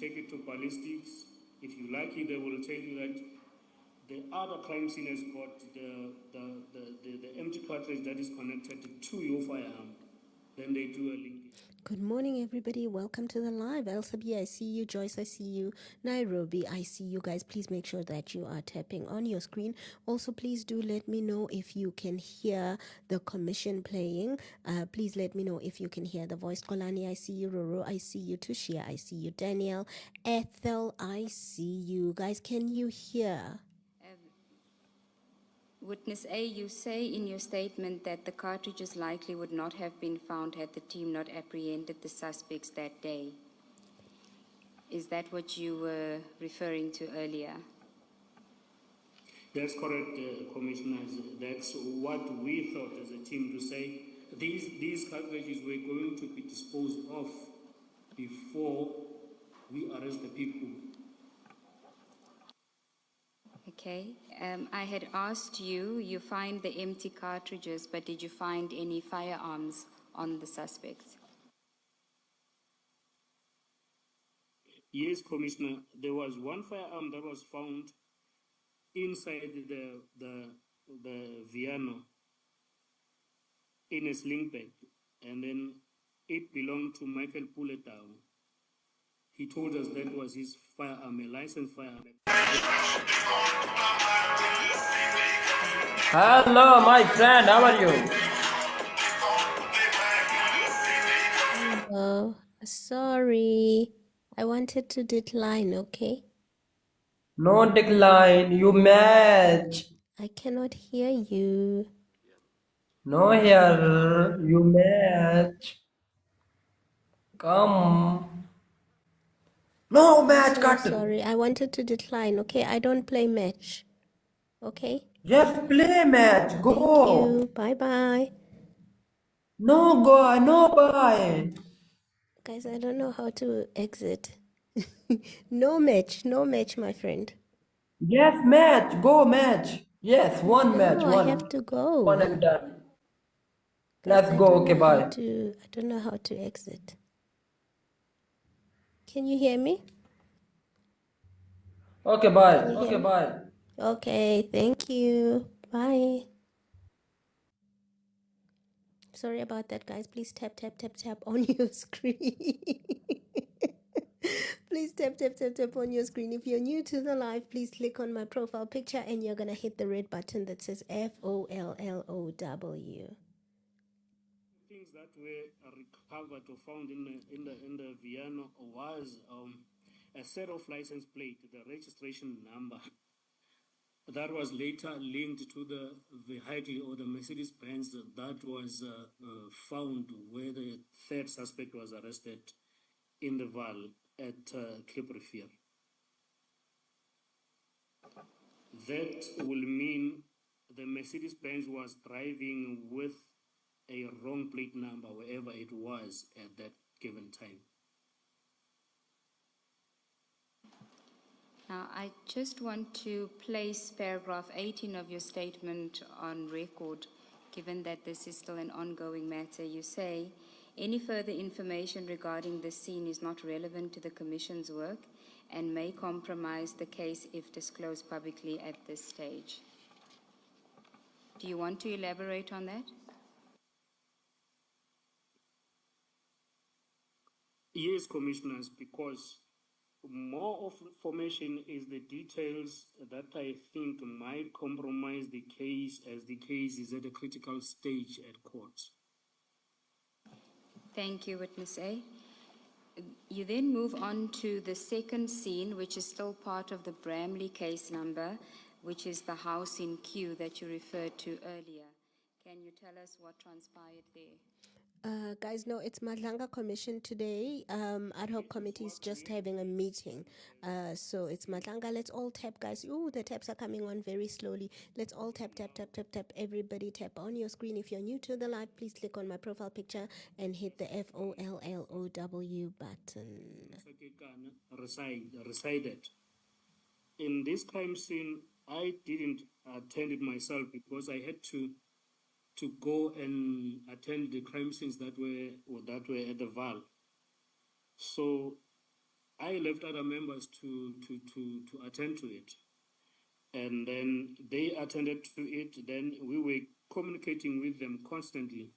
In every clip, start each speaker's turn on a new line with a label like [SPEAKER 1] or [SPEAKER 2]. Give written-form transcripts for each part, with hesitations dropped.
[SPEAKER 1] take it to ballistics. If you like it, they will tell you that the other crime scene has got the empty cartridge that is connected to your firearm. Then they do a link.
[SPEAKER 2] Good morning, everybody. Welcome to the live. Elsabi, I see you. Joyce, I see you. Nairobi, I see you guys. Please make sure that you are tapping on your screen. Also, please do let me know if you can hear the commission playing. Please let me know if you can hear the voice. Kolani, I see you. Roro, I see you. Tushia, I see you. Daniel, Ethel, I see you. Guys, can you hear?
[SPEAKER 3] Witness A, you say in your statement that the cartridges likely would not have been found had the team not apprehended the suspects that day. Is that what you were referring to earlier?
[SPEAKER 1] That's correct, Commissioners. That's what we thought as a team to say. These cartridges were going to be disposed of before we arrest the people.
[SPEAKER 3] Okay. I had asked you, you find the empty cartridges, but did you find any firearms on the suspects?
[SPEAKER 1] Yes, Commissioner. There was one firearm that was found inside the Viano in a sling bag, and then it belonged to Michael Puletau. He told us that was his firearm, a licensed firearm.
[SPEAKER 4] Hello, my friend. How are you?
[SPEAKER 2] Oh, sorry. I wanted to decline, okay?
[SPEAKER 4] No decline. You match.
[SPEAKER 2] I cannot hear you.
[SPEAKER 4] No here. You match. Come. No match.
[SPEAKER 2] So
[SPEAKER 4] Cut.
[SPEAKER 2] sorry. I wanted to decline, okay? I don't play match, okay?
[SPEAKER 4] Just play match.
[SPEAKER 2] Thank
[SPEAKER 4] Go.
[SPEAKER 2] you. Bye-bye.
[SPEAKER 4] No go. No buy.
[SPEAKER 2] Guys, I don't know how to exit. No match, my friend.
[SPEAKER 4] Yes, match. Go match. Yes, one match.
[SPEAKER 2] No, I have
[SPEAKER 4] One.
[SPEAKER 2] to
[SPEAKER 4] One
[SPEAKER 2] go.
[SPEAKER 4] and done.
[SPEAKER 2] Guys,
[SPEAKER 4] Let's go. Okay, bye.
[SPEAKER 2] I don't know how to exit. Can you hear me?
[SPEAKER 4] Okay, bye.
[SPEAKER 2] Can you hear
[SPEAKER 4] Okay,
[SPEAKER 2] me?
[SPEAKER 4] bye.
[SPEAKER 2] Okay, thank you. Bye. Sorry about that, guys. Please tap, tap, tap, tap on your screen. Please tap, tap, tap, tap on your screen. If you're new to the live, please click on my profile picture and you're going to hit the red button that says FOLLOW.
[SPEAKER 1] Things that were recovered or found in the Viano was a set of license plate, the registration number, that was later linked to the vehicle or the Mercedes-Benz that was found where the third suspect was arrested in the Val at Cape Revere. That will mean the Mercedes-Benz was driving with a wrong plate number wherever it was at that given time.
[SPEAKER 3] Now, I just want to place paragraph 18 of your statement on record, given that this is still an ongoing matter. You say, any further information regarding this scene is not relevant to the Commission's work and may compromise the case if disclosed publicly at this stage. Do you want to elaborate on that?
[SPEAKER 1] Yes, Commissioners, because more of information is the details that I think might compromise the case as the case is at a critical stage at court.
[SPEAKER 3] Thank you, Witness A. You then move on to the second scene, which is still part of the Bramley case number, which is the house in Kew that you referred to earlier. Can you tell us what transpired there?
[SPEAKER 2] Guys, no, it's Madlanga Commission today. Ad hoc committee is just having a meeting. So it's Madlanga. Let's all tap, guys. Ooh, the taps are coming on very slowly. Let's all tap, tap, tap, tap, tap. Everybody tap on your screen. If you're new to the live, please click on my profile picture and hit the FOLLOW button.
[SPEAKER 1] Resided. In this crime scene, I didn't attend it myself because I had to go and attend the crime scenes that were at the Val. So I left other members to attend to it. And then they attended to it. Then we were communicating with them constantly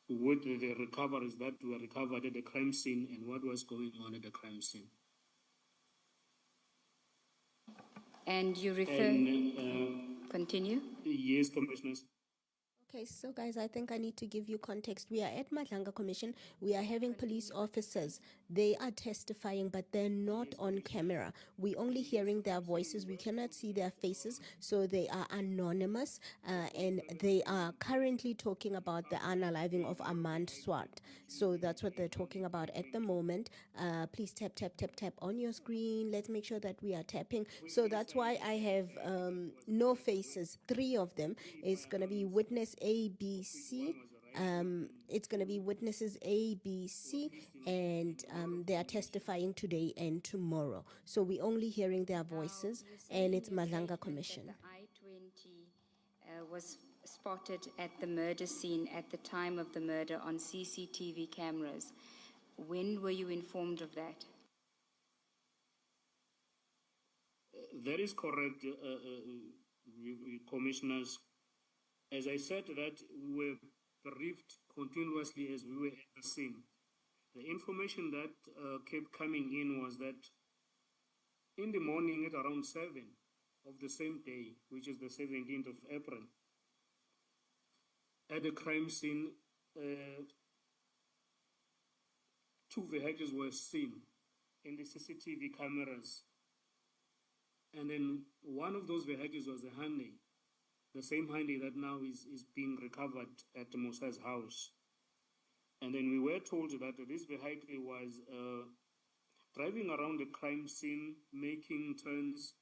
[SPEAKER 1] with the recoveries that were recovered at the crime scene and what was going on at the crime scene.
[SPEAKER 3] And you refer... Continue.
[SPEAKER 1] Yes, commissioners.
[SPEAKER 2] Okay, so guys, I think I need to give you context. We are at Madlanga Commission. We are having police officers. They are testifying, but they're not on camera. We're only hearing their voices. We cannot see their faces, so they are anonymous. And they are currently talking about the unaliving of Amand Swart. So that's what they're talking about at the moment. Please tap, tap, tap, tap on your screen. Let's make sure that we are tapping. So that's why I have no faces. 3 of them. It's going to be witness A, B, C. It's going to be witnesses A, B, C, and they are testifying today and tomorrow. So we're only hearing their voices, and it's Madlanga Commission.
[SPEAKER 3] The I-20 was spotted at the murder scene at the time of the murder on CCTV cameras. When were you informed of that?
[SPEAKER 1] That is correct, commissioners. As I said, that we were briefed continuously as we were at the scene. The information that kept coming in was that in the morning at around 7 of the same day, which is the 17th of April, at the crime scene, 2 vehicles were seen in the CCTV cameras. And then one of those vehicles was a Hyundai, the same Hyundai that now is being recovered at Musa's house. And then we were told that this vehicle was driving around the crime scene, making turns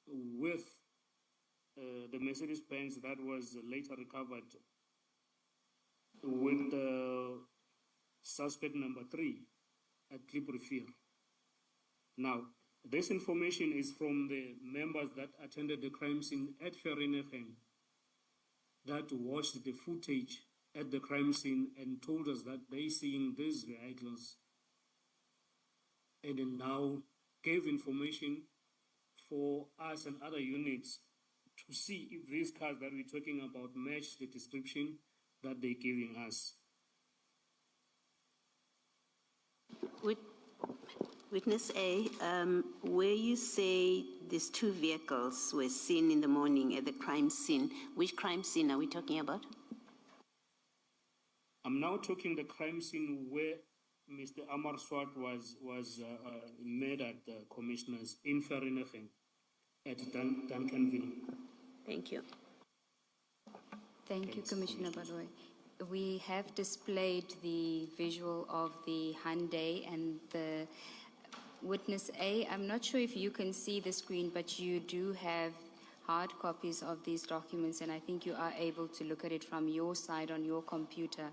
[SPEAKER 1] with the Mercedes-Benz that was later recovered with suspect number 3 at Kliprivier. Now, this information is from the members that attended the crime scene at Vereeniging that watched the footage at the crime scene and told us that they seeing these vehicles, and then now gave information for us and other units to see if these cars that we're talking about match the description that they're giving us.
[SPEAKER 5] Witness A, where you say these 2 vehicles were seen in the morning at the crime scene, which crime scene are we talking about?
[SPEAKER 1] I'm now talking the crime scene where Mr. Amar Swart was made at the commissioners in Vereeniging at Duncanville.
[SPEAKER 5] Thank you.
[SPEAKER 3] Thank you, Commissioner Baloy. We have displayed the visual of the Hyundai and the witness A. I'm not sure if you can see the screen, but you do have hard copies of these documents, and I think you are able to look at it from your side on your computer.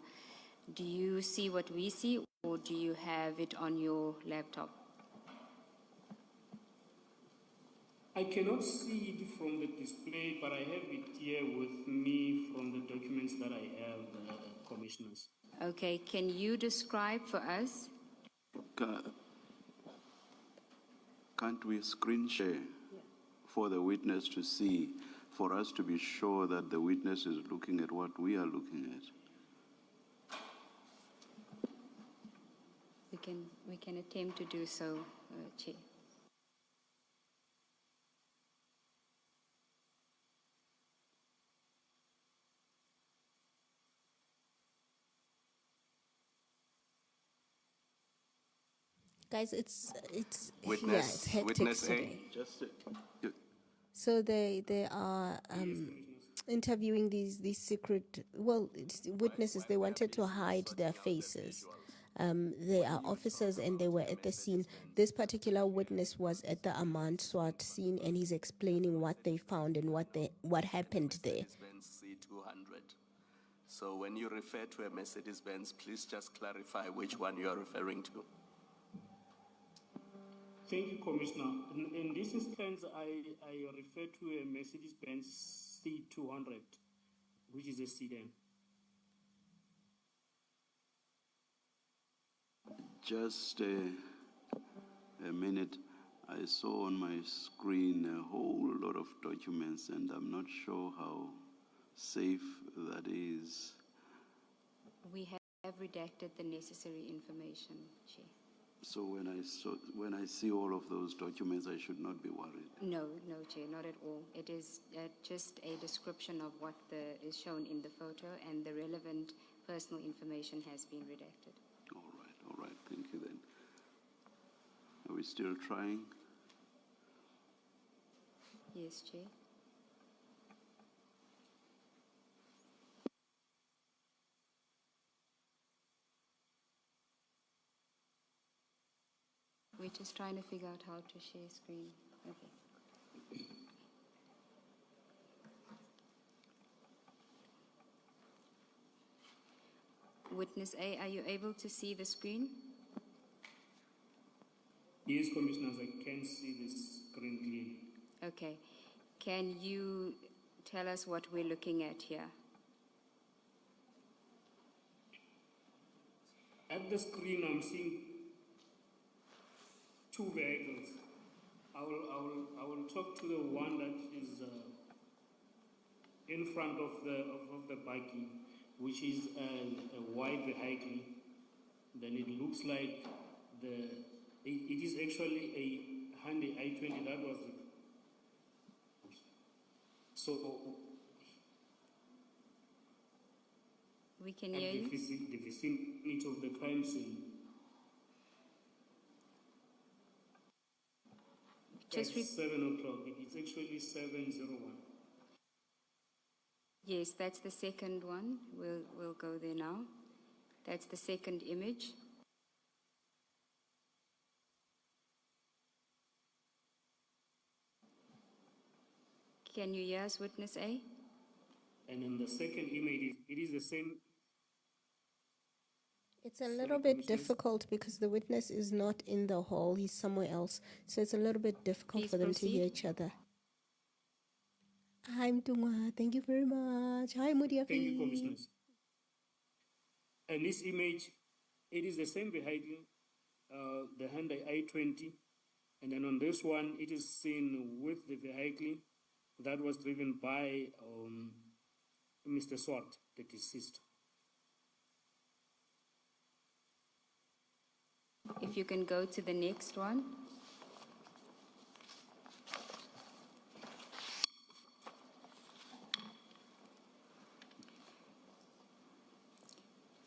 [SPEAKER 3] Do you see what we see, or do you have it on your laptop?
[SPEAKER 1] I cannot see it from the display, but I have it here with me from the documents that I have, commissioners.
[SPEAKER 3] Okay, can you describe for us?
[SPEAKER 6] Can't we screen share for the witness to see, for us to be sure that the witness is looking at what we are looking at?
[SPEAKER 3] We can attempt to do so, Chair.
[SPEAKER 2] Guys, it's
[SPEAKER 6] Witness,
[SPEAKER 2] hectic
[SPEAKER 6] witness
[SPEAKER 2] today.
[SPEAKER 6] A. Just
[SPEAKER 2] So they are interviewing these secret, well, witnesses. They wanted to hide their faces. They are officers and they were at the scene. This particular witness was at the Amand Swart scene, and he's explaining what they found and what happened there.
[SPEAKER 6] Mercedes-Benz C200. So when you refer to a Mercedes-Benz, please just clarify which one you are referring to.
[SPEAKER 1] Thank you, Commissioner. In this instance, I refer to a Mercedes-Benz C200, which is a sedan.
[SPEAKER 6] Just minute, I saw on my screen a whole lot of documents, and I'm not sure how safe that is.
[SPEAKER 3] We have redacted the necessary information, Chair.
[SPEAKER 6] So when I see all of those documents, I should not be worried.
[SPEAKER 3] No, no, Chair, not at all. It is just a description of what is shown in the photo, and the relevant personal information has been redacted.
[SPEAKER 6] All right, thank you then. Are we still trying?
[SPEAKER 3] Yes, Chair. We're just trying to figure out how to share screen. Okay. Witness A, are you able to see the screen?
[SPEAKER 1] Yes, Commissioners, I can see this screen clearly.
[SPEAKER 3] Okay. Can you tell us what we're looking at here?
[SPEAKER 1] At the screen, I'm seeing two vehicles. I will talk to the one that is in front of the buggy, which is a white vehicle. Then it looks like it is actually a Hyundai i20 that was. So
[SPEAKER 3] We can
[SPEAKER 1] at
[SPEAKER 3] hear you.
[SPEAKER 1] the vicinity of the crime scene.
[SPEAKER 3] Just
[SPEAKER 1] At 7 o'clock. It's actually 7:01.
[SPEAKER 3] Yes, that's the second one. We'll go there now. That's the second image. Can you hear us, Witness A?
[SPEAKER 1] And in the second image, it is the same.
[SPEAKER 2] It's a little bit difficult because the witness is not in the hall. He's somewhere else. So it's a little bit difficult
[SPEAKER 3] Please
[SPEAKER 2] for them to hear
[SPEAKER 3] proceed.
[SPEAKER 2] each other. Hi, Mtungwa. Thank you very much. Hi, Mudiafi.
[SPEAKER 1] Thank you, Commissioners. And this image, it is the same vehicle, the Hyundai i20. And then on this one, it is seen with the vehicle that was driven by Mr. Swart, the deceased.
[SPEAKER 3] If you can go to the next one.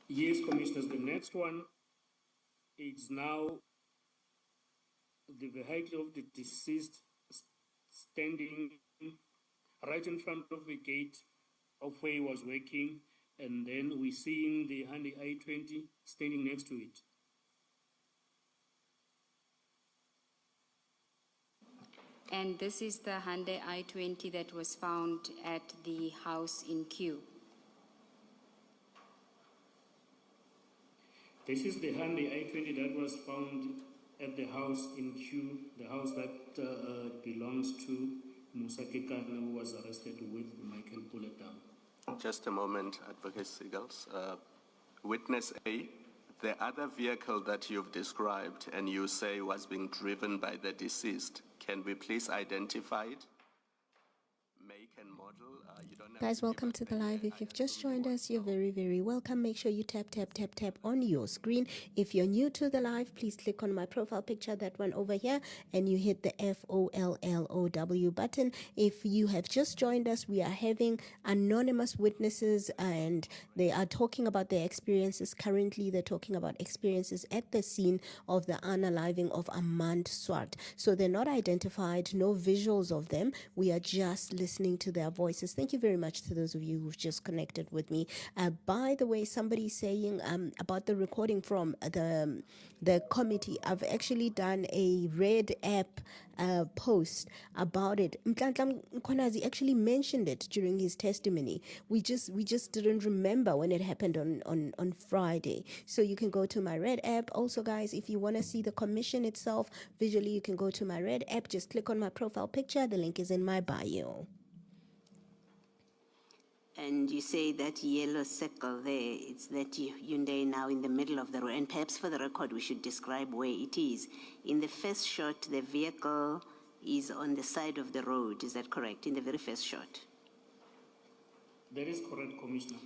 [SPEAKER 1] Yes, Commissioners, the next one is now the vehicle of the deceased standing right in front of the gate of where he was working, and then we're seeing the Hyundai i20 standing next to it.
[SPEAKER 3] And this is the Hyundai i20 that was found at the house in Q.
[SPEAKER 1] This is the Hyundai i20 that was found at the house in Q, the house that belongs to Musa Kekana, who was arrested with Michael bullet down.
[SPEAKER 7] Just a moment, Advocate Seagulls. Witness A, the other vehicle that you've described and you say was being driven by the deceased, can we please identify it? Make and model? You don't have
[SPEAKER 2] Guys,
[SPEAKER 7] to give
[SPEAKER 2] welcome
[SPEAKER 7] us
[SPEAKER 2] to the
[SPEAKER 7] the
[SPEAKER 2] live.
[SPEAKER 7] year.
[SPEAKER 2] If you've
[SPEAKER 7] I
[SPEAKER 2] just
[SPEAKER 7] assume you
[SPEAKER 2] joined
[SPEAKER 7] want
[SPEAKER 2] us,
[SPEAKER 7] to
[SPEAKER 2] you're
[SPEAKER 7] know.
[SPEAKER 2] very, very welcome. Make sure you tap, tap, tap, tap on your screen. If you're new to the live, please click on my profile picture, that one over here, and you hit the FOLLOW button. If you have just joined us, we are having anonymous witnesses, and they are talking about their experiences. Currently, they're talking about experiences at the scene of the unaliving of Amand Swart. So they're not identified, no visuals of them. We are just listening to their voices. Thank you very much to those of you who've just connected with me. By the way, somebody saying about the recording from the committee. I've actually done a red app post about it. Mtlanhla Mkhwanazi actually mentioned it during his testimony. We just didn't remember when it happened on Friday. So you can go to my red app. Also, guys, if you want to see the commission itself visually, you can go to my red app. Just click on my profile picture. The link is in my bio.
[SPEAKER 5] And you say that yellow circle there, it's that Hyundai now in the middle of the road. And perhaps for the record, we should describe where it is. In the first shot, the vehicle is on the side of the road. Is that correct? In the very first shot?
[SPEAKER 1] That is correct, Commissioner.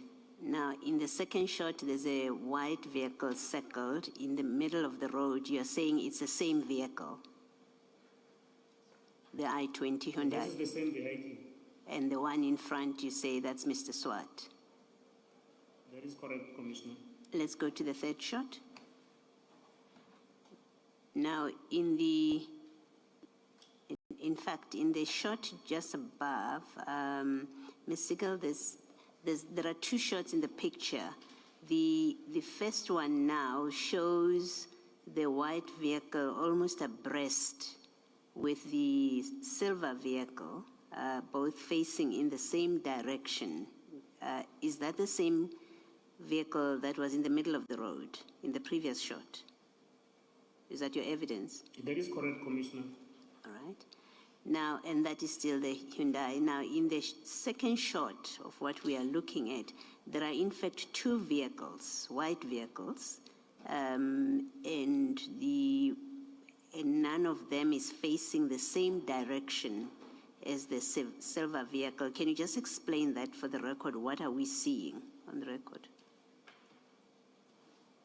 [SPEAKER 5] Now, in the second shot, there's a white vehicle circled in the middle of the road. You're saying it's the same vehicle, the I-20 Hyundai.
[SPEAKER 1] This is the same vehicle.
[SPEAKER 5] And the one in front, you say that's Mr. Swart.
[SPEAKER 1] That is correct, Commissioner.
[SPEAKER 5] Let's go to the third shot. Now, in fact, in the shot just above, Ms. Siegel, there are two shots in the picture. The first one now shows the white vehicle almost abreast with the silver vehicle, both facing in the same direction. Is that the same vehicle that was in the middle of the road in the previous shot? Is that your evidence?
[SPEAKER 1] That is correct, Commissioner.
[SPEAKER 5] All right. Now, and that is still the Hyundai. Now, in the second shot of what we are looking at, there are in fact two vehicles, white vehicles, and none of them is facing the same direction as the silver vehicle. Can you just explain that for the record? What are we seeing on the record?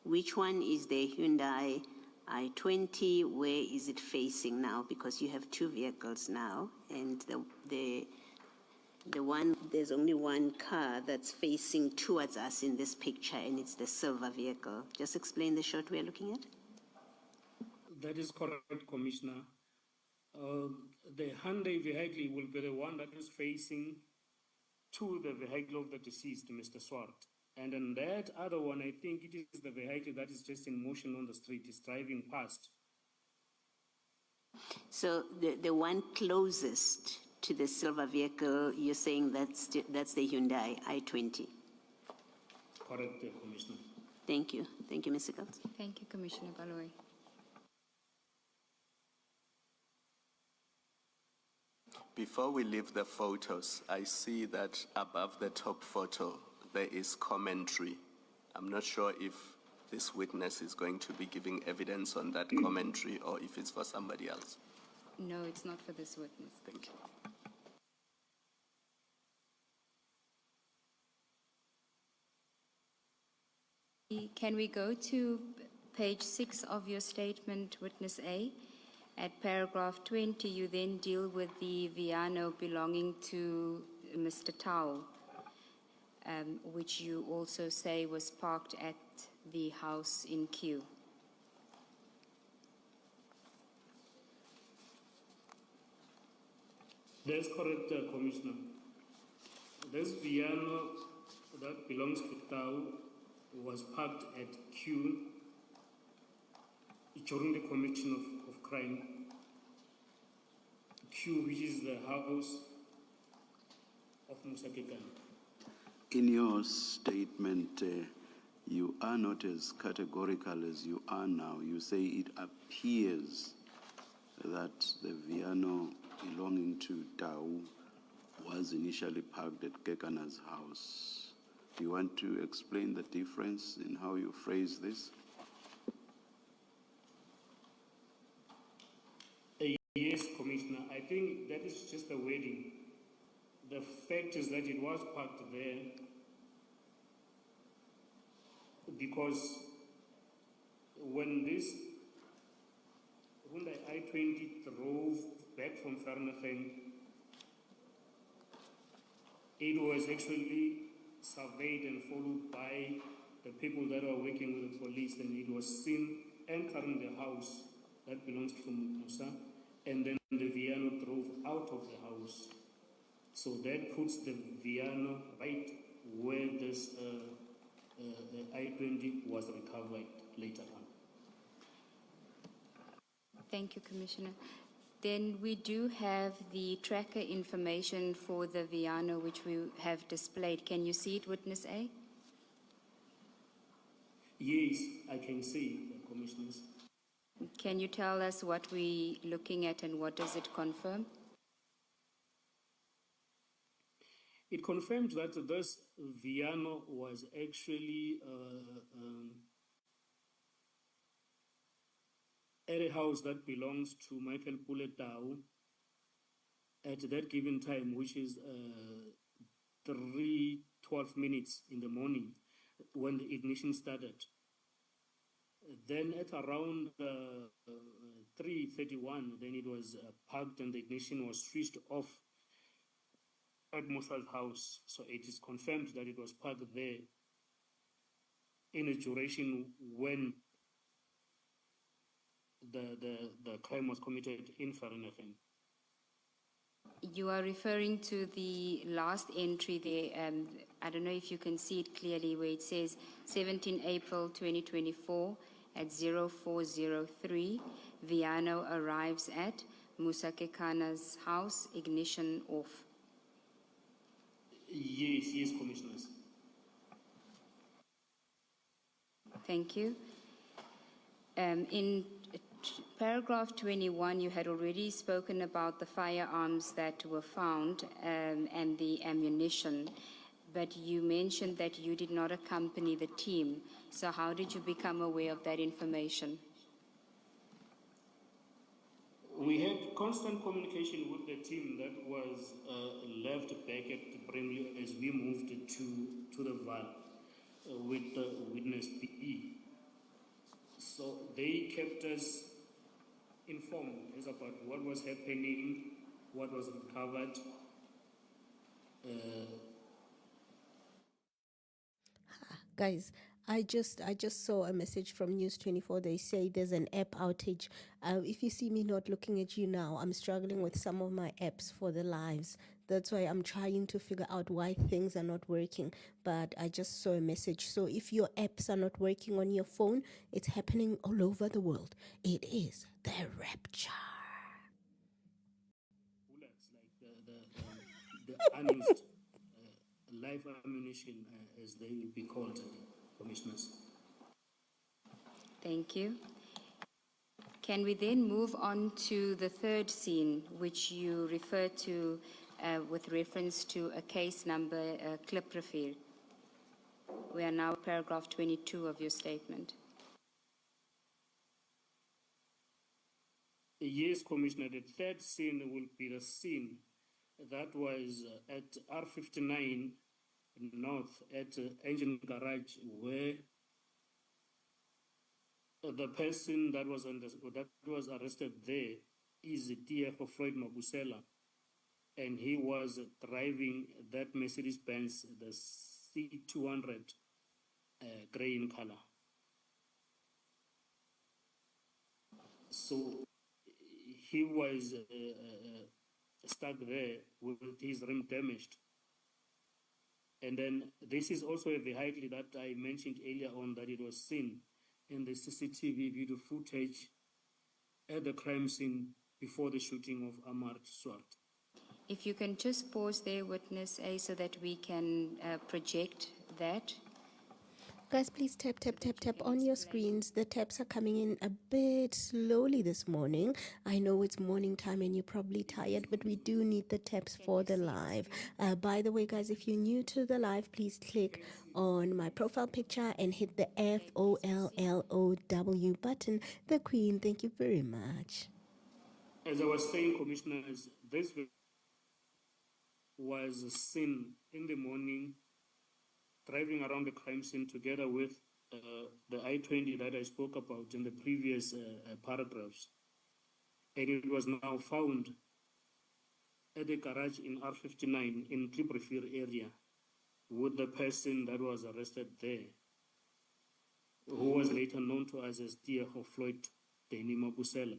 [SPEAKER 5] Which one is the Hyundai I-20? Where is it facing now? Because you have two vehicles now, and there's only one car that's facing towards us in this picture, and it's the silver vehicle. Just explain the shot we are looking at.
[SPEAKER 1] That is correct, Commissioner. The Hyundai vehicle will be the one that is facing to the vehicle of the deceased, Mr. Swart. And then that other one, I think it is the vehicle that is just in motion on the street, is driving past.
[SPEAKER 5] So the one closest to the silver vehicle, you're saying that's the Hyundai I-20?
[SPEAKER 1] Correct, Commissioner.
[SPEAKER 5] Thank you. Thank you, Ms. Siegels.
[SPEAKER 3] Thank you, Commissioner Baloyi.
[SPEAKER 7] Before we leave the photos, I see that above the top photo, there is commentary. I'm not sure if this witness is going to be giving evidence on that commentary or if it's for somebody else.
[SPEAKER 3] No, it's not for this witness.
[SPEAKER 7] Thank you.
[SPEAKER 3] Can we go to page 6 of your statement, witness A? At paragraph 20, you then deal with the Viano belonging to Mr. Tau, which you also say was parked at the house in Q.
[SPEAKER 1] That's correct, Commissioner. This Viano that belongs to Tau was parked at Q during the commission of crime. Q, which is the house of Musa Kekan.
[SPEAKER 6] In your statement, you are not as categorical as you are now. You say it appears that the Viano belonging to Tau was initially parked at Kekana's house. Do you want to explain the difference in how you phrase this?
[SPEAKER 1] Yes, Commissioner. I think that is just the wording. The fact is that it was parked there because when this Hyundai I-20 drove back from Vereeniging, it was actually surveyed and followed by the people that were working with the police, and it was seen entering the house that belongs to Musa, and then the Viano drove out of the house. So that puts the Viano right where this I-20 was recovered later on.
[SPEAKER 3] Thank you, Commissioner. Then we do have the tracker information for the Viano, which we have displayed. Can you see it, witness A?
[SPEAKER 1] Yes, I can see the commissioners.
[SPEAKER 3] Can you tell us what we're looking at and what does it confirm?
[SPEAKER 1] It confirmed that this Viano was actually at a house that belongs to Michael Puletau at that given time, which is 3:12 minutes in the morning when the ignition started. Then at around 3:31, then it was parked and the ignition was switched off at Musa's house. So it is confirmed that it was parked there in a duration when the crime was committed in Vereeniging.
[SPEAKER 3] You are referring to the last entry there. I don't know if you can see it clearly where it says 17 April 2024 at 0403. Viano arrives at Musa Kekana's house, ignition off.
[SPEAKER 1] Yes, commissioners.
[SPEAKER 3] Thank you. In paragraph 21, you had already spoken about the firearms that were found and the ammunition, but you mentioned that you did not accompany the team. So how did you become aware of that information?
[SPEAKER 1] We had constant communication with the team that was left back at Brimley as we moved to the Val with the witness PE. So they kept us informed as about what was happening, what was recovered.
[SPEAKER 2] Guys, I just saw a message from News 24. They say there's an app outage. If you see me not looking at you now, I'm struggling with some of my apps for the lives. That's why I'm trying to figure out why things are not working. But I just saw a message. So if your apps are not working on your phone, it's happening all over the world. It is the rapture.
[SPEAKER 1] Bullets, like the unused live ammunition, as they will be called, commissioners.
[SPEAKER 3] Thank you. Can we then move on to the third scene, which you refer to with reference to a case number, Kliprivier? We are now at paragraph 22 of your statement.
[SPEAKER 1] Yes, Commissioner, the third scene will be the scene that was at R59 North at Engine Garage, where the person that was arrested there is TF Floyd Mabusela, and he was driving that Mercedes-Benz, the C200, gray in color. So he was stuck there with his rim damaged. And then this is also a vehicle that I mentioned earlier on, that it was seen in the CCTV video footage at the crime scene before the shooting of Amar Swart.
[SPEAKER 3] If you can just pause there, witness A, so that we can project that.
[SPEAKER 2] Guys, please tap on your screens. The taps are coming in a bit slowly this morning. I know it's morning time and you're probably tired, but we do need the taps for the live. By the way, guys, if you're new to the live, please click on my profile picture and hit the FOLLOW button. The Queen, thank you very much.
[SPEAKER 1] As I was saying, commissioners, this was seen in the morning driving around the crime scene together with the I-20 that I spoke about in the previous paragraphs. And it was now found at the garage in R59 in Kliprivier area with the person that was arrested there, who was later known to us as Tiego Floyd Deni Mabusela.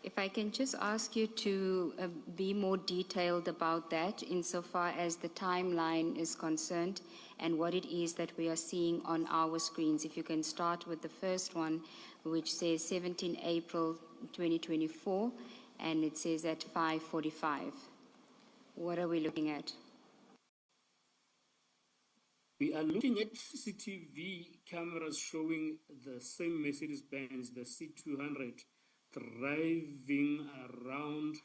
[SPEAKER 3] If I can just ask you to be more detailed about that insofar as the timeline is concerned and what it is that we are seeing on our screens. If you can start with the first one, which says 17 April 2024, and it says at 5:45. What are we looking at?
[SPEAKER 1] We are looking at CCTV cameras showing the same Mercedes-Benz, the C200, driving around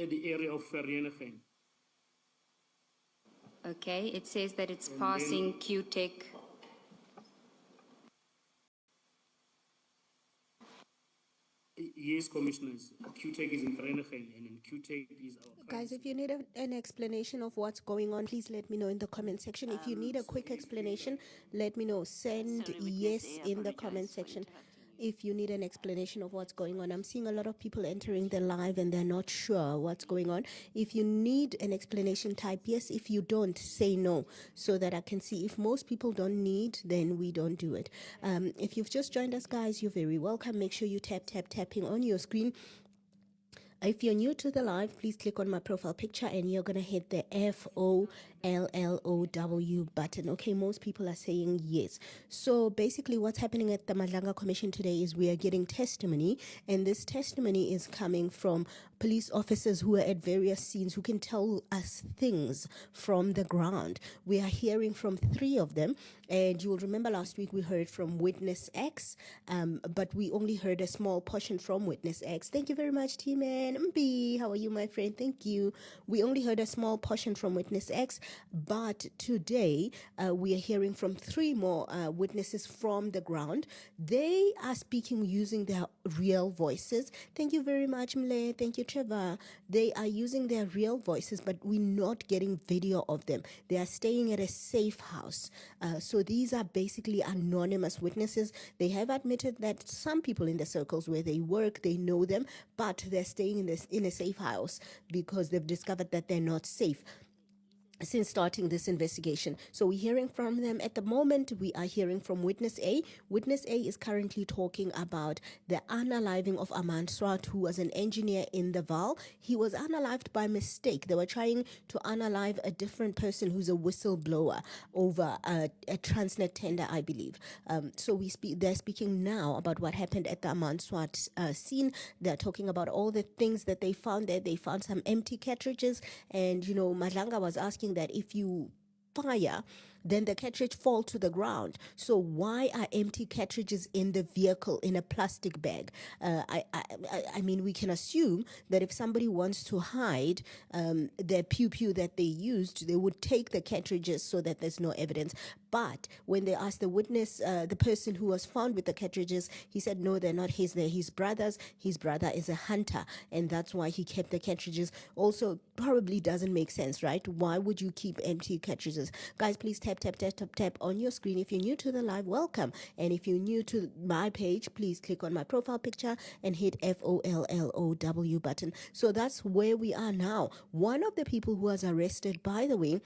[SPEAKER 1] at the area of Vereeniging.
[SPEAKER 3] Okay, it says that it's
[SPEAKER 1] And
[SPEAKER 3] passing
[SPEAKER 1] then-
[SPEAKER 3] QTech.
[SPEAKER 1] Yes, commissioners. QTech is in Vereeniging, and in QTech is our
[SPEAKER 2] Guys, if you need an explanation of what's going on, please let me know in the comment section. If you need a quick explanation, let me know. Send
[SPEAKER 5] Sorry, Witness
[SPEAKER 2] yes
[SPEAKER 5] A, I
[SPEAKER 2] in the
[SPEAKER 5] apologize
[SPEAKER 2] comment
[SPEAKER 5] for
[SPEAKER 2] section.
[SPEAKER 5] interrupting you.
[SPEAKER 2] If you need an explanation of what's going on, I'm seeing a lot of people entering the live and they're not sure what's going on. If you need an explanation, type yes. If you don't, say no so that I can see. If most people don't need, then we don't do it. If you've just joined us, guys, you're very welcome. Make sure you tapping on your screen. If you're new to the live, please click on my profile picture and you're going to hit the FOLLOW button. Okay, most people are saying yes. So basically what's happening at the Madlanga Commission today is we are getting testimony, and this testimony is coming from police officers who are at various scenes who can tell us things from the ground. We are hearing from 3 of them, and you'll remember last week we heard from Witness X, but we only heard a small portion from Witness X. Thank you very much, T-Man. Mbi, how are you, my friend? Thank you. We only heard a small portion from Witness X, but today we are hearing from 3 more witnesses from the ground. They are speaking using their real voices. Thank you very much, Mle. Thank you, Trevor. They are using their real voices, but we're not getting video of them. They are staying at a safe house. So these are basically anonymous witnesses. They have admitted that some people in the circles where they work, they know them, but they're staying in a safe house because they've discovered that they're not safe since starting this investigation. So we're hearing from them. At the moment, we are hearing from Witness A. Witness A is currently talking about the unaliving of Amand Swart, who was an engineer in the Val. He was unalived by mistake. They were trying to unalive a different person who's a whistleblower over a Transnet tender, I believe. So they're speaking now about what happened at the Amand Swart scene. They're talking about all the things that they found there. They found some empty cartridges, and Madlanga was asking that if you fire, then the cartridge fall to the ground. So why are empty cartridges in the vehicle in a plastic bag? I mean, we can assume that if somebody wants to hide their pew that they used, they would take the cartridges so that there's no evidence. But when they asked the witness, the person who was found with the cartridges, he said, no, they're not his, they're his brother's. His brother is a hunter, and that's why he kept the cartridges. Also, probably doesn't make sense, right? Why would you keep empty cartridges? Guys, please tap on your screen. If you're new to the live, welcome. And if you're new to my page, please click on my profile picture and hit FOLLOW button. So that's where we are now. One of the people who was arrested, by the way,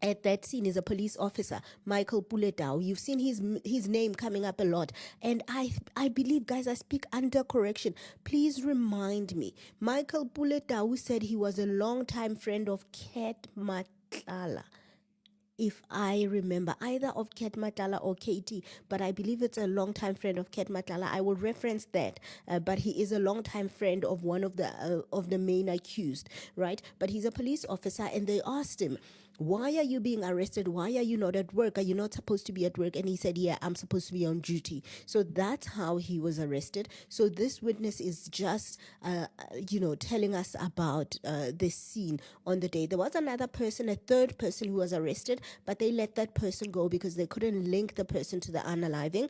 [SPEAKER 2] at that scene is a police officer, Michael Puletau. You've seen his name coming up a lot. And I believe, guys, I speak under correction. Please remind me. Michael Puletau said he was a longtime friend of Kat Matlala. If I remember, either of Kat Matala or Katie, but I believe it's a longtime friend of Kat Matala. I will reference that, but he is a longtime friend of one of the main accused, right? But he's a police officer, and they asked him, why are you being arrested? Why are you not at work? Are you not supposed to be at work? And he said, yeah, I'm supposed to be on duty. So that's how he was arrested. So this witness is just, telling us about this scene on the day. There was another person, a third person who was arrested, but they let that person go because they couldn't link the person to the unaliving.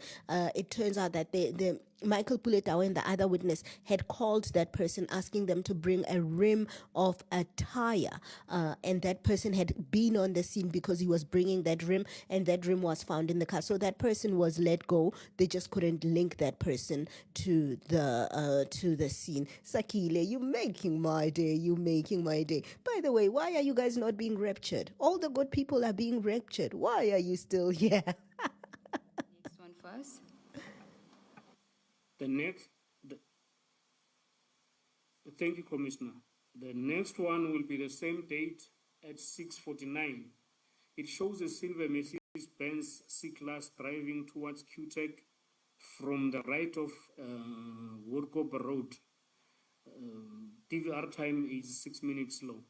[SPEAKER 2] It turns out that the Michael Puletau and the other witness had called that person asking them to bring a rim of a tire, and that person had been on the scene because he was bringing that rim, and that rim was found in the car. So that person was let go. They just couldn't link that person to the scene. Sakile, you're making my day. You're making my day. By the way, why are you guys not being raptured? All the good people are being raptured. Why are you still here?
[SPEAKER 3] Next one first.
[SPEAKER 1] Thank you, Commissioner. The next one will be the same date at 6:49. It shows a silver Mercedes-Benz C-Class driving towards QTech from the right of Woodcope Road. DVR time is 6 minutes slow.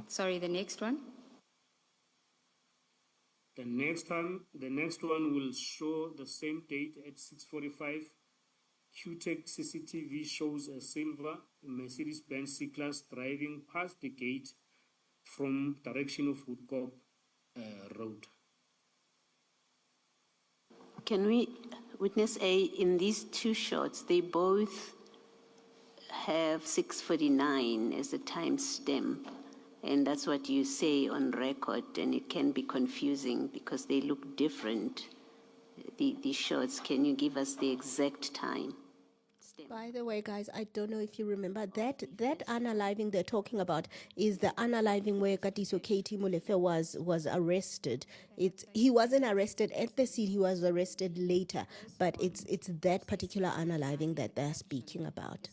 [SPEAKER 3] Sorry, the next one.
[SPEAKER 1] The next one will show the same date at 6:45. QTech CCTV shows a silver Mercedes-Benz C-Class driving past the gate from direction of Woodcock Road.
[SPEAKER 5] Can we, witness A, in these two shots, they both have 6:49 as a timestamp, and that's what you say on record, and it can be confusing because they look different. These shots, can you give us the exact time?
[SPEAKER 2] By the way, guys, I don't know if you remember that unaliving they're talking about is the unaliving where Katiso Katie Molefe was arrested. He wasn't arrested at the scene; he was arrested later. But it's that particular unaliving that they're speaking about.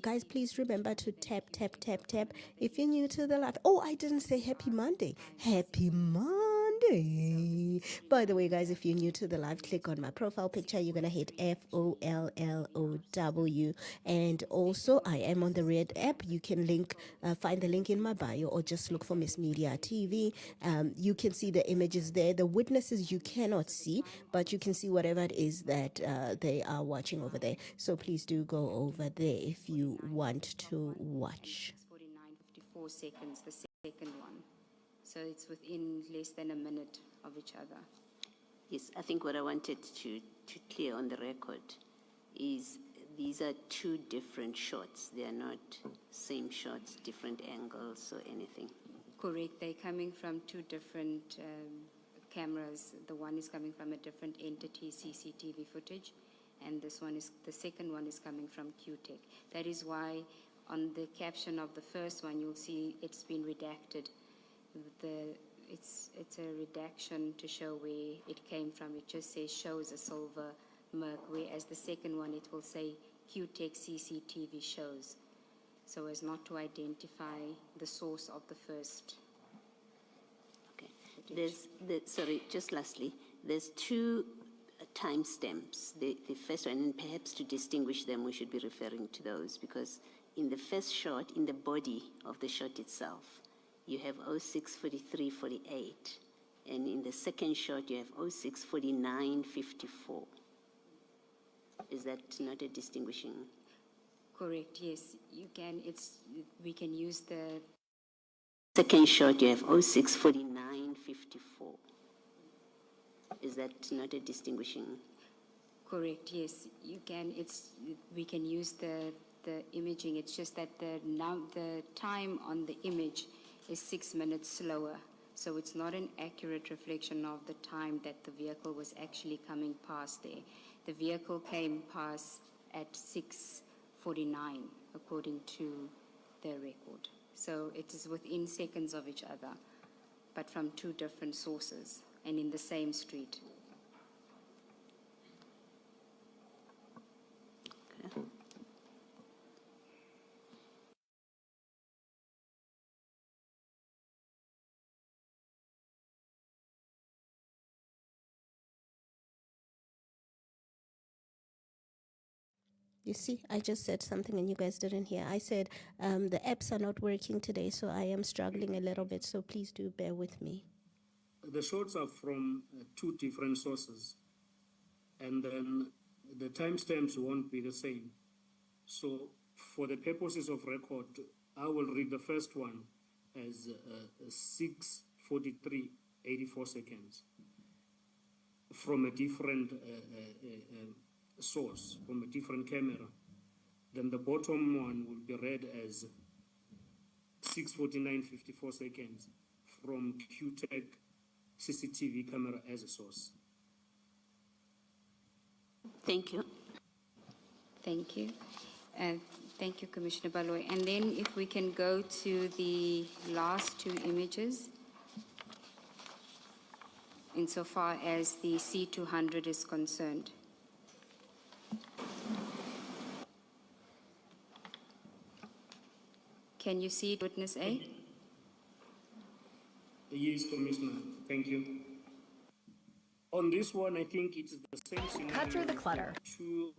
[SPEAKER 2] Guys, please remember to tap. If you're new to the live, oh, I didn't say happy Monday. Happy Monday. By the way, guys, if you're new to the live, click on my profile picture. You're gonna hit FOLLOW, and also I am on the Red app. You can find the link in my bio, or just look for Miss Media TV. You can see the images there. The witnesses you cannot see, but you can see whatever it is that they are watching over there. So please do go over there if you want to watch.
[SPEAKER 3] 49:54 seconds, the second one. So it's within less than a minute of each other.
[SPEAKER 5] Yes, I think what I wanted to clear on the record is these are two different shots. They are not same shots, different angles or anything.
[SPEAKER 3] Correct, they're coming from two different cameras. The one is coming from a different entity CCTV footage, and the second one is coming from QTech. That is why on the caption of the first one, you'll see it's been redacted. It's a redaction to show where it came from. It just says shows a silver Merc, whereas the second one, it will say QTech CCTV shows, so as not to identify the source of the first.
[SPEAKER 5] Okay. Sorry, just lastly, there's two timestamps. The first one, and perhaps to distinguish them, we should be referring to those, because in the first shot, in the body of the shot itself, you have 06:43:48, and in the second shot, you have 06:49:54. Is that not a distinguishing?
[SPEAKER 3] Correct, yes, you can. We can use the
[SPEAKER 5] second shot, you have 06:49:54. Is that not a distinguishing?
[SPEAKER 3] Correct, yes, you can. We can use the imaging. It's just that the time on the image is 6 minutes slower. So it's not an accurate reflection of the time that the vehicle was actually coming past there. The vehicle came past at 6:49, according to their record. So it is within seconds of each other, but from two different sources and in the same street.
[SPEAKER 5] Okay.
[SPEAKER 2] You see, I just said something and you guys didn't hear. I said the apps are not working today, so I am struggling a little bit, so please do bear with me.
[SPEAKER 1] The shots are from two different sources, and then the timestamps won't be the same. So for the purposes of record, I will read the first one as 6:43:84 seconds from a different source, from a different camera. Then the bottom one will be read as 6:49:54 seconds from QTech CCTV camera as a source.
[SPEAKER 5] Thank you.
[SPEAKER 3] Thank you. Thank you, Commissioner Baloy. And then if we can go to the last two images, insofar as the C200 is concerned. Can you see it, Witness A?
[SPEAKER 1] Yes, Commissioner. Thank you. On this one, I think it's the same scenario.
[SPEAKER 8] Cut through the clutter.
[SPEAKER 1] Two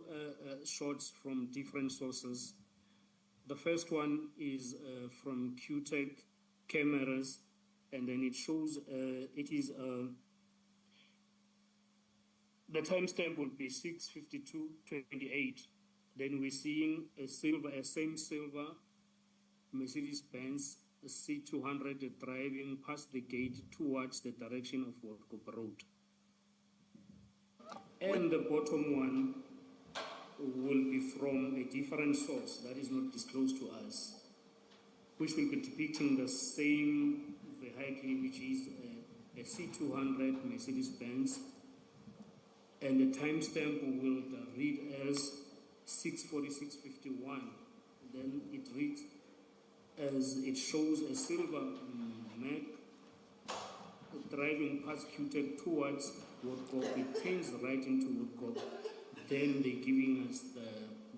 [SPEAKER 1] shots from different sources. The first one is from QTech cameras, and then it shows it is The timestamp will be 6:52:28. Then we're seeing a same silver Mercedes-Benz C200 driving past the gate towards the direction of World Road. And the bottom one will be from a different source that is not disclosed to us, which will be depicting the same vehicle, which is a C200 Mercedes-Benz, and the timestamp will read as 6:46:51. Then it reads as it shows a silver Mac driving past Q-Tech towards Woodcock. It turns right into Woodcock. Then they're giving us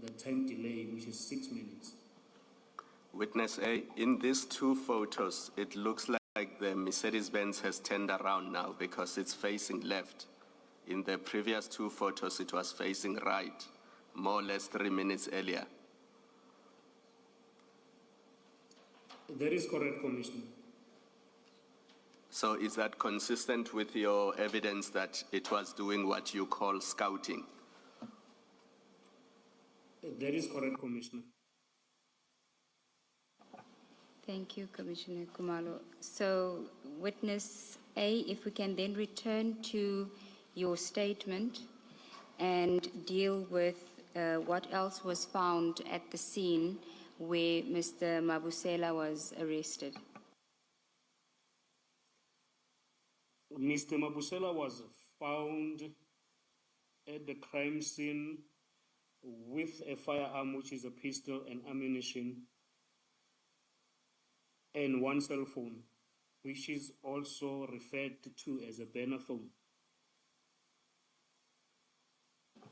[SPEAKER 1] the time delay, which is 6 minutes.
[SPEAKER 7] Witness A, in these two photos, it looks like the Mercedes-Benz has turned around now because it's facing left. In the previous two photos, it was facing right, more or less 3 minutes earlier.
[SPEAKER 1] That is correct, Commissioner.
[SPEAKER 7] So is that consistent with your evidence that it was doing what you call scouting?
[SPEAKER 1] That is correct, Commissioner.
[SPEAKER 3] Thank you, Commissioner Kumalo. So, witness A, if we can then return to your statement and deal with what else was found at the scene where Mr. Mabusela was arrested.
[SPEAKER 1] Mr. Mabusela was found at the crime scene with a firearm, which is a pistol and ammunition, and one cell phone, which is also referred to as a burner phone.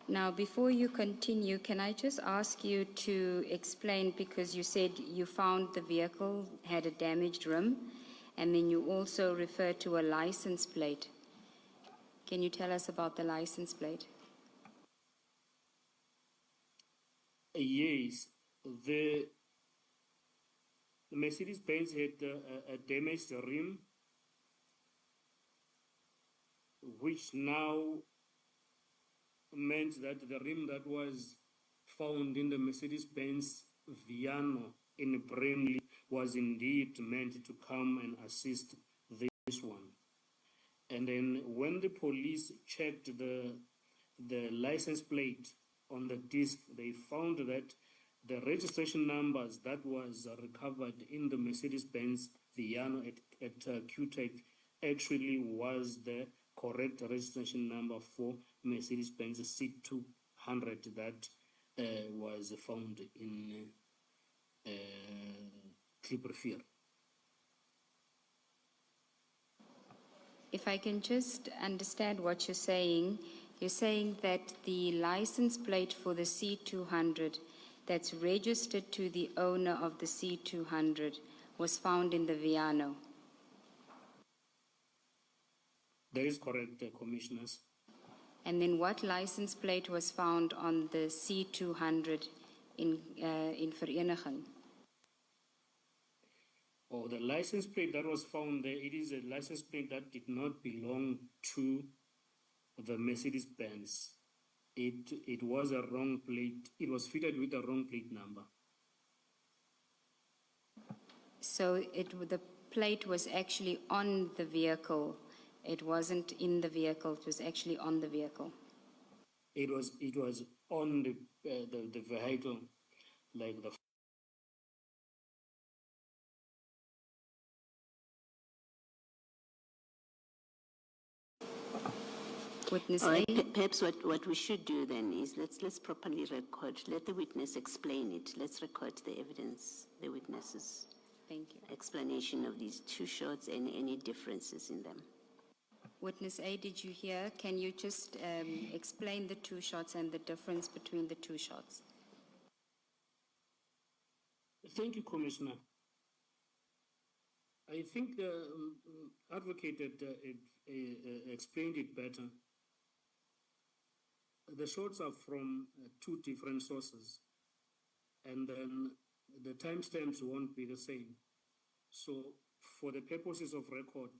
[SPEAKER 3] Now, before you continue, can I just ask you to explain, because you said you found the vehicle had a damaged rim, and then you also referred to a license plate. Can you tell us about the license plate?
[SPEAKER 1] Yes, the Mercedes-Benz had a damaged rim, which now meant that the rim that was found in the Mercedes-Benz Viano in Bramley was indeed meant to come and assist this one. And then when the police checked the license plate on the disc, they found that the registration numbers that was recovered in the Mercedes-Benz Viano at Q-Tech actually was the correct registration number for Mercedes-Benz C200 that was found in Clipperfield.
[SPEAKER 3] If I can just understand what you're saying that the license plate for the C200 that's registered to the owner of the C200 was found in the Viano.
[SPEAKER 1] That is correct, Commissioners.
[SPEAKER 3] And then what license plate was found on the C200 in Vereniging?
[SPEAKER 1] Oh, the license plate that was found there, it is a license plate that did not belong to the Mercedes-Benz. It was a wrong plate. It was fitted with a wrong plate number.
[SPEAKER 3] So the plate was actually on the vehicle. It wasn't in the vehicle. It was actually on the vehicle.
[SPEAKER 1] It was on the vehicle, like the.
[SPEAKER 3] Witness
[SPEAKER 5] All right,
[SPEAKER 3] A.
[SPEAKER 5] perhaps what we should do then is let's properly record. Let the witness explain it. Let's record the evidence, the witness's
[SPEAKER 3] Thank you.
[SPEAKER 5] explanation of these two shots and any differences in them.
[SPEAKER 3] Witness A, did you hear? Can you just explain the two shots and the difference between the two shots?
[SPEAKER 1] Thank you, Commissioner. I think the advocate explained it better. The shots are from two different sources, and then the timestamps won't be the same. So for the purposes of record,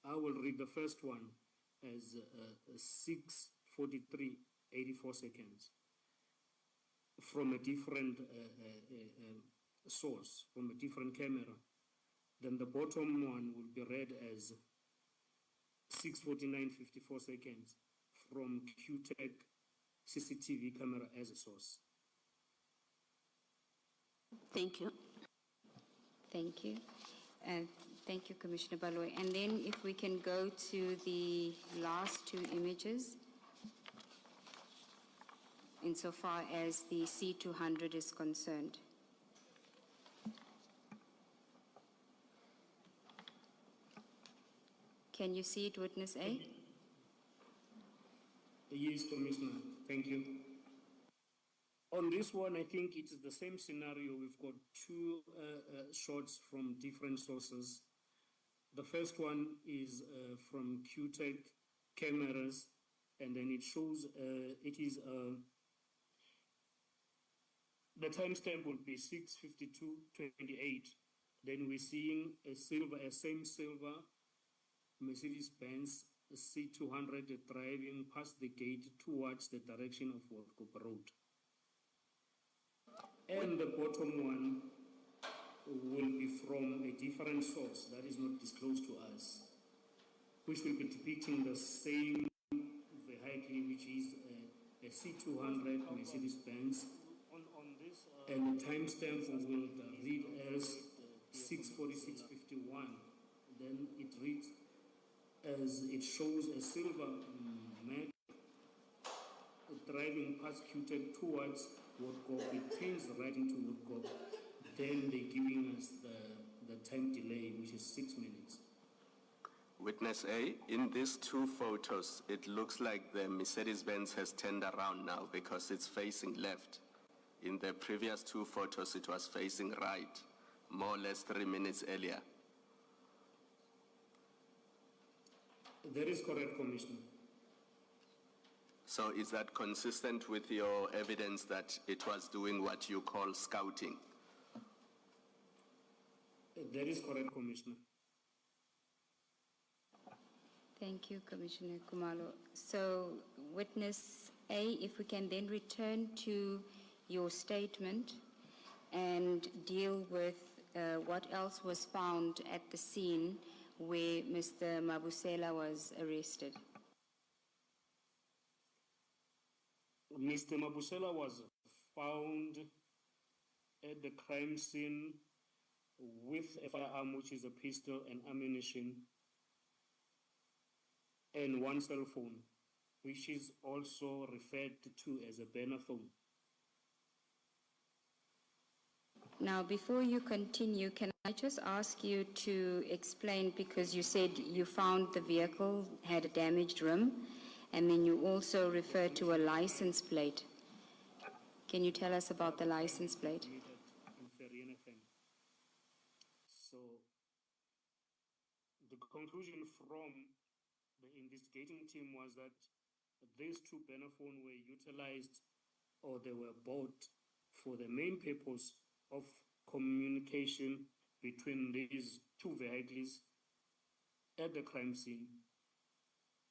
[SPEAKER 1] I will read the first one as 43:84 seconds from a different source, from a different camera. Then the bottom one will be read as 6:49:54 seconds from QTech CCTV camera as a source.
[SPEAKER 5] Thank you.
[SPEAKER 3] Thank you. Thank you, Commissioner Baloy. And then if we can go to the last two images, insofar as the C200 is concerned. Can you see it, Witness A?
[SPEAKER 1] Yes, Commissioner. Thank you. On this one, I think it is the same scenario. We've got two shots from different sources. The first one is from QTech cameras, and then it shows it is the timestamp will be 6:52:28. Then we're seeing a same silver Mercedes-Benz C200 driving past the gate towards the direction of World Road. And the bottom one will be from a different source that is not disclosed to us, which will be depicting the same vehicle, which is a C200 Mercedes-Benz. And the timestamp will read as 6:46:51. Then it reads as it shows a silver Mac driving past QTech towards Woodcock. It turns right into Woodcock. Then they're giving us the time delay, which is 6 minutes.
[SPEAKER 7] Witness A, in these two photos, it looks like the Mercedes-Benz has turned around now because it's facing left. In the previous two photos, it was facing right, more or less 3 minutes earlier.
[SPEAKER 1] That is correct, Commissioner.
[SPEAKER 7] So is that consistent with your evidence that it was doing what you call scouting?
[SPEAKER 1] That is correct, Commissioner.
[SPEAKER 3] Thank you, Commissioner Kumalo. So, Witness A, if we can then return to your statement and deal with what else was found at the scene where Mr. Mabusela was arrested.
[SPEAKER 1] Mr. Mabusela was found at the crime scene with a firearm, which is a pistol and ammunition, and one cell phone, which is also referred to as a burner phone.
[SPEAKER 3] Now, before you continue, can I just ask you to explain, because you said you found the vehicle had a damaged rim, and then you also referred to a license plate. Can you tell us about the license plate?
[SPEAKER 1] So, the conclusion from the investigating team was that these two burner phones were utilized, or they were bought for the main purpose of communication between these two vehicles at the crime scene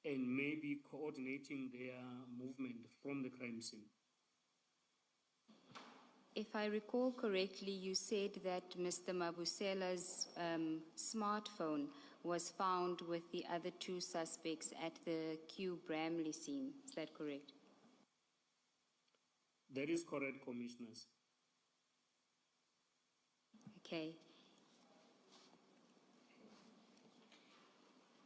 [SPEAKER 1] and maybe coordinating their movement from the crime scene.
[SPEAKER 3] If I recall correctly, you said that Mr. Mabusela's smartphone was found with the other two suspects at the Q Bramley scene. Is that correct?
[SPEAKER 1] That is correct, Commissioners.
[SPEAKER 3] Okay.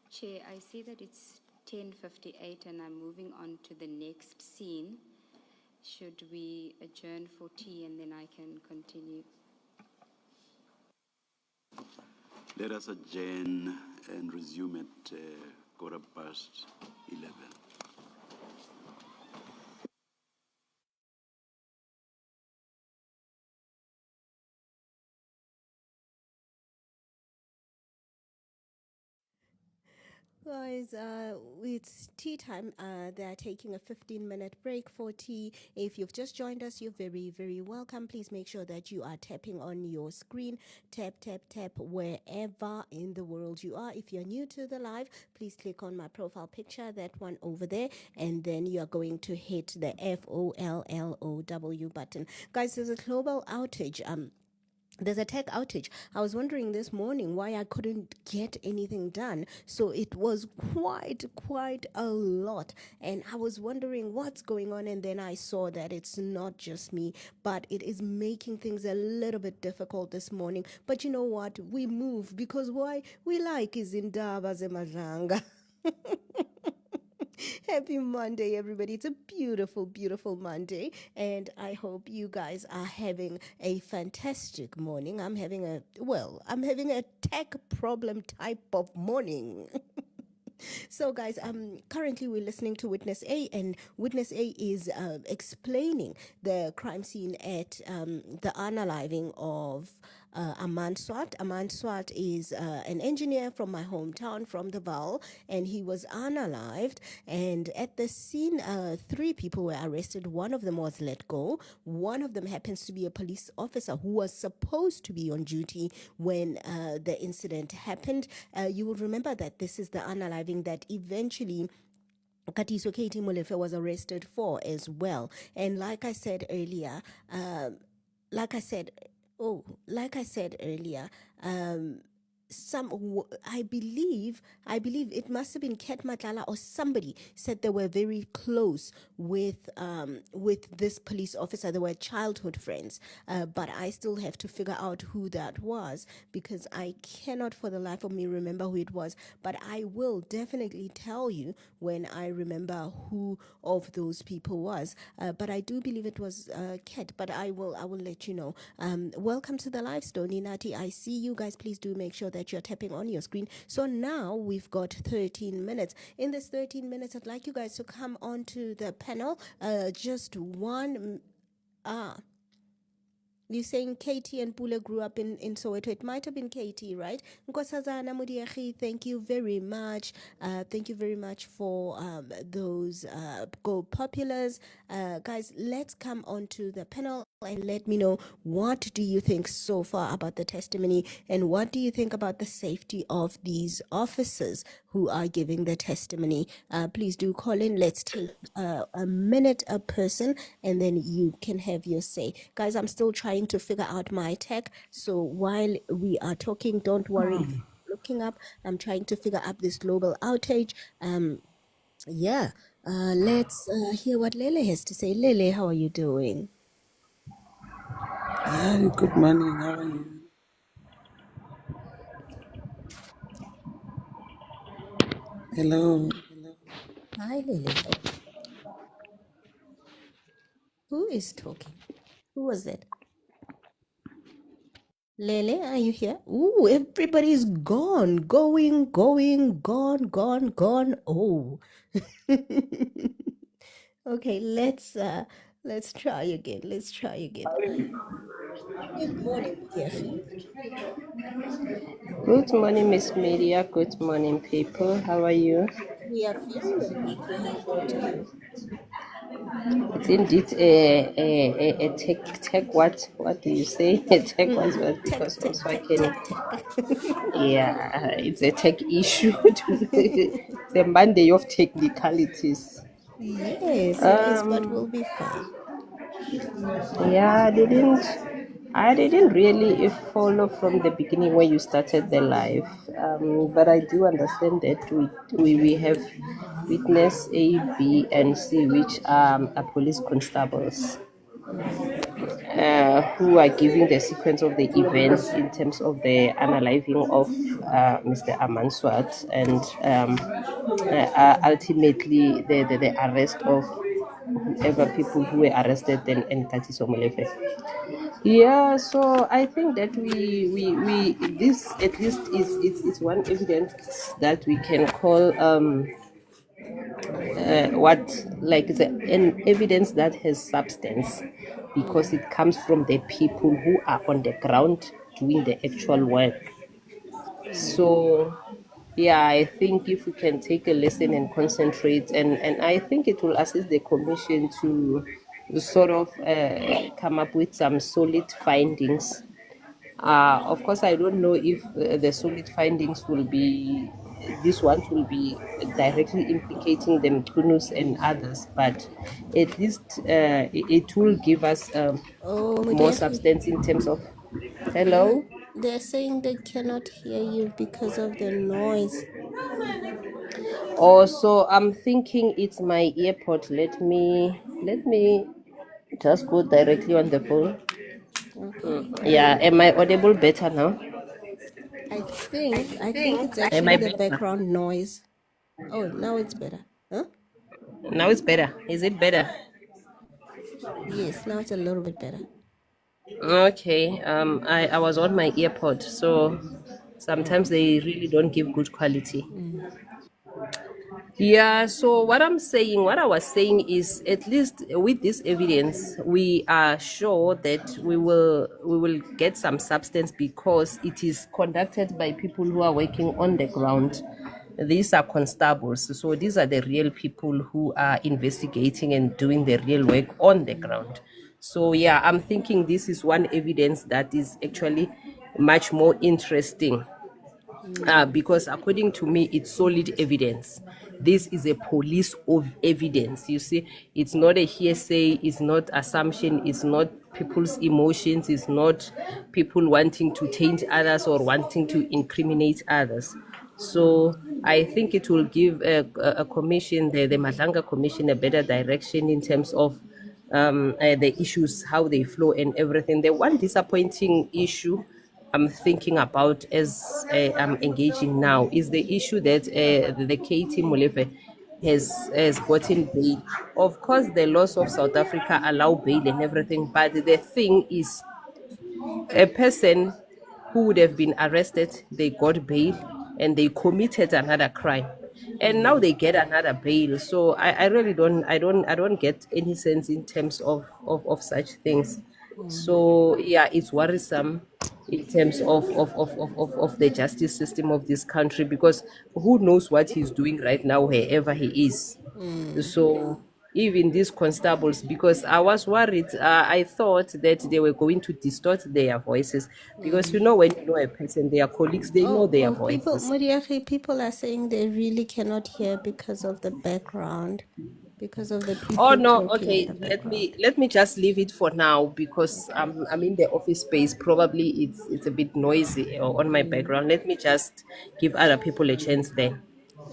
[SPEAKER 3] Chair, I see that it's 10:58 and I'm moving on to the next scene. Should we adjourn for tea and then I can continue?
[SPEAKER 6] Let us adjourn and resume at 11:15.
[SPEAKER 2] Guys, it's tea time. They're taking a 15-minute break for tea. If you've just joined us, you're very, very welcome. Please make sure that you are tapping on your screen. Tap, tap, tap wherever in the world you are. If you're new to the live, please click on my profile picture, that one over there, and then you are going to hit the FOLLOW button. Guys, there's a global outage. There's a tech outage. I was wondering this morning why I couldn't get anything done. So it was quite a lot. And I was wondering what's going on. And then I saw that it's not just me, but it is making things a little bit difficult this morning. But you know what? We move because why? We like is in Zemazanga. Happy Monday, everybody. It's a beautiful, beautiful Monday. And I hope you guys are having a fantastic morning. I'm having a tech problem type of morning. So, guys, currently we're listening to Witness A, and Witness A is explaining the crime scene at the unaliving of Aman Swat. Aman Swat is an engineer from my hometown, from the Val, and he was unalived. And at the scene, three people were arrested. One of them was let go. One of them happens to be a police officer who was supposed to be on duty when the incident happened. You will remember that this is the unaliving that eventually Katiso Katie Molefe was arrested for as well. And like I said earlier, like I said, like I said earlier, I believe it must have been Ket Matlala or somebody said they were very close with this police officer. They were childhood friends, but I still have to figure out who that was because I cannot for the life of me remember who it was. But I will definitely tell you when I remember who of those people was. But I do believe it was Ket. But I will let you know. Welcome to the live, Stony Nati. I see you guys. Please do make sure that you're tapping on your screen. So now we've got 13 minutes. In this 13 minutes, I'd like you guys to come onto the panel. Just one. You're saying Katie and Pula grew up in Soweto. It might have been Katie, right? Nkosazana Mudiachi, thank you very much. Thank you very much for those Go Populars. Guys, let's come onto the panel and let me know, what do you think so far about the testimony, and what do you think about the safety of these officers who are giving the testimony? Please do call in. Let's take a minute a person, and then you can have your say. Guys, I'm still trying to figure out my tech, so while we are talking, don't worry if you're looking up. I'm trying to figure out this global outage. Yeah, let's hear what Lele has to say. Lele, how are you doing?
[SPEAKER 8] Hi, good morning. How are you? Hello.
[SPEAKER 2] Hi, Lele. Who is talking? Who was that? Lele, are you here? Ooh, everybody's gone, gone. Oh. Okay, let's try again. Let's try again. Good morning, Mudiafi.
[SPEAKER 9] Good morning, Miss Media. Good morning, people. How are you?
[SPEAKER 2] We are very well, thank you. How about you?
[SPEAKER 9] It's indeed a tech what do you say? A tech what?
[SPEAKER 2] Tech,
[SPEAKER 9] Because
[SPEAKER 2] tech,
[SPEAKER 9] also I
[SPEAKER 2] tech,
[SPEAKER 9] can,
[SPEAKER 2] tech, tech.
[SPEAKER 9] yeah, it's a tech issue. It's a Monday of technicalities.
[SPEAKER 2] Yes, but we'll be fine.
[SPEAKER 9] Yeah, I didn't really follow from the beginning when you started the live, but I do understand that we have witness A, B, and C, which are police constables who are giving the sequence of the events in terms of the unaliving of Mr. Amanswat and ultimately the arrest of whoever people who were arrested and Katiso Molefe. Yeah, so I think that we this at least is it's one evidence that we can call what like it's an evidence that has substance because it comes from the people who are on the ground doing the actual work. So yeah, I think if we can take a lesson and concentrate, and I think it will assist the commission to sort of come up with some solid findings. Of course, I don't know if the solid findings will be, these ones will be directly implicating the Mkunus and others, but at least it will give us
[SPEAKER 2] Oh,
[SPEAKER 9] more
[SPEAKER 2] Mudiahi,
[SPEAKER 9] substance in terms of. Hello?
[SPEAKER 2] they're saying they cannot hear you because of the noise.
[SPEAKER 9] Also, I'm thinking it's my earpod. Let me just go directly on the phone.
[SPEAKER 2] Okay.
[SPEAKER 9] Yeah, am I audible better now?
[SPEAKER 2] I think it's
[SPEAKER 9] Am
[SPEAKER 2] actually
[SPEAKER 9] I
[SPEAKER 2] the
[SPEAKER 9] better?
[SPEAKER 2] background noise. Oh, now it's better. Huh?
[SPEAKER 9] Now it's better. Is it better?
[SPEAKER 2] Yes, now it's a little bit better.
[SPEAKER 9] Okay. I was on my earpod, so sometimes
[SPEAKER 2] Okay.
[SPEAKER 9] they really don't give good quality. Yeah, so what I was saying is, at least with this evidence, we are sure that we will get some substance because it is conducted by people who are working on the ground. These are constables, so these are the real people who are investigating and doing the real work on the ground. So yeah, I'm thinking this is one evidence that is actually much more interesting, because according to me, it's solid evidence. This is a police of evidence. You see, it's not a hearsay, it's not assumption, it's not people's emotions, it's not people wanting to taint others or wanting to incriminate others. So I think it will give a commission, the Madlanga Commission, a better direction in terms of the issues, how they flow and everything. The one disappointing issue I'm thinking about as I'm engaging now is the issue that the KT Molefe has gotten bail. Of course, the laws of South Africa allow bail and everything, but the thing is, a person who would have been arrested, they got bail and they committed another crime, and now they get another bail. So I really don't get any sense in terms of such things. So yeah, it's worrisome in terms of the justice system of this country, because who knows what he's doing right now wherever he is. So even these constables, because I was worried, I thought that they were going to distort their voices, because when you know a person, their colleagues, they know their
[SPEAKER 2] People,
[SPEAKER 9] voices.
[SPEAKER 2] Muriaki, people are saying they really cannot hear because of the background, because of the
[SPEAKER 9] Oh
[SPEAKER 2] people
[SPEAKER 9] no,
[SPEAKER 2] talking in
[SPEAKER 9] okay.
[SPEAKER 2] the
[SPEAKER 9] Let
[SPEAKER 2] background.
[SPEAKER 9] me let me just leave it for now, because I'm in the office space. Probably it's a bit noisy on my background. Let me just give other people a chance there.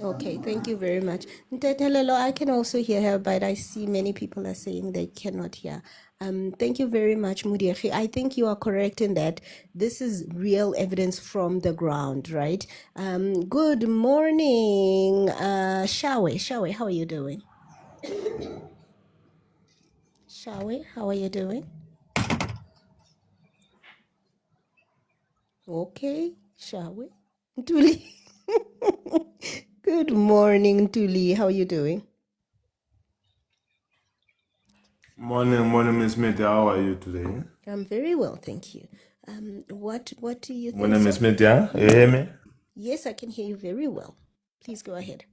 [SPEAKER 2] Okay, thank you very much. Ntetelelo, I can also hear her, but I see many people are saying they cannot hear. Thank you very much, Mudiachi. I think you are correct in that this is real evidence from the ground, right? Good morning, Shawe. Shawe, how are you doing? Shawe, how are you doing? Okay, Shawe. Tuli. Good morning, Tuli. How are you doing?
[SPEAKER 10] Morning, Miss Smith. How are you today?
[SPEAKER 2] I'm very well, thank you. What do you think,
[SPEAKER 10] Morning, Miss
[SPEAKER 2] sir?
[SPEAKER 10] Smith. Yeah, you hear me?
[SPEAKER 2] Yes, I can hear you very well. Please go ahead.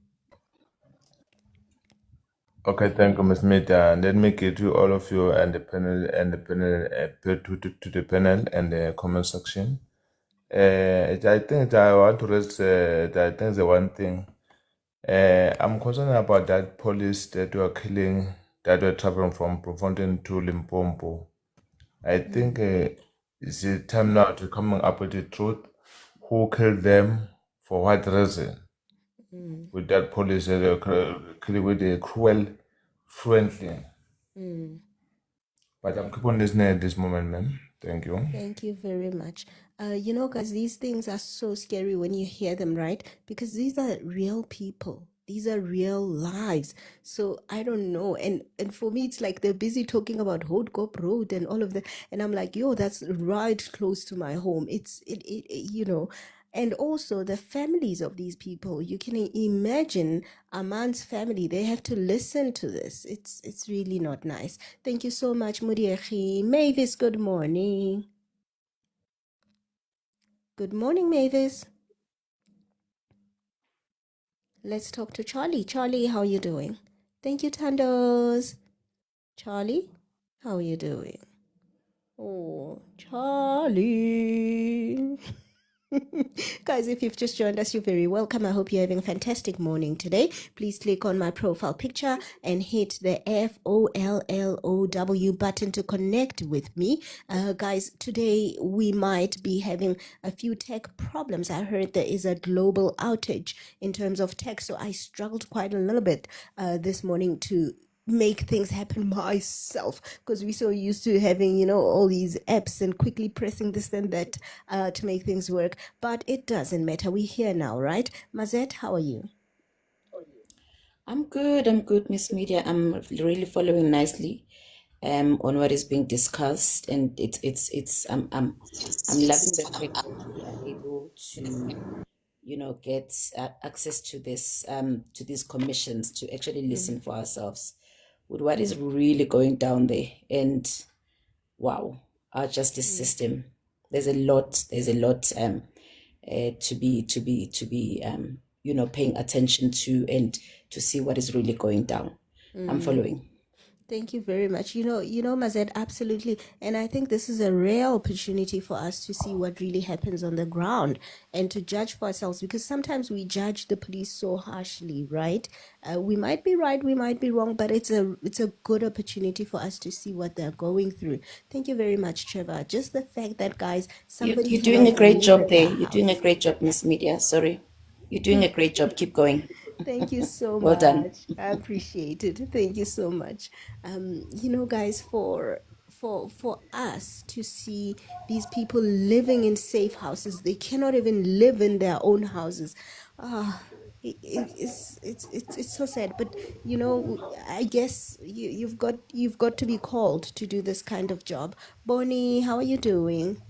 [SPEAKER 10] Okay, thank you, Miss Smith. Let me get to all of you and the panel, to the panel and the comment section. I think I want to raise. I think the one thing. I'm concerned about that police that were killing, that were traveling from Bloemfontein to Limpopo. I think it's the time now to coming up with the truth. Who killed them? For what reason? With that police with a cruel friendly. But I'm keep on listening at this moment, ma'am. Thank you.
[SPEAKER 2] Thank you very much. Guys, these things are so scary when you hear them, right? Because these are real people. These are real lives. So I don't know. And for me, it's like they're busy talking about Hoodkop Road and all of that. And I'm like, yo, that's right close to my home. And also the families of these people. You can imagine Aman's family. They have to listen to this. It's really not nice. Thank you so much, Muriachi. Mavis, good morning. Good morning, Mavis. Let's talk to Charlie. Charlie, how are you doing? Thank you, Tandos. Charlie, how are you doing? Oh, Charlie. Guys, if you've just joined us, you're very welcome. I hope you're having a fantastic morning today. Please click on my profile picture and hit the FOLLOW button to connect with me. Guys, today we might be having a few tech problems. I heard there is a global outage in terms of tech, so I struggled quite a little bit this morning to make things happen myself because we're so used to having all these apps and quickly pressing this and that to make things work, but it doesn't matter. We're here now, right? Mazette, how are you?
[SPEAKER 11] I'm good, Miss Media. I'm really following nicely on what is being discussed, and it's I'm loving the fact that we are able to get access to these commissions to actually listen for ourselves with what is really going down there. And wow, our justice system, there's a lot to be paying attention to, and to see what is really going down. I'm following.
[SPEAKER 2] Thank you very much. Mazet, absolutely. And I think this is a rare opportunity for us to see what really happens on the ground and to judge for ourselves, because sometimes we judge the police so harshly, right? We might be right, we might be wrong, but it's a good opportunity for us to see what they're going through. Thank you very much, Trevor. Just the fact that, guys, somebody
[SPEAKER 11] You're doing a
[SPEAKER 2] cannot
[SPEAKER 11] great
[SPEAKER 2] live
[SPEAKER 11] job
[SPEAKER 2] in
[SPEAKER 11] there.
[SPEAKER 2] their
[SPEAKER 11] You're doing a
[SPEAKER 2] house.
[SPEAKER 11] great job, Miss Media. Sorry. You're doing a great job. Keep going.
[SPEAKER 2] Thank you so
[SPEAKER 11] Well done.
[SPEAKER 2] much. I appreciate it. Thank you so much. Guys, for us to see these people living in safe houses, they cannot even live in their own houses. Ah, it's so sad. But I guess you've got to be called to do this kind of job. Bonnie, how are you doing?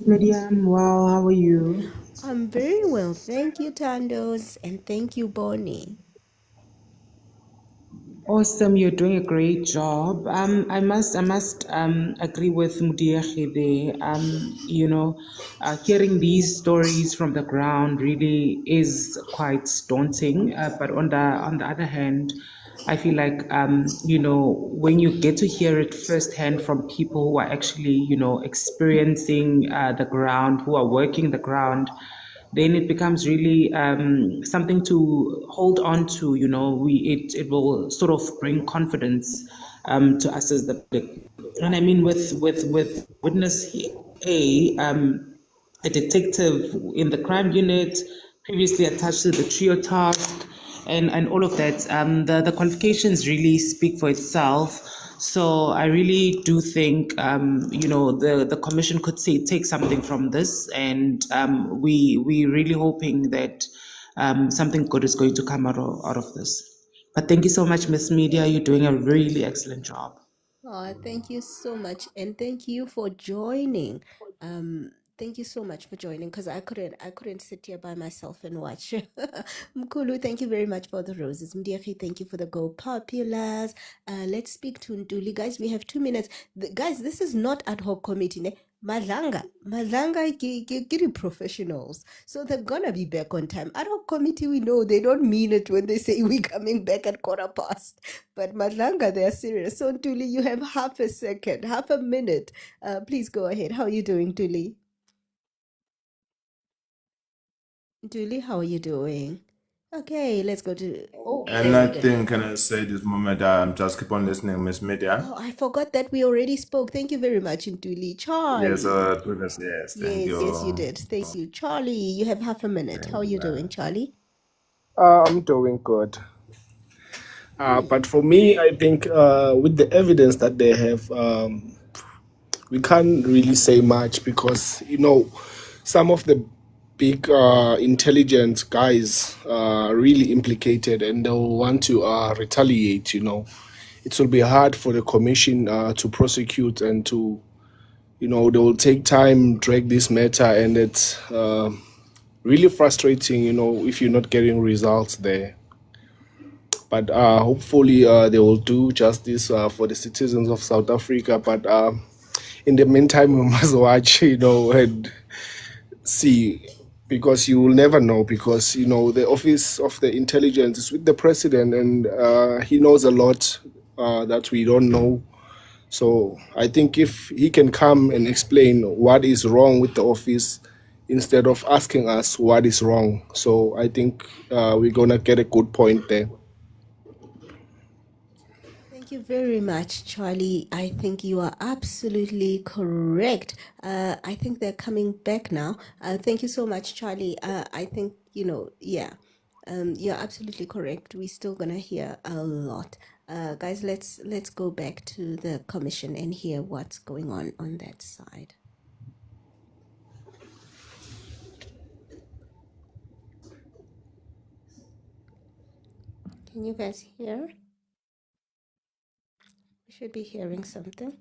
[SPEAKER 12] Medium, well, how are you?
[SPEAKER 2] I'm very well, thank you, Tandos, and thank you, Bonnie.
[SPEAKER 12] Awesome, you're doing a great job. I must agree with Mudiahi there. Hearing these stories from the ground really is quite daunting. But on the other hand, I feel like when you get to hear it firsthand from people who are actually experiencing the ground, who are working the ground, then it becomes really something to hold on to. It will sort of bring confidence to us as the public. And I mean, with witness a detective in the crime unit, previously attached to the trio task, and all of that. The qualifications really speak for itself. So I really do think, the commission could take something from this, and we really hoping that something good is going to come out of this. But thank you so much, Miss Media. You're doing a really excellent job.
[SPEAKER 2] Oh, thank you so much, and thank you for joining. Thank you so much for joining, because I couldn't sit here by myself and watch. Mkulu, thank you very much for the roses. Mdiaki, thank you for the Go Populars. Let's speak to Nduli, guys. We have 2 minutes. Guys, this is not ad hoc committee. Ne? Madlanga, get professionals. So they're gonna be back on time. Ad hoc committee, we know they don't mean it when they say we're coming back at 1:15. But Madlanga, they are serious. So Tuli, you have half a second, half a minute. Please go ahead. How are you doing, Tuli? Tuli, how are you doing? Okay, let's go to. Oh,
[SPEAKER 10] And
[SPEAKER 2] there we go.
[SPEAKER 10] nothing can I say this moment. I'm just keep on listening, Miss Media.
[SPEAKER 2] Oh, I forgot that we already spoke. Thank you very much, Ntuli.
[SPEAKER 10] Yes,
[SPEAKER 2] Charlie.
[SPEAKER 10] previously, yes. Thank
[SPEAKER 2] Yes, you
[SPEAKER 10] you.
[SPEAKER 2] did. Thank you. Charlie, you have half a minute. How are you doing, Charlie?
[SPEAKER 13] I'm doing good. But for me, I think with the evidence that they have, we can't really say much because, some of the big intelligence guys are really implicated and they'll want to retaliate. It will be hard for the commission to prosecute and to, they will take time, drag this matter, and it's really frustrating, if you're not getting results there. But hopefully they will do justice for the citizens of South Africa. But in the meantime, we must watch, and see. because you will never know, because the office of the intelligence is with the president, and he knows a lot that we don't know. So I think if he can come and explain what is wrong with the office instead of asking us what is wrong, so I think we're gonna get a good point there.
[SPEAKER 2] Thank you very much, Charlie. I think you are absolutely correct. I think they're coming back now. Thank you so much, Charlie. I think, yeah, you're absolutely correct. We're still gonna hear a lot. Guys, let's go back to the commission and hear what's going on that side. Can you guys hear? We should be hearing something.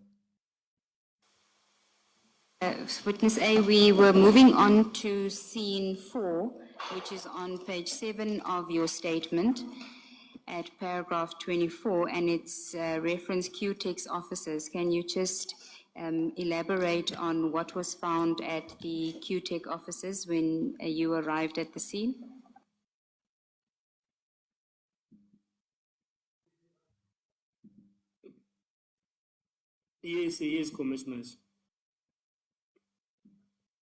[SPEAKER 3] Witness A, we were moving on to scene 4, which is on page 7 of your statement at paragraph 24, and it's reference QTEX officers. Can you just elaborate on what was found at the QTEX offices when you arrived at the scene?
[SPEAKER 1] Yes, commissioners.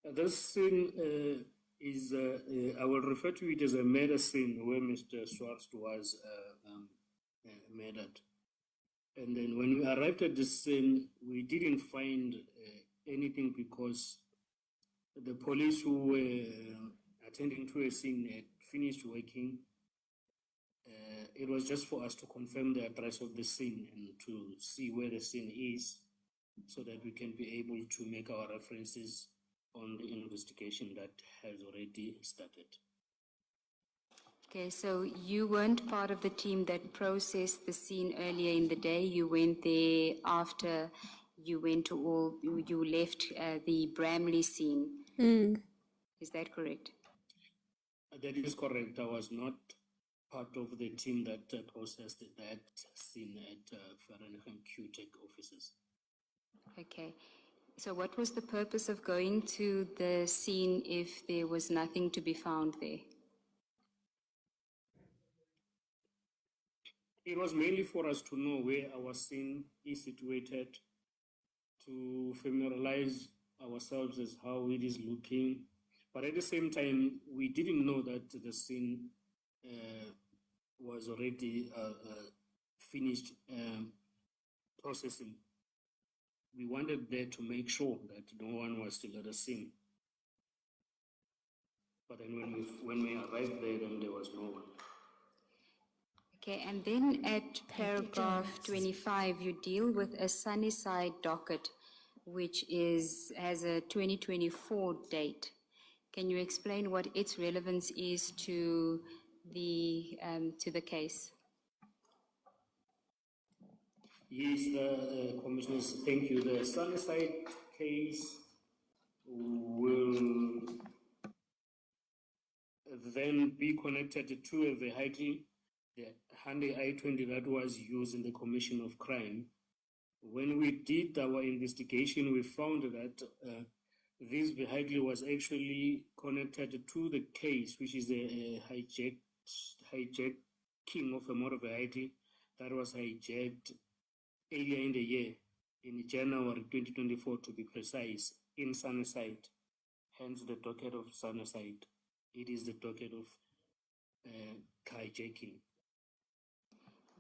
[SPEAKER 1] This scene I will refer to it as a murder scene where Mr. Swartz was murdered. And then when we arrived at the scene, we didn't find anything because the police who were attending to a scene had finished working. It was just for us to confirm the address of the scene and to see where the scene is so that we can be able to make our references on the investigation that has already started.
[SPEAKER 3] Okay, so you weren't part of the team that processed the scene earlier in the day. You went there after you left the Bramley scene. Is that correct?
[SPEAKER 1] That is correct. I was not part of the team that processed that scene at Fahrenheit QTEC offices.
[SPEAKER 3] Okay. So what was the purpose of going to the scene if there was nothing to be found there?
[SPEAKER 1] It was mainly for us to know where our scene is situated, to familiarize ourselves as how it is looking. But at the same time, we didn't know that the scene was already finished processing. We wanted there to make sure that no one was still at the scene. But then when we arrived there, then there was no one.
[SPEAKER 3] Okay, and then at paragraph 25, you deal with a Sunnyside docket, which has a 2024 date. Can you explain what its relevance is to the case?
[SPEAKER 1] Yes, the commissioners, thank you. The Sunnyside case will then be connected to a vehicle, the Hyundai i20 that was used in the commission of crime. When we did our investigation, we found that this vehicle was actually connected to the case, which is a hijacking of a motor vehicle that was hijacked earlier in the year, in January 2024 to be precise, in Sunnyside. Hence the docket of Sunnyside. It is the docket of hijacking.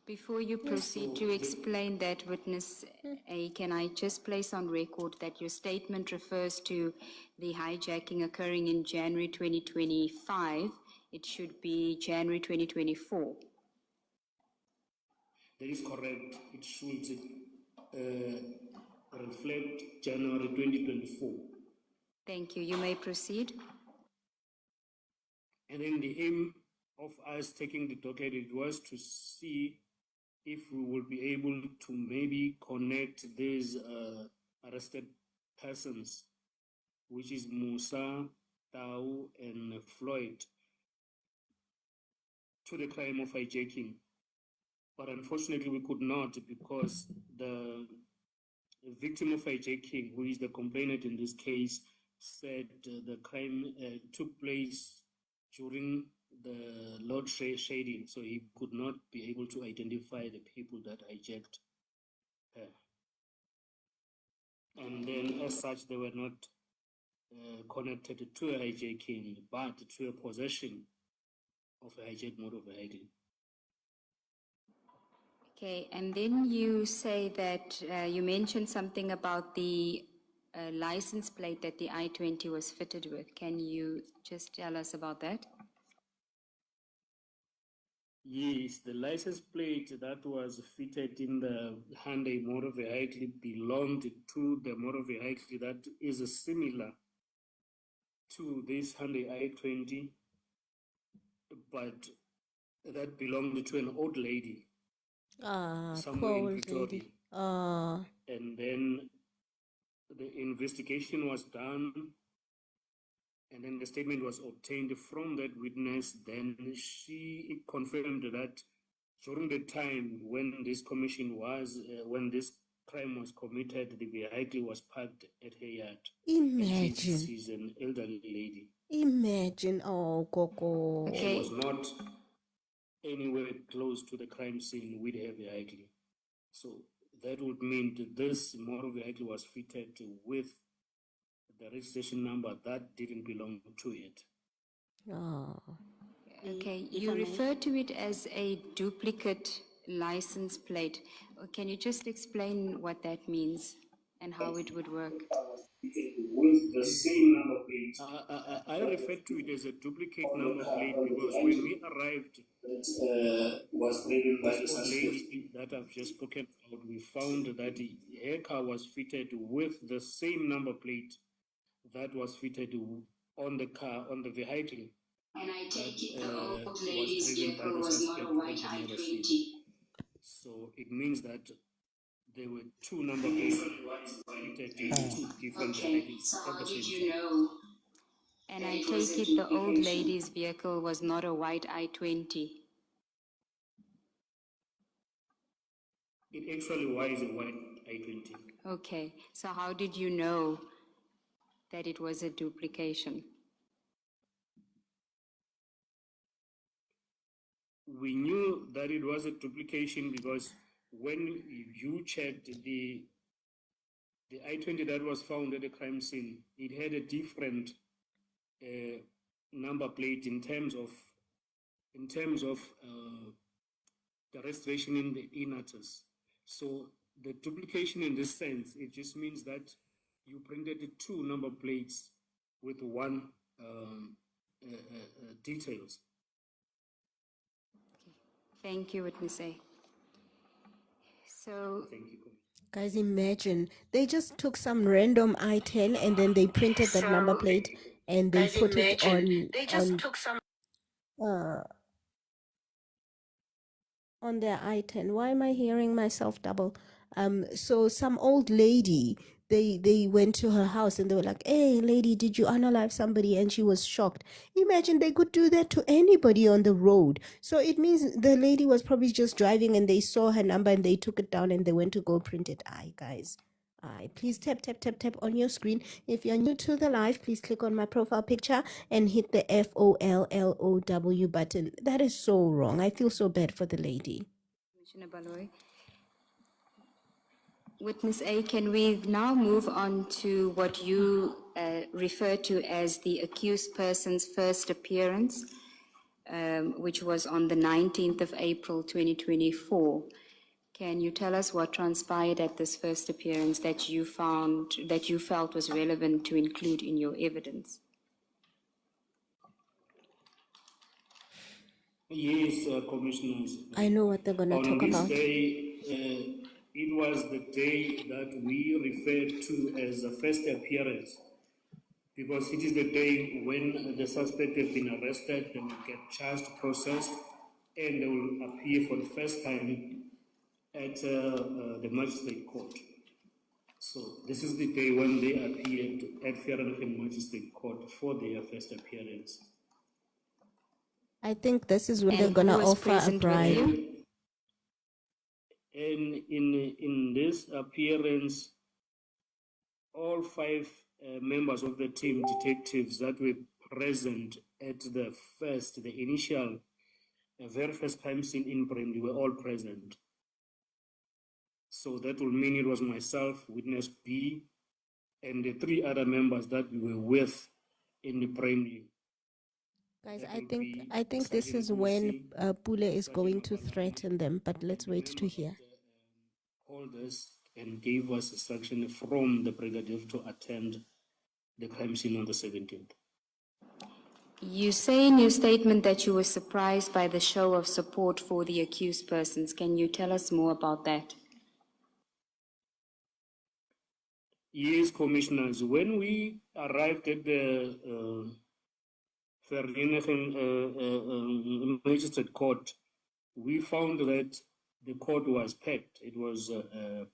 [SPEAKER 3] Before you proceed to explain that, witness A, can I just place on record that your statement refers to the hijacking occurring in January 2025? It should be January 2024.
[SPEAKER 1] That is correct. It should reflect January 2024.
[SPEAKER 3] Thank you. You may proceed.
[SPEAKER 1] And then the aim of us taking the docket, it was to see if we will be able to maybe connect these arrested persons, which is Musa, Tau, and Floyd, to the crime of hijacking. But unfortunately, we could not, because the victim of hijacking, who is the complainant in this case, said the crime took place during the load shedding, so he could not be able to identify the people that hijacked her. And then, as such, they were not connected to a hijacking, but to a possession of a hijacked motor vehicle.
[SPEAKER 3] Okay, and then you say that you mentioned something about the license plate that the I-20 was fitted with. Can you just tell us about that?
[SPEAKER 1] Yes, the license plate that was fitted in the Hyundai motor vehicle belonged to the motor vehicle that is similar to this Hyundai I-20, but that belonged to an old lady somewhere
[SPEAKER 2] Poor
[SPEAKER 1] in
[SPEAKER 2] old
[SPEAKER 1] Pretoria.
[SPEAKER 2] lady.
[SPEAKER 1] And then the investigation was done, and then the statement was obtained from that witness. Then she confirmed that during the time when this commission was, when this crime was committed, the vehicle was parked at her yard.
[SPEAKER 2] Imagine.
[SPEAKER 1] And she's an elderly lady.
[SPEAKER 2] Imagine. Oh, Coco.
[SPEAKER 1] She was not anywhere close to the crime scene with her vehicle. So that would mean that this motor vehicle was fitted with the registration number that didn't belong to it.
[SPEAKER 2] Oh.
[SPEAKER 3] Okay, you refer to it as a duplicate license plate. Can you just explain what that means and how it would work?
[SPEAKER 1] With the same number plate. I refer to it as a duplicate number plate because when we arrived, was driven by the lady that I've just spoken about, we found that her car was fitted with the same number plate that was fitted on the car, on the vehicle.
[SPEAKER 11] And I take it the old
[SPEAKER 1] Was
[SPEAKER 11] lady's
[SPEAKER 1] driven by
[SPEAKER 11] vehicle
[SPEAKER 1] the
[SPEAKER 11] was not
[SPEAKER 1] suspect
[SPEAKER 11] a white
[SPEAKER 1] at the murder
[SPEAKER 11] I-20.
[SPEAKER 1] scene. So it means that there were two number plates fitted to two different
[SPEAKER 11] Okay,
[SPEAKER 1] vehicles
[SPEAKER 11] so
[SPEAKER 1] at
[SPEAKER 11] how
[SPEAKER 1] the
[SPEAKER 11] did
[SPEAKER 1] same
[SPEAKER 11] you
[SPEAKER 1] time.
[SPEAKER 11] know?
[SPEAKER 3] And I take it the old lady's vehicle was not a white I-20.
[SPEAKER 1] It actually was a white I-20.
[SPEAKER 3] Okay, so how did you know that it was a duplication?
[SPEAKER 1] We knew that it was a duplication because when you checked the I-20 that was found at the crime scene, it had a different number plate in terms of the registration in the e-notice. So the duplication in this sense, it just means that you printed two number plates with one details.
[SPEAKER 3] Thank you, Witness A. So,
[SPEAKER 1] Thank you.
[SPEAKER 2] Guys, imagine they just took some random I-10 and then they printed that number plate and they put it on their I-10. Why am I hearing myself double? So some old lady, they went to her house and they were like, "Hey, lady, did you unalive somebody?" And she was shocked. Imagine they could do that to anybody on the road. So it means the lady was probably just driving and they saw her number and they took it down and they went to go print it. Aye, guys. Aye, please tap, tap, tap, tap on your screen. If you're new to the live, please click on my profile picture and hit the FOLLOW button. That is so wrong. I feel so bad for the lady.
[SPEAKER 3] Commissioner Baloy. Witness A, can we now move on to what you refer to as the accused person's first appearance, which was on the 19th of April 2024. Can you tell us what transpired at this first appearance that you felt was relevant to include in your evidence?
[SPEAKER 1] Yes, commissioners.
[SPEAKER 2] I know what they're gonna talk
[SPEAKER 1] On this
[SPEAKER 2] about.
[SPEAKER 1] day, it was the day that we referred to as the first appearance, because it is the day when the suspect has been arrested, they will get charged, processed, and they will appear for the first time at the magistrate court. So this is the day when they appeared at Vereeniging Magistrate Court for their first appearance.
[SPEAKER 2] I think this is when
[SPEAKER 3] And
[SPEAKER 2] they're gonna
[SPEAKER 3] who was
[SPEAKER 2] offer a
[SPEAKER 3] present with
[SPEAKER 2] bribe.
[SPEAKER 3] you?
[SPEAKER 1] And in this appearance, all five members of the team, detectives that were present at the initial, very first crime scene in Brimley were all present. So that will mean it was myself, witness B, and the 3 other members that we were with in the Brimley.
[SPEAKER 2] Guys,
[SPEAKER 1] That
[SPEAKER 2] I
[SPEAKER 1] will
[SPEAKER 2] think
[SPEAKER 1] be
[SPEAKER 2] I think this
[SPEAKER 1] Sergeant
[SPEAKER 2] is when
[SPEAKER 1] Busi,
[SPEAKER 2] Pule is going
[SPEAKER 1] Sergeant
[SPEAKER 2] to
[SPEAKER 1] Mapalane,
[SPEAKER 2] threaten them, but let's
[SPEAKER 1] and the
[SPEAKER 2] wait to
[SPEAKER 1] member
[SPEAKER 2] hear.
[SPEAKER 1] that called us and gave us instruction from the brigadier to attend the crime scene on the 17th.
[SPEAKER 3] You say in your statement that you were surprised by the show of support for the accused persons. Can you tell us more about that?
[SPEAKER 1] Yes, commissioners, when we arrived at the Vereeniging Magistrate Court, we found that the court was packed. It was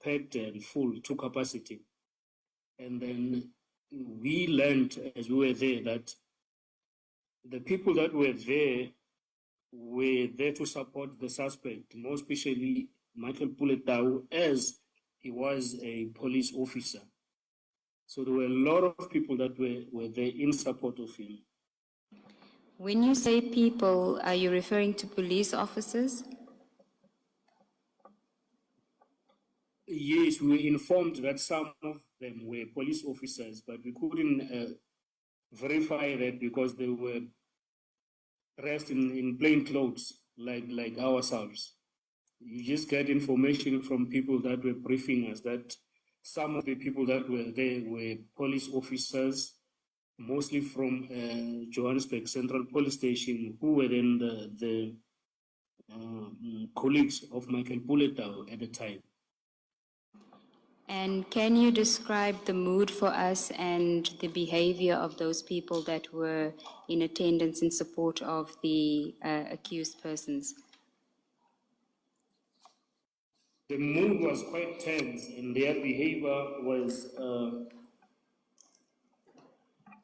[SPEAKER 1] packed and full to capacity. And then we learned as we were there that the people that were there to support the suspect, more especially Michael Puletau, as he was a police officer. So there were a lot of people that were there in support of him.
[SPEAKER 3] When you say people, are you referring to police officers?
[SPEAKER 1] Yes, we were informed that some of them were police officers, but we couldn't verify that because they were dressed in plain clothes like ourselves. You just get information from people that were briefing us that some of the people that were there were police officers, mostly from Johannesburg Central Police Station, who were then the colleagues of Michael Puletau at the time.
[SPEAKER 3] And can you describe the mood for us and the behavior of those people that were in attendance in support of the accused persons?
[SPEAKER 1] The mood was quite tense, and their behavior was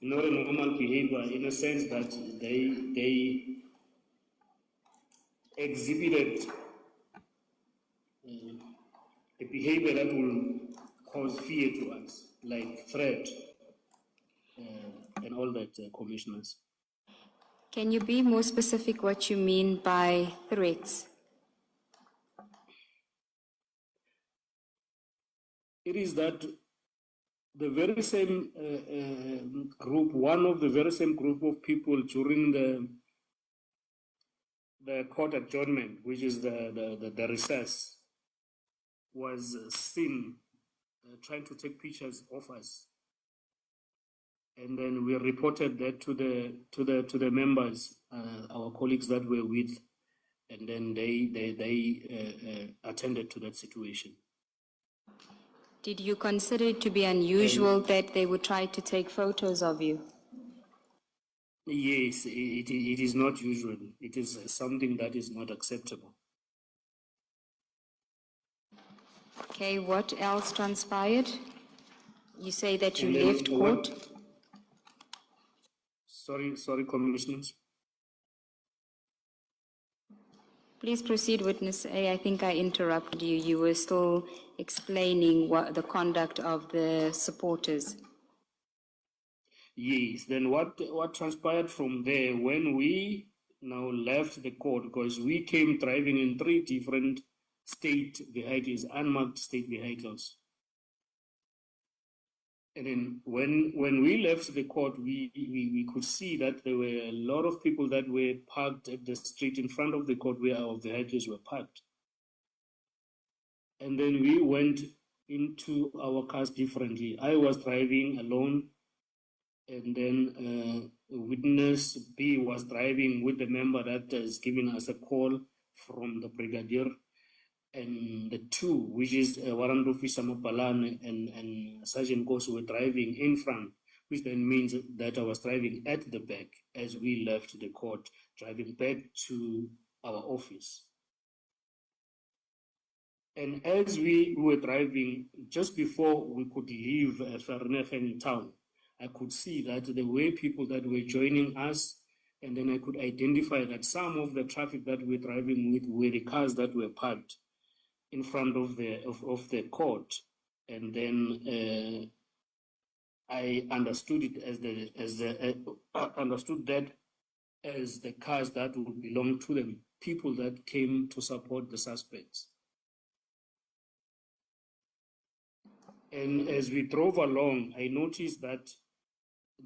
[SPEAKER 1] not a normal behavior in a sense that they exhibited a behavior that will cause fear to us, like threat and all that, commissioners.
[SPEAKER 3] Can you be more specific what you mean by threats?
[SPEAKER 1] It is that the very same group, one of the very same group of people during the court adjournment, which is the recess, was seen trying to take pictures of us, and then we reported that to the members, our colleagues that were with, and then they attended to that situation.
[SPEAKER 3] Did you consider it to be unusual that they would try to take photos of you?
[SPEAKER 1] Yes, it is not usual. It is something that is not acceptable.
[SPEAKER 3] Okay, what else transpired? You say that you
[SPEAKER 1] And then
[SPEAKER 3] left court.
[SPEAKER 1] Sorry, commissioners.
[SPEAKER 3] Please proceed, witness A. I think I interrupted you. You were still explaining what the conduct of the supporters.
[SPEAKER 1] Yes, then what transpired from there when we now left the court, because we came driving in 3 different state vehicles, unmarked state vehicles. And then when we left the court, we could see that there were a lot of people that were parked at the street in front of the court where our vehicles were parked. And then we went into our cars differently. I was driving alone, and then witness B was driving with the member that has given us a call from the brigadier, and the 2, which is Warrant Officer Mapalane and Sergeant Kosu, were driving in front, which then means that I was driving at the back as we left the court, driving back to our office. And as we were driving, just before we could leave Vereeniging town, I could see that there were people that were joining us, and then I could identify that some of the traffic that we were driving with were the cars that were parked in front of the court. And then I understood it understood that as the cars that would belong to the people that came to support the suspects. And as we drove along, I noticed that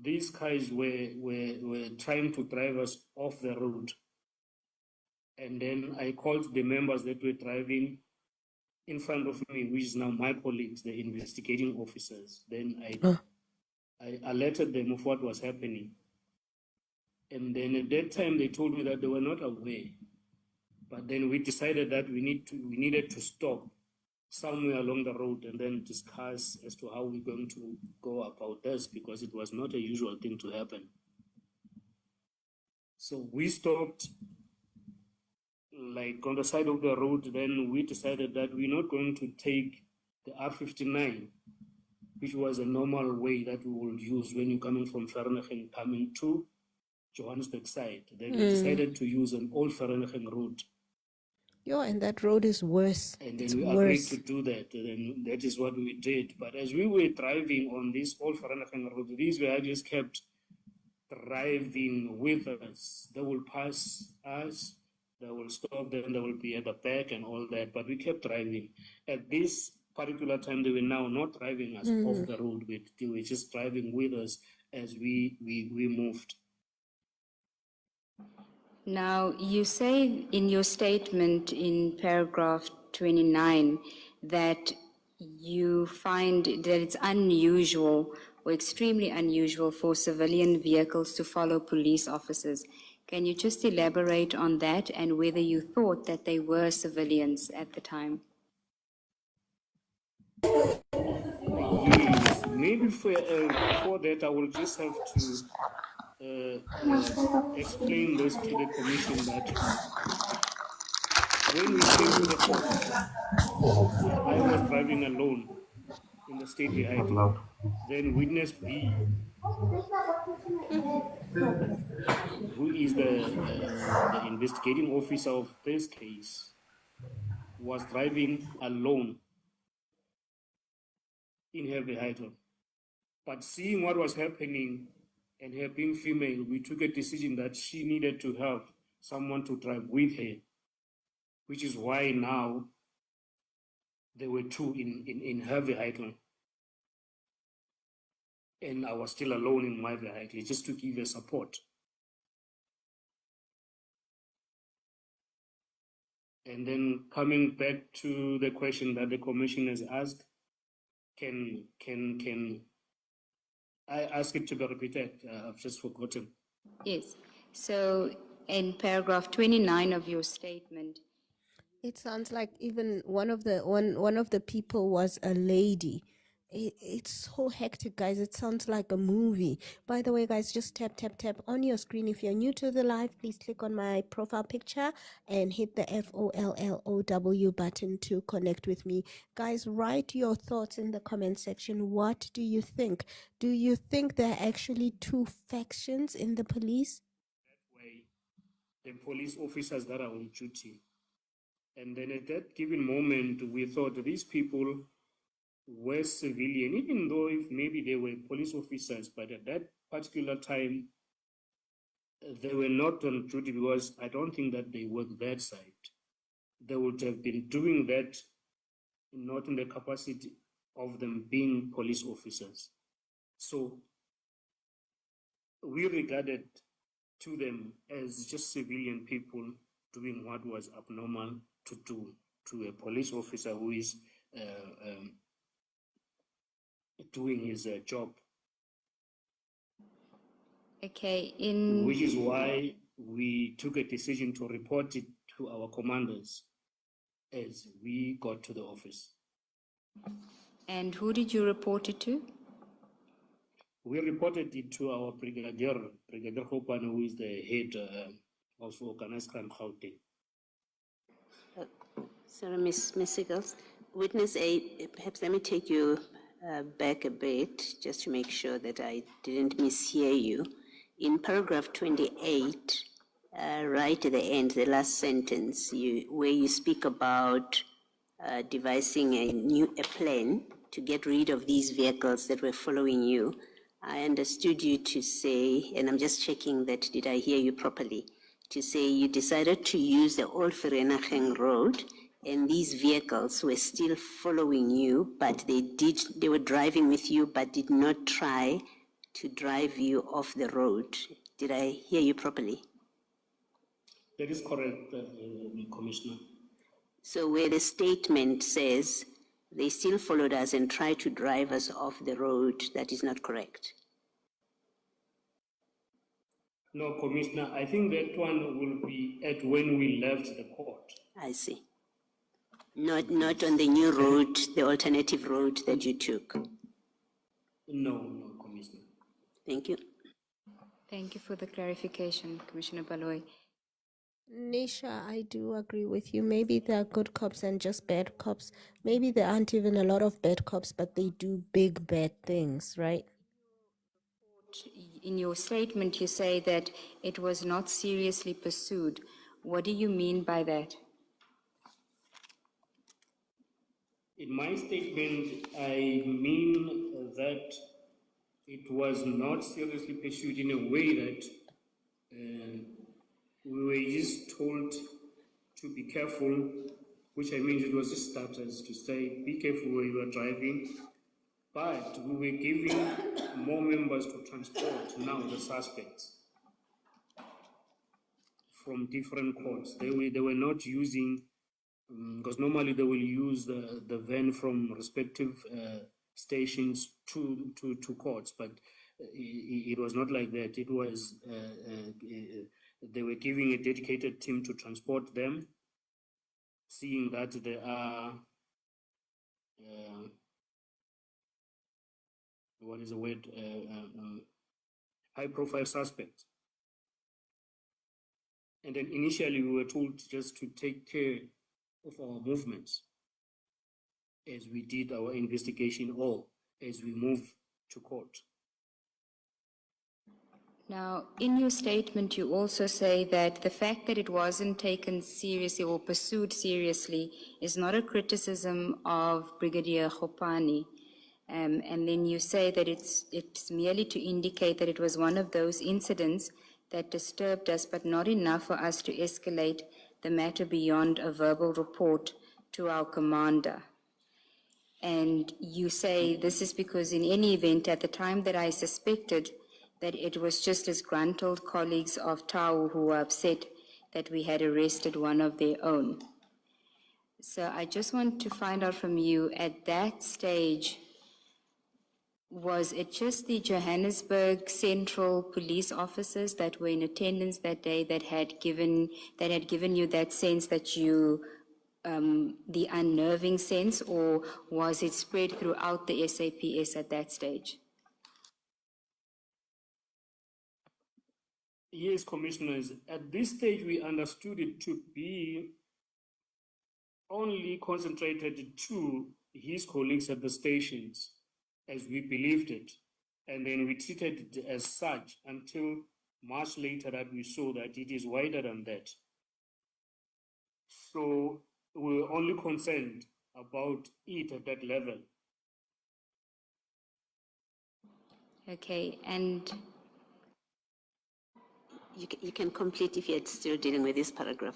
[SPEAKER 1] these cars were trying to drive us off the road. And then I called the members that were driving in front of me, which is now my colleagues, the investigating officers. Then I alerted them of what was happening. And then at that time, they told me that they were not aware. But then we decided that we needed to stop somewhere along the road and then discuss as to how we're going to go about this, because it was not a usual thing to happen. So we stopped like on the side of the road. Then we decided that we're not going to take the R59, which was a normal way that we would use when you're coming from Vereeniging coming to Johannesburg side. Then we decided to use an old Vereeniging road.
[SPEAKER 2] Yo, and that road is worse.
[SPEAKER 1] And
[SPEAKER 2] it's
[SPEAKER 1] then we
[SPEAKER 2] worse.
[SPEAKER 1] agreed to do that. And then that is what we did. But as we were driving on this old Vereeniging road, these vehicles kept driving with us. They will pass us, they will stop, then they will be at the back and all that. But we kept driving. At this particular time, they were now not driving us off the road. They were just driving with us as we moved.
[SPEAKER 3] Now, you say in your statement in paragraph 29 that you find that it's unusual or extremely unusual for civilian vehicles to follow police officers. Can you just elaborate on that and whether you thought that they were civilians at the time?
[SPEAKER 1] Yes, maybe for that I will just have to explain this to the commission that when we came to the court, I was driving alone in the state vehicle. Then witness B, who is the investigating officer of this case, was driving alone in her vehicle. But seeing what was happening and her being female, we took a decision that she needed to have someone to drive with her, which is why now there were two in her vehicle. And I was still alone in my vehicle, just to give her support. And then coming back to the question that the commission has asked, can I ask it to be repeated? I've just forgotten.
[SPEAKER 3] Yes. So in paragraph 29 of your statement,
[SPEAKER 2] It sounds like even one of the people was a lady. It's so hectic, guys. It sounds like a movie. By the way, guys, just tap on your screen. If you're new to the live, please click on my profile picture and hit the FOLLOW button to connect with me. Guys, write your thoughts in the comment section. What do you think? Do you think there are actually two factions in the police?
[SPEAKER 1] That way, the police officers that are on duty. And then at that given moment, we thought these people were civilian, even though if maybe they were police officers, but at that particular time, they were not on duty because I don't think that they worked that side. They would have been doing that not in the capacity of them being police officers. So we regarded to them as just civilian people doing what was abnormal to do to a police officer who is doing his job.
[SPEAKER 3] okay,
[SPEAKER 1] which is why we took a decision to report it to our commanders as we got to the office.
[SPEAKER 3] And who did you report it to?
[SPEAKER 1] We reported it to our Brigadier Hopan, who is the head of Organized Crime Gauteng.
[SPEAKER 5] Sorry, Ms. Sickles. Witness A, perhaps let me take you back a bit just to make sure that I didn't mishear you. In paragraph 28, right at the end, the last sentence, where you speak about devising a plan to get rid of these vehicles that were following you, I understood you to say, and I'm just checking that, did I hear you properly? To say you decided to use the old Vereeniging Road and these vehicles were still following you, but they were driving with you, but did not try to drive you off the road. Did I hear you properly?
[SPEAKER 1] That is correct, Commissioner.
[SPEAKER 5] So where the statement says they still followed us and tried to drive us off the road, that is not correct.
[SPEAKER 1] No, Commissioner, I think that one will be at when we left the court.
[SPEAKER 5] I see. Not on the new road, the alternative road that you took.
[SPEAKER 1] No, Commissioner.
[SPEAKER 5] Thank you.
[SPEAKER 3] Thank you for the clarification, Commissioner Baloy.
[SPEAKER 2] Nisha, I do agree with you. Maybe there are good cops and just bad cops. Maybe there aren't even a lot of bad cops, but they do big bad things, right?
[SPEAKER 3] In your statement, you say that it was not seriously pursued. What do you mean by that?
[SPEAKER 1] In my statement, I mean that it was not seriously pursued in a way that we were just told to be careful, which I mean it was just starters to say, be careful where you are driving. But we were giving more members to transport now the suspects from different courts. They were not using, because normally they will use the van from respective stations to courts, but it was not like that. It was, they were giving a dedicated team to transport them, seeing that there are, what is the word, high-profile suspects. And then initially we were told just to take care of our movements as we did our investigation or as we move to court.
[SPEAKER 3] Now, in your statement, you also say that the fact that it wasn't taken seriously or pursued seriously is not a criticism of Brigadier Khopani. And then you say that it's merely to indicate that it was one of those incidents that disturbed us, but not enough for us to escalate the matter beyond a verbal report to our commander. And you say this is because in any event, at the time that I suspected that it was just disgruntled colleagues of Tau who were upset that we had arrested one of their own. So I just want to find out from you, at that stage, was it just the Johannesburg Central police officers that were in attendance that day that had given you that sense that you, the unnerving sense, or was it spread throughout the SAPS at that stage?
[SPEAKER 1] Yes, Commissioners, at this stage we understood it to be only concentrated to his colleagues at the stations, as we believed it. And then we treated it as such until much later that we saw that it is wider than that. So we were only concerned about it at that level.
[SPEAKER 3] Okay, and
[SPEAKER 5] you can complete if you're still dealing with this paragraph.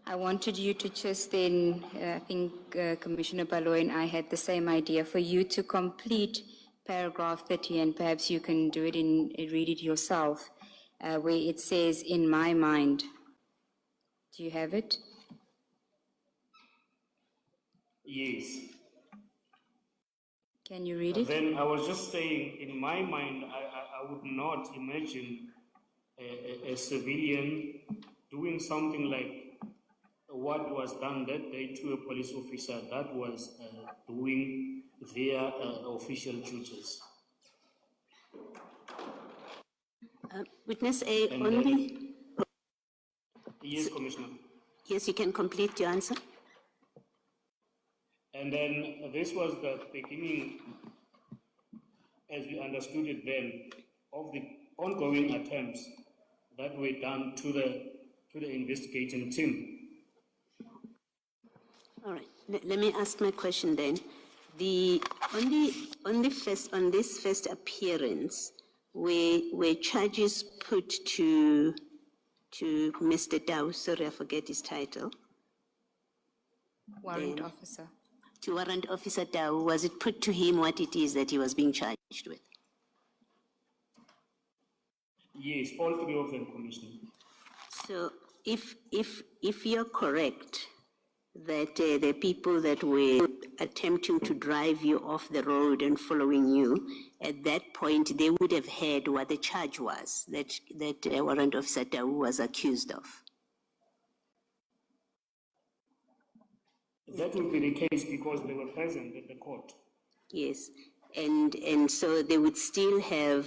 [SPEAKER 3] I wanted you to just then, I think Commissioner Baloy and I had the same idea, for you to complete paragraph 30, and perhaps you can do it read it yourself, where it says, in my mind. Do you have it?
[SPEAKER 1] Yes.
[SPEAKER 3] Can you read it?
[SPEAKER 1] Then I was just saying, in my mind, I would not imagine a civilian doing something like what was done that day to a police officer that was doing their official duties.
[SPEAKER 5] Witness A
[SPEAKER 1] And
[SPEAKER 5] only?
[SPEAKER 1] Yes, Commissioner.
[SPEAKER 5] Yes, you can complete your answer.
[SPEAKER 1] And then this was the beginning, as we understood it then, of the ongoing attempts that were done to the investigating team.
[SPEAKER 5] All right, let me ask my question then. On this first appearance, were charges put to Mr. Dow, sorry, I forget his title.
[SPEAKER 3] Warrant officer.
[SPEAKER 5] To Warrant Officer Dow, was it put to him what it is that he was being charged with?
[SPEAKER 1] Yes, all three of them, Commissioner.
[SPEAKER 5] So if you're correct that the people that were attempting to drive you off the road and following you, at that point they would have heard what the charge was that Warrant Officer Dow was accused of.
[SPEAKER 1] That would be the case because they were present at the court.
[SPEAKER 5] Yes, and so they would still have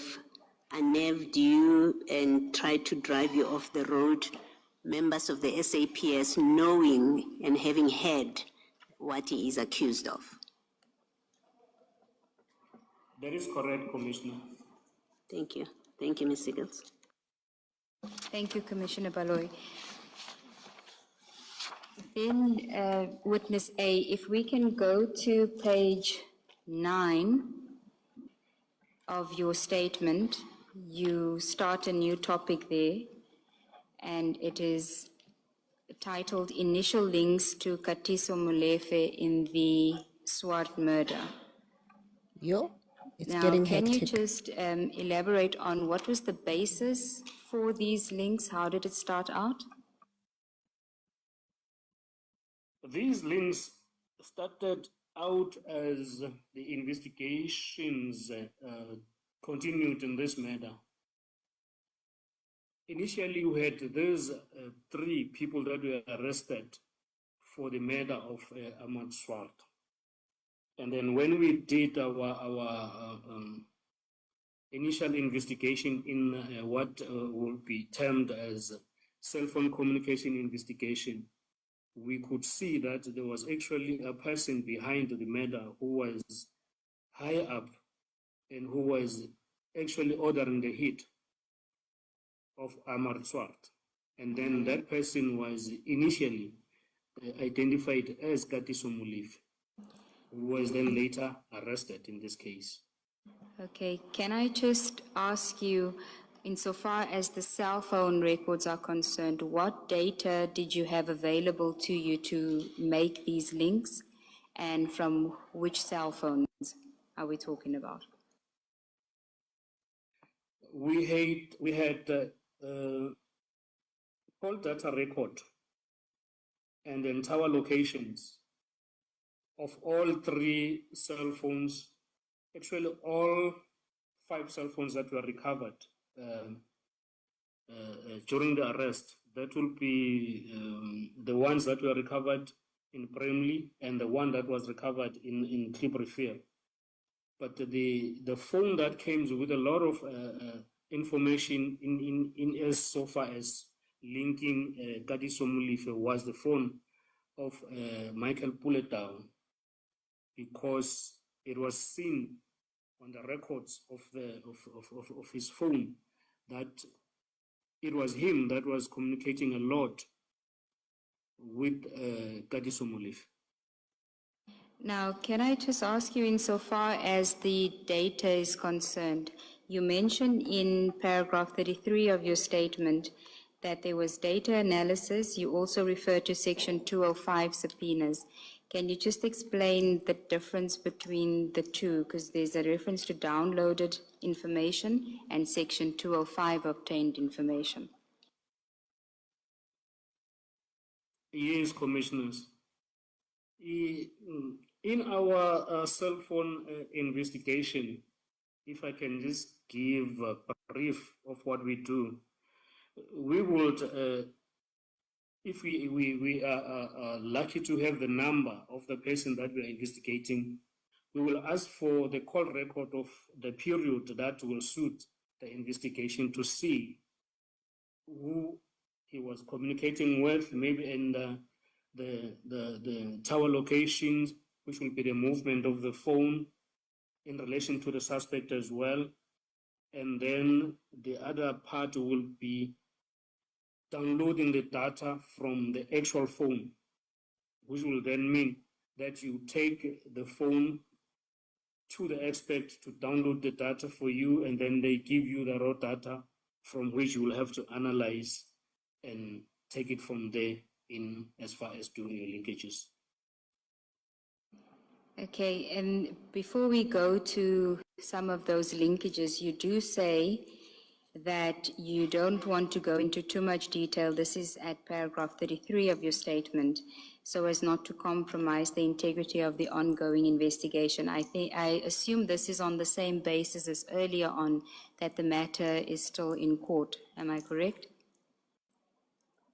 [SPEAKER 5] unnerved you and tried to drive you off the road, members of the SAPS knowing and having heard what he is accused of.
[SPEAKER 1] That is correct, Commissioner.
[SPEAKER 5] Thank you. Thank you, Ms. Siegels.
[SPEAKER 3] Thank you, Commissioner Baloy. Then, witness A, if we can go to page 9 of your statement, you start a new topic there, and it is titled Initial Links to Katiso Molefe in the Swart Murder.
[SPEAKER 2] It's
[SPEAKER 3] now,
[SPEAKER 2] getting
[SPEAKER 3] can
[SPEAKER 2] hectic.
[SPEAKER 3] you just elaborate on what was the basis for these links? How did it start out?
[SPEAKER 1] These links started out as the investigations continued in this matter. Initially, we had these 3 people that were arrested for the murder of Ahmad Swart. And then when we did our initial investigation in what will be termed as cell phone communication investigation, we could see that there was actually a person behind the murder who was high up and who was actually ordering the hit of Ahmad Swart. And then that person was initially identified as Katiso Molefe, who was then later arrested in this case.
[SPEAKER 3] Okay, can I just ask you, insofar as the cell phone records are concerned, what data did you have available to you to make these links, and from which cell phones are we talking about?
[SPEAKER 1] We had call data record and then tower locations of all 3 cell phones, actually all 5 cell phones that were recovered during the arrest. That will be the ones that were recovered in Bramley and the one that was recovered in Clipperfield. But the phone that came with a lot of information in as so far as linking Katiso Molefe was the phone of Michael Pulletown, because it was seen on the records of his phone that it was him that was communicating a lot with Katiso Molefe.
[SPEAKER 3] Now, can I just ask you, insofar as the data is concerned, you mentioned in paragraph 33 of your statement that there was data analysis. You also referred to section 205 subpoenas. Can you just explain the difference between the two? Because there's a reference to downloaded information and section 205 obtained information.
[SPEAKER 1] Yes, commissioners. In our cell phone investigation, if I can just give a brief of what we do, we would, if we are lucky to have the number of the person that we are investigating, we will ask for the call record of the period that will suit the investigation to see who he was communicating with, maybe in the tower locations, which will be the movement of the phone in relation to the suspect as well. And then the other part will be downloading the data from the actual phone, which will then mean that you take the phone to the expert to download the data for you, and then they give you the raw data from which you will have to analyze and take it from there in as far as doing your linkages.
[SPEAKER 3] Okay, and before we go to some of those linkages, you do say that you don't want to go into too much detail. This is at paragraph 33 of your statement, so as not to compromise the integrity of the ongoing investigation. I assume this is on the same basis as earlier on, that the matter is still in court. Am I correct?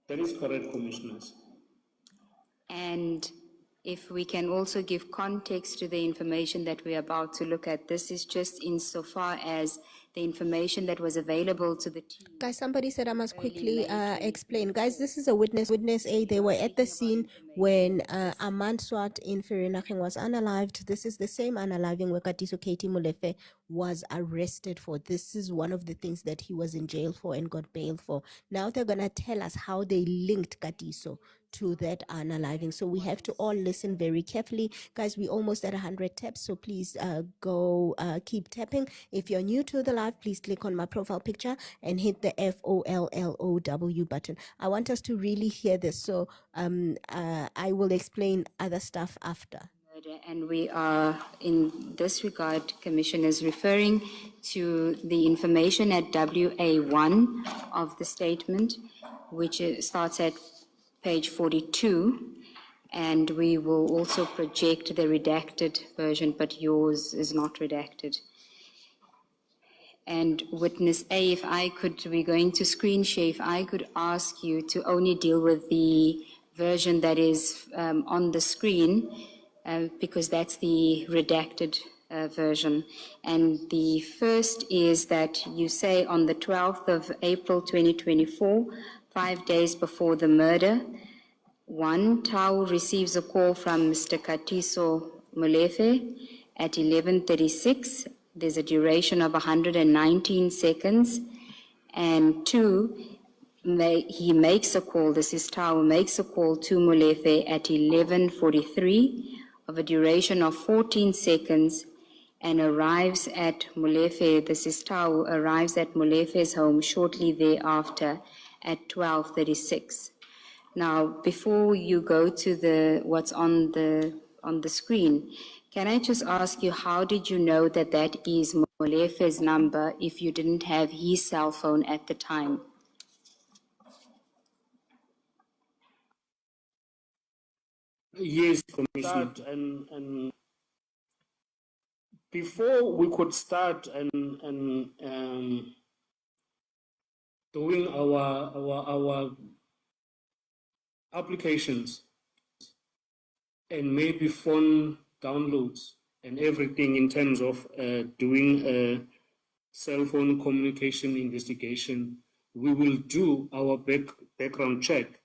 [SPEAKER 1] That is correct, Commissioners.
[SPEAKER 3] And if we can also give context to the information that we're about to look at, this is just insofar as the information that was available to the team.
[SPEAKER 2] Guys, somebody said I must quickly explain. Guys, this is a witness A. They were at the scene when Armand Swart in Vereeniging was unalived. This is the same unaliving where Katiso Katie Molefe was arrested for. This is one of the things that he was in jail for and got bail for. Now they're going to tell us how they linked Katiso to that unaliving. So we have to all listen very carefully. Guys, we're almost at 100 taps, so please go keep tapping. If you're new to the live, please click on my profile picture and hit the FOLLOW button. I want us to really hear this, so I will explain other stuff after.
[SPEAKER 3] And we are, in this regard, Commissioners, referring to the information at WA1 of the statement, which starts at page 42, and we will also project the redacted version, but yours is not redacted. And witness A, if I could, we're going to screen share, if I could ask you to only deal with the version that is on the screen, because that's the redacted version. And the first is that you say on the 12th of April 2024, 5 days before the murder, one, Tau receives a call from Mr. Katiso Molefe at 11:36. There's a duration of 119 seconds. And two, he makes a call, this is Tau, makes a call to Molefe at 11:43 of a duration of 14 seconds and arrives at Molefe, this is Tau, arrives at Molefe's home shortly thereafter at 12:36. Now, before you go to what's on the screen, can I just ask you, how did you know that that is Molefe's number if you didn't have his cell phone at the time?
[SPEAKER 1] Yes, Commissioner. And before we could start and doing our applications and maybe phone downloads and everything in terms of doing a cell phone communication investigation, we will do our background check,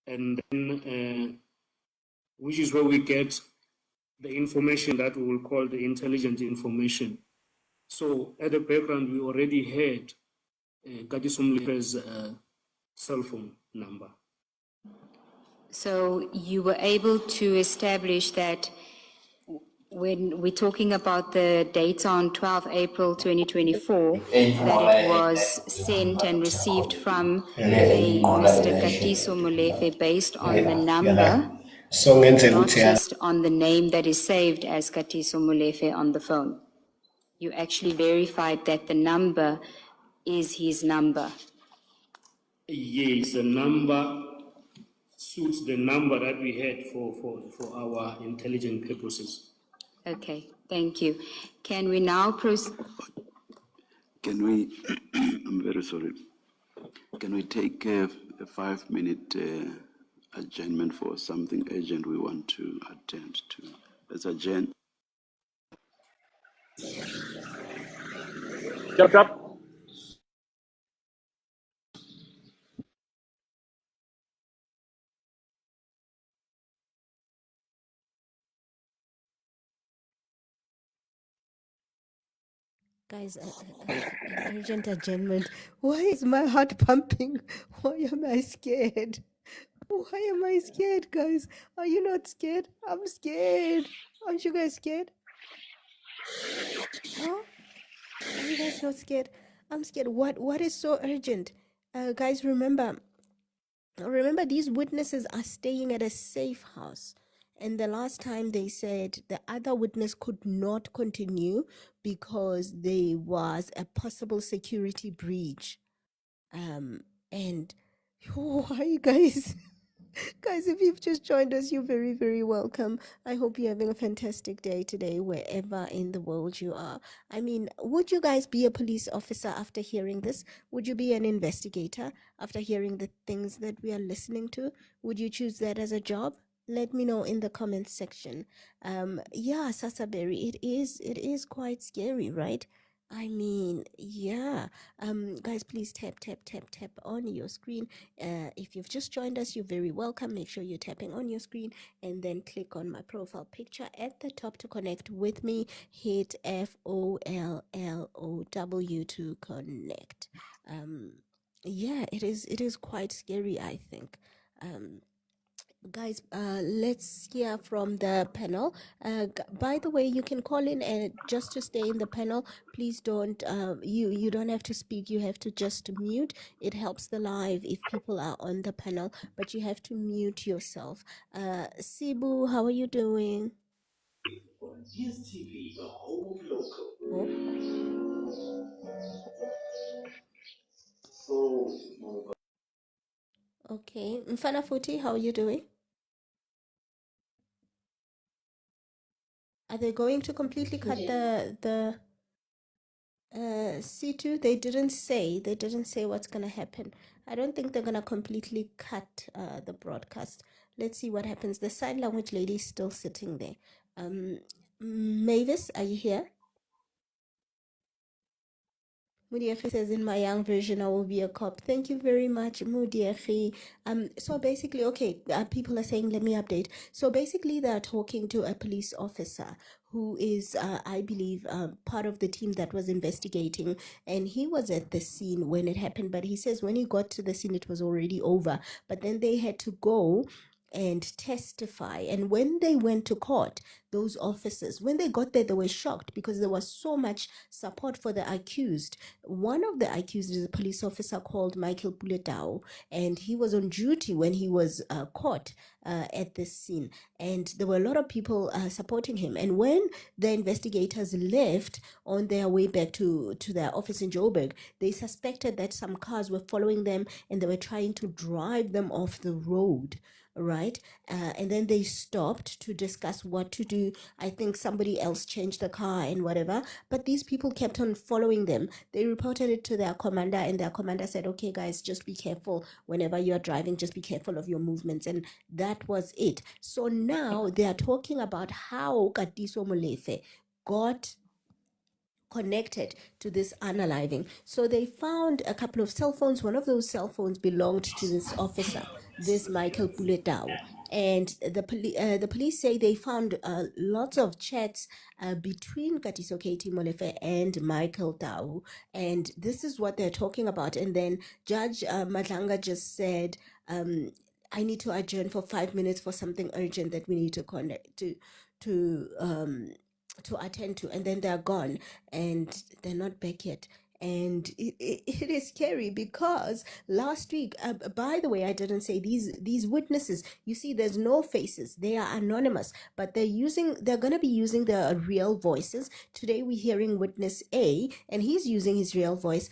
[SPEAKER 1] and then which is where we get the information that we will call the intelligence information. So at the background, we already had Katiso Molefe's cell phone number.
[SPEAKER 3] So you were able to establish that when we're talking about the data on 12 April 2024, that it was sent and received from a Mr. Katiso Molefe based on the number, not just on the name that is saved as Katiso Molefe on the phone. You actually verified that the number is his number.
[SPEAKER 1] Yes, the number suits the number that we had for our intelligent purposes.
[SPEAKER 3] Okay, thank you. Can we now proceed?
[SPEAKER 6] Can we, I'm very sorry, can we take a 5-minute adjournment for something urgent we want to attend to? Let's adjourn.
[SPEAKER 2] Guys, an urgent adjournment. Why is my heart pumping? Why am I scared? Why am I scared, guys? Are you not scared? I'm scared. Aren't you guys scared? Huh? Are you guys not scared? I'm scared. What is so urgent? Guys, remember these witnesses are staying at a safe house. And the last time they said the other witness could not continue because there was a possible security breach. And why you guys? Guys, if you've just joined us, you're very, very welcome. I hope you're having a fantastic day today, wherever in the world you are. I mean, would you guys be a police officer after hearing this? Would you be an investigator after hearing the things that we are listening to? Would you choose that as a job? Let me know in the comments section. Yeah, Sasaberry, it is quite scary, right? I mean, yeah. Guys, please tap on your screen. If you've just joined us, you're very welcome. Make sure you're tapping on your screen and then click on my profile picture at the top to connect with me. Hit FOLLOW to connect. Yeah, it is quite scary, I think. Guys, let's hear from the panel. By the way, you can call in and just to stay in the panel. Please don't. You don't have to speak. You have to just mute. It helps the live if people are on the panel, but you have to mute yourself. Sibu, how are you doing? Oh, okay. Mfana Futi, how are you doing? Are they going to completely cut the C2? They didn't say what's gonna happen. I don't think they're gonna completely cut the broadcast. Let's see what happens. The sign language lady is still sitting there. Mavis, are you here? Mudiachi says, in my young version, I will be a cop. Thank you very much, Mudiachi. So basically, okay, people are saying, let me update. So basically, they're talking to a police officer who is, I believe, part of the team that was investigating. And he was at the scene when it happened. But he says when he got to the scene, it was already over. But then they had to go and testify. And when they went to court, those officers, when they got there, they were shocked because there was so much support for the accused. One of the accused is a police officer called Michael Puletau, and he was on duty when he was caught at this scene. And there were a lot of people supporting him. And when the investigators left on their way back to their office in Joburg, they suspected that some cars were following them and they were trying to drive them off the road. Right. And then they stopped to discuss what to do. I think somebody else changed the car and whatever, but these people kept on following them. They reported it to their commander, and their commander said, okay, guys, just be careful whenever you're driving, just be careful of your movements. And that was it. So now they are talking about how Katiso Molefe got connected to this unaliving. So they found a couple of cell phones. One of those cell phones belonged to this officer, this Michael Puletau. And the police say they found lots of chats between Katiso Katie Molefe and Michael Tau. And this is what they're talking about. And then Judge Madlanga just said, I need to adjourn for 5 minutes for something urgent that we need to connect to attend to, and then they're gone and they're not back yet. And it is scary because last week, by the way, I didn't say these witnesses, you see, there's no faces, they are anonymous, but they're going to be using their real voices. Today we're hearing witness A, and he's using his real voice,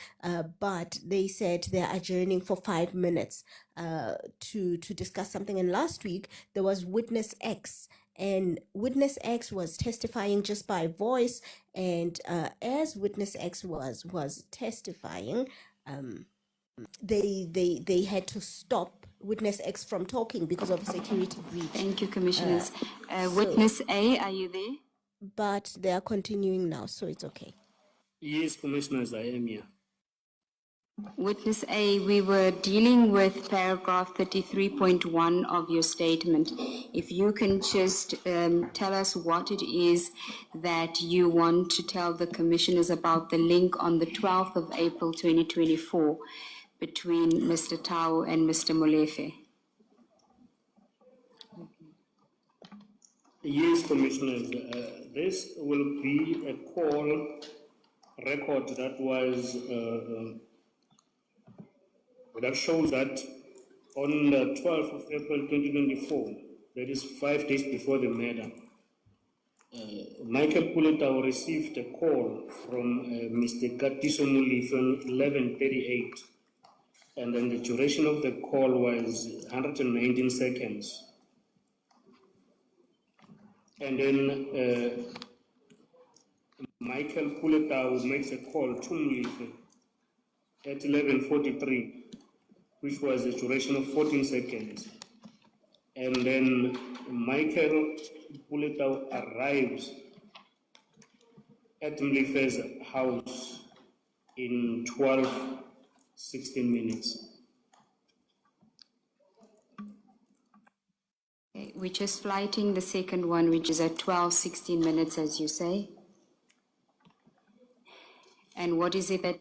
[SPEAKER 2] but they said they're adjourning for 5 minutes to discuss something. And last week there was witness X, and witness X was testifying just by voice. And as witness X was testifying, they had to stop witness X from talking because of a security breach.
[SPEAKER 3] Thank you, Commissioners.
[SPEAKER 2] So,
[SPEAKER 3] Witness A, are you there?
[SPEAKER 2] but they are continuing now, so it's okay.
[SPEAKER 1] Yes, Commissioners, I am here.
[SPEAKER 3] Witness A, we were dealing with paragraph 33.1 of your statement. If you can just tell us what it is that you want to tell the commissioners about the link on the 12th of April 2024 between Mr. Tau and Mr. Molefe.
[SPEAKER 1] Yes, Commissioners, this will be a call record that was, that shows that on the 12th of April 2024, that is 5 days before the murder, Michael Puletau received a call from Mr. Katiso Mulife 11:38, and then the duration of the call was 119 seconds. And then Michael Puletau makes a call to Mulife at 11:43, which was a duration of 14 seconds. And then Michael Puletau arrives at Mlife's house in 12:16 minutes.
[SPEAKER 3] Okay, we're just flighting the second one, which is at 12:16 minutes, as you say. And what is it that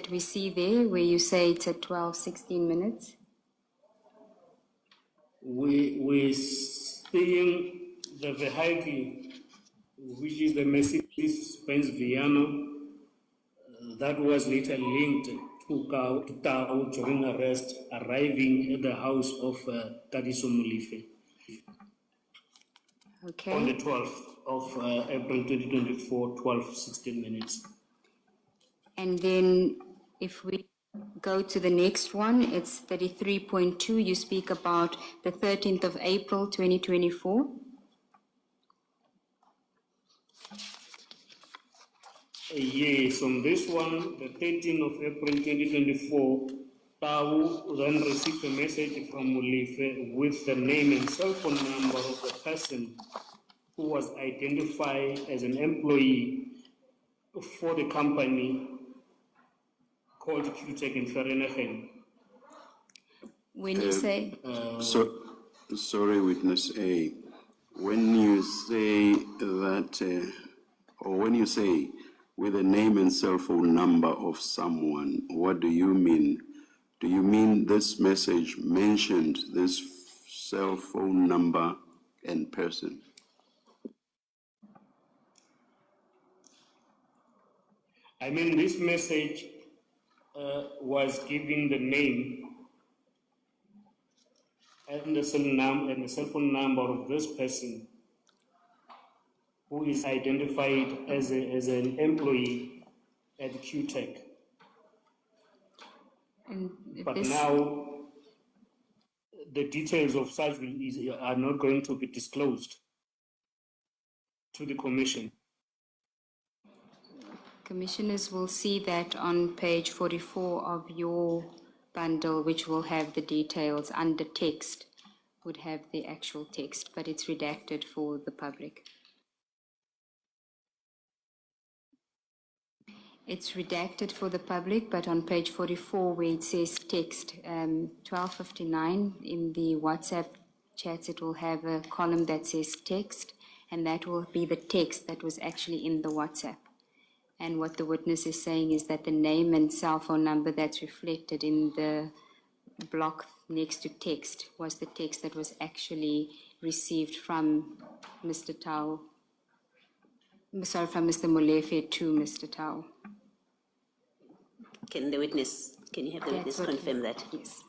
[SPEAKER 3] we see there where you say it's at 12:16 minutes?
[SPEAKER 1] We're seeing the vehicle, which is the Mercedes-Benz Viano, that was later linked to Tao during arrest, arriving at the house of Katiso Mulife
[SPEAKER 3] Okay.
[SPEAKER 1] on the 12th of April 2024, 12:16 minutes.
[SPEAKER 3] And then if we go to the next one, it's 33.2. You speak about the 13th of April 2024.
[SPEAKER 1] Yes, on this one, the 13th of April 2024, Tau then received a message from Mulife with the name and cell phone number of the person who was identified as an employee for the company called QTech in Vereeniging.
[SPEAKER 3] When you say...
[SPEAKER 6] Sorry, Witness A. When you say that, or when you say with the name and cell phone number of someone, what do you mean? Do you mean this message mentioned this cell phone number and person?
[SPEAKER 1] I mean, this message was giving the name and the cell phone number of this person who is identified as an employee at QTech. But now, the details of such are not going to be disclosed to the Commission.
[SPEAKER 3] Commissioners will see that on page 44 of your bundle, which will have the details under text, would have the actual text, but it's redacted for the public. It's redacted for the public, but on page 44 where it says text, 12:59 in the WhatsApp chats, it will have a column that says text, and that will be the text that was actually in the WhatsApp. And what the witness is saying is that the name and cell phone number that's reflected in the block next to text was the text that was actually received from Mr. Tau. Sorry, from Mr. Molefe to Mr. Tau.
[SPEAKER 5] Can you have the witness confirm that?
[SPEAKER 3] Yes.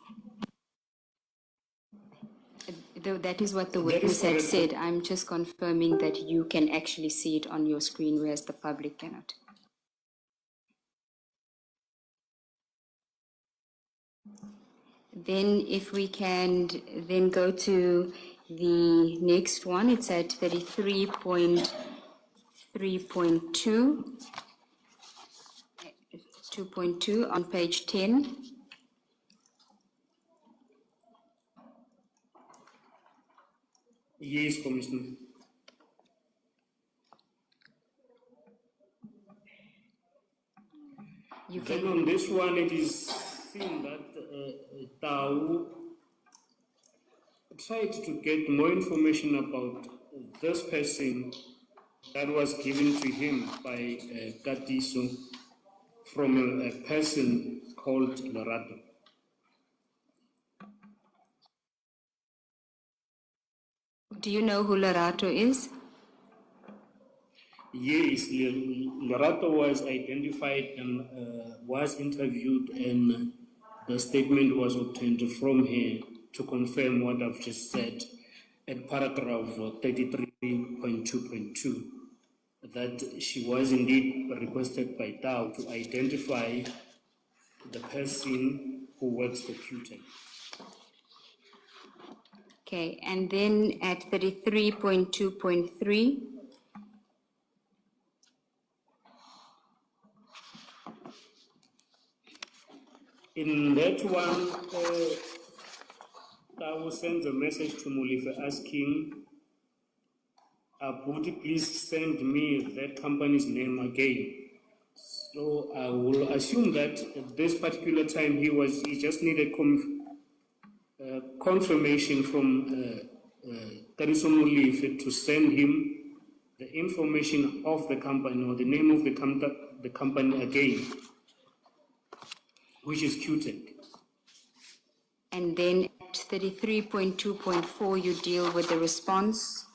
[SPEAKER 3] That is what the witness had said. I'm just confirming that you can actually see it on your screen, whereas the public cannot. Then if we can then go to the next one, it's at 33.3.2, 2.2 on page 10.
[SPEAKER 1] Yes, Commissioner. Then on this one, it is seen that Tau tried to get more information about this person that was given to him by Katiso from a person called Lerato.
[SPEAKER 3] Do you know who Lerato is?
[SPEAKER 1] Yes, Lerato was identified and was interviewed, and the statement was obtained from her to confirm what I've just said at paragraph 33.2.2, that she was indeed requested by Dow to identify the person who works for QTech.
[SPEAKER 3] Okay, and then at 33.2.3,
[SPEAKER 1] in that one, Dow sends a message to Mulife asking, would you please send me that company's name again? So I will assume that at this particular time he just needed confirmation from Kariso Mulife to send him the information of the company or the name of the company again, which is QTech.
[SPEAKER 3] and then at 33.2.4, you deal with the response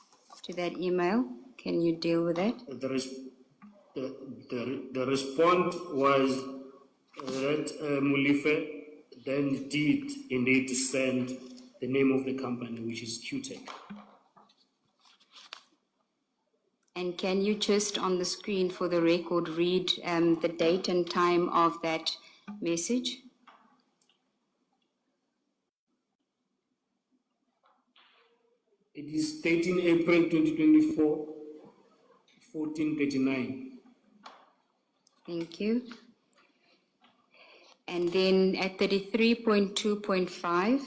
[SPEAKER 3] to that email. Can you deal with that?
[SPEAKER 1] The response was that Mulife then did indeed send the name of the company, which is QTech.
[SPEAKER 3] And can you just on the screen for the record read the date and time of that message?
[SPEAKER 1] It is 13 April 2024, 14:39.
[SPEAKER 3] Thank you. And then at 33.2.5,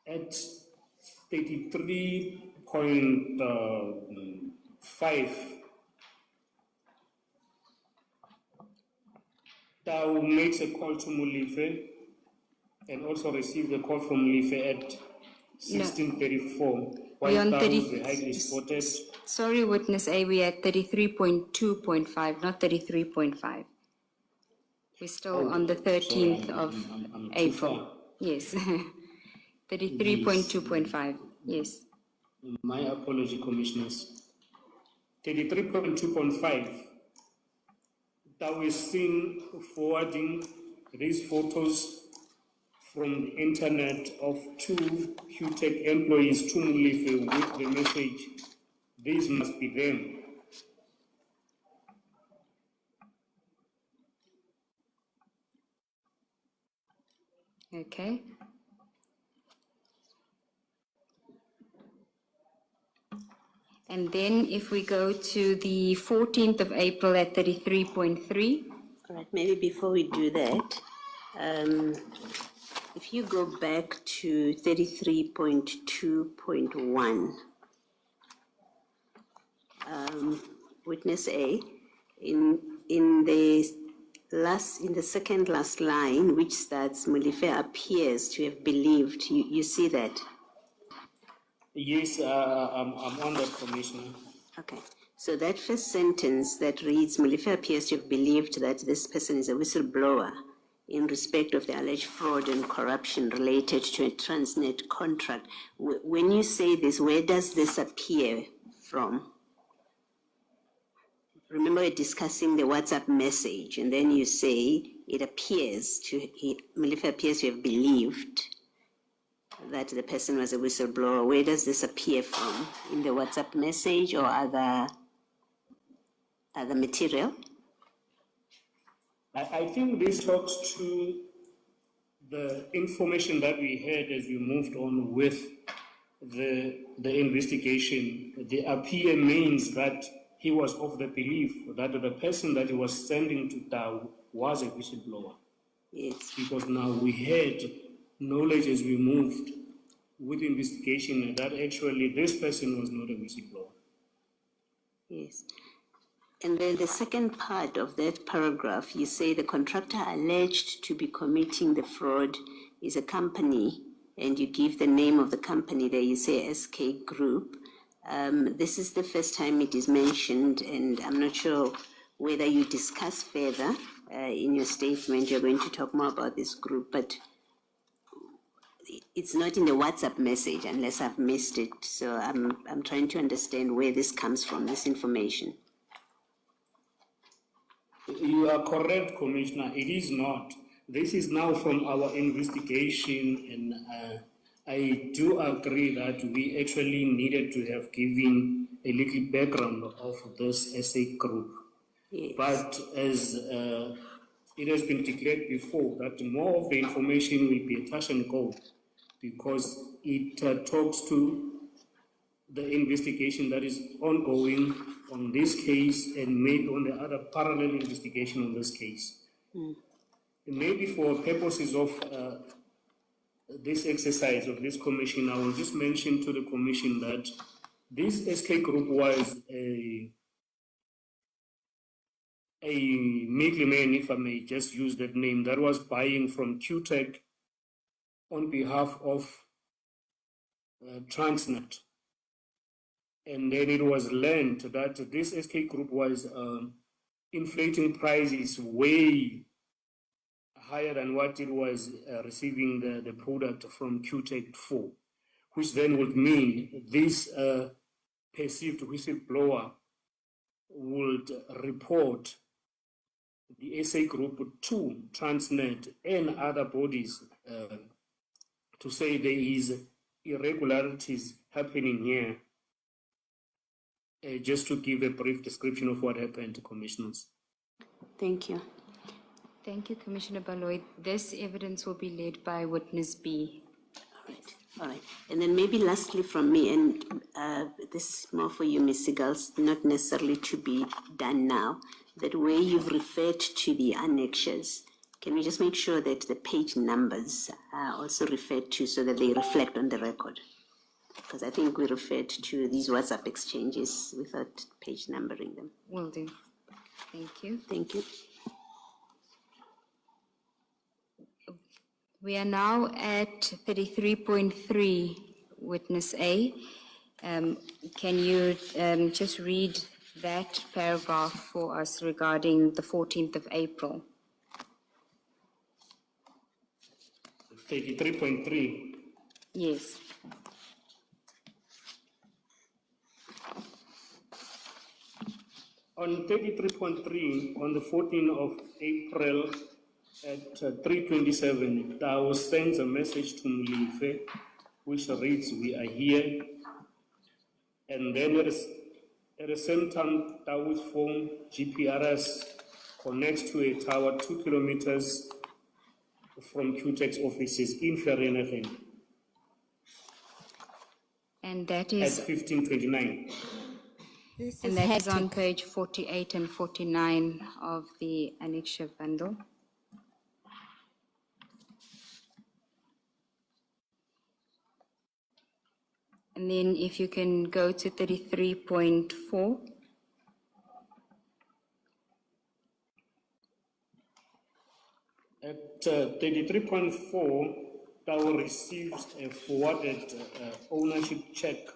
[SPEAKER 1] at 33.5, Tao makes a call to Mulife and also received a call from Mulife at 16:34.
[SPEAKER 3] we're on
[SPEAKER 1] While Tao
[SPEAKER 3] 30.
[SPEAKER 1] is highly spotted.
[SPEAKER 3] Sorry, witness A, we're at 33.2.5, not 33.5. We're still on the 13th of April. Yes. 33.2.5. Yes.
[SPEAKER 1] My apology, commissioners. 33.2.5. Tao is seen forwarding these photos from the internet of two QTech employees to Mulife with the message, "These must be them."
[SPEAKER 3] Okay. And then if we go to the 14th of April at 33.3.
[SPEAKER 5] All right, maybe before we do that, if you go back to 33.2.1, witness A, in the second last line, which starts, Mulife appears to have believed, you see that?
[SPEAKER 1] Yes, I'm on that, Commissioner.
[SPEAKER 5] Okay. So that first sentence that reads, Mulife appears to have believed that this person is a whistleblower in respect of the alleged fraud and corruption related to a Transnet contract. When you say this, where does this appear from? Remember we're discussing the WhatsApp message, and then you say Mulife appears to have believed that the person was a whistleblower. Where does this appear from? In the WhatsApp message or other material?
[SPEAKER 1] I think this talks to the information that we had as we moved on with the investigation. The appear means that he was of the belief that the person that he was sending to Tao was a whistleblower.
[SPEAKER 5] Yes.
[SPEAKER 1] Because now we had knowledge as we moved with investigation that actually this person was not a whistleblower.
[SPEAKER 5] Yes. And then the second part of that paragraph, you say the contractor alleged to be committing the fraud is a company, and you give the name of the company there, you say SK Group. This is the first time it is mentioned, and I'm not sure whether you discuss further in your statement. You're going to talk more about this group, but it's not in the WhatsApp message unless I've missed it. So I'm trying to understand where this comes from, this information.
[SPEAKER 1] You are correct, Commissioner. It is not. This is now from our investigation, and I do agree that we actually needed to have given a little background of this SA group.
[SPEAKER 5] Yes.
[SPEAKER 1] But as it has been declared before, that more of the information will be a touch and go, because it talks to the investigation that is ongoing on this case and made on the other parallel investigation on this case. Maybe for purposes of this exercise of this commission, I will just mention to the commission that this SK group was a middleman, if I may just use that name, that was buying from QTech on behalf of Transnet. And then it was learned that this SK group was inflating prices way higher than what it was receiving the product from QTech for, which then would mean this perceived whistleblower would report the SA group to Transnet and other bodies to say there is irregularities happening here. Just to give a brief description of what happened, Commissioners.
[SPEAKER 5] Thank you.
[SPEAKER 3] Thank you, Commissioner Baloy. This evidence will be led by witness B.
[SPEAKER 5] All right. And then maybe lastly from me, and this is more for you, Ms. Sigals, not necessarily to be done now, but where you've referred to the annexures, can we just make sure that the page numbers are also referred to so that they reflect on the record? Because I think we referred to these WhatsApp exchanges without page numbering them.
[SPEAKER 3] Will do. Thank you.
[SPEAKER 5] Thank you.
[SPEAKER 3] We are now at 33.3, witness A. Can you just read that paragraph for us regarding the 14th of April?
[SPEAKER 1] 33.3.
[SPEAKER 3] Yes.
[SPEAKER 1] On 33.3, on the 14th of April at 3:27, Tao sends a message to Mulife, which reads, "We are here." And then at the same time, Tao's phone, GPRS, connects to a tower 2 kilometers from QTech's offices in Vereeniging.
[SPEAKER 3] And that is...
[SPEAKER 1] At 15:29.
[SPEAKER 3] And that is on page 48 and 49 of the annexure bundle. And then if you can go to 33.4.
[SPEAKER 1] At 33.4, Tao receives a forwarded ownership check,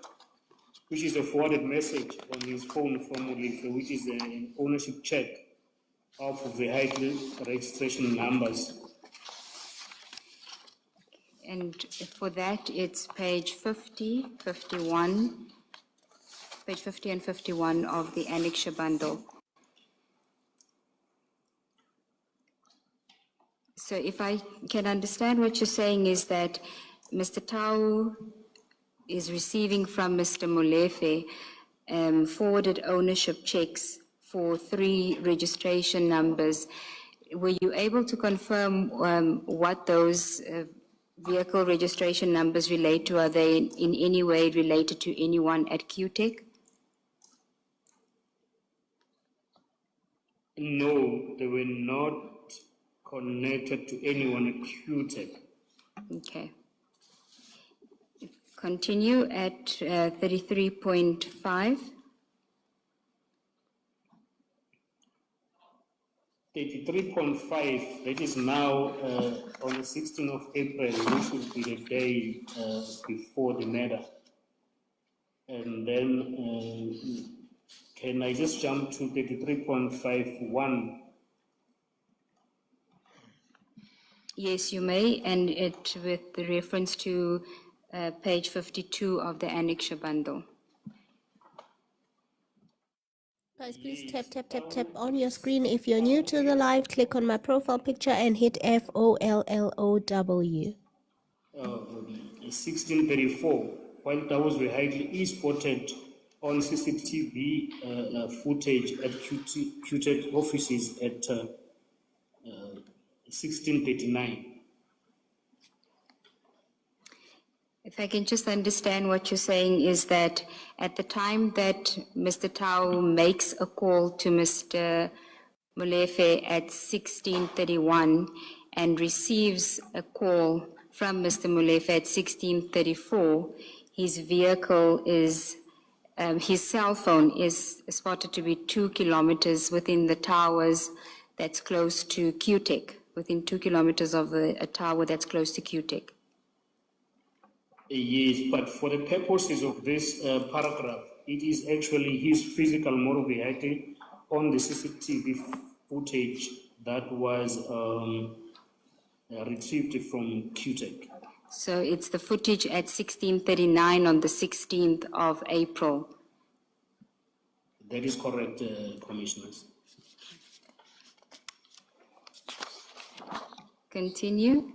[SPEAKER 1] which is a forwarded message on his phone from Mulife, which is an ownership check of vehicle registration numbers.
[SPEAKER 3] And for that, it's page 50, 51, page 50 and 51 of the annexure bundle. So if I can understand what you're saying is that Mr. Tau is receiving from Mr. Molefe forwarded ownership checks for 3 registration numbers. Were you able to confirm what those vehicle registration numbers relate to? Are they in any way related to anyone at QTech?
[SPEAKER 1] No, they were not connected to anyone at QTech.
[SPEAKER 3] Okay. Continue at 33.5.
[SPEAKER 1] 33.5, that is now on the 16th of April, which will be the day before the matter. And then, can I just jump to 33.51?
[SPEAKER 3] Yes, you may, and it with the reference to page 52 of the annexure bundle.
[SPEAKER 2] Guys, please tap on your screen. If you're new to the live, click on my profile picture and hit FOLLOW.
[SPEAKER 1] 1634, while towers were hiding, is spotted on CCTV footage at QTEC offices at 1639.
[SPEAKER 3] If I can just understand what you're saying is that at the time that Mr. Tau makes a call to Mr. Molefe at 1631 and receives a call from Mr. Molefe at 1634, his vehicle is, his cell phone is spotted to be 2 kilometers within the towers that's close to QTEC, within 2 kilometers of a tower that's close to QTEC.
[SPEAKER 1] Yes, but for the purposes of this paragraph, it is actually his physical motor vehicle on the CCTV footage that was retrieved from QTEC.
[SPEAKER 3] So it's the footage at 1639 on the 16th of April.
[SPEAKER 1] That is correct, Commissioners.
[SPEAKER 3] Continue.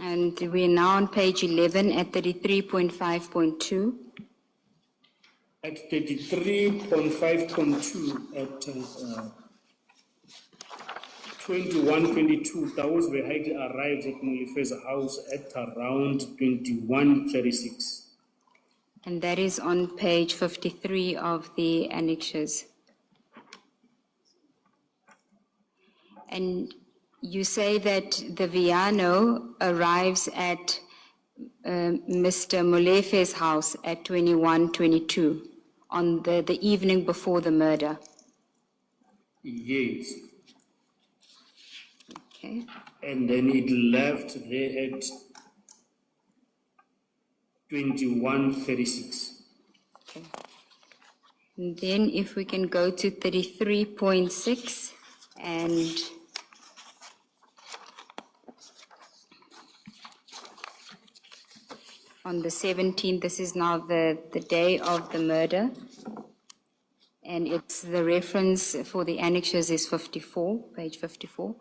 [SPEAKER 3] And we're now on page 11 at 33.5.2.
[SPEAKER 1] At 33.5.2 at 21:22, Towers Behati arrives at Molife's house at around 21:36.
[SPEAKER 3] And that is on page 53 of the annexures. And you say that the Viano arrives at Mr. Molefe's house at 21:22 on the evening before the murder.
[SPEAKER 1] Yes.
[SPEAKER 3] Okay.
[SPEAKER 1] And then it left there at 21:36.
[SPEAKER 3] Okay. And then if we can go to 33.6 and on the 17th, this is now the day of the murder. And it's the reference for the annexures is 54, page 54.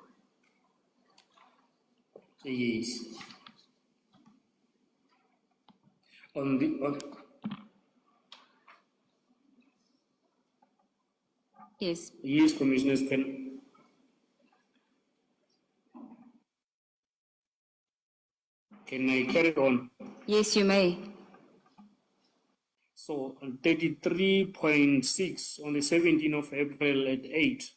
[SPEAKER 1] Yes.
[SPEAKER 3] Yes.
[SPEAKER 1] Yes, Commissioners, can I carry on?
[SPEAKER 3] Yes, you may.
[SPEAKER 1] So on 33.6 on the 17th of April at 8,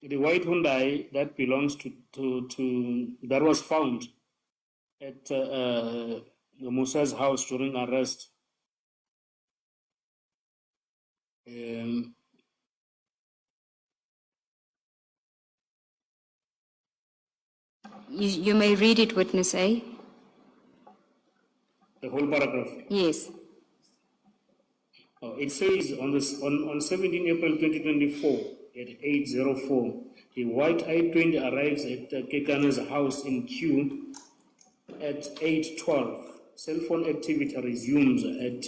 [SPEAKER 1] the white Hyundai that belongs to that was found at Musa's house during arrest.
[SPEAKER 3] You may read it, witness A.
[SPEAKER 1] The whole paragraph.
[SPEAKER 3] Yes.
[SPEAKER 1] It says on 17 April 2024 at 8:04, the white I-20 arrives at Kekana's house in Q at 8:12. Cell phone activity resumes at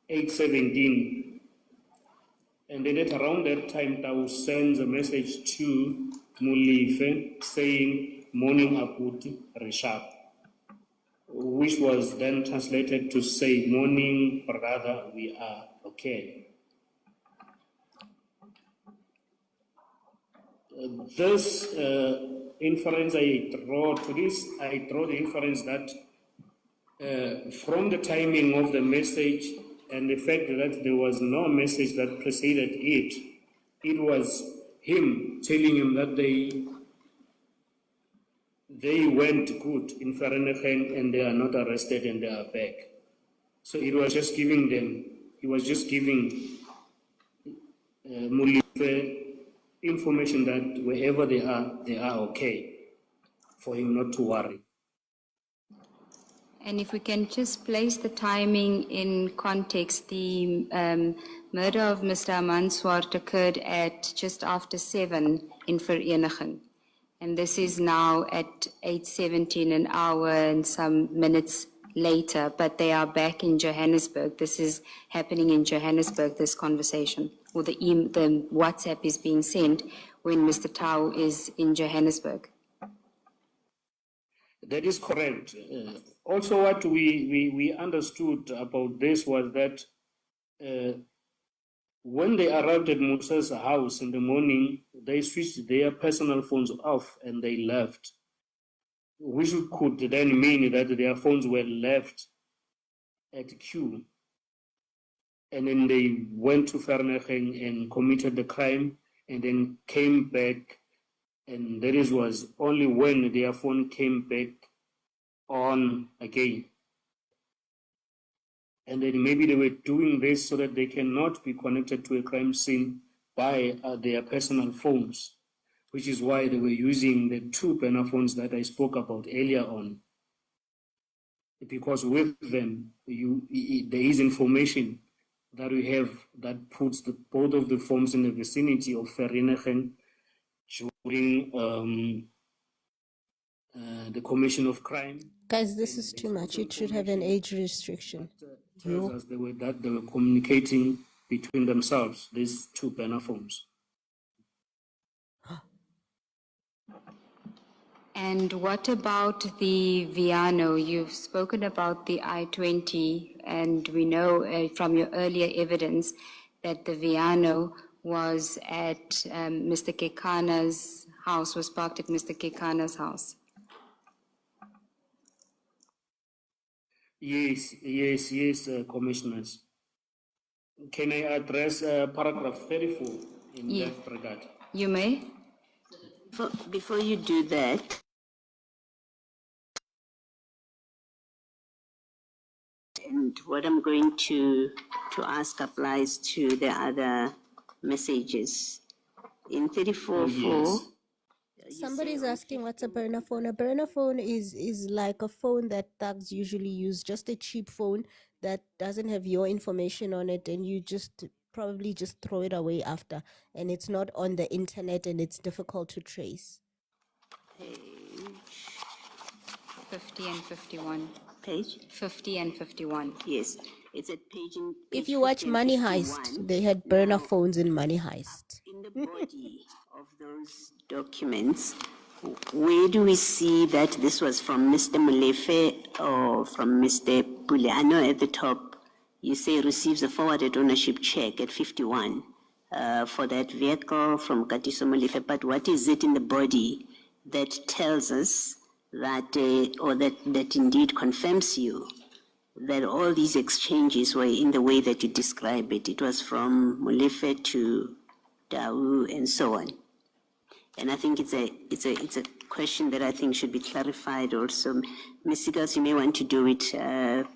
[SPEAKER 1] 8:17. And then at around that time, Tau sends a message to Mulife saying, "Morning Aputi, Rishab," which was then translated to say, "Morning, brother, we are okay." This inference I draw the inference that from the timing of the message and the fact that there was no message that preceded it, it was him telling him that they went good in Vereeniging and they are not arrested and they are back. So it was just giving them, he was just giving Mulife information that wherever they are okay, for him not to worry.
[SPEAKER 3] And if we can just place the timing in context, the murder of Mr. Amanswart occurred at just after 7 in Vereniging. And this is now at 8:17, an hour and some minutes later, but they are back in Johannesburg. This is happening in Johannesburg, this conversation, or the WhatsApp is being sent when Mr. Tau is in Johannesburg.
[SPEAKER 1] That is correct. Also, what we understood about this was that when they arrived at Musa's house in the morning, they switched their personal phones off and they left, which could then mean that their phones were left at Q. And then they went to Vereeniging and committed the crime and then came back. And that was only when their phone came back on again. And then maybe they were doing this so that they cannot be connected to a crime scene by their personal phones, which is why they were using the 2 burner phones that I spoke about earlier on. Because with them, there is information that we have that puts both of the phones in the vicinity of Vereeniging during the commission of crime.
[SPEAKER 2] Guys, this is too much. It should have an age restriction.
[SPEAKER 1] Tells us they were communicating between themselves, these 2 burner phones.
[SPEAKER 3] And what about the Viano? You've spoken about the I-20, and we know from your earlier evidence that the Viano was at Mr. Kekana's house, was parked at Mr. Kekana's house.
[SPEAKER 1] Yes, commissioners. Can I address paragraph 34 in that regard?
[SPEAKER 3] You may.
[SPEAKER 5] Before you do that, and what I'm going to ask applies to the other messages. In 34.4,
[SPEAKER 2] Somebody's asking what's a burner phone. A burner phone is like a phone that thugs usually use, just a cheap phone that doesn't have your information on it, and you just probably just throw it away after, and it's not on the internet and it's difficult to trace.
[SPEAKER 5] Page
[SPEAKER 3] 50 and 51.
[SPEAKER 5] Page
[SPEAKER 3] 50 and 51.
[SPEAKER 5] Yes, it's at page.
[SPEAKER 2] If you watch Money Heist, they had burner phones in Money Heist.
[SPEAKER 5] In the body of those documents, where do we see that this was from Mr. Molefe or from Mr. Puleano at the top? You say receives a forwarded ownership check at 51 for that vehicle from Katiso Molefe, but what is it in the body that tells us that, or that indeed confirms you that all these exchanges were in the way that you describe it? It was from Molefe to Dau and so on. And I think it's a question that I think should be clarified also. Ms. Sigals, you may want to do it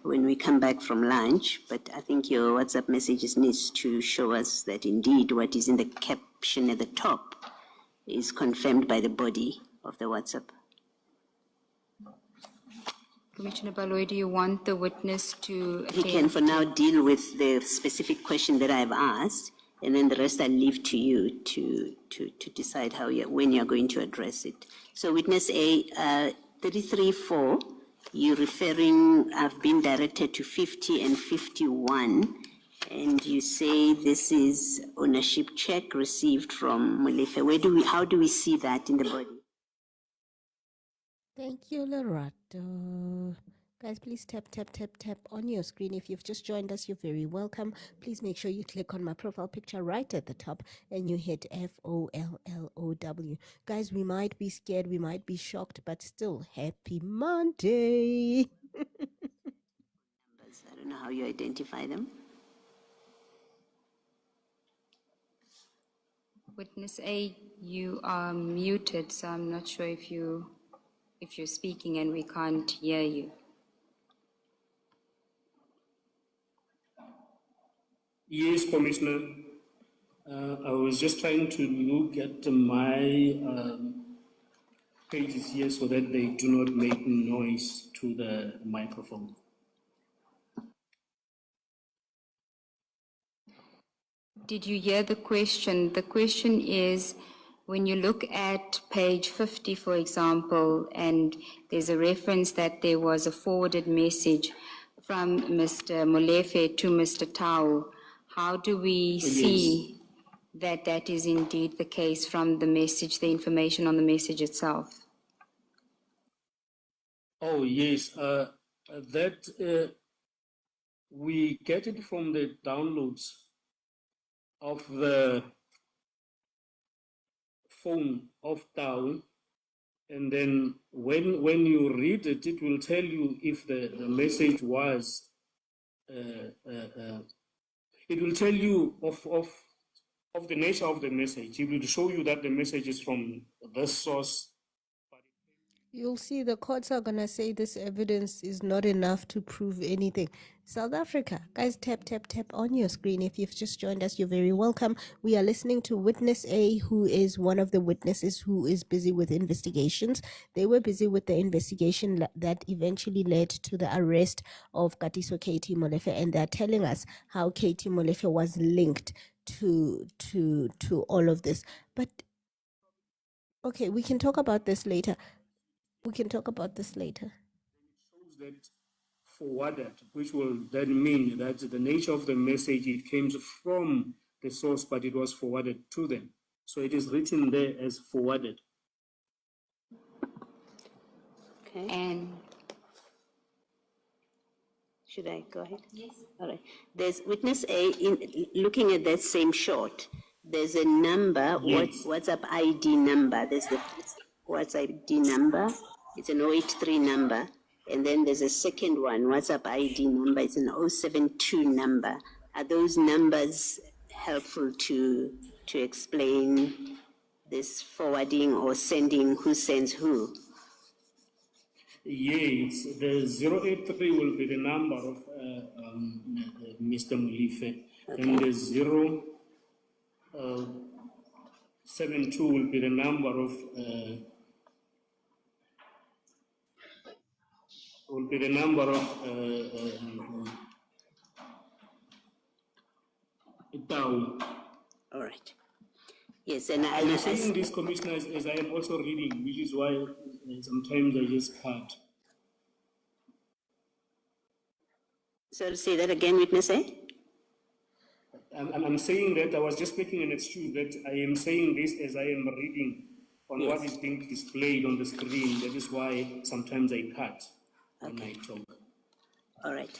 [SPEAKER 5] when we come back from lunch, but I think your WhatsApp messages needs to show us that indeed what is in the caption at the top is confirmed by the body of the WhatsApp.
[SPEAKER 3] Commissioner Baloyi, do you want the witness to...
[SPEAKER 5] He can for now deal with the specific question that I've asked, and then the rest I leave to you to decide how when you're going to address it. So witness A, 33.4, you're referring, I've been directed to 50 and 51, and you say this is ownership check received from Molefe. How do we see that in the body?
[SPEAKER 2] Thank you, Lorato. Guys, please tap on your screen. If you've just joined us, you're very welcome. Please make sure you click on my profile picture right at the top and you hit FOLLOW. Guys, we might be scared, we might be shocked, but still, happy Monday.
[SPEAKER 5] I don't know how you identify them.
[SPEAKER 3] Witness A, you are muted, so I'm not sure if you're speaking and we can't hear you.
[SPEAKER 1] Yes, Commissioner. I was just trying to look at my pages here so that they do not make noise to the microphone.
[SPEAKER 3] Did you hear the question? The question is, when you look at page 50, for example, and there's a reference that there was a forwarded message from Mr. Molefe to Mr. Tau, how do we see that that is indeed the case from the message, the information on the message itself?
[SPEAKER 1] Oh, yes. We get it from the downloads of the phone of Tau, and then when you read it, it will tell you if the message was, it will tell you of the nature of the message. It will show you that the message is from this source.
[SPEAKER 2] You'll see the courts are going to say this evidence is not enough to prove anything. South Africa, guys, tap, tap, tap on your screen. If you've just joined us, you're very welcome. We are listening to Witness A, who is one of the witnesses who is busy with investigations. They were busy with the investigation that eventually led to the arrest of Katiso Katie Molefe, and they're telling us how Katie Molefe was linked to all of this. But okay, we can talk about this later. It shows
[SPEAKER 1] that forwarded, which will then mean that the nature of the message, it came from the source, but it was forwarded to them. So it is written there as forwarded.
[SPEAKER 5] Okay.
[SPEAKER 3] And
[SPEAKER 5] should I go ahead? Yes. All right. There's witness A, in looking at that same shot, there's a number,
[SPEAKER 1] Yes.
[SPEAKER 5] WhatsApp ID number. There's the first WhatsApp ID number. It's an 083 number. And then there's a second one, WhatsApp ID number. It's an 072 number. Are those numbers helpful to explain this forwarding or sending, who sends who?
[SPEAKER 1] Yes, the 083 will be the number of Mr. Molefe, and the 072 will be the number of Tau.
[SPEAKER 5] All right. Yes, and
[SPEAKER 1] I'm saying this, Commissioner, as I am also reading, which is why sometimes I just cut.
[SPEAKER 5] So say that again, witness A?
[SPEAKER 1] I'm saying that I was just making an excuse that I am saying this as I am reading on what is being displayed on the screen. That is why sometimes I cut when I talk.
[SPEAKER 5] All right.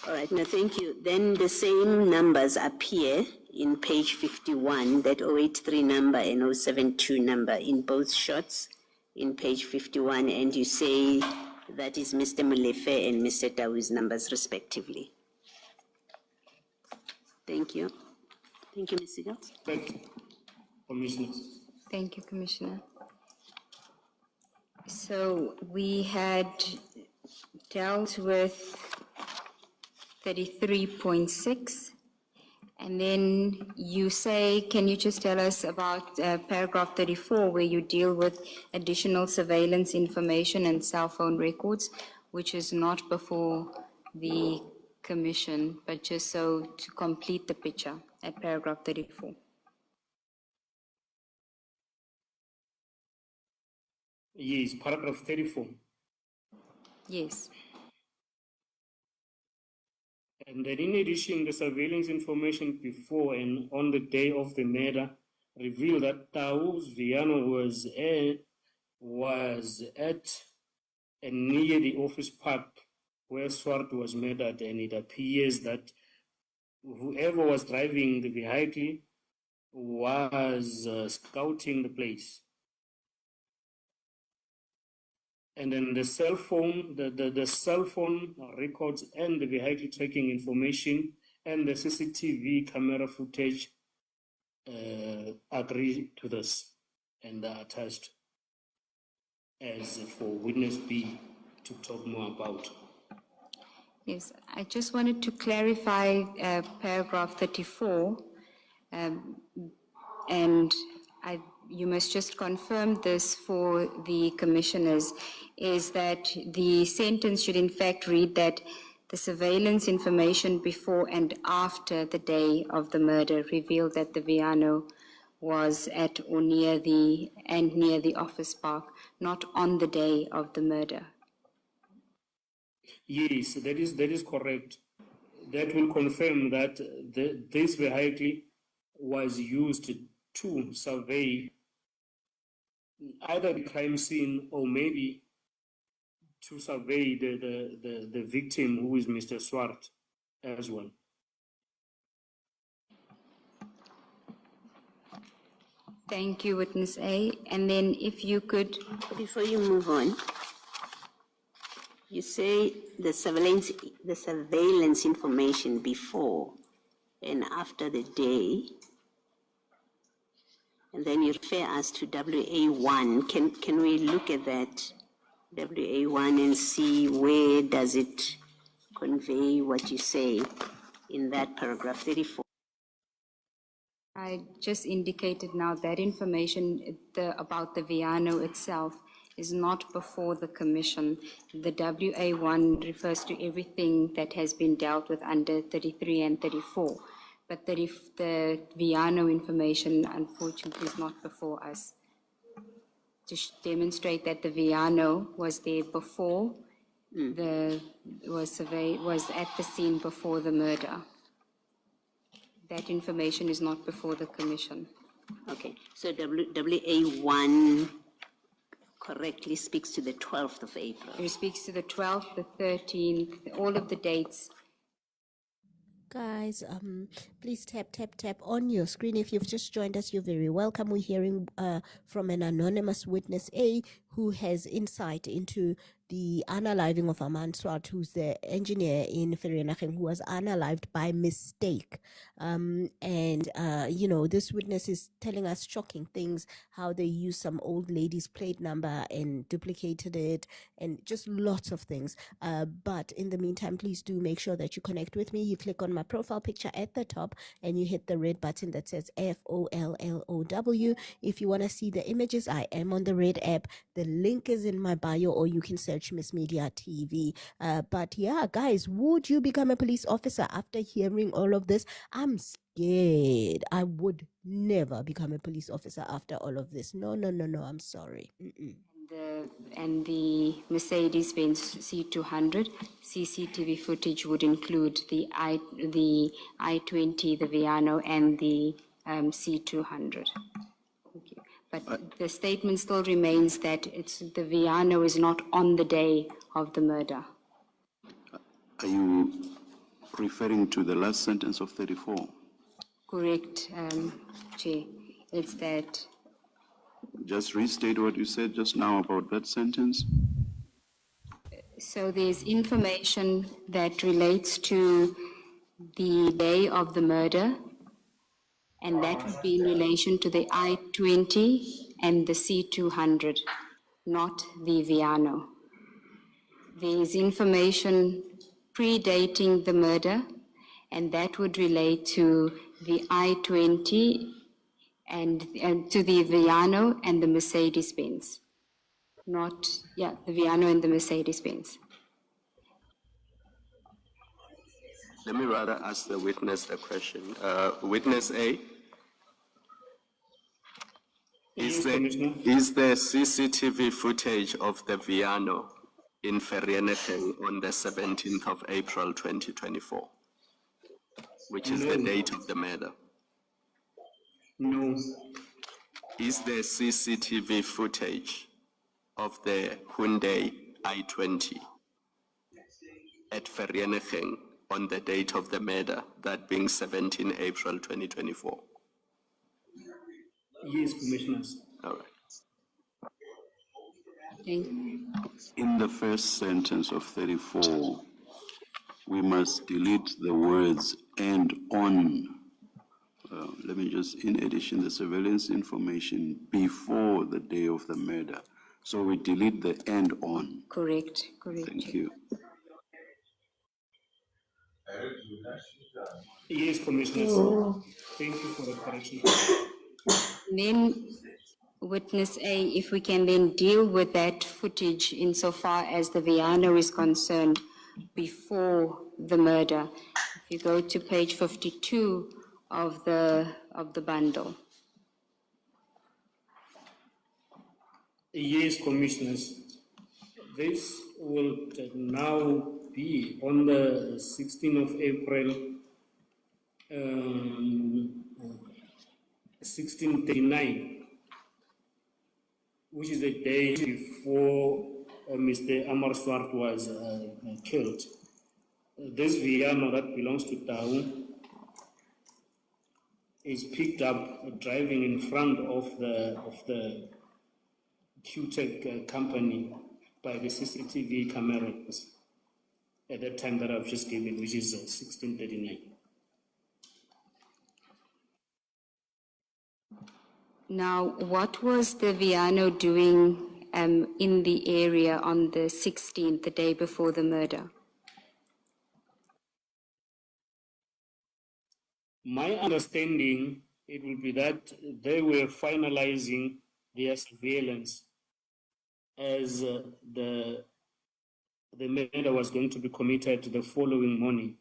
[SPEAKER 5] All right, no, thank you. Then the same numbers appear in page 51, that 083 number and 072 number in both shots in page 51, and you say that is Mr. Molefe and Mr. Tau's numbers respectively. Thank you. Thank you, Ms. Sigals.
[SPEAKER 1] Thank you, Commissioner.
[SPEAKER 3] thank you, Commissioner. So we had dealt with 33.6, and then you say, can you just tell us about paragraph 34, where you deal with additional surveillance information and cell phone records, which is not before the Commission, but just so to complete the picture at paragraph 34.
[SPEAKER 1] Yes, paragraph 34.
[SPEAKER 3] Yes.
[SPEAKER 1] And then in addition, the surveillance information before and on the day of the murder revealed that Tau's Viano was at and near the office park where Swart was murdered, and it appears that whoever was driving the vehicle was scouting the place. And then the cell phone, the cell phone records and the vehicle tracking information and the CCTV camera footage agree to this and are attached as for witness B to talk more about.
[SPEAKER 3] Yes, I just wanted to clarify paragraph 34, and you must just confirm this for the commissioners, is that the sentence should in fact read that the surveillance information before and after the day of the murder revealed that the Viano was at or near the office park, not on the day of the murder.
[SPEAKER 1] Yes, that is correct. That will confirm that this vehicle was used to survey either the crime scene or maybe to survey the victim, who is Mr. Swart, as well.
[SPEAKER 3] Thank you, Witness A. And then if you could...
[SPEAKER 5] Before you move on, you say the surveillance information before and after the day, and then you refer us to WA1. Can we look at that WA1 and see where does it convey what you say in that paragraph 34?
[SPEAKER 3] I just indicated now that information about the Viano itself is not before the commission. The WA1 refers to everything that has been dealt with under 33 and 34. But the Viano information, unfortunately, is not before us. To demonstrate that the Viano was there before, was at the scene before the murder. That information is not before the commission.
[SPEAKER 5] Okay, so WA1 correctly speaks to the 12th of April.
[SPEAKER 3] It speaks to the 12th, the 13th, all of the dates.
[SPEAKER 2] Guys, please tap on your screen. If you've just joined us, you're very welcome. We're hearing from an anonymous witness A, who has insight into the unaliving of Aman Swart, who's the engineer in Vereeniging, who was unalived by mistake. This witness is telling us shocking things, how they used some old lady's plate number and duplicated it, and just lots of things. But in the meantime, please do make sure that you connect with me. You click on my profile picture at the top and you hit the red button that says FOLLOW. If you want to see the images, I am on the Red app. The link is in my bio, or you can search Miss Media TV. But yeah, guys, would you become a police officer after hearing all of this? I'm scared. I would never become a police officer after all of this. No, I'm sorry.
[SPEAKER 3] And the Mercedes-Benz C200 CCTV footage would include the I-20, the Viano, and the C200. Okay. But the statement still remains that the Viano is not on the day of the murder.
[SPEAKER 6] Are you referring to the last sentence of 34?
[SPEAKER 3] Correct, Chair. It's that.
[SPEAKER 6] Just restate what you said just now about that sentence.
[SPEAKER 3] So there's information that relates to the day of the murder, and that would be in relation to the I-20 and the C200, not the Viano. There's information predating the murder, and that would relate to the I-20 and to the Viano and the Mercedes-Benz. The Viano and the Mercedes-Benz.
[SPEAKER 7] Let me rather ask the witness the question. Witness A, is there CCTV footage of the Viano in Vereeniging on the 17th of April 2024, which is the date of the murder?
[SPEAKER 1] No.
[SPEAKER 7] Is there CCTV footage of the Hyundai I-20 at Vereeniging on the date of the murder, that being 17 April 2024?
[SPEAKER 1] Yes, Commissioners.
[SPEAKER 7] All right.
[SPEAKER 3] Thank you.
[SPEAKER 6] In the first sentence of 34, we must delete the words "and on." Let me just, in addition, the surveillance information before the day of the murder. So we delete the "and on."
[SPEAKER 3] Correct.
[SPEAKER 6] Thank you.
[SPEAKER 1] Yes, Commissioners. Thank you for the correction.
[SPEAKER 3] Then Witness A, if we can then deal with that footage insofar as the Viano is concerned before the murder. If you go to page 52 of the bundle.
[SPEAKER 1] Yes, Commissioners. This will now be on the 16th of April, 1639, which is the day before Mr. Amar Swart was killed. This Viano that belongs to Tau is picked up driving in front of the QTech company by the CCTV cameras at that time that I've just given, which is 1639.
[SPEAKER 3] Now, what was the Viano doing in the area on the 16th, the day before the murder?
[SPEAKER 1] My understanding, it will be that they were finalizing their surveillance as the murder was going to be committed the following morning.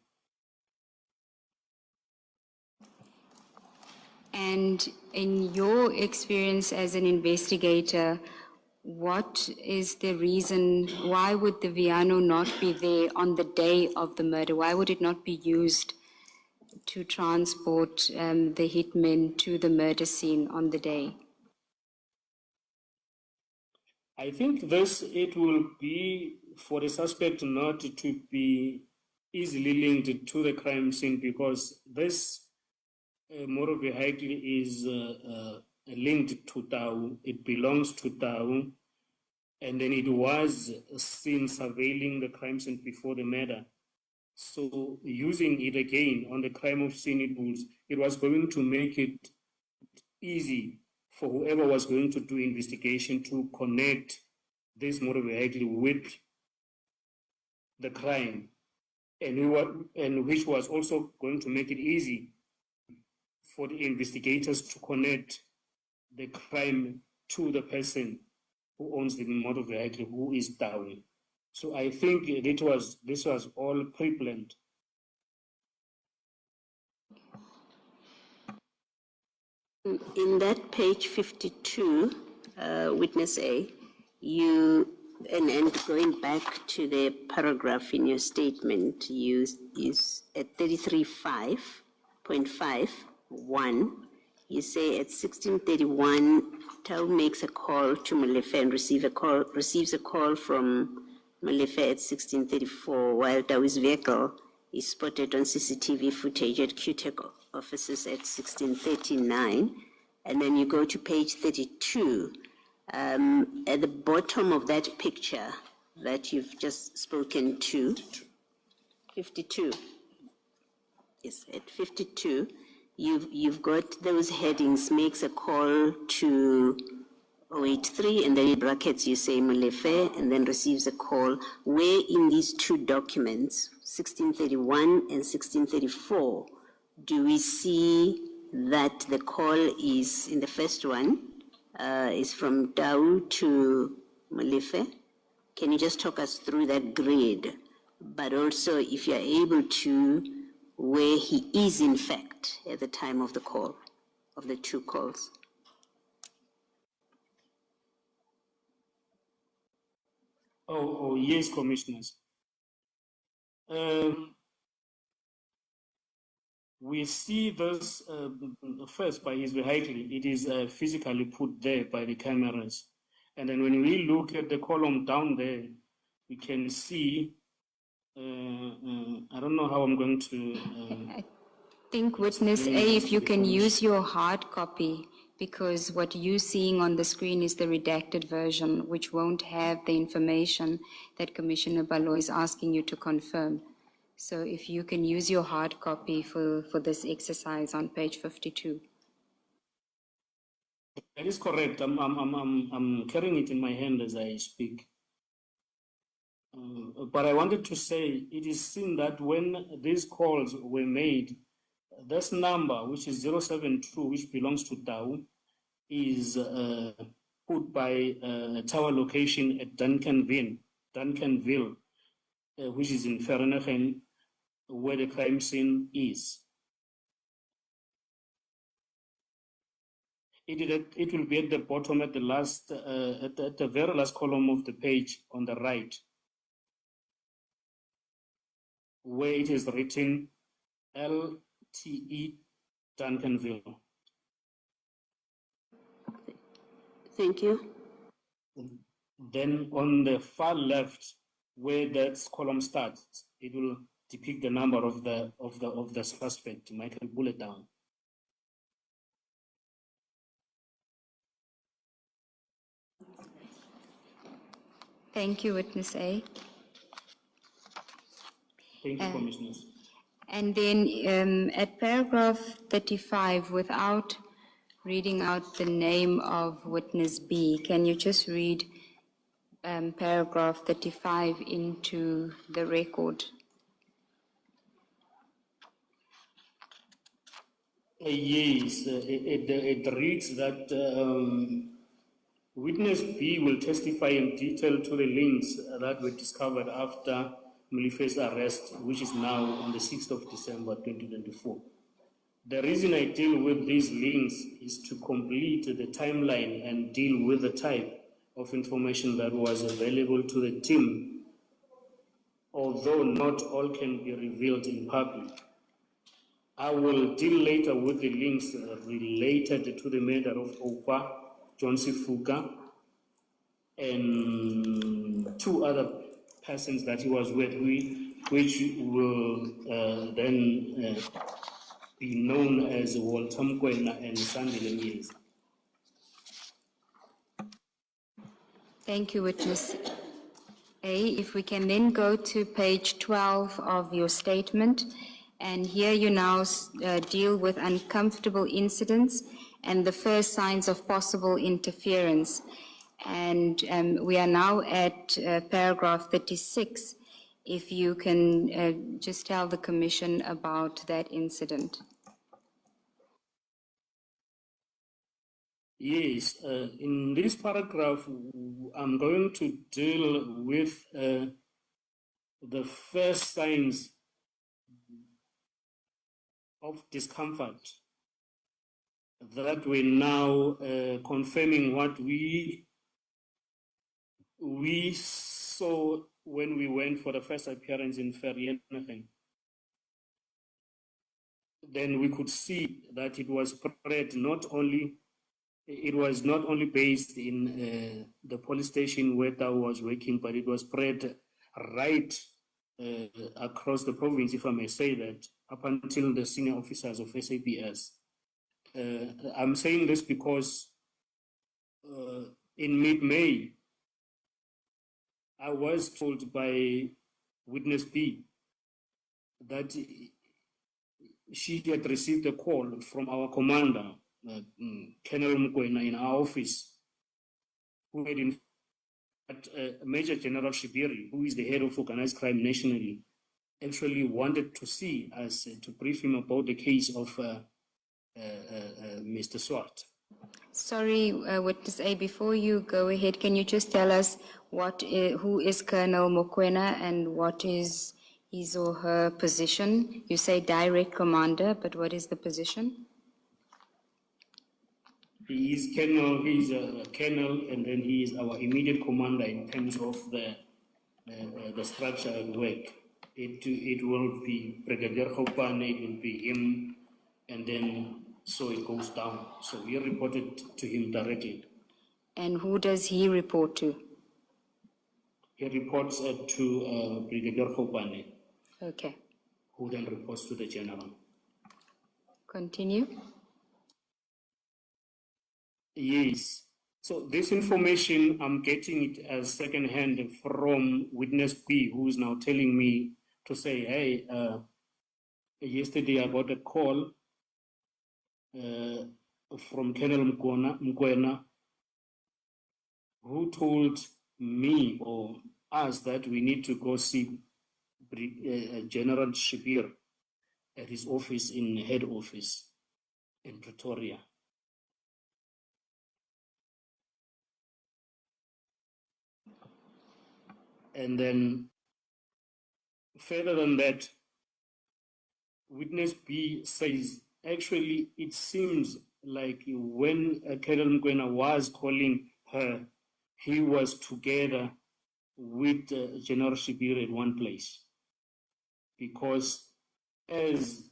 [SPEAKER 3] And in your experience as an investigator, what is the reason, why would the Viano not be there on the day of the murder? Why would it not be used to transport the hitmen to the murder scene on the day?
[SPEAKER 1] I think it will be for the suspect not to be easily linked to the crime scene, because this motor vehicle is linked to Tau. It belongs to Tau, and then it was seen surveilling the crime scene before the murder. So using it again on the crime of scene, it was going to make it easy for whoever was going to do investigation to connect this motor vehicle with the crime, and which was also going to make it easy for the investigators to connect the crime to the person who owns the motor vehicle, who is down. So I think this was all pre-planned.
[SPEAKER 5] In that page 52, witness A, and going back to the paragraph in your statement, you is at 33.5.1, you say at 1631, Tau makes a call to Molefe and receives a call from Molefe at 1634, while Tau's vehicle is spotted on CCTV footage at QTech offices at 1639. And then you go to page 32. At the bottom of that picture that you've just spoken to, 52. Yes, at 52, you've got those headings, makes a call to 083, and then in brackets you say Molefe, and then receives a call. Where in these two documents, 1631 and 1634, do we see that the call is, in the first one, is from Tau to Molefe? Can you just talk us through that grid? But also, if you're able to, where he is in fact at the time of the call, of the two calls.
[SPEAKER 1] Oh yes, Commissioners. We see this first by his vehicle. It is physically put there by the cameras. And then when we look at the column down there, we can see, I don't know how I'm going to...
[SPEAKER 3] I think, witness A, if you can use your hard copy, because what you're seeing on the screen is the redacted version, which won't have the information that Commissioner Baloyi is asking you to confirm. So if you can use your hard copy for this exercise on page 52.
[SPEAKER 1] That is correct. I'm carrying it in my hand as I speak. But I wanted to say, it is seen that when these calls were made, this number, which is 072, which belongs to Tau, is put by a tower location at Duncanville, which is in Vereeniging, where the crime scene is. It will be at the bottom, at the last, at the very last column of the page on the right, where it is written LTE Duncanville.
[SPEAKER 5] Thank you.
[SPEAKER 1] Then on the far left, where that column starts, it will depict the number of the suspect. Michael, pull it down.
[SPEAKER 3] Thank you, Witness A.
[SPEAKER 1] Thank you, Commissioners.
[SPEAKER 3] And then at paragraph 35, without reading out the name of Witness B, can you just read paragraph 35 into the record?
[SPEAKER 1] Yes, it reads that Witness B will testify in detail to the links that were discovered after Molife's arrest, which is now on the 6th of December 2024. The reason I deal with these links is to complete the timeline and deal with the type of information that was available to the team, although not all can be revealed in public. I will deal later with the links related to the murder of Opa, John Sifuka, and two other persons that he was with, which will then be known as Walter Mkwena and Sandile Mills.
[SPEAKER 3] Thank you, Witness A. If we can then go to page 12 of your statement, and here you now deal with uncomfortable incidents and the first signs of possible interference. And we are now at paragraph 36. If you can just tell the Commission about that incident.
[SPEAKER 1] Yes, in this paragraph, I'm going to deal with the first signs of discomfort that we're now confirming what we saw when we went for the first appearance in Vereeniging. Then we could see that it was spread it was not only based in the police station where I was working, but it was spread right across the province, if I may say that, up until the senior officers of SAPS. I'm saying this because in mid-May, I was told by Witness B that she had received a call from our commander, Colonel Mkwena, in our office, who had Major General Shibiri, who is the head of organized crime nationally, actually wanted to see us to brief him about the case of Mr. Swart.
[SPEAKER 3] Sorry, Witness A, before you go ahead, can you just tell us who is Colonel Mokwena and what is his or her position? You say direct commander, but what is the position?
[SPEAKER 1] He is colonel, he is a colonel, and then he is our immediate commander in terms of the structure at work. It will be Brigadier Khopane, it will be him, and then so it goes down. So we reported to him directly.
[SPEAKER 3] And who does he report to?
[SPEAKER 1] He reports to Brigadier Khopane.
[SPEAKER 3] Okay.
[SPEAKER 1] Who then reports to the general.
[SPEAKER 3] Continue.
[SPEAKER 1] Yes. So this information, I'm getting it as secondhand from Witness B, who is now telling me to say, hey, yesterday I got a call from Colonel Mkwena, who told me or us that we need to go see General Shibir at his office in head office in Pretoria. And then further than that, witness B says, actually, it seems like when Colonel Mkwena was calling her, he was together with General Shibir at one place. Because as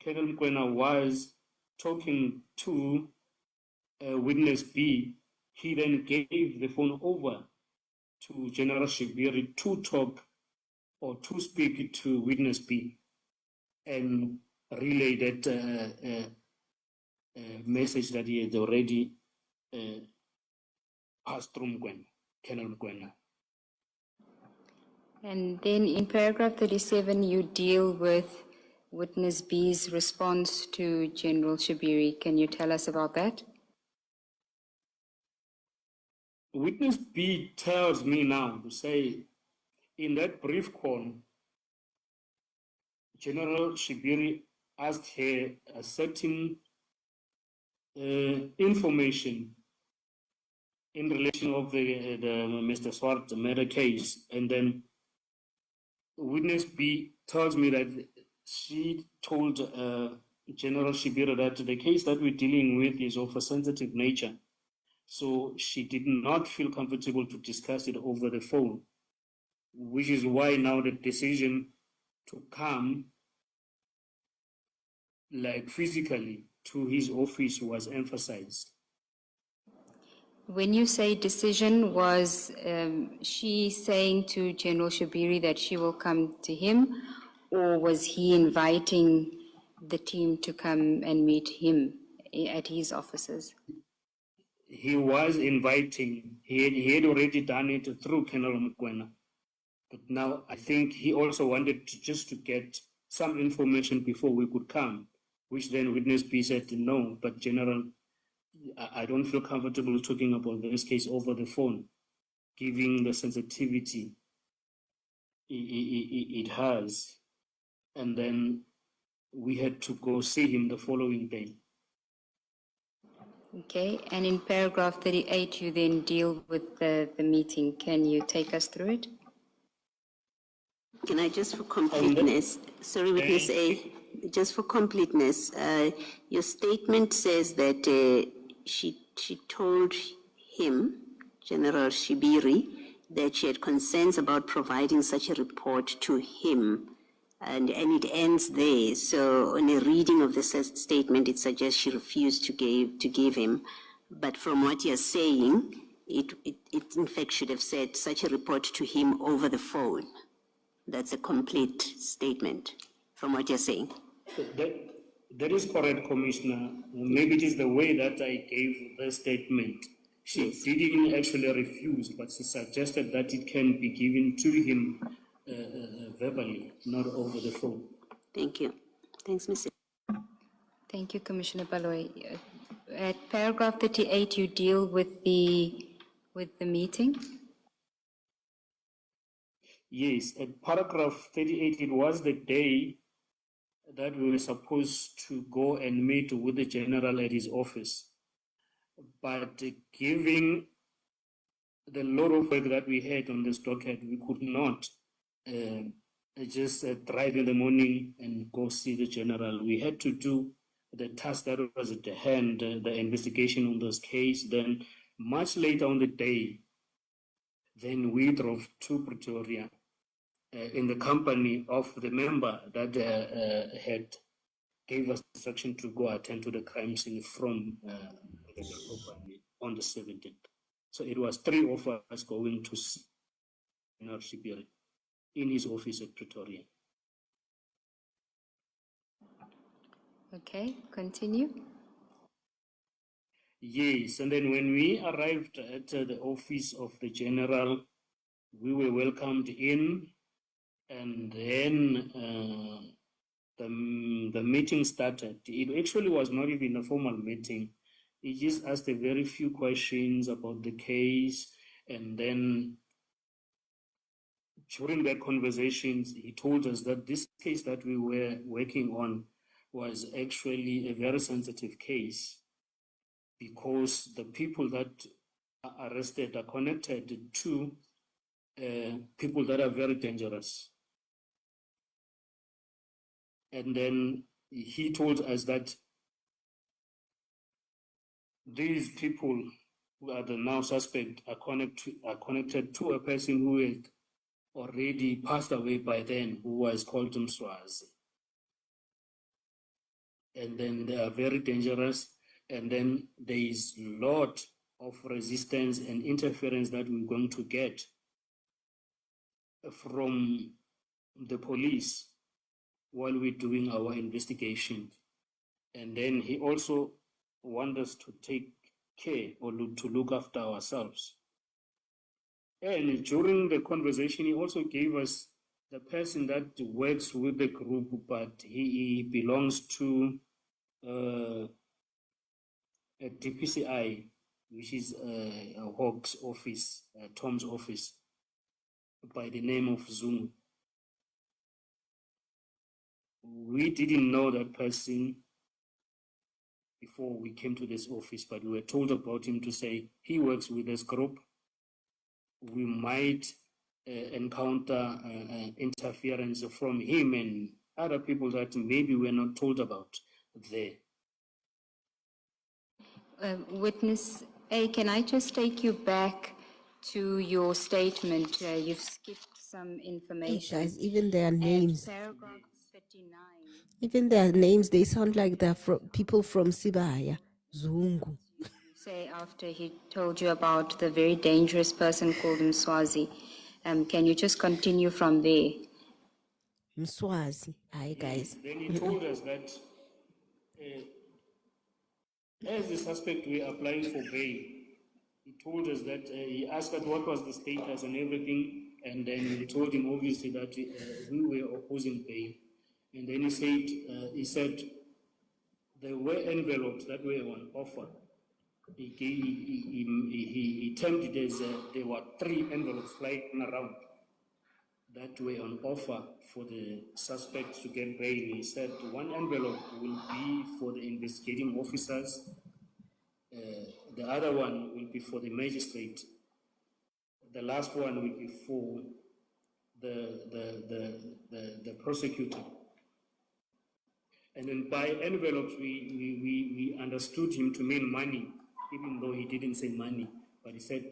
[SPEAKER 1] Colonel Mkwena was talking to witness B, he then gave the phone over to General Shibiri to talk or to speak to witness B and relay that message that he had already passed through Mkwena, Colonel Mkwena.
[SPEAKER 3] And then in paragraph 37, you deal with witness B's response to General Shibiri. Can you tell us about that?
[SPEAKER 1] Witness B tells me now to say, in that brief call, General Shibiri asked her a certain information in relation of the Mr. Swart murder case, and then witness B tells me that she told General Shibiri that the case that we're dealing with is of a sensitive nature, so she did not feel comfortable to discuss it over the phone, which is why now the decision to come like physically to his office was emphasized.
[SPEAKER 3] When you say decision, was she saying to General Shibiri that she will come to him, or was he inviting the team to come and meet him at his offices?
[SPEAKER 1] He was inviting, he had already done it through Colonel Mkwena. But now I think he also wanted to get some information before we could come, which then witness B said no, but General, I don't feel comfortable talking about this case over the phone, given the sensitivity it has. And then we had to go see him the following day.
[SPEAKER 3] Okay, and in paragraph 38, you then deal with the meeting. Can you take us through it?
[SPEAKER 5] Can I just for completeness, sorry, witness A, just for completeness, your statement says that she told him, General Shibiri, that she had concerns about providing such a report to him, and it ends there. So on a reading of the statement, it suggests she refused to give him. But from what you're saying, it in fact should have said such a report to him over the phone. That's a complete statement from what you're saying.
[SPEAKER 1] That is correct, Commissioner. Maybe it is the way that I gave the statement. She didn't actually refuse, but she suggested that it can be given to him verbally, not over the phone.
[SPEAKER 5] Thank you. Thanks, Mr.
[SPEAKER 3] Thank you, Commissioner Baloy. At paragraph 38, you deal with the meeting.
[SPEAKER 1] Yes, at paragraph 38, it was the day that we were supposed to go and meet with the general at his office. But given the lot of work that we had on this docket, we could not just drive in the morning and go see the general. We had to do the task that was at the hand, the investigation on this case. Then much later on the day, then we drove to Pretoria in the company of the member that had gave us instruction to go attend to the crime scene from the company on the 17th. So it was 3 of us going to see General Shibiri in his office at Pretoria.
[SPEAKER 3] Okay, continue.
[SPEAKER 1] Yes, and then when we arrived at the office of the general, we were welcomed in, and then the meeting started. It actually was not even a formal meeting. He just asked a very few questions about the case, and then during that conversations, he told us that this case that we were working on was actually a very sensitive case because the people that are arrested are connected to people that are very dangerous. And then he told us that these people who are the now suspect are connected to a person who had already passed away by then, who was called Mzansi. And then they are very dangerous. And then there is a lot of resistance and interference that we're going to get from the police while we're doing our investigation. And then he also wants us to take care or to look after ourselves. And during the conversation, he also gave us the person that works with the group, but he belongs to a DPCI, which is a Hawk's office, Tom's office, by the name of Zoom. We didn't know that person before we came to this office, but we were told about him to say he works with this group. We might encounter interference from him and other people that maybe we're not told about there.
[SPEAKER 3] Witness A, can I just take you back to your statement? You've skipped some
[SPEAKER 2] Hey
[SPEAKER 3] information.
[SPEAKER 2] guys, even their names,
[SPEAKER 3] Paragraph 39.
[SPEAKER 2] even their names, they sound like they're people from Sibaya. Zungu.
[SPEAKER 3] You say after he told you about the very dangerous person called Mzansi. Can you just continue from there?
[SPEAKER 2] Mswazi. Hi guys.
[SPEAKER 1] Then he told us that as the suspect were applying for bail, he told us that he asked us what was the status and everything, and then we told him obviously that we were opposing bail. And then he said there were envelopes that were on offer. He termed it as there were 3 envelopes flying around that were on offer for the suspect to get bail. He said 1 envelope will be for the investigating officers, the other one will be for the magistrate, the last one will be for the prosecutor. And then by envelopes, we understood him to mean money, even though he didn't say money, but he said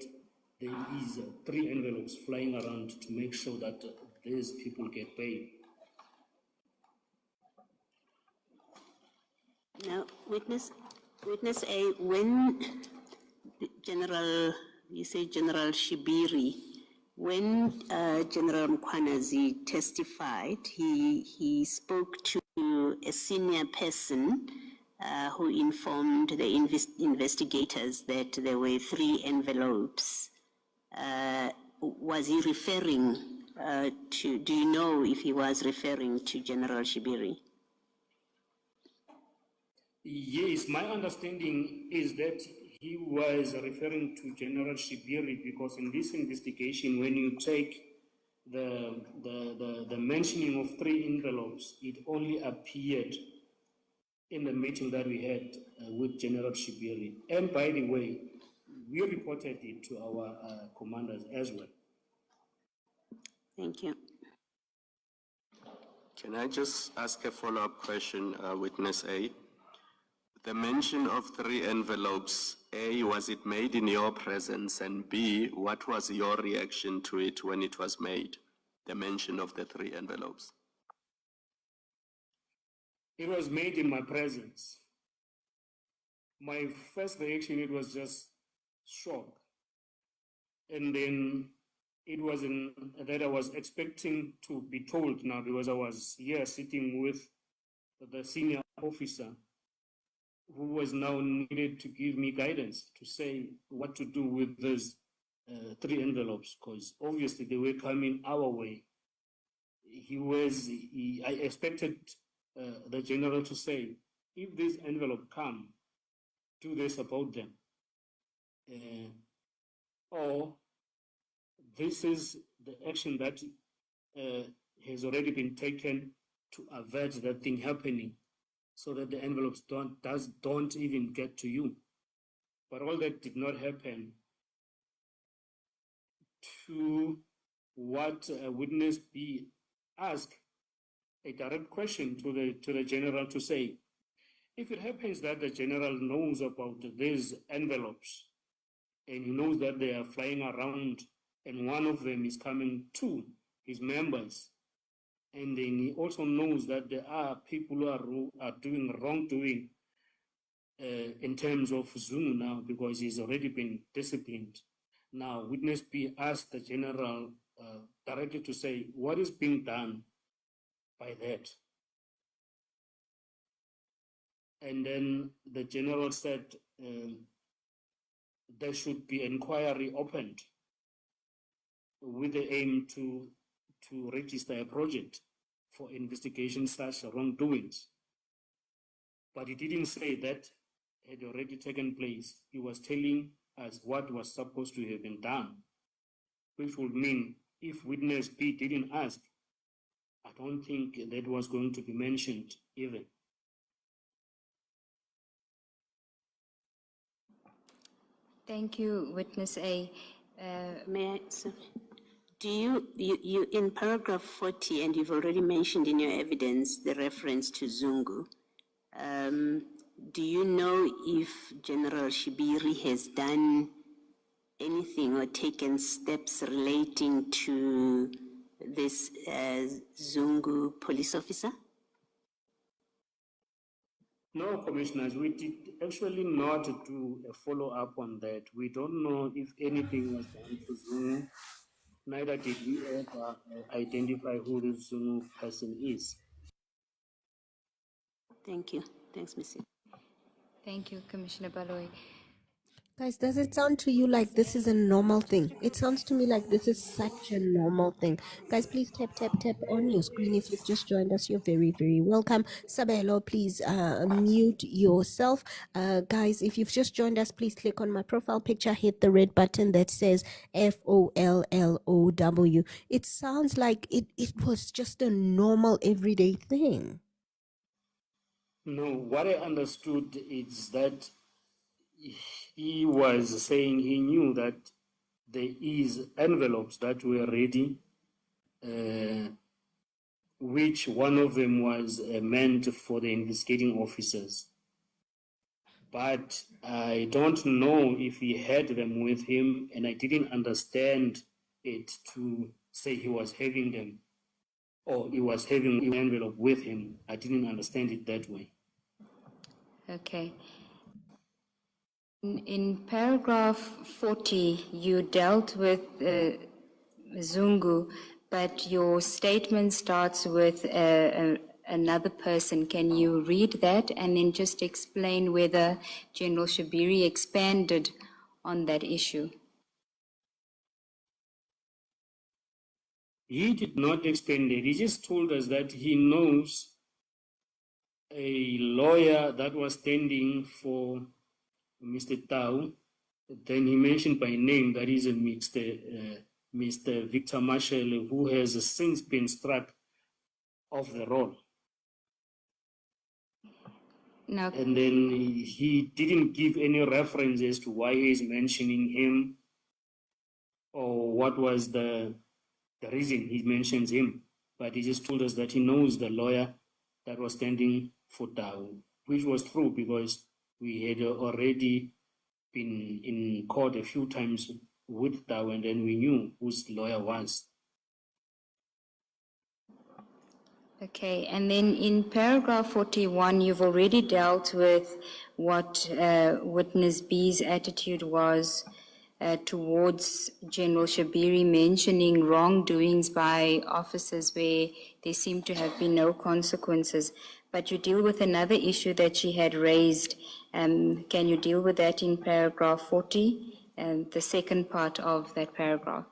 [SPEAKER 1] there is 3 envelopes flying around to make sure that these people get paid.
[SPEAKER 5] Now, witness A, when you say General Shibiri, when General Mkwanazi testified, he spoke to a senior person who informed the investigators that there were 3 envelopes. Was he referring to, do you know if he was referring to General Shibiri?
[SPEAKER 1] Yes, my understanding is that he was referring to General Shibiri because in this investigation, when you take the mentioning of 3 envelopes, it only appeared in the meeting that we had with General Shibiri. And by the way, we reported it to our commanders as well.
[SPEAKER 5] Thank you.
[SPEAKER 7] Can I just ask a follow-up question, Witness A? The mention of 3 envelopes, A, was it made in your presence? And B, what was your reaction to it when it was made, the mention of the 3 envelopes?
[SPEAKER 1] It was made in my presence. My first reaction, it was just shock. And then it wasn't that I was expecting to be told now, because I was here sitting with the senior officer who was now needed to give me guidance to say what to do with those 3 envelopes, because obviously they were coming our way. I expected the general to say, if this envelope come, do this about them. Or this is the action that has already been taken to avert that thing happening, so that the envelopes don't even get to you. But all that did not happen. 2 what witness B asked a direct question to the general to say, if it happens that the general knows about these envelopes and he knows that they are flying around and one of them is coming to his members, and then he also knows that there are people who are doing wrongdoing in terms of Zungu now because he's already been disciplined. Now, witness B asked the general directly to say, what is being done by that? And then the general said there should be inquiry opened with the aim to register a project for investigation such wrongdoings. But he didn't say that had already taken place. He was telling us what was supposed to have been done, which would mean if witness B didn't ask, I don't think that was going to be mentioned even.
[SPEAKER 3] Thank you, witness A.
[SPEAKER 5] May I, sir? Do you in paragraph 40, and you've already mentioned in your evidence the reference to Zungu, do you know if General Shibiri has done anything or taken steps relating to this Zungu police officer?
[SPEAKER 1] No, commissioners, we did actually not do a follow-up on that. We don't know if anything was done to Zungu. Neither did we ever identify who this Zungu person is.
[SPEAKER 5] Thank you. Thanks, Missy.
[SPEAKER 3] Thank you, Commissioner Baloy.
[SPEAKER 2] Guys, does it sound to you like this is a normal thing? It sounds to me like this is such a normal thing. Guys, please tap, tap, tap on your screen. If you've just joined us, you're very, very welcome. Sabelo, please mute yourself. Guys, if you've just joined us, please click on my profile picture, hit the red button that says FOLLOW. It sounds like it was just a normal, everyday thing.
[SPEAKER 1] No, what I understood is that he was saying he knew that there is envelopes that were ready, which one of them was meant for the investigating officers. But I don't know if he had them with him, and I didn't understand it to say he was having them or he was having an envelope with him. I didn't understand it that way.
[SPEAKER 3] Okay. In paragraph 40, you dealt with Zungu, but your statement starts with another person. Can you read that and then just explain whether General Shabiri expanded on that issue?
[SPEAKER 1] He did not expand it. He just told us that he knows a lawyer that was standing for Mr. Tau. Then he mentioned by name that is Mr. Victor Marshall, who has since been struck off the role.
[SPEAKER 3] No.
[SPEAKER 1] And then he didn't give any reference as to why he's mentioning him or what was the reason he mentions him. But he just told us that he knows the lawyer that was standing for Tau, which was true because we had already been in court a few times with Tau, and then we knew whose lawyer was.
[SPEAKER 3] Okay, and then in paragraph 41, you've already dealt with what witness B's attitude was towards General Shabiri, mentioning wrongdoings by officers where there seem to have been no consequences. But you deal with another issue that she had raised. Can you deal with that in paragraph 40, the second part of that paragraph?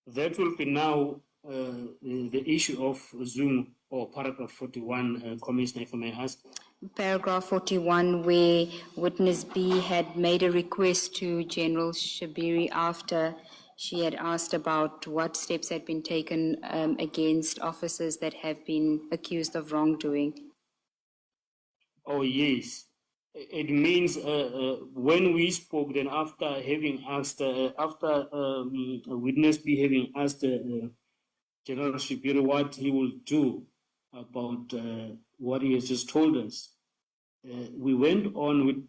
[SPEAKER 1] That will be now the issue of Zoom or paragraph 41, Commissioner, if I may ask.
[SPEAKER 3] Paragraph 41, where witness B had made a request to General Shabiri after she had asked about what steps had been taken against officers that have been accused of wrongdoing.
[SPEAKER 1] Oh, yes. It means when we spoke, then after having asked, witness B having asked General Shipiri what he will do about what he has just told us, we went on with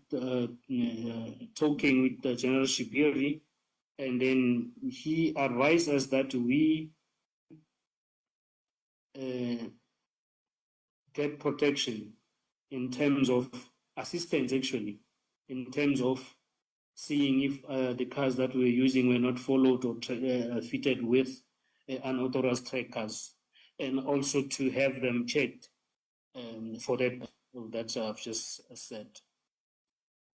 [SPEAKER 1] talking with General Shipiri, and then he advised us that we get protection in terms of assistance, actually, in terms of seeing if the cars that we're using were not followed or fitted with unauthorized trackers, and also to have them checked for that I've just said.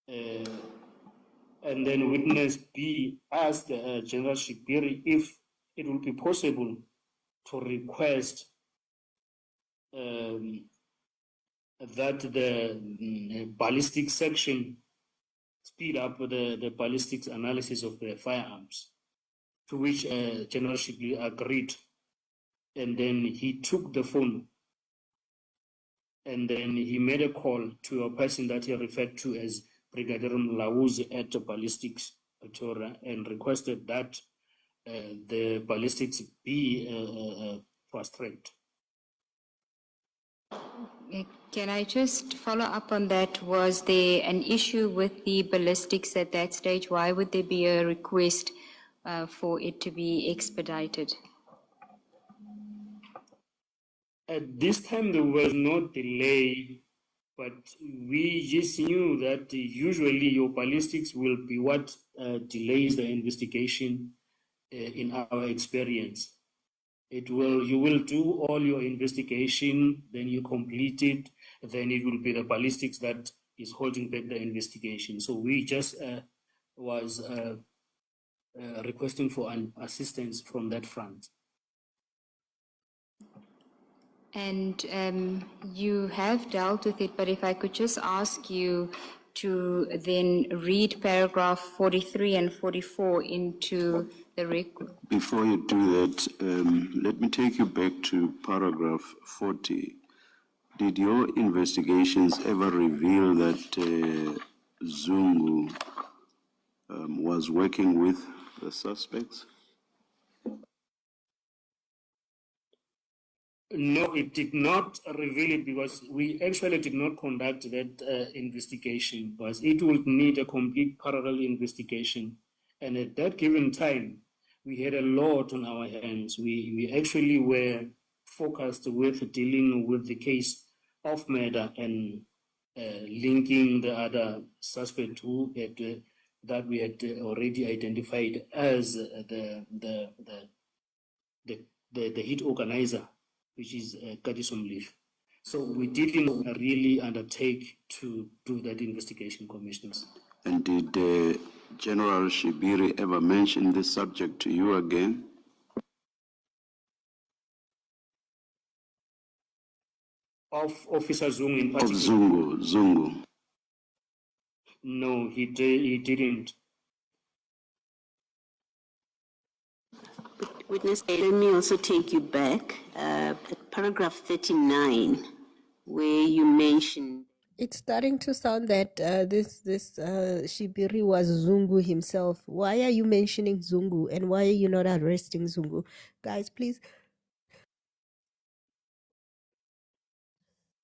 [SPEAKER 1] And then witness B asked General Shipiri if it would be possible to request that the ballistic section speed up the ballistics analysis of the firearms, to which General Shipiri agreed. And then he took the phone and then he made a call to a person that he referred to as Brigadier Mlauzi at Ballistics Pretoria and requested that the ballistics be fast-tracked.
[SPEAKER 3] Can I just follow up on that? Was there an issue with the ballistics at that stage? Why would there be a request for it to be expedited?
[SPEAKER 1] At this time, there was no delay, but we just knew that usually your ballistics will be what delays the investigation in our experience. You will do all your investigation, then you complete it, then it will be the ballistics that is holding back the investigation. So we just was requesting for an assistance from that front.
[SPEAKER 3] And you have dealt with it, but if I could just ask you to then read paragraph 43 and 44 into the record.
[SPEAKER 6] Before you do that, let me take you back to paragraph 40. Did your investigations ever reveal that Zungu was working with the suspects?
[SPEAKER 1] No, it did not reveal it because we actually did not conduct that investigation, because it would need a complete parallel investigation. And at that given time, we had a lot on our hands. We actually were focused with dealing with the case of murder and linking the other suspect who had, that we had already identified as the hit organizer, which is Kadisum Leaf. So we didn't really undertake to do that investigation, commissioners.
[SPEAKER 6] And did General Shibiri ever mention this subject to you again?
[SPEAKER 1] Of Officer Zungu in
[SPEAKER 6] Of
[SPEAKER 1] particular?
[SPEAKER 6] Zungu.
[SPEAKER 1] No, he didn't.
[SPEAKER 5] Witness, let me also take you back at paragraph 39, where you mentioned.
[SPEAKER 2] It's starting to sound that this Shibiri was Zungu himself. Why are you mentioning Zungu, and why are you not arresting Zungu? Guys, please.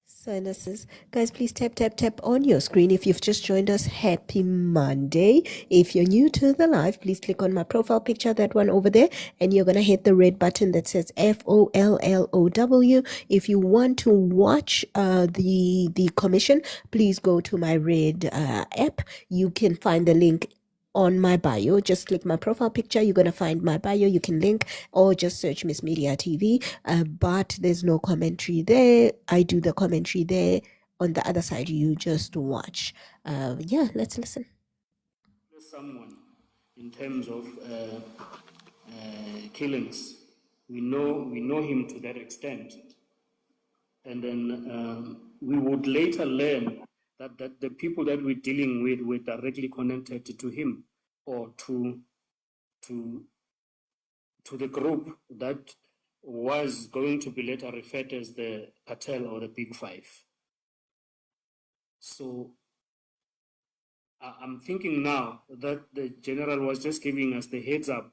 [SPEAKER 2] Sinuses. Guys, please tap on your screen. If you've just joined us, happy Monday. If you're new to the live, please click on my profile picture, that one over there, and you're going to hit the red button that says FOLLOW. If you want to watch the commission, please go to my red app. You can find the link on my bio. Just click my profile picture, you're going to find my bio. You can link or just search Miss Media TV, but there's no commentary there. I do the commentary there. On the other side, you just watch. Yeah, let's listen.
[SPEAKER 1] Someone in terms of killings, we know him to that extent, and then we would later learn that the people that we're dealing with were directly connected to him or to the group that was going to be later referred as the cartel or the Big Five. So I'm thinking now that the general was just giving us the heads up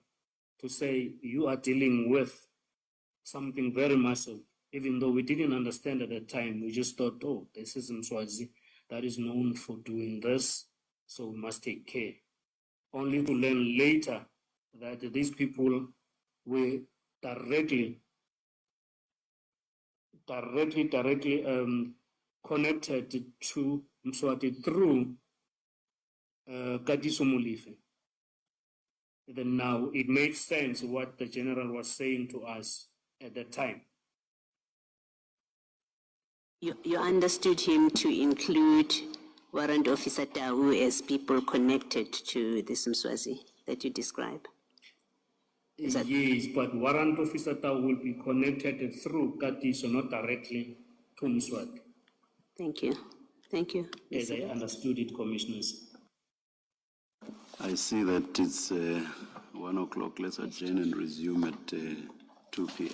[SPEAKER 1] to say you are dealing with something very massive, even though we didn't understand at the time. We just thought, oh, this is Mswazi that is known for doing this, so we must take care. Only to learn later that these people were directly connected to Mswati through Katiso Molefe. Then now it makes sense what the general was saying to us at the time.
[SPEAKER 5] You understood him to include Warrant Officer Tau as people connected to this Mswazi that you describe?
[SPEAKER 1] Yes, but Warrant Officer Tau will be connected through Katiso, not directly to Mswati.
[SPEAKER 5] Thank you. Thank you.
[SPEAKER 1] As I understood it, Commissioners.
[SPEAKER 6] I see that it's 1 o'clock. Let's adjourn and resume at 2 p.m.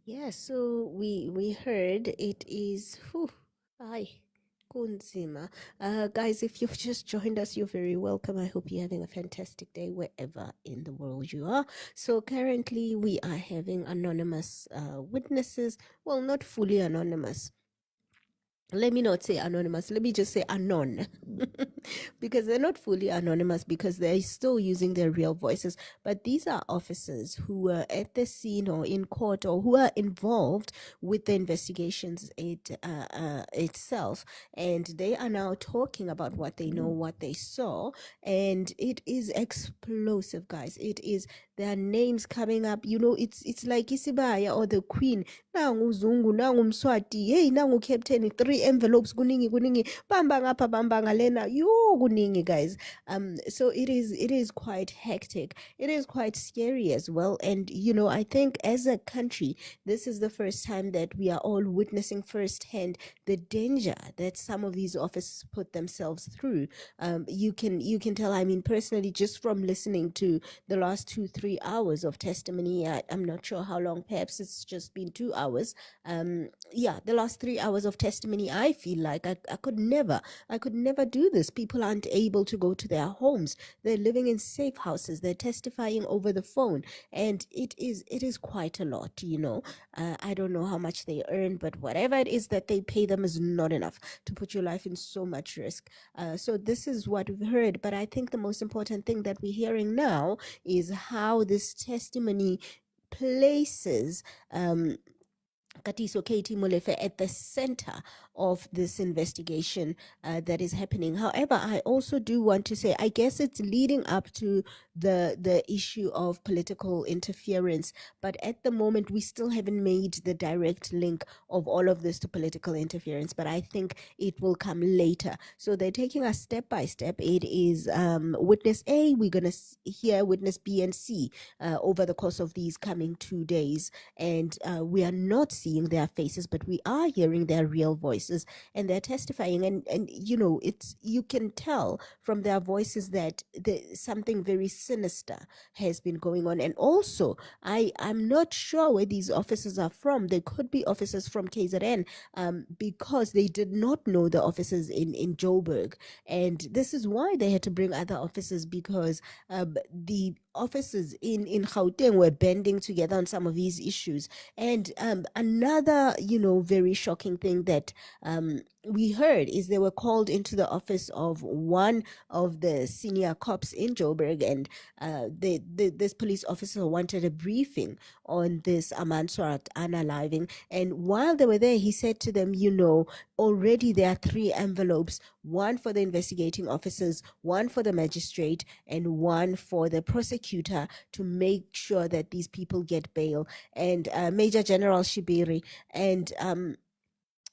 [SPEAKER 2] Yeah, so we heard it is hi kunzima. Guys, if you've just joined us, you're very welcome. I hope you're having a fantastic day wherever in the world you are. So currently we are having anonymous witnesses. Well, not fully anonymous. Let me not say anonymous, let me just say anon. Because they're not fully anonymous because they're still using their real voices. But these are officers who were at the scene or in court or who are involved with the investigations itself. And they are now talking about what they know, what they saw. And it is explosive, guys. It is, their names coming up. You know, it's like Isibaya or the Queen. Nangu Zungu, nangu Mswati, hey, nangu Captain, 3 envelopes, kuningi, kuningi, bamba ngapha, bamba ngalena, yo, kuningi, guys. So it is quite hectic. It is quite scary as well. And, you know, I think as a country, this is the first time that we are all witnessing firsthand the danger that some of these officers put themselves through. You can tell, I mean, personally, just from listening to the last 2-3 hours of testimony, I'm not sure how long, perhaps it's just been 2 hours. Yeah, the last 3 hours of testimony, I feel like I could never do this. People aren't able to go to their homes. They're living in safe houses. They're testifying over the phone. And it is quite a lot, you know. I don't know how much they earn, but whatever it is that they pay them is not enough to put your life in so much risk. So this is what we've heard. But I think the most important thing that we're hearing now is how this testimony places Katiso Katie Molefe at the center of this investigation that is happening. However, I also do want to say, I guess it's leading up to the issue of political interference, but at the moment we still haven't made the direct link of all of this to political interference, but I think it will come later. So they're taking us step by step. It is witness A, we're going to hear witness B and C over the course of these coming 2 days, and we are not seeing their faces, but we are hearing their real voices, and they're testifying. And you know, it's, you can tell from their voices that something very sinister has been going on. And also, I'm not sure where these officers are from. They could be officers from KZN, because they did not know the officers in Joburg, and this is why they had to bring other officers, because the officers in Gauteng were banding together on some of these issues. And another, you know, very shocking thing that we heard is they were called into the office of one of the senior cops in Joburg, and this police officer wanted a briefing on this Amanswarat unaliving. And while they were there, he said to them, you know, already there are 3 envelopes, one for the investigating officers, one for the magistrate, and one for the prosecutor, to make sure that these people get bail. And Major General Shibiri, and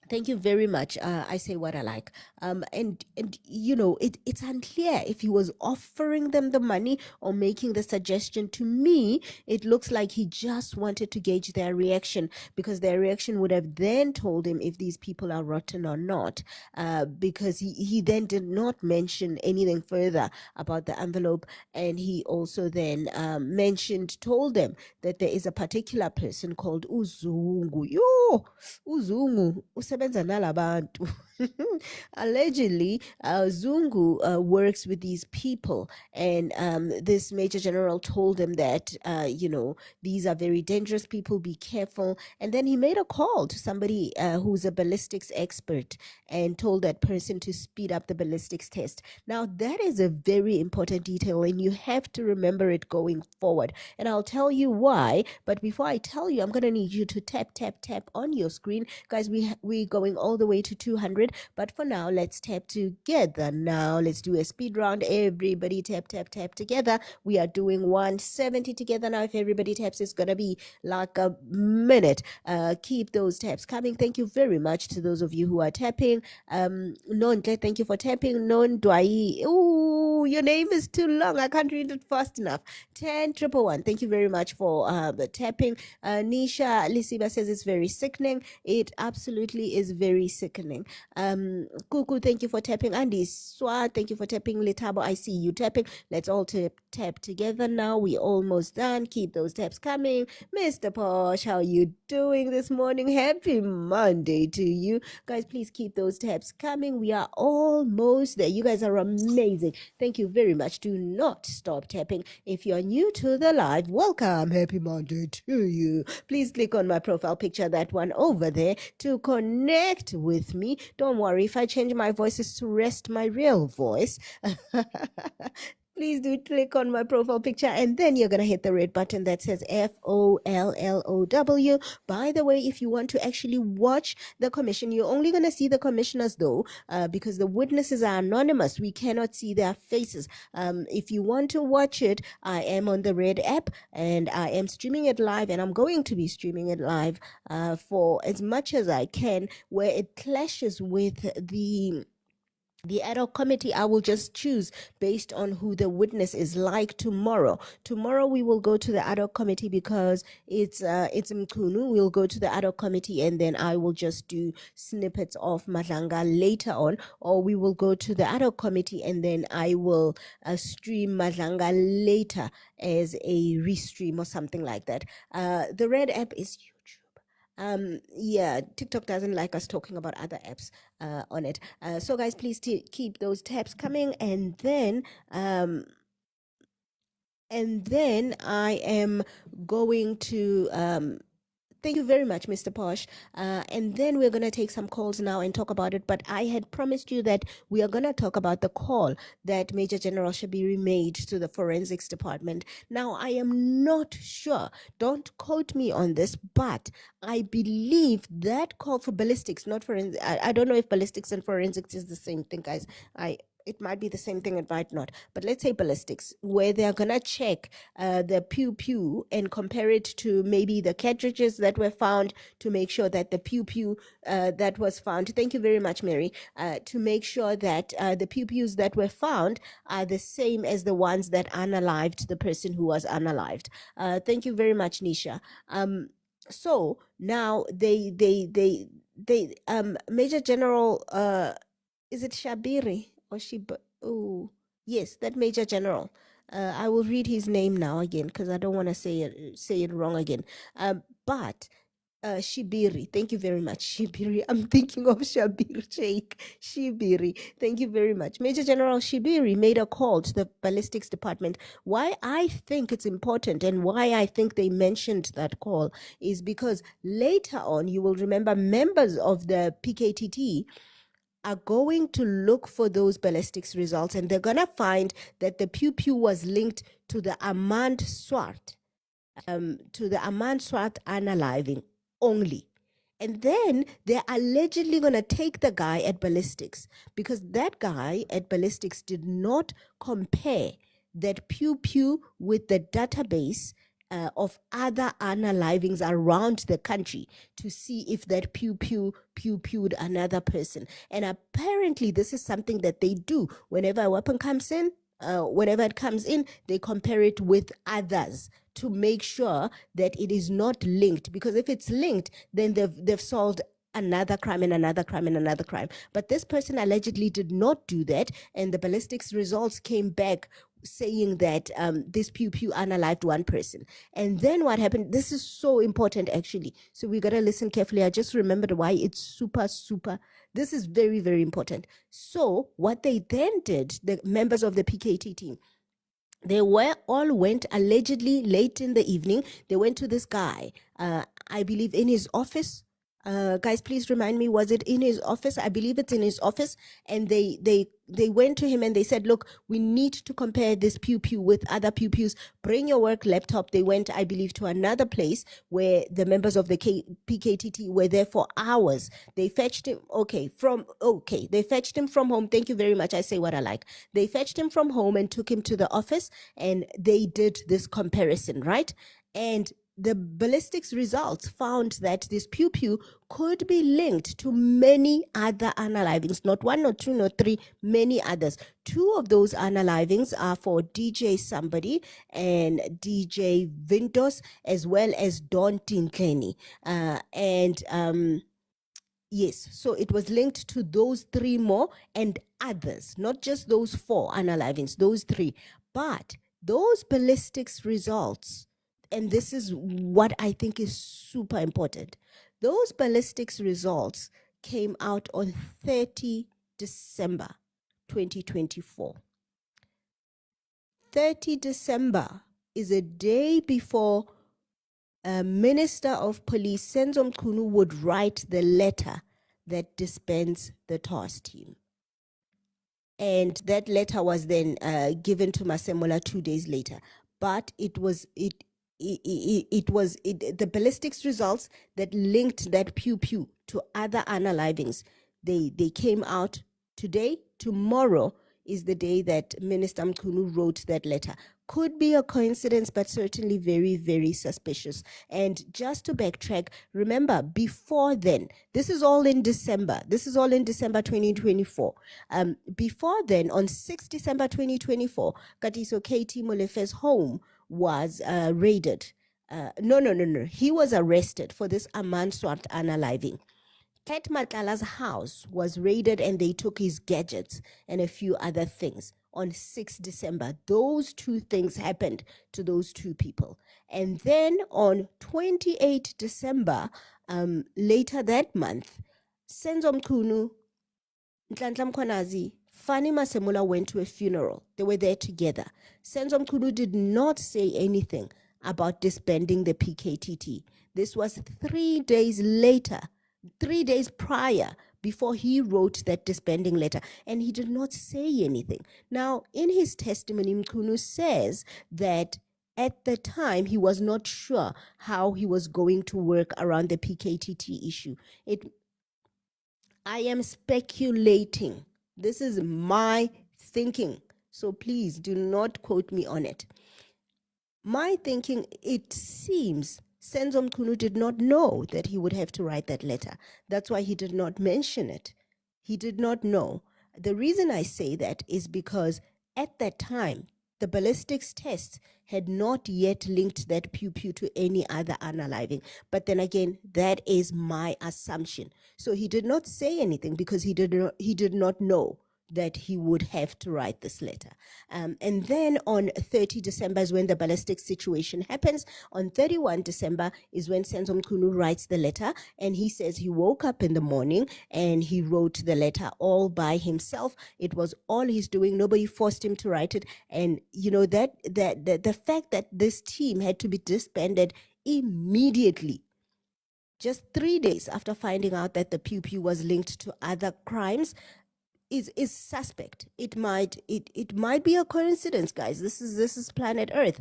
[SPEAKER 2] Thank you very much. I say what I like. And it's unclear if he was offering them the money or making the suggestion. To me, it looks like he just wanted to gauge their reaction, because their reaction would have then told him if these people are rotten or not. Because he then did not mention anything further about the envelope, and he also then told them that there is a particular person called Uzungu. Yo, Uzungu usebenza nalabantu. Allegedly, Zungu works with these people, and this major general told them that these are very dangerous people. Be careful. And then he made a call to somebody who's a ballistics expert and told that person to speed up the ballistics test. Now that is a very important detail, and you have to remember it going forward. And I'll tell you why. But before I tell you, I'm gonna need you to tap on your screen, guys. We're going all the way to 200, but for now, let's tap together. Now let's do a speed round. Everybody tap together. We are doing 170 together now. If everybody taps, it's gonna be like a minute. Keep those taps coming. Thank you very much to those of you who are tapping. Nontle, thank you for tapping. Non Dwai. Ooh, your name is too long. I can't read it fast enough. 10 111. Thank you very much for the tapping. Nisha Lisiba says it's very sickening. It absolutely is very sickening. Kuku, thank you for tapping. Andy Swat, thank you for tapping. Letabo, I see you tapping. Let's all tap together now. We almost done. Keep those taps coming. Mr. Posh, how are you doing this morning? Happy Monday to you. Guys, please keep those taps coming. We are almost there. You guys are amazing. Thank you very much. Do not stop tapping. If you're new to the live, welcome. Happy Monday to you. Please click on my profile picture, that one over there, to connect with me. Don't worry if I change my voices to rest my real voice. Please do click on my profile picture, and then you're going to hit the red button that says FOLLOW. By the way, if you want to actually watch the commission, you're only going to see the commissioners though, because the witnesses are anonymous. We cannot see their faces. If you want to watch it, I am on the Red app, and I am streaming it live, and I'm going to be streaming it live for as much as I can. Where it clashes with the ad hoc committee, I will just choose based on who the witness is. Like tomorrow we will go to the ad hoc committee because it's Mkunu. We'll go to the ad hoc committee, and then I will just do snippets of Madlanga later on, or we will go to the ad hoc committee and then I will stream Madlanga later as a restream or something like that. The Red app is YouTube. Yeah, TikTok doesn't like us talking about other apps on it. So guys, please keep those tabs coming, and then I am going to thank you very much, Mr. Posh. And then we're going to take some calls now and talk about it. But I had promised you that we are going to talk about the call that Major General Shabiri made to the forensics department. Now, I am not sure. Don't quote me on this, but I believe that call for ballistics, not forensics. I don't know if ballistics and forensics is the same thing, guys. It might be the same thing, it might not. But let's say ballistics, where they're going to check the pew and compare it to maybe the cartridges that were found, to make sure that the pew that was found, thank you very much, Mary, to make sure that the pews that were found are the same as the ones that unalived the person who was unalived. Thank you very much, Nisha. So now they Major General, is it Shabiri or Shib? Oh, yes, that Major General. I will read his name now again because I don't want to say it wrong again. But Shibiri, thank you very much, Shibiri. I'm thinking of Shabir Sheikh. Shibiri, thank you very much. Major General Shibiri made a call to the ballistics department. Why I think it's important and why I think they mentioned that call is because later on, you will remember, members of the PKTT are going to look for those ballistics results, and they're going to find that the pew was linked to the Amand Swart, unaliving only. And then they're allegedly going to take the guy at ballistics, because that guy at ballistics did not compare that pew with the database of other unalivings around the country to see if that pewed another person. And apparently this is something that they do whenever a weapon comes in. Whenever it comes in, they compare it with others to make sure that it is not linked. Because if it's linked, then they've solved another crime and another crime and another crime. But this person allegedly did not do that, and the ballistics results came back saying that this pew unalived one person. And then what happened, this is so important actually, so we got to listen carefully. I just remembered why it's super, this is very, very important. So what they then did, the members of the PKT team, they all went allegedly late in the evening. They went to this guy, I believe in his office. Guys, please remind me, was it in his office? I believe it's in his office. And they went to him and they said, look, we need to compare this pew with other pews. Bring your work laptop. They went, I believe, to another place where the members of the PKTT were there for hours. They fetched him, they fetched him from home. Thank you very much. I say what I like. They fetched him from home and took him to the office, and they did this comparison, right? And the ballistics results found that this pew could be linked to many other unalivings, not one, not two, not three, many others. Two of those unalivings are for DJ Somebody and DJ Vintos, as well as Don Tinkleni. Yes, so it was linked to those three more and others, not just those four unalivings, those three. But those ballistics results, and this is what I think is super important, those ballistics results came out on 30 December 2024. 30 December is a day before Minister of Police Senzo Mchunu would write the letter that disbands the task team. And that letter was then given to Masemola 2 days later. But it was the ballistics results that linked that pew to other unalivings. They came out today. Tomorrow is the day that Minister Mchunu wrote that letter. Could be a coincidence, but certainly very, very suspicious. And just to backtrack, remember, before then, this is all in December. This is all in December 2024. Before then, on 6 December 2024, Katiso KT Molefe's home was raided. No. He was arrested for this Amanswart unaliving. Kat Matlala's house was raided and they took his gadgets and a few other things on 6 December. Those two things happened to those two people. And then on 28 December, later that month, Senzo Mchunu, Nhlanhla Mkhwanazi, Fanny Masemola went to a funeral. They were there together. Senzo Mchunu did not say anything about disbanding the PKTT. This was 3 days later, 3 days prior, before he wrote that disbanding letter, and he did not say anything. Now, in his testimony, Mchunu says that at the time he was not sure how he was going to work around the PKTT issue. I am speculating. This is my thinking, so please do not quote me on it. My thinking, it seems Senzo Mchunu did not know that he would have to write that letter. That's why he did not mention it. He did not know. The reason I say that is because at that time, the ballistics tests had not yet linked that pew to any other unaliving. But then again, that is my assumption. So he did not say anything because he did not know that he would have to write this letter. And then on 30 December is when the ballistic situation happens. On 31 December is when Senzo Mchunu writes the letter, and he says he woke up in the morning and he wrote the letter all by himself. It was all he's doing. Nobody forced him to write it. And you know that the fact that this team had to be disbanded immediately, just 3 days after finding out that the pew was linked to other crimes, is suspect. It might be a coincidence, guys. This is planet Earth.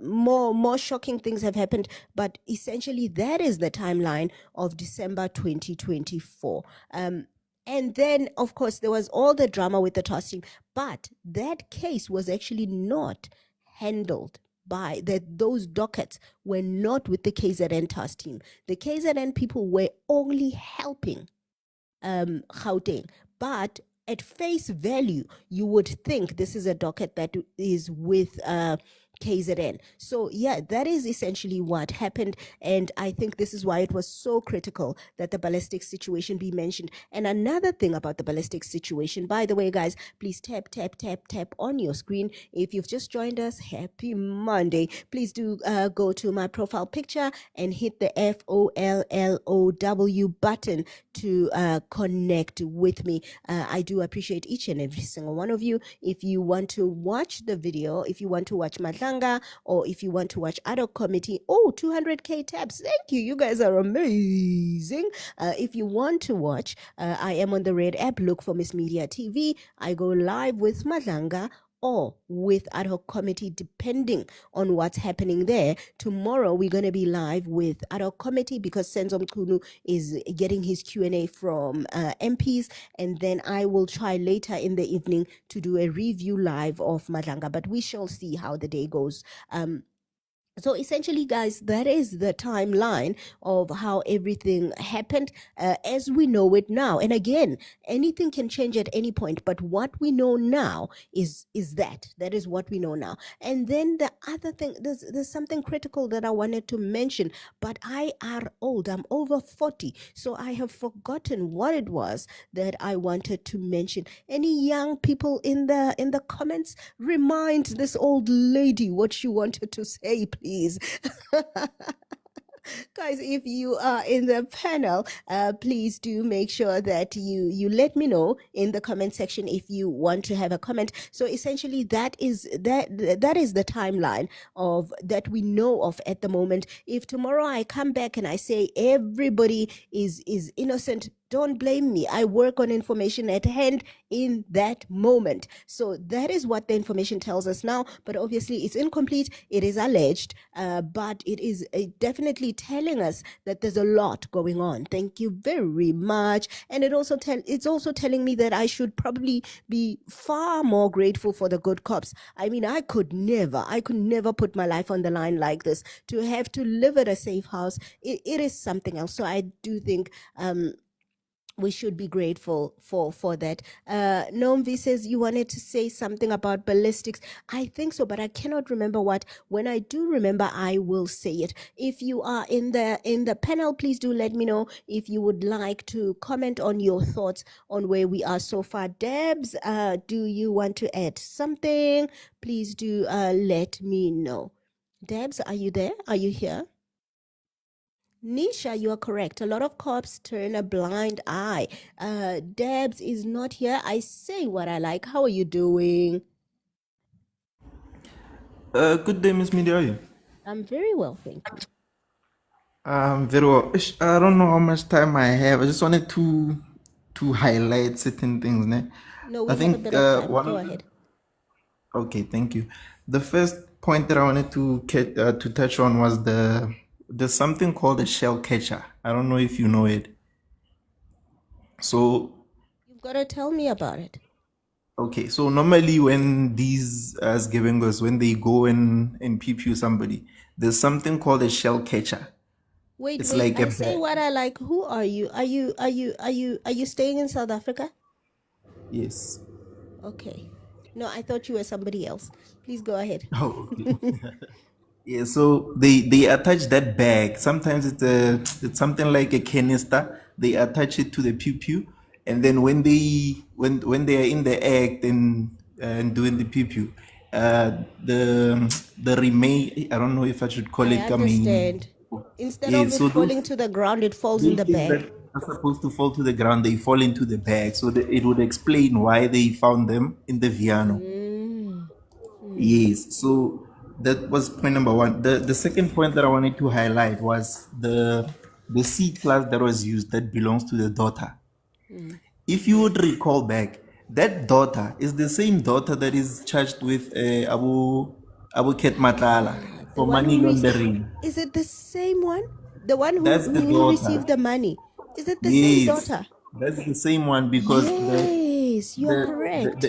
[SPEAKER 2] More shocking things have happened, but essentially that is the timeline of December 2024. And then, of course, there was all the drama with the task team, but that case was actually not handled by that those dockets were not with the KZN task team. The KZN people were only helping Gauteng. But at face value, you would think this is a docket that is with KZN. So yeah, that is essentially what happened. And I think this is why it was so critical that the ballistics situation be mentioned. And another thing about the ballistics situation, by the way, guys, please tap, tap, tap, tap on your screen. If you've just joined us, happy Monday. Please do go to my profile picture and hit the FOLLOW button to connect with me. I do appreciate each and every single one of you. If you want to watch the video, if you want to watch Madlanga, or if you want to watch ad hoc committee, 200k tabs. Thank you. You guys are amazing. If you want to watch, I am on the Red app. Look for Miss Media TV. I go live with Madlanga or with ad hoc committee, depending on what's happening there. Tomorrow we're going to be live with ad hoc committee because Senzo Mkunu is getting his Q&A from MPs, and then I will try later in the evening to do a review live of Madlanga, but we shall see how the day goes. So essentially, guys, that is the timeline of how everything happened as we know it now. And again, anything can change at any point, but what we know now is that is what we know now. And then the other thing, there's something critical that I wanted to mention, but I are old. I'm over 40, so I have forgotten what it was that I wanted to mention. Any young people in the comments, remind this old lady what she wanted to say, please. Guys, if you are in the panel, please do make sure that you let me know in the comment section if you want to have a comment. So essentially, that is the timeline of that we know of at the moment. If tomorrow I come back and I say everybody is innocent, don't blame me. I work on information at hand in that moment. So that is what the information tells us now. But obviously, it's incomplete. It is alleged, but it is definitely telling us that there's a lot going on. Thank you very much. And it's also telling me that I should probably be far more grateful for the good cops. I mean, I could never put my life on the line like this. To have to live at a safe house, it is something else. So I do think we should be grateful for that. Nomvi says you wanted to say something about ballistics. I think so, but I cannot remember what. When I do remember, I will say it. If you are in the panel, please do let me know if you would like to comment on your thoughts on where we are so far. Debs, do you want to add something? Please do let me know. Debs, are you there? Are you here? Nisha, you are correct. A lot of cops turn a blind eye. Debs is not here. I say what I like. How are you doing?
[SPEAKER 14] Good day, Miss Media. How are you?
[SPEAKER 2] I'm very well, thank you.
[SPEAKER 14] Very well. I don't know how much time I have. I just wanted to highlight certain things. Ne?
[SPEAKER 2] No, we
[SPEAKER 14] I
[SPEAKER 2] have a
[SPEAKER 14] think
[SPEAKER 2] bit of time. Go
[SPEAKER 14] one.
[SPEAKER 2] ahead.
[SPEAKER 14] Okay, thank you. The first point that I wanted to touch on was there's something called a shell catcher. I don't know if you know it. So
[SPEAKER 2] You've got to tell me about it.
[SPEAKER 14] okay, so normally when these as givengos, when they go and pew somebody, there's something called a shell catcher.
[SPEAKER 2] Wait,
[SPEAKER 14] It's like a
[SPEAKER 2] I say
[SPEAKER 14] bag.
[SPEAKER 2] what I like. Who are you? Are you staying in South Africa?
[SPEAKER 14] Yes.
[SPEAKER 2] Okay. No, I thought you were somebody else. Please go ahead.
[SPEAKER 14] Oh, okay. Yeah, so they attach that bag. Sometimes it's something like a canister. They attach it to the pew, and then when they are in the act and doing the pew, the remain. I don't know if I should call
[SPEAKER 2] I
[SPEAKER 14] it coming.
[SPEAKER 2] understand. Instead
[SPEAKER 14] Yeah,
[SPEAKER 2] of it
[SPEAKER 14] so
[SPEAKER 2] falling to the ground, it falls in
[SPEAKER 14] those
[SPEAKER 2] the
[SPEAKER 14] things that
[SPEAKER 2] bag.
[SPEAKER 14] are supposed to fall to the ground, they fall into the bag. So it would explain why they found them in the Viano. Yes, so that was point number one. The second point that I wanted to highlight was the C class that was used that belongs to the daughter. If you would recall back, that daughter is the same daughter that is charged with Abu Ket Matala
[SPEAKER 2] The
[SPEAKER 14] for
[SPEAKER 2] one
[SPEAKER 14] money
[SPEAKER 2] who
[SPEAKER 14] laundering.
[SPEAKER 2] is it the same one? The one
[SPEAKER 14] That's the
[SPEAKER 2] who received
[SPEAKER 14] daughter.
[SPEAKER 2] the money. Is it the same
[SPEAKER 14] Yes,
[SPEAKER 2] daughter?
[SPEAKER 14] that's the same one because
[SPEAKER 2] Yes, you're
[SPEAKER 14] the
[SPEAKER 2] correct.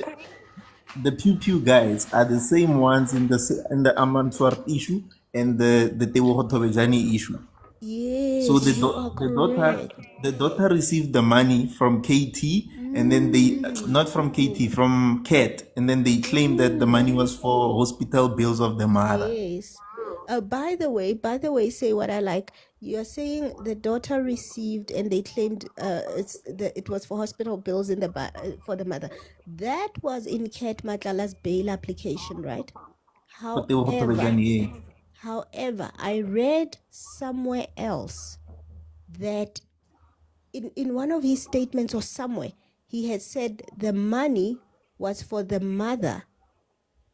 [SPEAKER 14] the Pew Pew guys are the same ones in the Amanswart issue and the Tebogo Tobejani issue. So
[SPEAKER 2] Yes, you are correct.
[SPEAKER 14] the daughter received the money from KT, and then they
[SPEAKER 2] Mm.
[SPEAKER 14] not from KT, from Cat, and then they claimed that the money was for hospital bills of the mother.
[SPEAKER 2] Yes. By the way, say what I like. You're saying the daughter received and they claimed it was for hospital bills for the mother. That was in Kat Matlala's bail application, right?
[SPEAKER 14] For Tebogo
[SPEAKER 2] However,
[SPEAKER 14] Tobejani, yeah.
[SPEAKER 2] however, I read somewhere else that in one of his statements or somewhere, he had said the money was for the mother,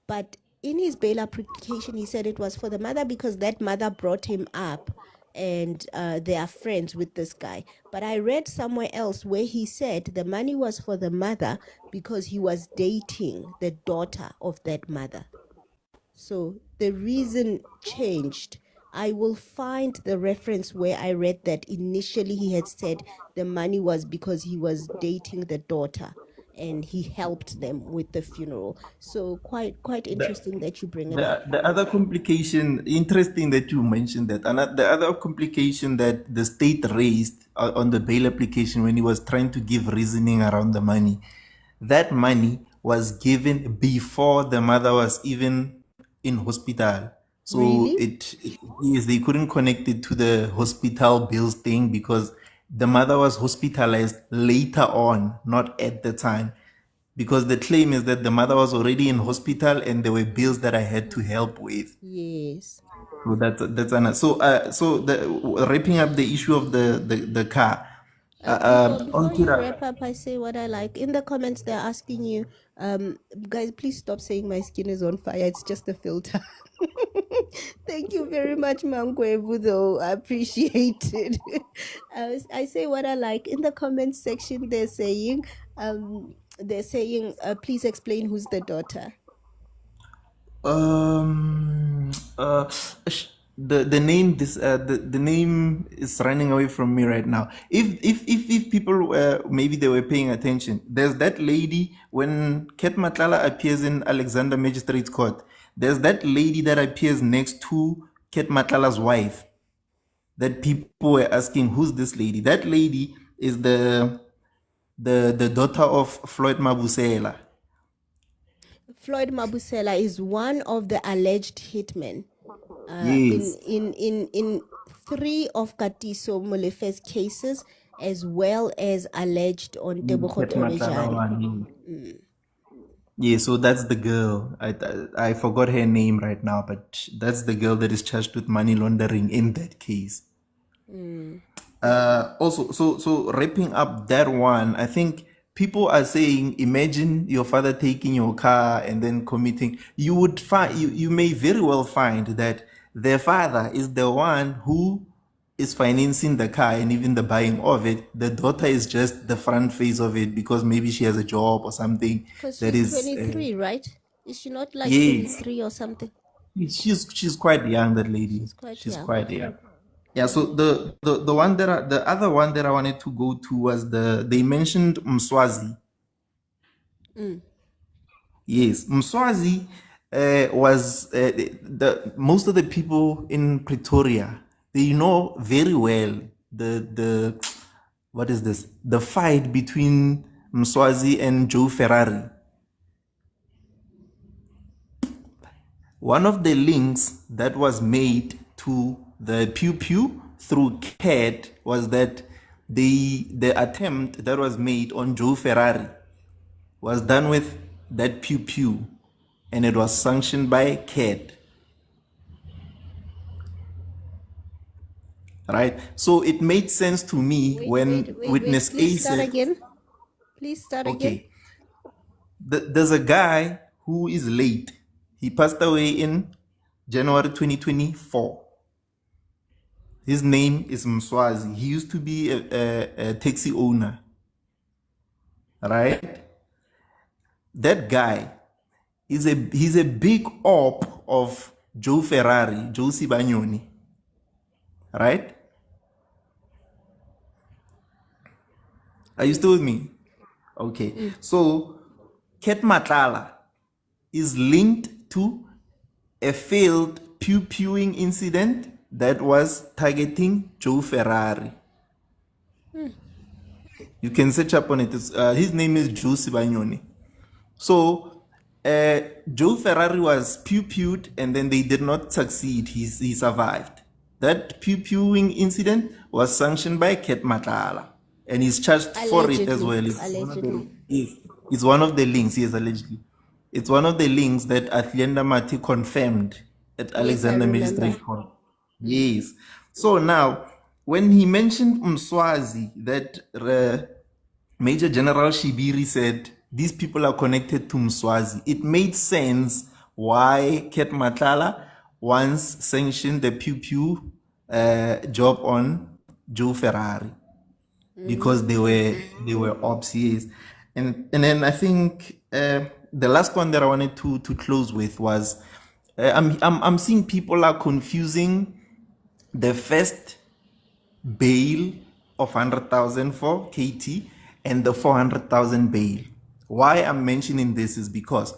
[SPEAKER 2] but in his bail application, he said it was for the mother because that mother brought him up and they are friends with this guy. But I read somewhere else where he said the money was for the mother because he was dating the daughter of that mother. So the reason changed. I will find the reference where I read that initially he had said the money was because he was dating the daughter and he helped them with the funeral. So quite interesting that you bring it up.
[SPEAKER 14] The other complication, interesting that you mentioned that, and the other complication that the state raised on the bail application when he was trying to give reasoning around the money, that money was given before the mother was even in hospital. So
[SPEAKER 2] Really?
[SPEAKER 14] it is they couldn't connect it to the hospital bills thing because the mother was hospitalized later on, not at the time, because the claim is that the mother was already in hospital and there were bills that I had to help with.
[SPEAKER 2] Yes.
[SPEAKER 14] So that's another. So the wrapping up the issue of the car.
[SPEAKER 2] Before
[SPEAKER 14] On
[SPEAKER 2] you
[SPEAKER 14] Twitter,
[SPEAKER 2] wrap up, I say what I like. In the comments, they're asking you, guys, please stop saying my skin is on fire. It's just a filter. Thank you very much, Mangwebu, though. I appreciate it. I say what I like. In the comments section, please explain who's the daughter.
[SPEAKER 14] Um, uh, the name the name is running away from me right now. If people maybe they were paying attention, there's that lady when Ket Matlala appears in Alexander Magistrates Court. There's that lady that appears next to Ket Matlala's wife. That people were asking, who's this lady? That lady is the daughter of Floyd Mabusela.
[SPEAKER 2] Floyd Mabusela is one of the alleged hitmen.
[SPEAKER 14] Yes.
[SPEAKER 2] In three of Katiso Molefe's cases, as well as alleged on Tebogo
[SPEAKER 14] Ket Matlala
[SPEAKER 2] Torrejane.
[SPEAKER 14] one. Yeah, so that's the girl. I forgot her name right now, but that's the girl that is charged with money laundering in that case. Also, so wrapping up that one, I think people are saying, imagine your father taking your car and then committing. You would find you may very well find that their father is the one who is financing the car and even the buying of it. The daughter is just the front face of it because maybe she has a job or something
[SPEAKER 2] Because
[SPEAKER 14] that
[SPEAKER 2] she's
[SPEAKER 14] is.
[SPEAKER 2] 23, right? Is she not like
[SPEAKER 14] Yes,
[SPEAKER 2] 23 or something?
[SPEAKER 14] she's quite young. That lady,
[SPEAKER 2] She's quite
[SPEAKER 14] she's
[SPEAKER 2] young.
[SPEAKER 14] quite
[SPEAKER 2] Okay.
[SPEAKER 14] young. Yeah, so the one the other one that I wanted to go to was they mentioned Mswazi.
[SPEAKER 2] Mm.
[SPEAKER 14] Yes, Mswazi was the most of the people in Pretoria. They know very well the what is this? The fight between Mswazi and Joe Ferrari. One of the links that was made to the Pew Pew through CAT was that the attempt that was made on Joe Ferrari was done with that Pew Pew and it was sanctioned by CAT. Right? So it made sense to me when
[SPEAKER 2] Wait.
[SPEAKER 14] witness A
[SPEAKER 2] Please start
[SPEAKER 14] said,
[SPEAKER 2] again. Please start again.
[SPEAKER 14] okay, there's a guy who is late. He passed away in January 2024. His name is Mswazi. He used to be a taxi owner, right? That guy he's a big op of Joe Ferrari, Joe Sibanyoni, right? Are you still with
[SPEAKER 2] Yes.
[SPEAKER 14] me? Okay.
[SPEAKER 2] Mm.
[SPEAKER 14] So Ket Matlala is linked to a failed pew-pewing incident that was targeting Joe Ferrari. You can search up on it. His name is Joe Sibanyoni. So Joe Ferrari was pew-pewed and then they did not succeed. He survived. That pew-pewing incident was sanctioned by Ket Matlala and he's charged for it as well. It's one of the links, yes, allegedly. It's one of the links that Athlenda Mati confirmed at Alexander Magistrate Court. Yes. So now, when he mentioned Mswazi, that Major General Shibiri said these people are connected to Mswazi, it made sense why Ket Matlala once sanctioned the pew-pew job on Joe Ferrari, because they were ops, yes. And then I think the last one that I wanted to close with was I'm seeing people are confusing the first bail of 100,000 for KT and the 400,000 bail. Why I'm mentioning this is because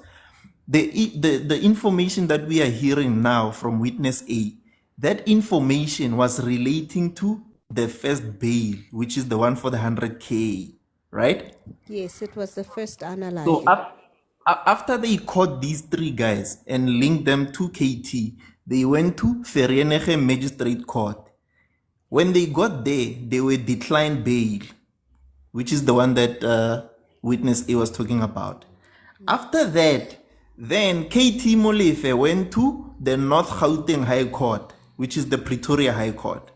[SPEAKER 14] the information that we are hearing now from witness A, that information was relating to the first bail, which is the one for the 100K, right?
[SPEAKER 2] Yes, it was the first analyzed.
[SPEAKER 14] So after they caught these three guys and linked them to KT, they went to Vereeniging Magistrate Court. When they got there, they were declined bail, which is the one that witness A was talking about. After that, then KT Molefe went to the North Gauteng High Court, which is the Pretoria High Court.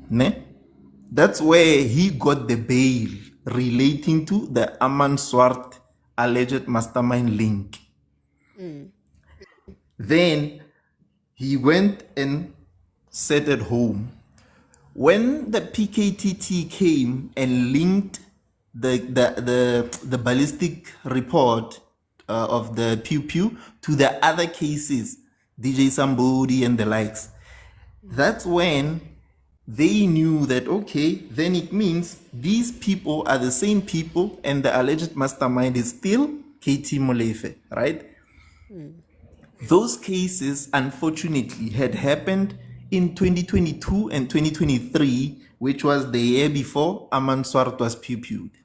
[SPEAKER 14] Ne? That's where he got the bail relating to the Aman Swart alleged mastermind link. Then he went and sat at home. When the PKTT came and linked the ballistic report of the Pew Pew to the other cases, DJ Sambodi and the likes, that's when they knew that, okay, then it means these people are the same people and the alleged mastermind is still KT Molefe, right? Those cases, unfortunately, had happened in 2022 and 2023, which was the year before Aman Swart was pew-pewed.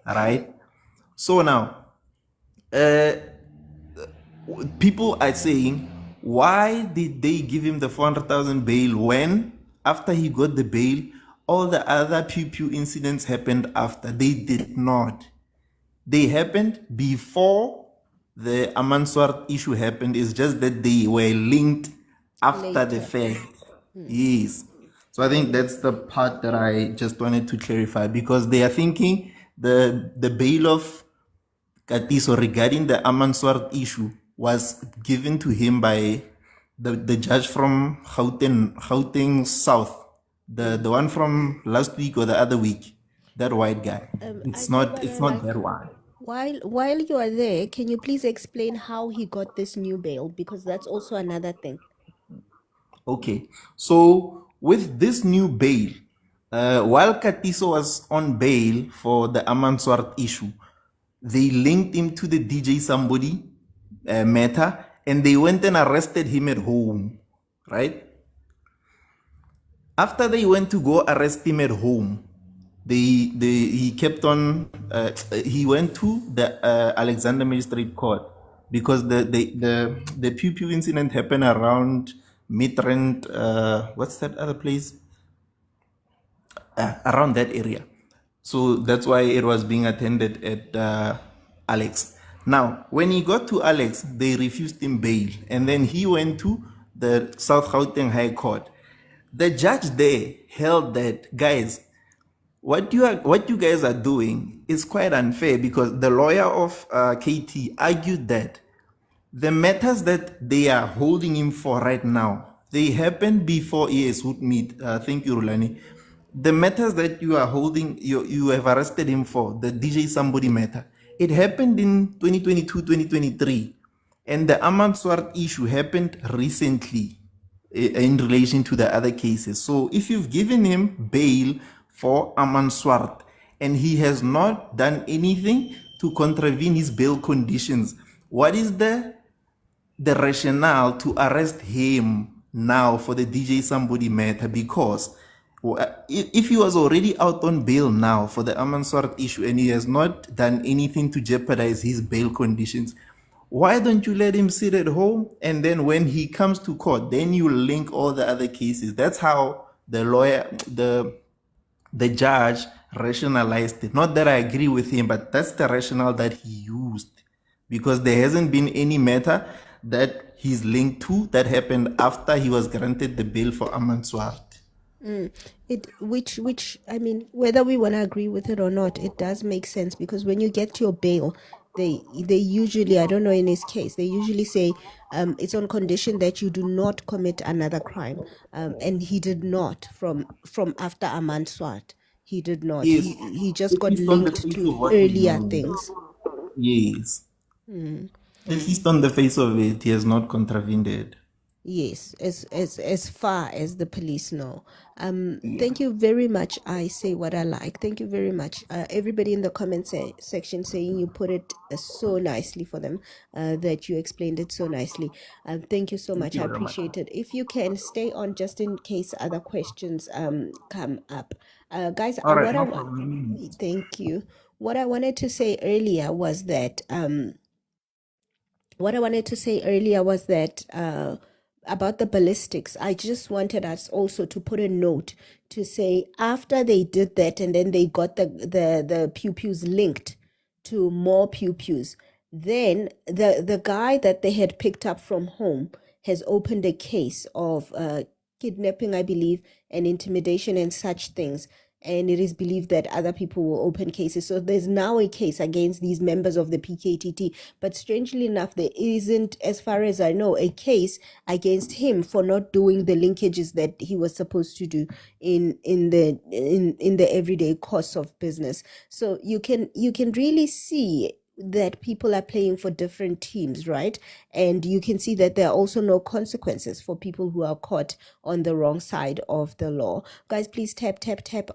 [SPEAKER 14] Right? So now, people are saying, why did they give him the 400,000 bail when, after he got the bail, all the other pew-pew incidents happened after? They did not. They happened before the Aman Swart issue happened. It's just that they were linked after the fact. Yes. So I think that's the part that I just wanted to clarify, because they are thinking the bail of Katiso regarding the Aman Swart issue was given to him by the judge from Gauteng South, the one from last week or the other week, that white guy. It's not that one.
[SPEAKER 2] While you are there, can you please explain how he got this new bail? Because that's also another thing.
[SPEAKER 14] Okay, so with this new bail, while Katiso was on bail for the Aman Swart issue, they linked him to the DJ Somebody matter, and they went and arrested him at home, right? After they went to go arrest him at home, he kept on. He went to the Alexander Magistrate Court, because the Pew Pew incident happened around Midrand. What's that other place? Around that area. So that's why it was being attended at Alex. Now, when he got to Alex, they refused him bail, and then he went to the South Gauteng High Court. The judge there held that, guys, what you guys are doing is quite unfair, because the lawyer of KT argued that the matters that they are holding him for right now, they happened before ES would meet. Thank you, Rulani. The matters that you are holding, you have arrested him for, the DJ Somebody matter, it happened in 2022, 2023. And the Aman Swart issue happened recently in relation to the other cases. So if you've given him bail for Aman Swart and he has not done anything to contravene his bail conditions. What is the rationale to arrest him now for the DJ Somebody matter? Because if he was already out on bail now for the Amanswart issue and he has not done anything to jeopardize his bail conditions, why don't you let him sit at home, and then when he comes to court, then you link all the other cases? That's how the judge rationalized it. Not that I agree with him, but that's the rationale that he used, because there hasn't been any matter that he's linked to that happened after he was granted the bail for Amanswart.
[SPEAKER 2] Which I mean, whether we want to agree with it or not, it does make sense, because when you get your bail, they usually, I don't know in his case, they usually say it's on condition that you do not commit another crime, and he did not from after Aman Swat. He did not.
[SPEAKER 14] Yes,
[SPEAKER 2] He just
[SPEAKER 14] at
[SPEAKER 2] got
[SPEAKER 14] least on the
[SPEAKER 2] linked
[SPEAKER 14] face
[SPEAKER 2] to
[SPEAKER 14] of what we
[SPEAKER 2] earlier
[SPEAKER 14] know.
[SPEAKER 2] things.
[SPEAKER 14] Yes. At least on the face of it, he has not contravened it.
[SPEAKER 2] Yes, as far as the police know. Thank you very much. I say what I like. Thank you very much. Everybody in the comment section saying you put it so nicely for them, that you explained it so nicely. Thank you so
[SPEAKER 14] Thank
[SPEAKER 2] much.
[SPEAKER 14] you
[SPEAKER 2] I
[SPEAKER 14] very much.
[SPEAKER 2] appreciate it. If you can stay on just in case other questions come up. Guys,
[SPEAKER 14] All right,
[SPEAKER 2] what I
[SPEAKER 14] no
[SPEAKER 2] want,
[SPEAKER 14] problem.
[SPEAKER 2] thank you. What I wanted to say earlier was that about the ballistics, I just wanted us also to put a note to say after they did that and then they got the pew-pews linked to more pew-pews, then the guy that they had picked up from home has opened a case of kidnapping, I believe, and intimidation and such things. And it is believed that other people will open cases. So there's now a case against these members of the PKTT. But strangely enough, there isn't, as far as I know, a case against him for not doing the linkages that he was supposed to do in the everyday course of business. So you can really see that people are playing for different teams, right? And you can see that there are also no consequences for people who are caught on the wrong side of the law. Guys, please tap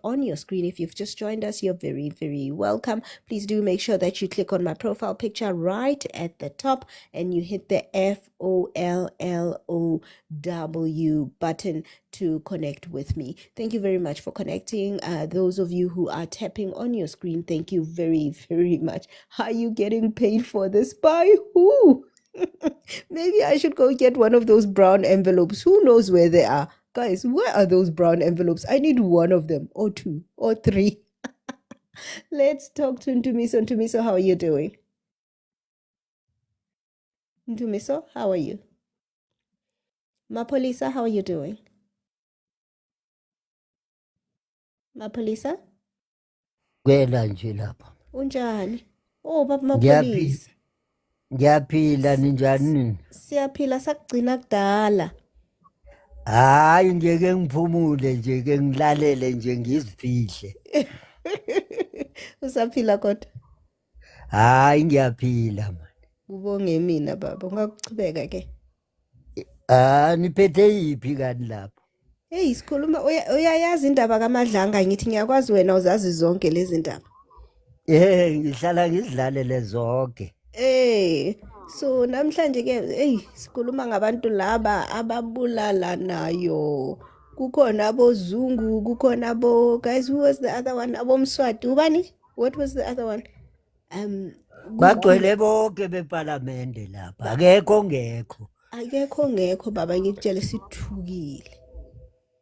[SPEAKER 2] on your screen. If you've just joined us, you're very, very welcome. Please do make sure that you click on my profile picture right at the top and you hit the FOLLOW button to connect with me. Thank you very much for connecting. Those of you who are tapping on your screen, thank you very, very much. Are you getting paid for this? By who? Maybe I should go get one of those brown envelopes. Who knows where they are? Guys, where are those brown envelopes? I need one of them, or two, or three. Let's talk to Ntumiso. Ntumiso, how are you doing? Ntumiso, how are you? Mapolisa, how are you doing? Mapolisa?
[SPEAKER 15] Kwela nje lapha.
[SPEAKER 2] Unjani? Oh, baba
[SPEAKER 15] Ngiyaphila.
[SPEAKER 2] mapolisa.
[SPEAKER 15] Ngiyaphila ninjani nini?
[SPEAKER 2] Siyaphila sakugcina kudala.
[SPEAKER 15] Hayi ngeke ngiphumule nje ke ngilalele nje ngizifihle.
[SPEAKER 2] Usaphila kodwa?
[SPEAKER 15] Hayi ngiyaphila man.
[SPEAKER 2] Ubonge mina baba, ungakuchubeka ke.
[SPEAKER 15] Niphethe yiphi kanti lapho?
[SPEAKER 2] Hey, sikhuluma uyayazi indaba kaMadlanga, ngithi ngiyakwazi wena uzazi zonke lezi ndaba.
[SPEAKER 15] Ngihlala ngizidlalele zonke.
[SPEAKER 2] So namhlanje ke sikhuluma ngabantu laba ababulala nayo. Kukhona abozungu, kukhona abo, guys, who was the other one? Abomswati. Ubani? What was the other one?
[SPEAKER 15] Bagcwele bonke beParliament lapha. Akekho ngekho.
[SPEAKER 2] Akekho ngekho baba, ngikutshela sithukile.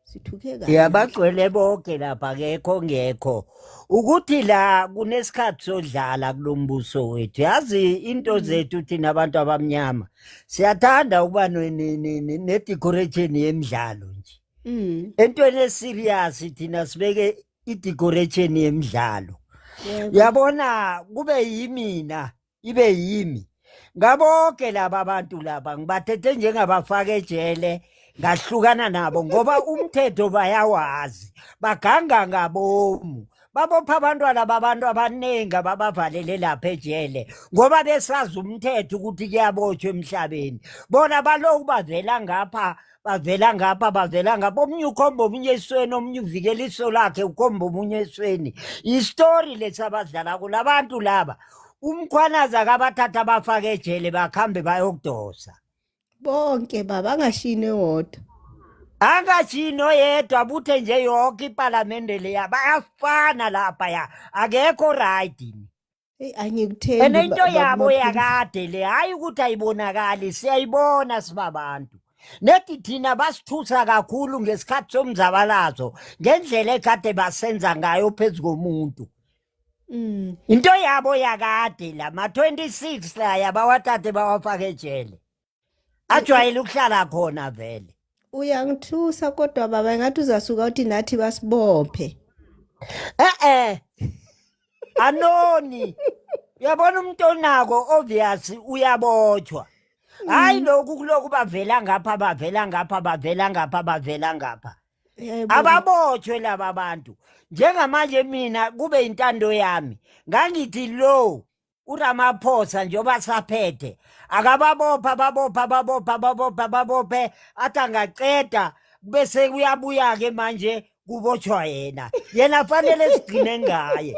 [SPEAKER 2] Sithuke kabi.
[SPEAKER 15] Bagcwele bonke lapha akekho ngekho. Ukuthi la kunesikhathi sodlala kulombuso wethu. Yazi into zethu thina abantu abamnyama. Siyathanda ukuba ne decoration yemidlalo nje. Entweni eserious thina sibeke i-decoration yemidlalo. Yabona kube yimina ibe yimi. Ngabonke laba abantu laba ngibathethe njengabafaka ejele ngahlukana nabo ngoba umthetho bayawazi baganga ngabomu babopha abantwana babantu abaningi ababavalele lapha ejele ngoba besazi umthetho ukuthi kuyabotshwa emhlabeni bona baloku bavela ngapha omunye ukhomba omunye esweni omunye uvikela iso lakhe ukhomba omunye esweni istori lesabadlala kulabantu laba umkhwanaza kabathatha bafake ejele bakhambe bayokudosa.
[SPEAKER 2] Bonke baba angashini wodwa.
[SPEAKER 15] Angashino yedwa buthe nje yonke ipalamende leya bayafana lapha ya. Akekho right ni.
[SPEAKER 2] Hey, angikuthembi
[SPEAKER 15] Into yabo
[SPEAKER 2] mapholisa.
[SPEAKER 15] yakade le hayi ukuthi ayibonakali siyayibona sibabantu. Nethi thina basithusa kakhulu ngesikhathi somzabalazo ngendlela ekade basenza ngayo phezu komuntu. Into yabo yakade la ma-26 la yabawathathe bawafake ejele. Ajwayele ukuhlala khona vele.
[SPEAKER 2] Uyangithusa kodwa baba ngathi uzasuka uthi nathi basibophe.
[SPEAKER 15] Anoni. Uyabona umuntu onako obvious uyabotshwa. Hayi lokhu kuloku bavela ngapha bavela ngapha bavela ngapha bavela ngapha. Ababotshwe laba abantu. Njengamanje mina kube intando yami. Ngangithi lo uRamaphosa njoba saphethe akababopha babophe atangaqeda bese uyabuya ke manje kubotshwa yena. Yena fanele sigcine ngaye.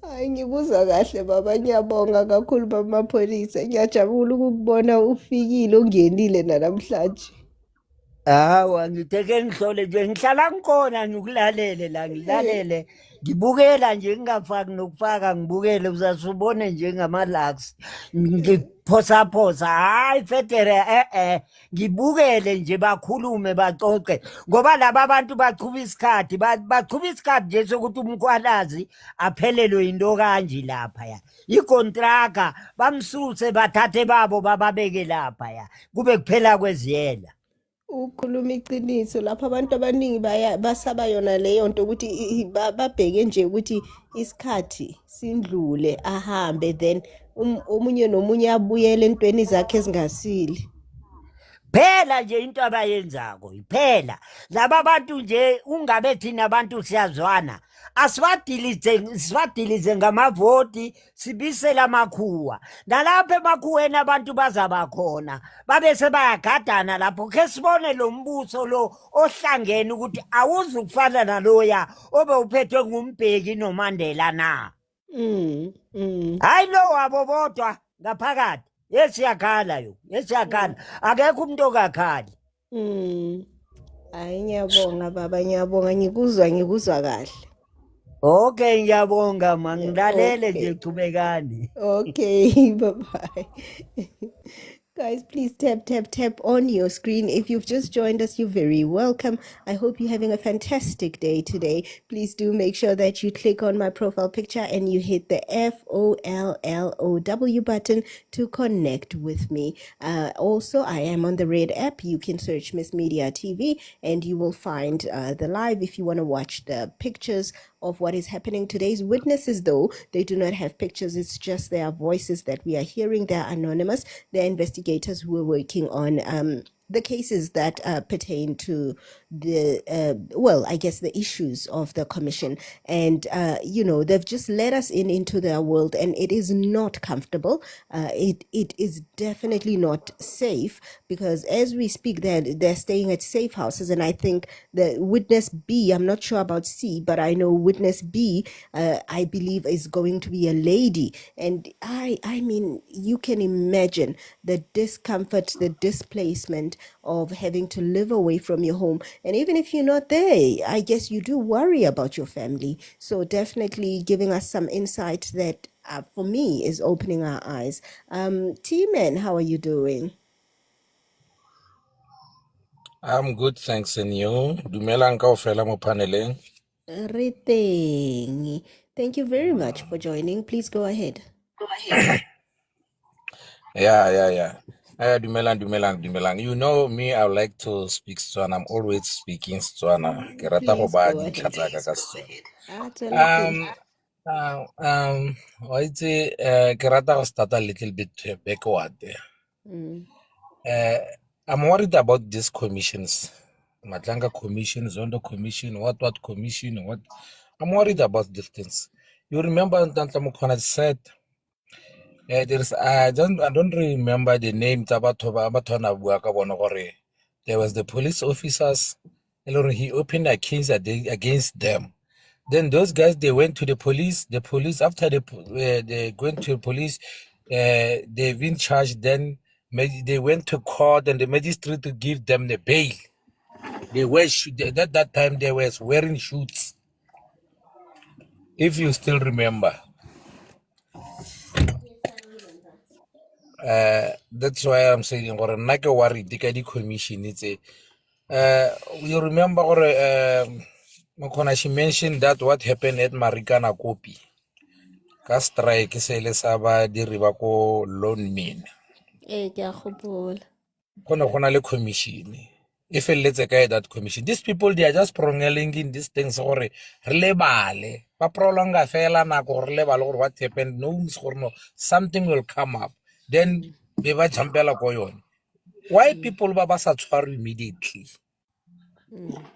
[SPEAKER 2] Hayi ngibuzwa kahle baba ngiyabonga kakhulu bamapholisa ngiyajabula ukubona ufikile ungenile namhlanje.
[SPEAKER 15] Hawa ngiteke ngihlole nje ngihlala ngikhona ngikulalele la ngilalele ngibukela nje ngingafaki nokufaka ngibukele uzasubone nje ngama-lux ngiphosa hayi federe ngibukele nje bakhulume bacoce ngoba laba abantu bachuba isikhathi nje sokuthi umkhwalazi aphelelwe into kanje lapha ya ikontraka bamsuse bathathe babo bababeke lapha ya kube kuphela kweziyela.
[SPEAKER 2] Ukhuluma iqiniso lapho abantu abaningi basaba yona leyo nto ukuthi babheke nje ukuthi isikhathi sindlule ahambe then omunye nomunye abuyele entweni zakhe ezingasili.
[SPEAKER 15] Phela nje into abayenzako iphela laba bantu nje ungabe thina abantu siyazwana asibadilize ngamavoti sibisela amakhuwa nalapha emakhuweni abantu bazaba khona babe sebayagadana lapho ke sibone lo mbuso lo ohlangene ukuthi awuzukufana naloya obe uphethwe ngumbheki noMandela na. Hayi lo wabo bodwa ngaphakathi. Yesiyakhala yo, yesiyakhala. Akekho umuntu ongakhali.
[SPEAKER 2] Hayi ngiyabonga baba ngiyabonga ngikuzwa kahle.
[SPEAKER 15] Okay ngiyabonga mangilalele nje chubekani.
[SPEAKER 2] Okay, bye-bye. Guys, please tap on your screen. If you've just joined us, you're very welcome. I hope you're having a fantastic day today. Please do make sure that you click on my profile picture and you hit the FOLLOW button to connect with me. Also, I am on the Red app. You can search Miss Media TV and you will find the live if you want to watch the pictures of what is happening. Today's witnesses, though, they do not have pictures. It's just their voices that we are hearing. They're anonymous. They're investigators who are working on the cases that pertain to the, I guess the issues of the commission. And, they've just let us into their world and it is not comfortable. It is definitely not safe because as we speak, they're staying at safe houses. And I think the witness B, I'm not sure about C, but I know witness B, I believe is going to be a lady. And I mean, you can imagine the discomfort, the displacement of having to live away from your home. And even if you're not there, I guess you do worry about your family. So definitely giving us some insight that for me is opening our eyes. T-Man, how are you doing?
[SPEAKER 16] I'm good, thanks. And you? Dumelang kaofela mo paneleng.
[SPEAKER 2] Everything. Thank you very much for joining. Please go ahead.
[SPEAKER 16] Yeah. Dumelang. You know me, I like to speak Setswana. I'm always speaking Setswana. Ke rata go
[SPEAKER 2] Please
[SPEAKER 16] ba
[SPEAKER 2] go
[SPEAKER 16] dintlha
[SPEAKER 2] ahead.
[SPEAKER 16] tsa ka Setswana.
[SPEAKER 2] Tswela pele.
[SPEAKER 16] Wa itse ke rata go start a little bit backward. I'm worried about these commissions. Matlanga Commission, Zondo Commission, what commission, what. I'm worried about these things. You remember Ntantla Mukhwana said, I don't remember the name. There was the police officers. He opened a case against them. Then those guys, they went to the police. The police, after they went to the police, they've been charged. Then they went to court, and the magistrate to give them the bail. They were at that time they were wearing shoots. If you still remember, that's why I'm saying, or like a worry, the commission. It's a. You remember, or she mentioned that what happened at Marikana Kopi. Ka strike se le sa ba diri ba ko loan men.
[SPEAKER 2] Ke a gopola.
[SPEAKER 16] Gona le commission. E felletse kae that commission. These people, they are just prolonging in these things gore re lebale. Ba prolonga fela nako re lebale gore what happened. No, no, something will come up. Then be ba jumpela ko yone. Why people ba sa tshwarwe immediately?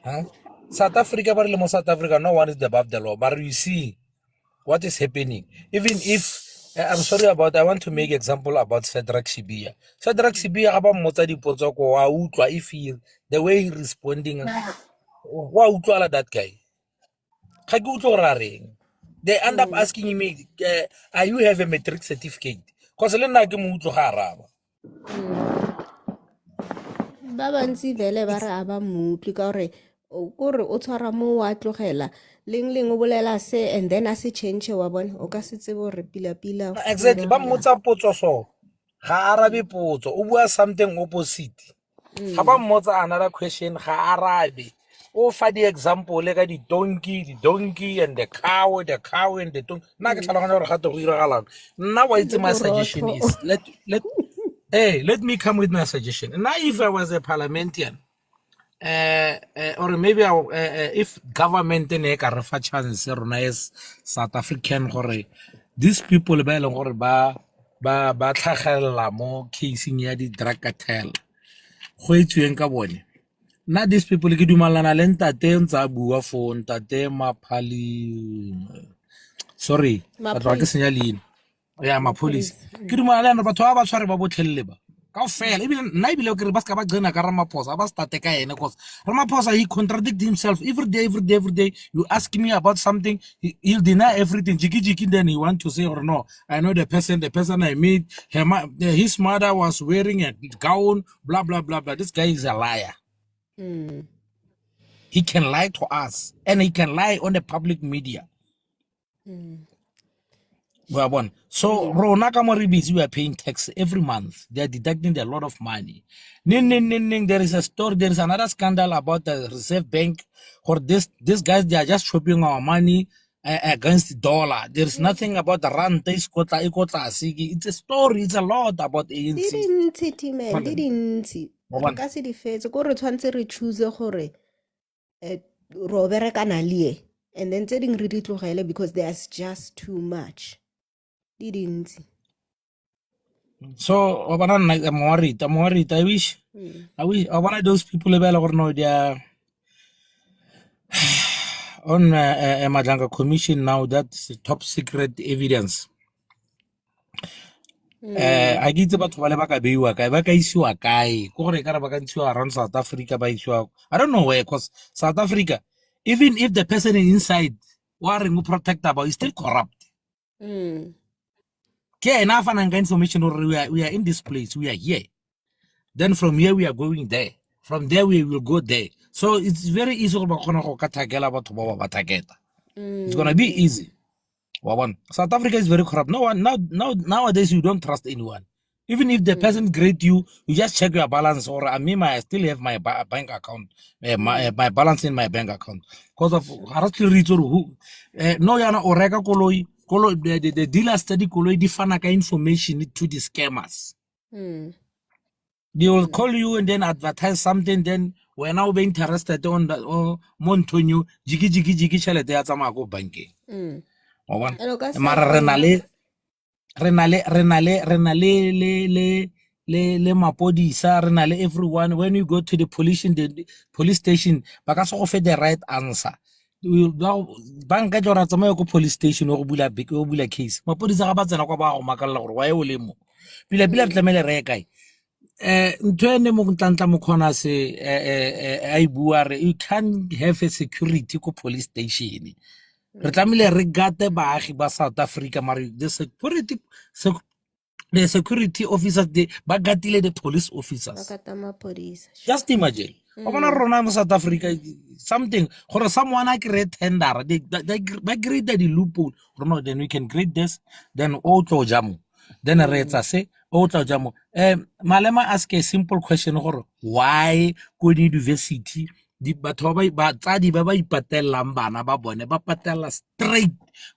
[SPEAKER 16] Huh? South Africa, but South Africa, no one is above the law. But you see what is happening. Even if I'm sorry about, I want to make example about Cedric Sibia. Cedric Sibia about motsa dipotso ko wa utlwa if he the way he responding wa utlwa that guy. Ga ke utlwa ra reng. They end up asking me, are you have a matric certificate? Because le nna ke mo utlwa ga araba.
[SPEAKER 2] Ba bantsi vele ba re a ba mmutlwi ka gore o tshwara mo wa tlogela leng o bolela se and then a se change wa bone o ka se tsebe gore pila
[SPEAKER 16] Exactly. Ba mmotsa potso so. Ga arabe potso. O bua something opposite. Ga ba mmotsa another question ga arabe. O fa di example le ka di donkey and the cow and the donkey. Nna ke tlhaloganya gore gate go iragalang. Nna wa itse my suggestion is let me come with my suggestion. Now if I was a parliamentarian, or maybe if government ne ka re fa chance rona as South African gore these people ba eleng gore ba tlhagelela mo casing ya di drug cartel go etsweng ka bone. Nna these people ke dumalana le ntate ntse a bua for ntate Maphali, sorry batho ba ke senya leina ya mapholisa ke dumalana le batho ba tshware ba botlhelele ba kaofela ebile ke re ba ska ba gcina ka Ramaphosa ba starte ka ene cause Ramaphosa he contradict himself every day. You ask me about something, he'll deny everything. Jiki then he want to say or no, I know the person I meet, his mother was wearing a gown, blah blah blah blah. This guy is a liar. He can lie to us and he can lie on the public media. So rona ka mo re busy, we are paying tax every month. They are deducting a lot of money. There is a story, there is another scandal about the Reserve Bank, or these guys, they are just chopping our money against the dollar. There is nothing about the rand. It's a story, it's a lot about ANC.
[SPEAKER 2] Di dintsi T-man, di dintsi re ka se di fetse ko re tshwantse re choose gore ro berekana le and then tse dingwe re di tlogele because there's just too much. Di dintsi.
[SPEAKER 16] So I'm worried. I wish one of those people they are on a Madanga commission now. That's top secret evidence. I get about Walabaka Biwa, Baka Isua Kai, Kore Karabakantua around South Africa by Isua. I don't know where, because South Africa, even if the person is inside, warring who protect about is still corrupt. Okay, enough and information, we are in this place, we are here. Then from here we are going there. From there we will go there. So it's very easy. It's gonna be easy. South Africa is very corrupt. Nowadays you don't trust anyone. Even if the person grade you just check your balance. Or I still have my bank account, my balance in my bank account because of who no yana orega koloi the dealer study koloi di information to the scammers. They will call you and then advertise something. Then we're now being interested on the Montonio, jigi chale de atamako banking. Mara renale le mapodisa renale everyone. When you go to the police station, baka so offer the right answer. Banka jora tsamaye ko police station o bula case. Mapodisa ga ba tsena kwa ba go makalla gore wa e o lemo. Pila tlamele re kae. Ntho ene mo ntantla mo khona se you can't have a security ko police station. Re tlamehile re gate baagi ba South Africa mare the security officers ba gatile the police officers.
[SPEAKER 2] Makata maphodisa.
[SPEAKER 16] Just imagine. Wa bona rona mo South Africa something gore someone a create tender they create the loophole no then we can create this then o tlo jamo then re etsa se o tlo jamo Malema ask a simple question gore why go university di batho ba tsadi ba ipatellang bana ba bone ba patella straight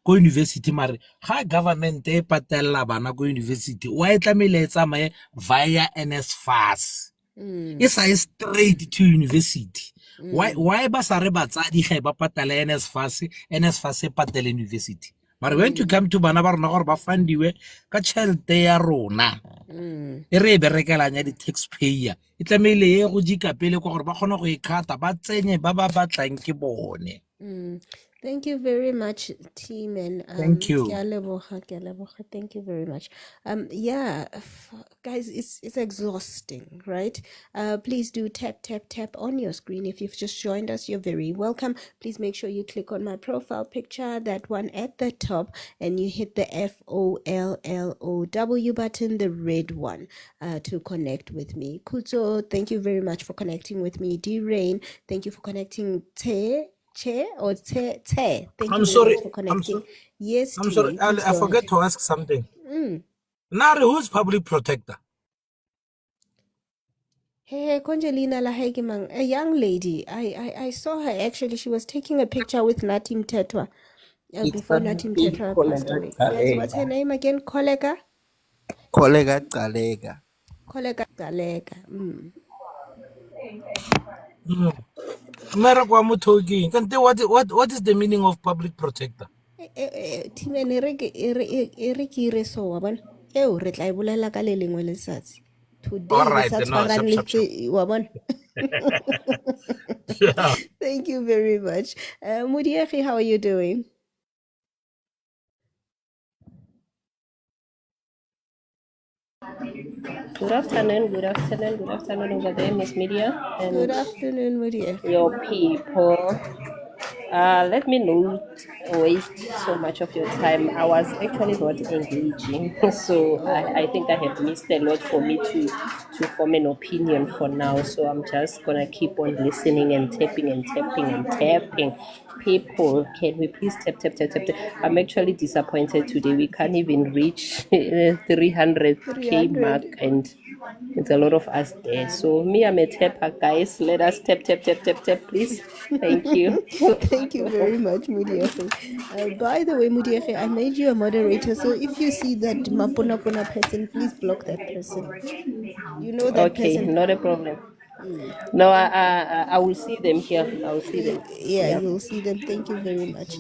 [SPEAKER 16] go university mare ga government e patella bana go university wa e tlamele e tsamaye via NSFAS it's a straight to university. Why ba sa re batsadi ge ba patala NSFAS e patela university mara when to come to bana ba rona gore ba fundiwe ka tšhelete ya rona e re e berekelanya di taxpayer e tlamehile ye go jika pele kwa gore ba kgona go ikgata ba tsenye ba ba batlang ke bone.
[SPEAKER 2] Thank you very much, team, and
[SPEAKER 16] Thank you.
[SPEAKER 2] ke a leboga. Thank you very much. Yeah, guys, it's exhausting, right? Please do tap on your screen. If you've just joined us, you're very welcome. Please make sure you click on my profile picture, that one at the top, and you hit the FOLLOW button, the red one, to connect with me. Kuto, thank you very much for connecting with me. D-Rain, thank you for connecting. Thank
[SPEAKER 16] I'm
[SPEAKER 2] you very
[SPEAKER 16] sorry.
[SPEAKER 2] much for connecting. Yes,
[SPEAKER 16] I'm sorry.
[SPEAKER 2] T-Rain, please
[SPEAKER 16] I
[SPEAKER 2] go ahead.
[SPEAKER 16] forget to ask something. Nari, who's public protector?
[SPEAKER 2] Hey, Conjelina Lahegimang, a young lady. I saw her actually. She was taking a picture with Natim Tetwa
[SPEAKER 14] It's
[SPEAKER 2] before
[SPEAKER 14] that
[SPEAKER 2] Natim
[SPEAKER 14] big
[SPEAKER 2] Tetwa passed
[SPEAKER 14] Kolega
[SPEAKER 2] away. Guys, what's her
[SPEAKER 14] Galega.
[SPEAKER 2] name again? Kolega
[SPEAKER 14] Galega.
[SPEAKER 2] Galega.
[SPEAKER 16] What is the meaning of public protector?
[SPEAKER 2] Timen e re ke ire so wa bona eo re tla e bolela ka le lengwe letsatsi today
[SPEAKER 16] All
[SPEAKER 2] re
[SPEAKER 16] right,
[SPEAKER 2] sa
[SPEAKER 16] no,
[SPEAKER 2] tshwarang
[SPEAKER 16] sharp.
[SPEAKER 2] wa bona.
[SPEAKER 16] Yeah.
[SPEAKER 2] Thank you very much. Mudiegi, how are you doing?
[SPEAKER 9] Good afternoon, over there, Miss Media,
[SPEAKER 2] Good
[SPEAKER 9] and
[SPEAKER 2] afternoon, Mudiegi.
[SPEAKER 9] your people. Let me not waste so much of your time. I was actually not engaging, so I think I have missed a lot for me to form an opinion for now. So I'm just gonna keep on listening and tapping and tapping and tapping. People, can we please tap? I'm actually disappointed today. We can't even reach 300K mark,
[SPEAKER 2] 300.
[SPEAKER 9] and it's a lot of us there. So me, I'm a tapper, guys. Let us tap, please. Thank you.
[SPEAKER 2] Thank you very much, Mudiegi. By the way, Mudiegi, I made you a moderator, so if you see that Mapona person, please block that person. You know that
[SPEAKER 9] Okay,
[SPEAKER 2] person?
[SPEAKER 9] not a problem. No, I will see them here. I will see them.
[SPEAKER 2] Yeah,
[SPEAKER 9] Yeah.
[SPEAKER 2] you'll see them. Thank you very much.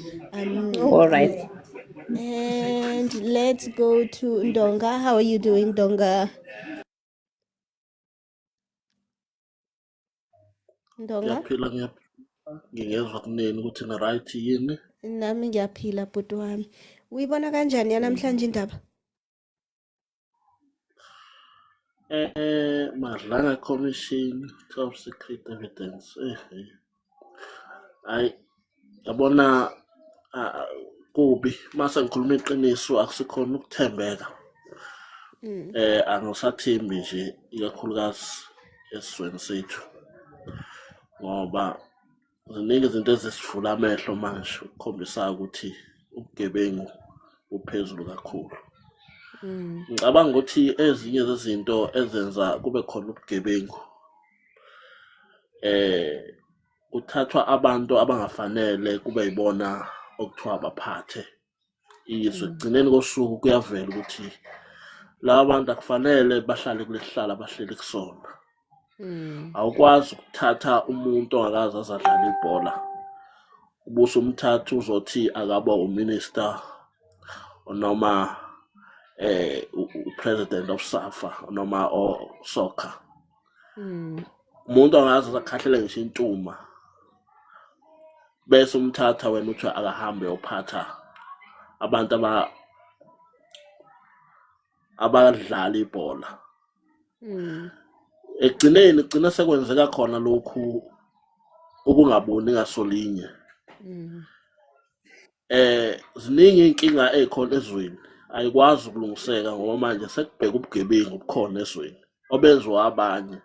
[SPEAKER 9] All right.
[SPEAKER 2] And let's go to Ndonga. How are you doing, Ndonga? Ndonga?
[SPEAKER 17] Ngiyaphila ngingezwa kunini ukuthi ni-right yini.
[SPEAKER 2] Nami ngiyaphila bhuti wami. Uyibona kanjani yanamhlanje indaba?
[SPEAKER 17] Madlanga Commission Top Secret Evidence. Hayi yabona kubi mase ngikhuluma iqiniso akusikhona ukuthembeka. Angisathembi nje ikakhulukazi esizweni sethu. Ngoba ziningi izinto ezisivula amehlo manje ukukhombisa ukuthi ubugebengu buphezulu kakhulu. Ngicabanga ukuthi ezinye zezinto ezenza kube khona ubugebengu kuthathwa abantu abangafanele kube yibona okuthiwa abaphathe izwe ekugcineni kosuku kuyavela ukuthi laba bantu akufanele bahlale kulesihlala bahleli kusona. Awukwazi ukuthatha umuntu ongakaze azadlala ibhola ubuse umthatha uzothi akaba uminister noma u-president of SAFA noma o-soccer. Umuntu angaze akhahlele ngisho intuma bese umthatha wena uthi akahambe ophatha abantu abadlala ibhola. Ekugcineni kugcina sekwenzeka khona lokhu ukungaboni ngasolinye. ziningi iy'nkinga ey'khona ezweni ayikwazi ukulungiseka ngoba manje sekubheka ubugebengu obukhona ezweni obenziwa abanye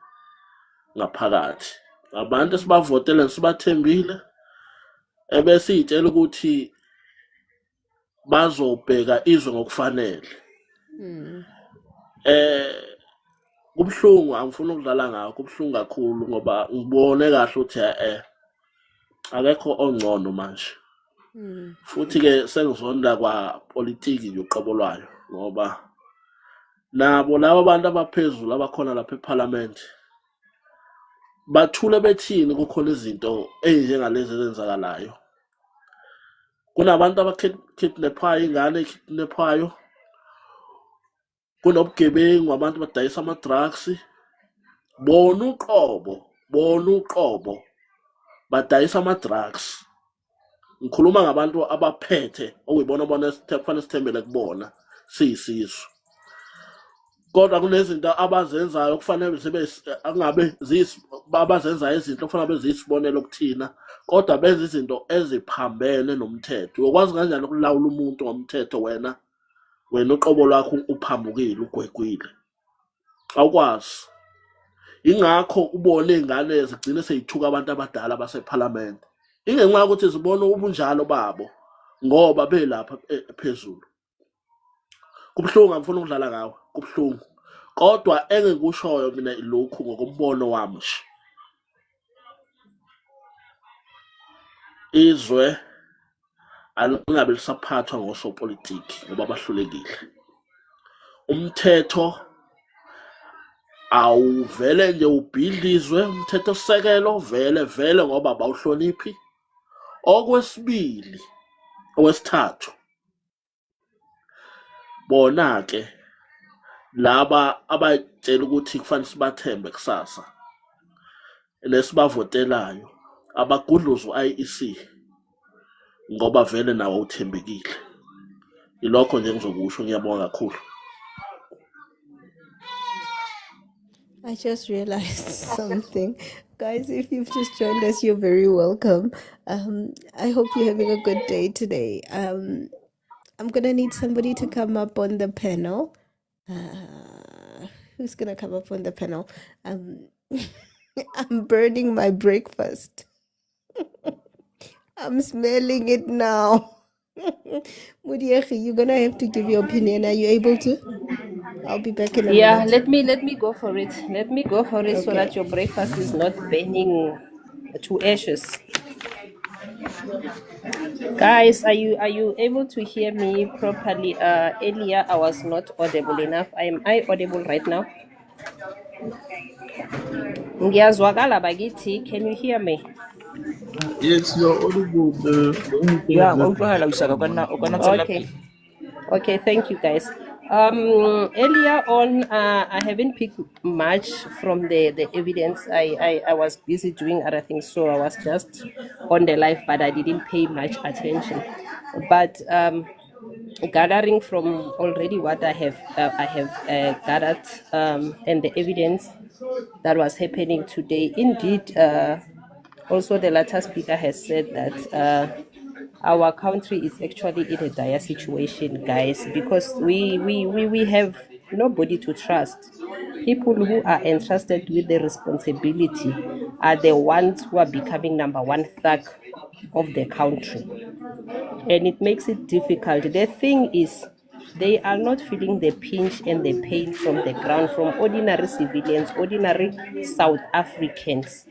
[SPEAKER 17] ngaphakathi abantu esibavotele sibathembile ebese iy'tshela ukuthi bazobheka izwe ngokufanele. Kubuhlungu angifuni ukudlala ngakho kubuhlungu kakhulu ngoba ngibone kahle ukuthi akekho ongcono manje. Futhi-ke sengizonda kwapolitiki nje uqobo lwayo ngoba nabo labo bantu abaphezulu abakhona lapha ephalamende bathule bethini kukhona izinto ey'njengalezi ezenzakalayo. Kunabantu abakidnaphayo, ingane ey'kidnaphayo, kunobugebengu, abantu badayisa ama-drugs. Bona uqobo badayisa ama-drugs. Ngikhuluma ngabantu abaphethe okuyibona kufanele sithembele kubona siyisizwe. Kodwa kunezinto abazenzayo kufanele angabe abazenzayo izinto kufanele beziyisibonelo kuthina kodwa benza izinto eziphambene nomthetho. Ukwazi kanjani ukulawula umuntu ngomthetho wena uqobo lwakho uphambukile ugwegwile? Awukwazi. Ingakho ubone iy'ngane zigcine sey'thuka abantu abadala basephalamende. Ingenxa yokuthi zibone ubunjalo babo ngoba belapha phezulu. Kubuhlungu angifuni ukudlala ngawo, kubuhlungu. Kodwa engikushoyo mina ilokhu ngokombono wami nje. Izwe alingabe lisaphathwa ngosopolitiki ngoba bahlulekile. Umthetho awuvele nje ubhidlizwe, umthetho sisekelo vele ngoba abawuhloniphi. Okwesithathu, bona-ke laba abay'tshela ukuthi kufanele sibathembe kusasa nesibavotelayo abagudluze u-IEC ngoba vele nawo uthembekile. Ilokho nje engizokusho, ngiyabonga kakhulu.
[SPEAKER 2] I just realized something. Guys, if you've just joined us, you're very welcome. I hope you're having a good day today. I'm going to need somebody to come up on the panel. Who's going to come up on the panel? I'm burning my breakfast. I'm smelling it now. Mudiechi, you're going to have to give your opinion. Are you able to? I'll be back in a
[SPEAKER 9] Yeah,
[SPEAKER 2] minute.
[SPEAKER 9] let me go for it. Let me go for it so that your breakfast is not burning to ashes. Guys, are you able to hear me properly? Earlier I was not audible enough. Am I audible right now? Ngiyazwakala bakithi, can you hear me?
[SPEAKER 14] Yes, you're audible. The only thing
[SPEAKER 4] Yeah,
[SPEAKER 14] is just
[SPEAKER 9] Okay. Okay, thank you guys. Earlier on, I haven't picked much from the evidence. I was busy doing other things, so I was just on the live, but I didn't pay much attention. But gathering from already what I have gathered and the evidence that was happening today, indeed, also the latter speaker has said that our country is actually in a dire situation, guys, because we have nobody to trust. People who are entrusted with the responsibility are the ones who are becoming number one thug of the country, and it makes it difficult. The thing is, they are not feeling the pinch and the pain from the ground, from ordinary civilians, ordinary South Africans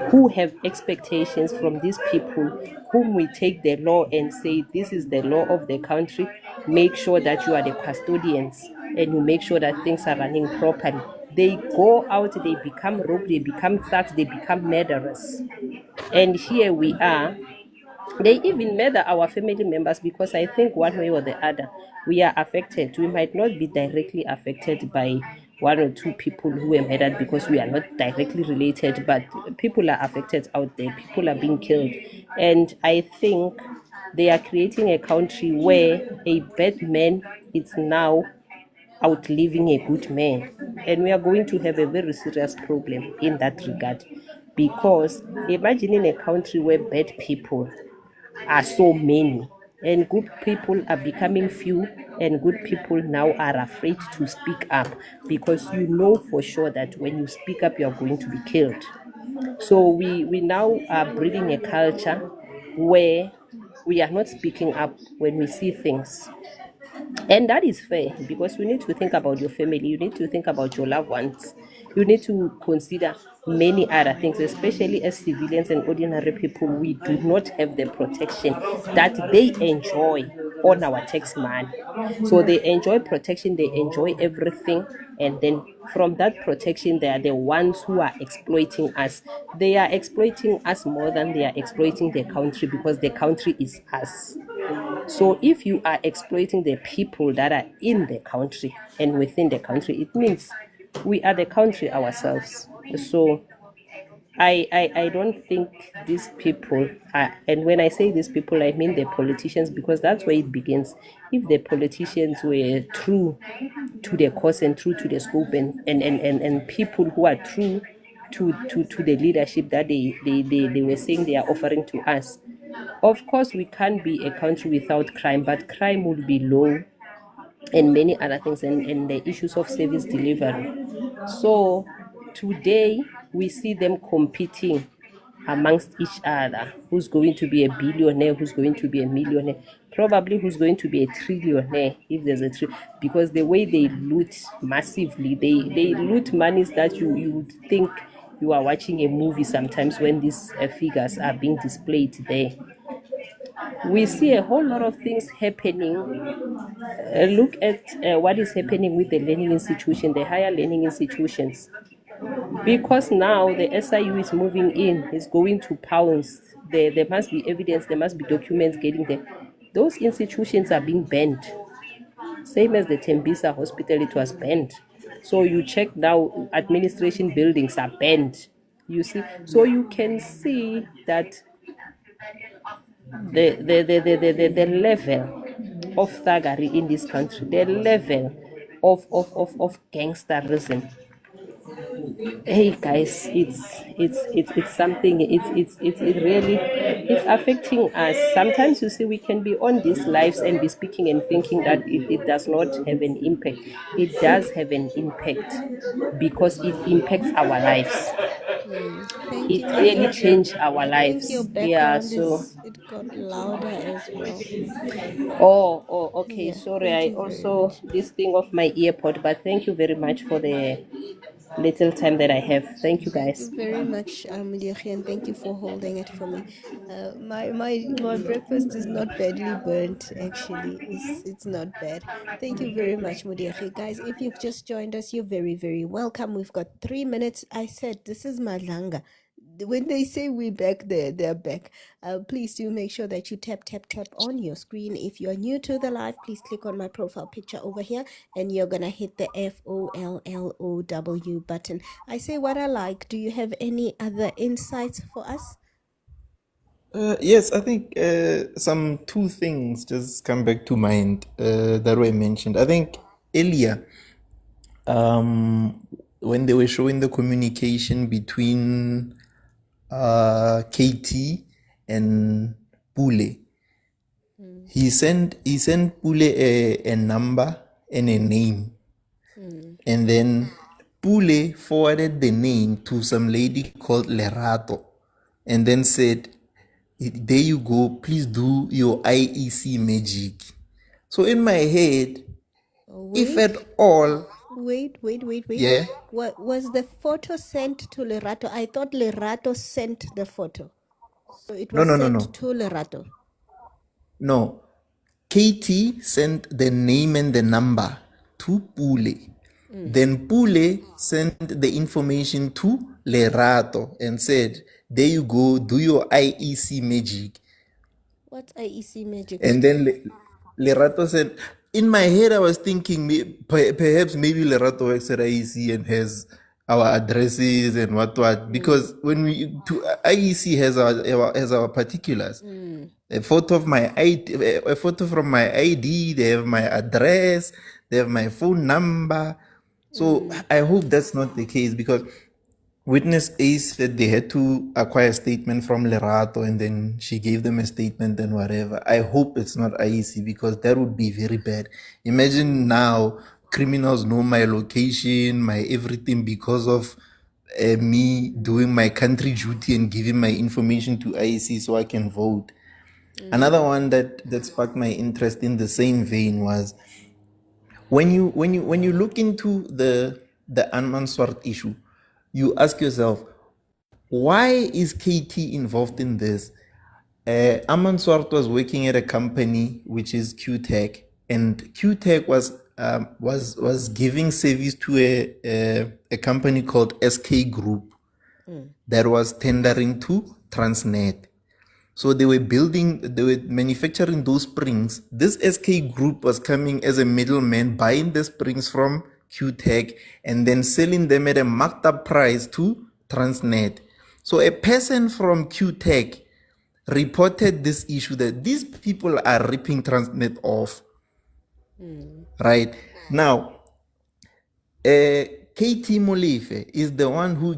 [SPEAKER 9] who have expectations from these people whom we take the law and say this is the law of the country. Make sure that you are the custodians and you make sure that things are running properly. They go out, they become rogue, they become thugs, they become murderers. And here we are. They even murder our family members because I think one way or the other we are affected. We might not be directly affected by one or two people who were murdered because we are not directly related, but people are affected out there. People are being killed. And I think they are creating a country where a bad man is now outliving a good man. And we are going to have a very serious problem in that regard. Because imagine in a country where bad people are so many and good people are becoming few, and good people now are afraid to speak up because you know for sure that when you speak up, you are going to be killed. So we now are breeding a culture where we are not speaking up when we see things. And that is fair because you need to think about your family, you need to think about your loved ones, you need to consider many other things, especially as civilians and ordinary people. We do not have the protection that they enjoy on our tax money. So they enjoy protection, they enjoy everything, and then from that protection, they are the ones who are exploiting us. They are exploiting us more than they are exploiting the country because the country is us. So if you are exploiting the people that are in the country and within the country, it means we are the country ourselves. So I don't think these people are, and when I say these people, I mean the politicians, because that's where it begins. If the politicians were true to the cause and true to the scope, and people who are true to the leadership that they were saying they are offering to us, of course we can't be a country without crime, but crime would be low and many other things, and the issues of service delivery. So today we see them competing amongst each other. Who's going to be a billionaire? Who's going to be a millionaire? Probably who's going to be a trillionaire if there's a because the way they loot massively, they loot monies that you would think you are watching a movie sometimes when these figures are being displayed there. We see a whole lot of things happening. Look at what is happening with the learning institution, the higher learning institutions. Because now the SIU is moving in, is going to pounds. There must be evidence, there must be documents getting there. Those institutions are being banned. Same as the Tembisa hospital, it was banned. So you check now, administration buildings are banned. You see, so you can see that the level of thuggery in this country, the level of gangsterism. Hey guys, it's something. It really it's affecting us. Sometimes you see we can be on these lives and be speaking and thinking that it does not have an impact. It does have an impact because it impacts our lives.
[SPEAKER 2] Thank
[SPEAKER 9] It
[SPEAKER 2] you,
[SPEAKER 9] really
[SPEAKER 2] Mudiahi.
[SPEAKER 9] changed our
[SPEAKER 2] I think your
[SPEAKER 9] lives. Yeah.
[SPEAKER 2] background
[SPEAKER 9] So.
[SPEAKER 2] is it got louder as well.
[SPEAKER 9] Oh, okay.
[SPEAKER 2] Yeah,
[SPEAKER 9] Sorry,
[SPEAKER 2] thank
[SPEAKER 9] I
[SPEAKER 2] you very
[SPEAKER 9] also
[SPEAKER 2] much.
[SPEAKER 9] this thing of my earpod, but thank you very much for the little time that I have. Thank you
[SPEAKER 2] Thank
[SPEAKER 9] guys.
[SPEAKER 2] you very much, Mudiahi, and thank you for holding it for me. My breakfast is not badly burnt. Actually, it's not bad. Thank you very much, Mudiahi. Guys, if you've just joined us, you're very welcome. We've got 3 minutes. I said this is Malanga. When they say we back there, they're back. Please do make sure that you tap on your screen. If you're new to the live, please click on my profile picture over here, and you're gonna hit the FOLLOW button. I say what I like. Do you have any other insights for us?
[SPEAKER 14] Yes, I think some two things just come back to mind that were mentioned. I think earlier, when they were showing the communication between KT and Pule, he sent Pule a number and a name, and then Pule forwarded the name to some lady called Lerato, and then said, there you go, please do your IEC magic. So in my head, if at
[SPEAKER 2] Wait,
[SPEAKER 14] all,
[SPEAKER 2] wait.
[SPEAKER 14] yeah,
[SPEAKER 2] What was the photo sent to Lerato? I thought Lerato sent the photo. So it
[SPEAKER 14] no,
[SPEAKER 2] was
[SPEAKER 14] no, no,
[SPEAKER 2] sent
[SPEAKER 14] no,
[SPEAKER 2] to Lerato.
[SPEAKER 14] no. Katie sent the name and the number to Pule. Then Pule sent the information to Lerato and said, there you go, do your IEC magic.
[SPEAKER 2] What's IEC magic?
[SPEAKER 14] And then Lerato said, in my head, I was thinking perhaps maybe Lerato works at IEC and has our addresses and what. Because when IEC has our particulars. A photo of my ID, a photo from my ID, they have my address, they have my phone number. So I hope that's not the case, because Witness A said they had to acquire a statement from Lerato and then she gave them a statement and whatever. I hope it's not IEC because that would be very bad. Imagine now criminals know my location, my everything because of me doing my country duty and giving my information to IEC so I can vote. Another one that sparked my interest in the same vein was when you look into the Anmanswart issue, you ask yourself, why is KT involved in this? Aman Swart was working at a company which is QTech, and QTech was giving service to a company called SK Group that was tendering to Transnet. So they were manufacturing those springs. This SK Group was coming as a middleman, buying the springs from QTech and then selling them at a marked up price to Transnet. So a person from QTech reported this issue that these people are ripping Transnet off. Right now, KT Molefe is the one who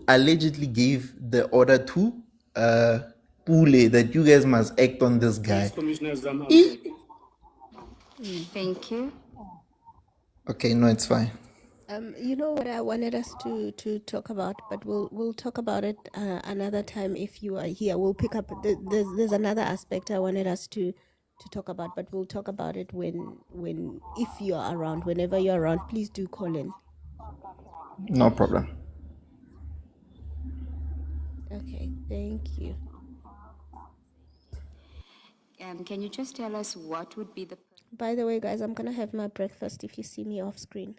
[SPEAKER 14] allegedly gave the order to Pule that you guys must act on this
[SPEAKER 1] Yes,
[SPEAKER 14] guy.
[SPEAKER 1] Commissioner Zam, I'll
[SPEAKER 14] If
[SPEAKER 1] take.
[SPEAKER 3] Thank you.
[SPEAKER 14] okay, no, it's fine.
[SPEAKER 2] You know what I wanted us to talk about, but we'll talk about it another time if you are here. We'll pick up. There's another aspect I wanted us to talk about, but we'll talk about it when if you're around. Whenever you're around, please do call in.
[SPEAKER 14] No problem.
[SPEAKER 2] Okay, thank you.
[SPEAKER 3] Can you just tell us what would be the...
[SPEAKER 2] By the way, guys, I'm gonna have my breakfast if you see me off screen.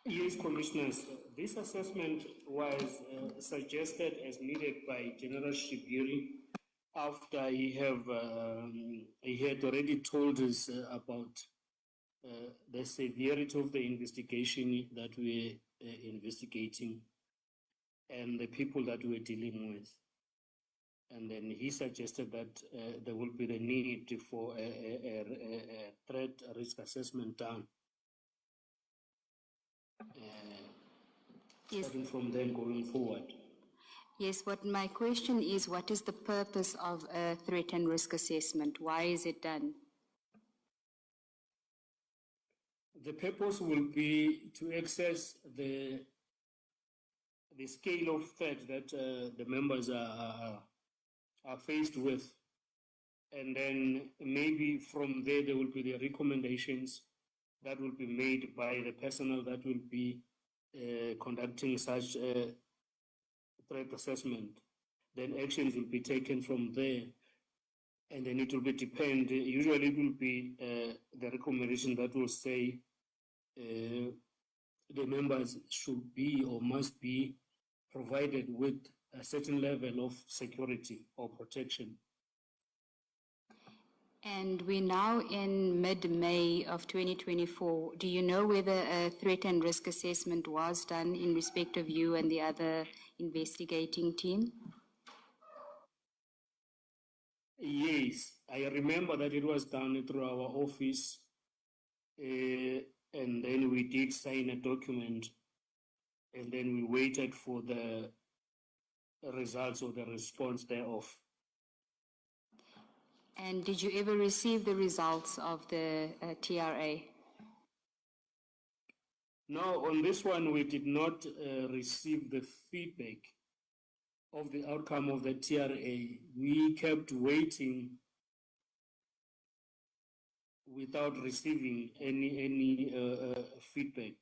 [SPEAKER 1] Yes, Commissioners, this assessment was suggested as needed by General Shibiri after he had already told us about the severity of the investigation that we're investigating and the people that we're dealing with. And then he suggested that there will be the need for a threat risk assessment done. Starting from then going forward.
[SPEAKER 3] Yes, what my question is, what is the purpose of a threat and risk assessment? Why is it done?
[SPEAKER 1] The purpose will be to assess the scale of threat that the members are faced with. And then maybe from there will be the recommendations that will be made by the personnel that will be conducting such threat assessment. Then actions will be taken from there. And then it will be usually it will be the recommendation that will say the members should be or must be provided with a certain level of security or protection.
[SPEAKER 3] And we're now in mid-May of 2024. Do you know whether a threat and risk assessment was done in respect of you and the other investigating team?
[SPEAKER 1] Yes, I remember that it was done through our office, and then we did sign a document, and then we waited for the results or the response thereof.
[SPEAKER 3] And did you ever receive the results of the TRA?
[SPEAKER 1] No, on this one, we did not receive the feedback of the outcome of the TRA. We kept waiting without receiving any feedback.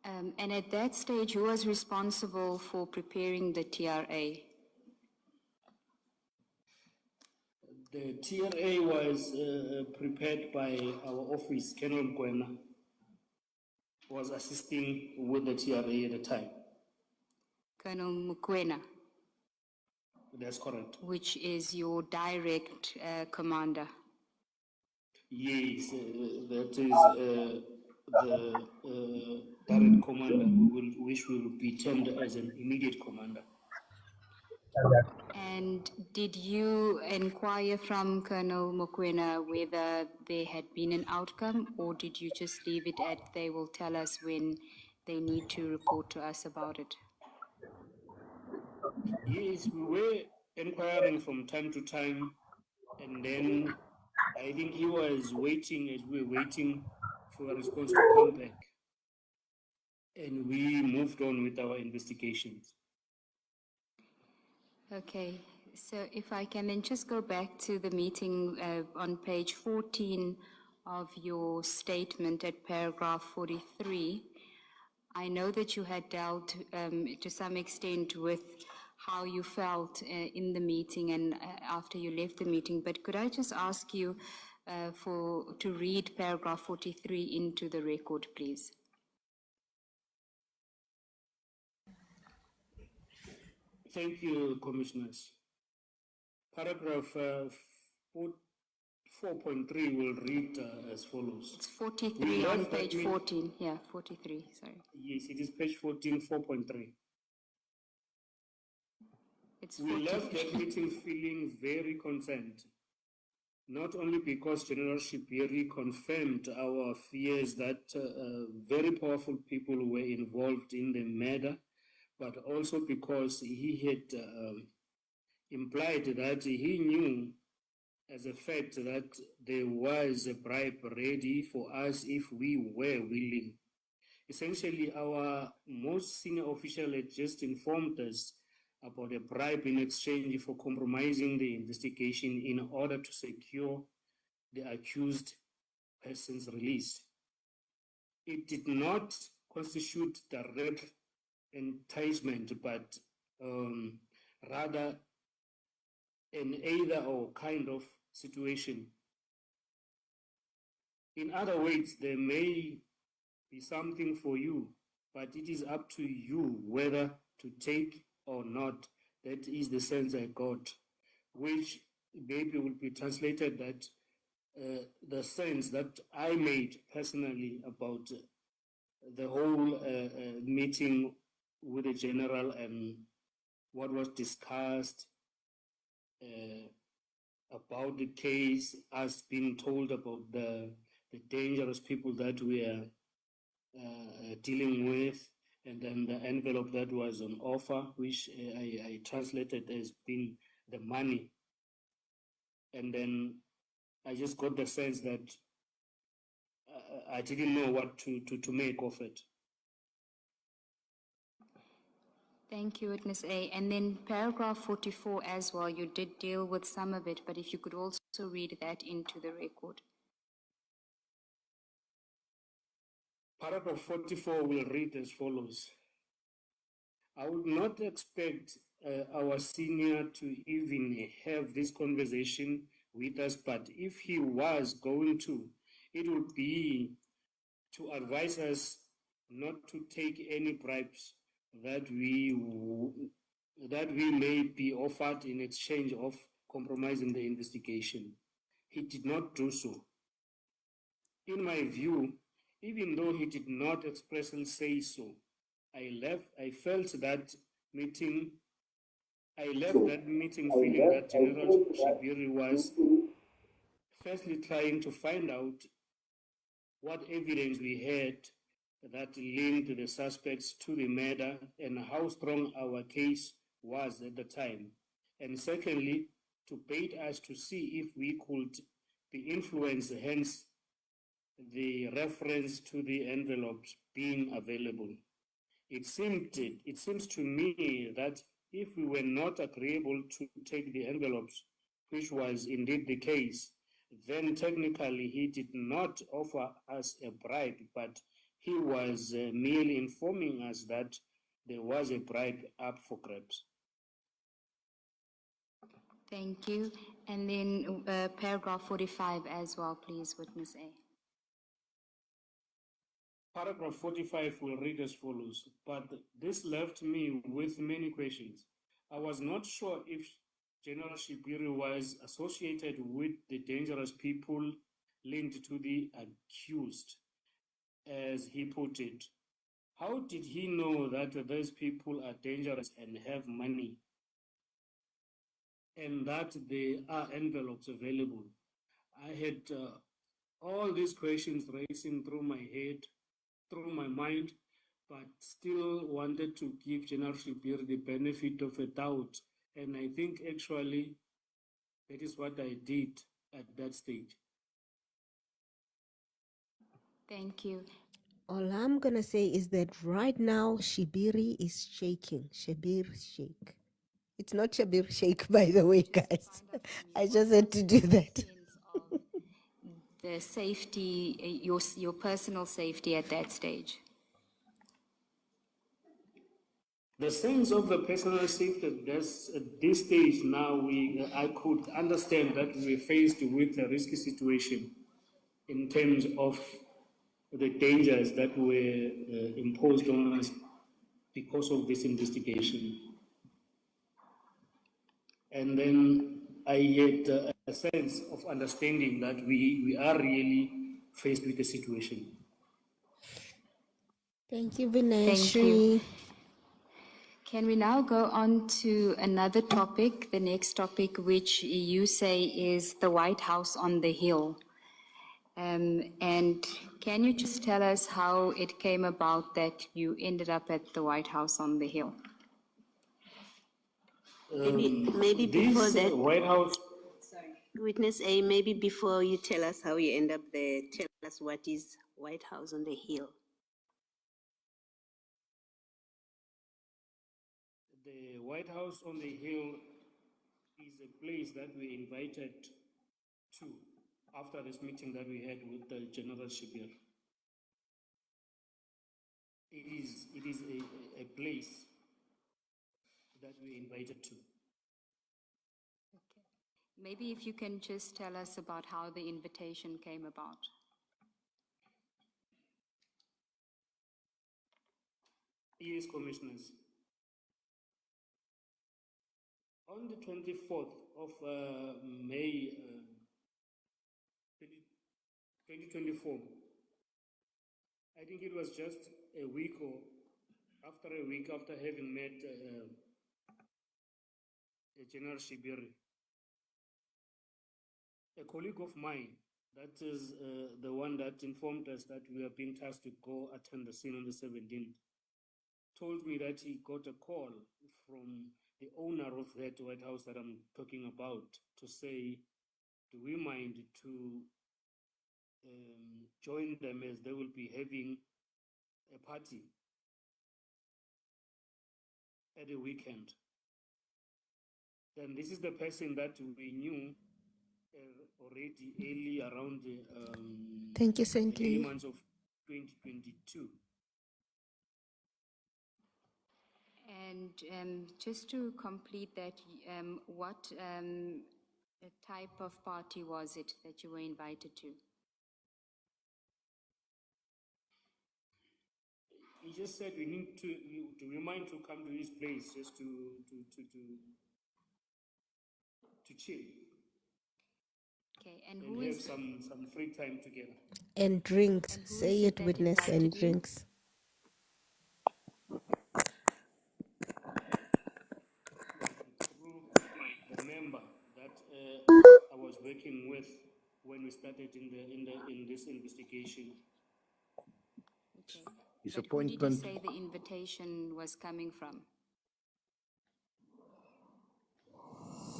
[SPEAKER 3] And at that stage, who was responsible for preparing the TRA?
[SPEAKER 1] The TRA was prepared by our office. Colonel Mkwena was assisting with the TRA at the time.
[SPEAKER 3] Colonel Mukwena?
[SPEAKER 1] That's correct.
[SPEAKER 3] Which is your direct commander?
[SPEAKER 1] Yes, that is the direct commander, which will be termed as an immediate commander.
[SPEAKER 3] And did you inquire from Colonel Mokwena whether there had been an outcome, or did you just leave it at they will tell us when they need to report to us about it?
[SPEAKER 1] Yes, we were inquiring from time to time, and then I think he was waiting as we were waiting for a response to come back. And we moved on with our investigations.
[SPEAKER 3] Okay, so if I can then just go back to the meeting on page 14 of your statement at paragraph 43. I know that you had dealt to some extent with how you felt in the meeting and after you left the meeting, but could I just ask you to read paragraph 43 into the record, please?
[SPEAKER 1] Thank you, Commissioners. Paragraph 4.3 will read as follows.
[SPEAKER 3] It's 43 on page 14. Yeah, 43, sorry.
[SPEAKER 1] Yes, it is page 14, 4.3.
[SPEAKER 3] It's
[SPEAKER 1] we left that meeting feeling very concerned, not only because General Shibiri confirmed our fears that very powerful people were involved in the murder, but also because he had implied that he knew as a fact that there was a bribe ready for us if we were willing. Essentially, our most senior official had just informed us about a bribe in exchange for compromising the investigation in order to secure the accused person's release. It did not constitute direct enticement, but rather an either or kind of situation. In other words, there may be something for you, but it is up to you whether to take or not. That is the sense I got, which maybe will be translated that the sense that I made personally about the whole meeting with the general and what was discussed about the case, us being told about the dangerous people that we are dealing with, and then the envelope that was on offer, which I translated as being the money. And then I just got the sense that I didn't know what to make of it.
[SPEAKER 3] Thank you, Witness A. And then paragraph 44 as well, you did deal with some of it, but if you could also read that into the record.
[SPEAKER 1] Paragraph 44 will read as follows. I would not expect our senior to even have this conversation with us, but if he was going to, it would be to advise us not to take any bribes that we may be offered in exchange of compromising the investigation. He did not do so. In my view, even though he did not expressly say so, I left that meeting feeling that General Shibiri was firstly trying to find out what evidence we had that linked the suspects to the murder and how strong our case was at the time. And secondly, to bait us to see if we could be influenced, hence the reference to the envelopes being available. It seems to me that if we were not agreeable to take the envelopes, which was indeed the case, then technically he did not offer us a bribe, but he was merely informing us that there was a bribe up for grabs.
[SPEAKER 3] Thank you. And then paragraph 45 as well, please, Witness A.
[SPEAKER 1] Paragraph 45 will read as follows, but this left me with many questions. I was not sure if General Shibiri was associated with the dangerous people linked to the accused, as he put it. How did he know that those people are dangerous and have money? and that there are envelopes available. I had all these questions racing through my head, through my mind, but still wanted to give General Shibir the benefit of a doubt. And I think actually that is what I did at that stage.
[SPEAKER 3] Thank you.
[SPEAKER 2] All I'm gonna say is that right now Shibiri is shaking. Shabir shake. It's not Shabir shake, by the way, guys. I just had to do that.
[SPEAKER 3] The safety, your personal safety at that stage.
[SPEAKER 1] The sense of the personal safety at this stage now, I could understand that we were faced with a risky situation in terms of the dangers that were imposed on us because of this investigation. And then I had a sense of understanding that we are really faced with a situation.
[SPEAKER 2] Thank you,
[SPEAKER 3] Thank you.
[SPEAKER 2] Vinashri.
[SPEAKER 3] Can we now go on to another topic, the next topic, which you say is the White House on the Hill? And can you just tell us how it came about that you ended up at the White House on the Hill?
[SPEAKER 5] Maybe before that,
[SPEAKER 1] White House.
[SPEAKER 5] Witness A, maybe before you tell us how you end up there, tell us what is White House on the Hill.
[SPEAKER 1] The White House on the Hill is a place that we invited to after this meeting that we had with General Shibir. It is a place that we invited to.
[SPEAKER 3] Okay. Maybe if you can just tell us about how the invitation came about.
[SPEAKER 1] Yes, Commissioners. On the 24th of May 2024, I think it was just a week after having met General Shibiri, a colleague of mine, that is the one that informed us that we are being tasked to go attend the scene on the 17th, told me that he got a call from the owner of that White House that I'm talking about to say, do we mind to join them as they will be having a party at a weekend. Then this is the person that we knew already early around
[SPEAKER 2] Thank you,
[SPEAKER 1] the early
[SPEAKER 2] Sently.
[SPEAKER 1] months of 2022.
[SPEAKER 3] And just to complete that, what type of party was it that you were invited to?
[SPEAKER 1] He just said we need to remind to come to this place just to chill.
[SPEAKER 3] Okay, and
[SPEAKER 1] who have some free time together.
[SPEAKER 2] And drinks. Say it, Witness, and drinks.
[SPEAKER 1] Through the member that I was working with when we started in this investigation.
[SPEAKER 3] Okay. But who did you say the invitation was coming from?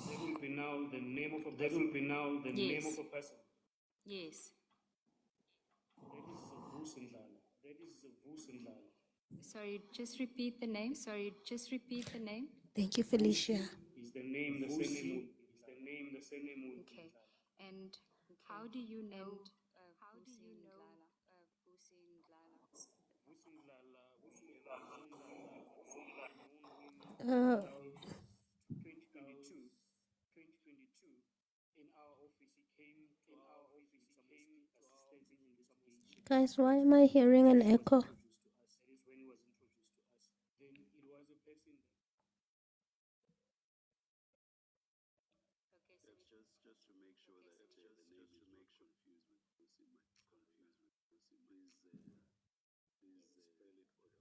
[SPEAKER 1] That will be now the name of a person. That will be now the name of a person.
[SPEAKER 3] Yes.
[SPEAKER 1] That is Vusindlala. That is Vusindlala.
[SPEAKER 3] Sorry, just repeat the name.
[SPEAKER 2] Thank you, Felicia.
[SPEAKER 1] Is the name the surname? Is the name the surname?
[SPEAKER 3] Okay. And how do you know Vusindlala?
[SPEAKER 2] Uh,
[SPEAKER 1] 2022, in our office, he came to our office with some assistance in investigation.
[SPEAKER 2] guys, why am I hearing an echo?
[SPEAKER 1] That is when he was introduced to us. Then it was a person that.
[SPEAKER 6] Just to make sure that the name is not confused with Pussy, please spell it for the record.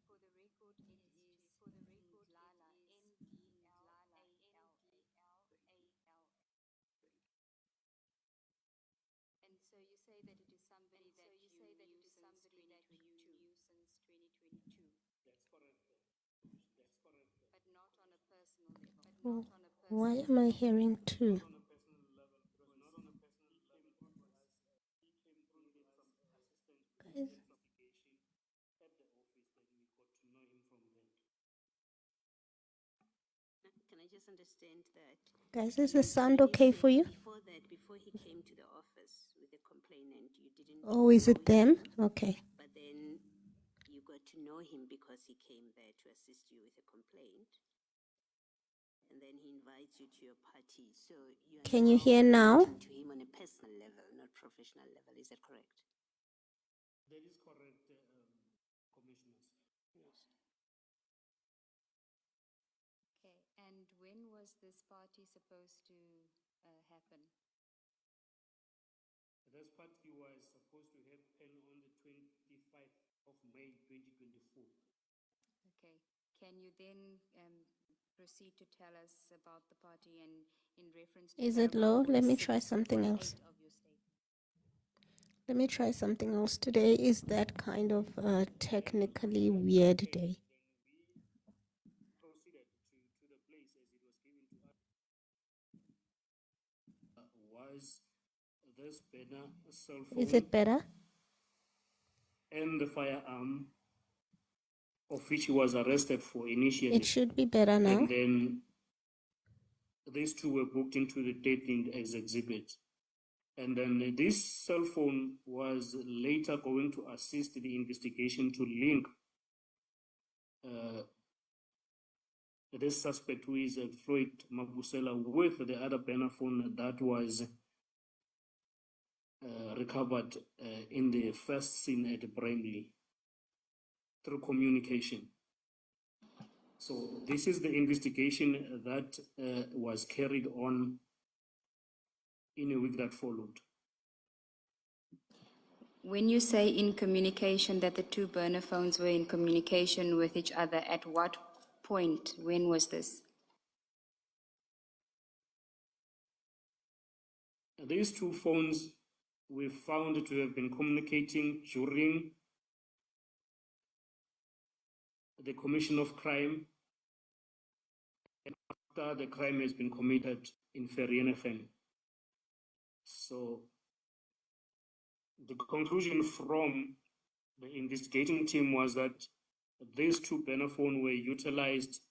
[SPEAKER 3] For the record, it is Ndlala, Ndlala.
[SPEAKER 2] Oh, why am I hearing two? Guys,
[SPEAKER 5] Can I just understand that?
[SPEAKER 2] guys, is the sound okay for you?
[SPEAKER 5] Before that, before he came to the office with the complainant, you didn't.
[SPEAKER 2] Oh, is it them? Okay.
[SPEAKER 5] But then you got to know him because he came there to assist you with a complaint. And then he invites you to your party. So you are
[SPEAKER 2] Can you hear now?
[SPEAKER 5] talking to him on a personal level, not professional level. Is that correct?
[SPEAKER 1] That is correct, commissioners.
[SPEAKER 5] Yes.
[SPEAKER 3] Okay, and when was this party supposed to happen?
[SPEAKER 1] This party was supposed to happen on the 25th of May 2024.
[SPEAKER 3] Okay, can you then proceed to tell us about the party and in reference to
[SPEAKER 2] Is it low? Let me try something
[SPEAKER 3] 46
[SPEAKER 2] else.
[SPEAKER 3] of your statement?
[SPEAKER 2] Let me try something else. Today is that kind of technically weird day.
[SPEAKER 1] Proceeded to the place as it was given to us. Was this banner, a cell phone,
[SPEAKER 2] Is it better?
[SPEAKER 1] and the firearm, of which he was arrested for initially.
[SPEAKER 2] It should be better now.
[SPEAKER 1] And then these two were booked into the dating as exhibit. And then this cell phone was later going to assist the investigation to link this suspect, who is Floyd Mabusela, with the other banner phone that was recovered in the first scene at Bramley through communication. So this is the investigation that was carried on in a week that followed.
[SPEAKER 3] When you say in communication that the two burner phones were in communication with each other, at what point? When was this?
[SPEAKER 1] These two phones were found to have been communicating during the commission of crime and after the crime has been committed in Vereeniging. So the conclusion from the investigating team was that these two burner phones were utilized,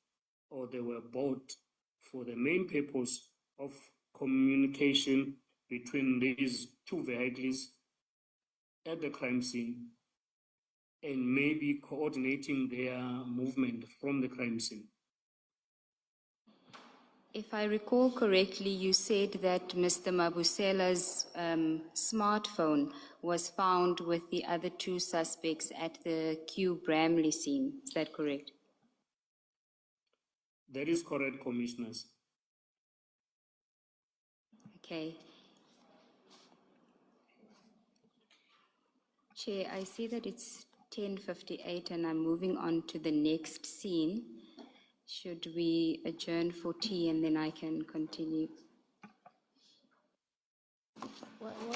[SPEAKER 1] or they were bought for the main purpose of communication between these two vehicles at the crime scene and maybe coordinating their movement from the crime scene.
[SPEAKER 3] If I recall correctly, you said that Mr. Mabusela's smartphone was found with the other two suspects at the Q Bramley scene. Is that correct?
[SPEAKER 1] That is correct, commissioners.
[SPEAKER 3] Okay. Chair, I see that it's 10:58 and I'm moving on to the next scene. Should we adjourn for tea and then I can continue?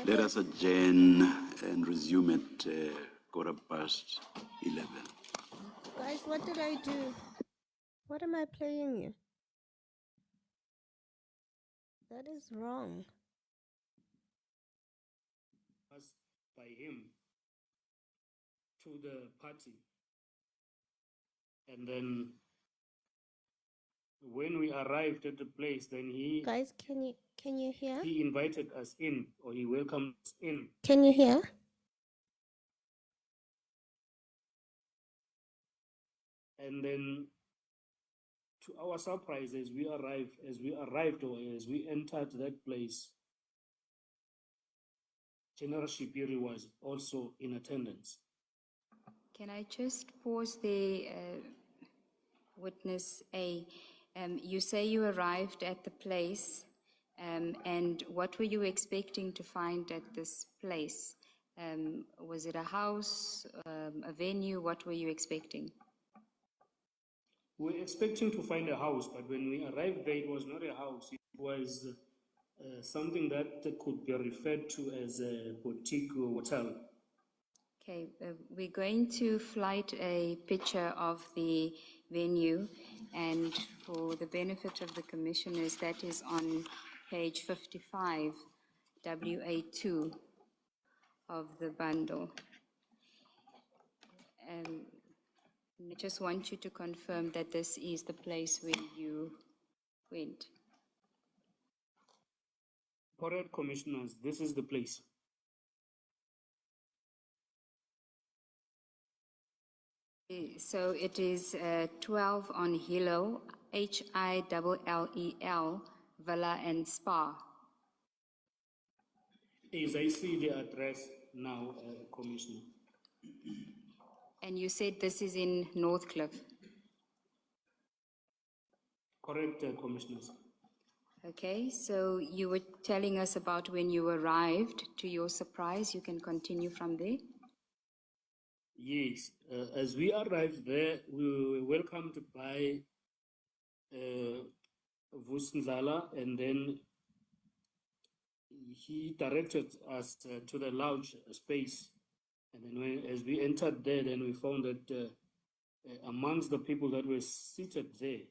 [SPEAKER 6] Let us adjourn and resume at 11:15.
[SPEAKER 2] Guys, what did I do? What am I playing you? That is wrong.
[SPEAKER 1] By him to the party. And then when we arrived at the place, then he...
[SPEAKER 2] Guys, can you hear?
[SPEAKER 1] He invited us in, or he welcomed us in.
[SPEAKER 2] Can you hear?
[SPEAKER 1] And then, to our surprise, as we arrived, or as we entered that place, General Shipiri was also in attendance.
[SPEAKER 3] Can I just pause there, Witness A? You say you arrived at the place, and what were you expecting to find at this place? Was it a house, a venue? What were you expecting?
[SPEAKER 1] We were expecting to find a house, but when we arrived there, it was not a house. It was something that could be referred to as a boutique hotel.
[SPEAKER 3] Okay, we're going to flight a picture of the venue, and for the benefit of the commissioners, that is on page 55, WA2 of the bundle. I just want you to confirm that this is the place where you went.
[SPEAKER 1] Correct, commissioners, this is the place.
[SPEAKER 3] So it is 12 on Hilo, HILLEL, Villa and Spa.
[SPEAKER 1] As I see the address now, Commissioner.
[SPEAKER 3] And you said this is in Northcliffe?
[SPEAKER 1] Correct, Commissioners.
[SPEAKER 3] Okay, so you were telling us about when you arrived. To your surprise, you can continue from there.
[SPEAKER 1] Yes, as we arrived there, we were welcomed by Vusndlala, and then he directed us to the lounge space. And then as we entered there, then we found that amongst the people that were seated there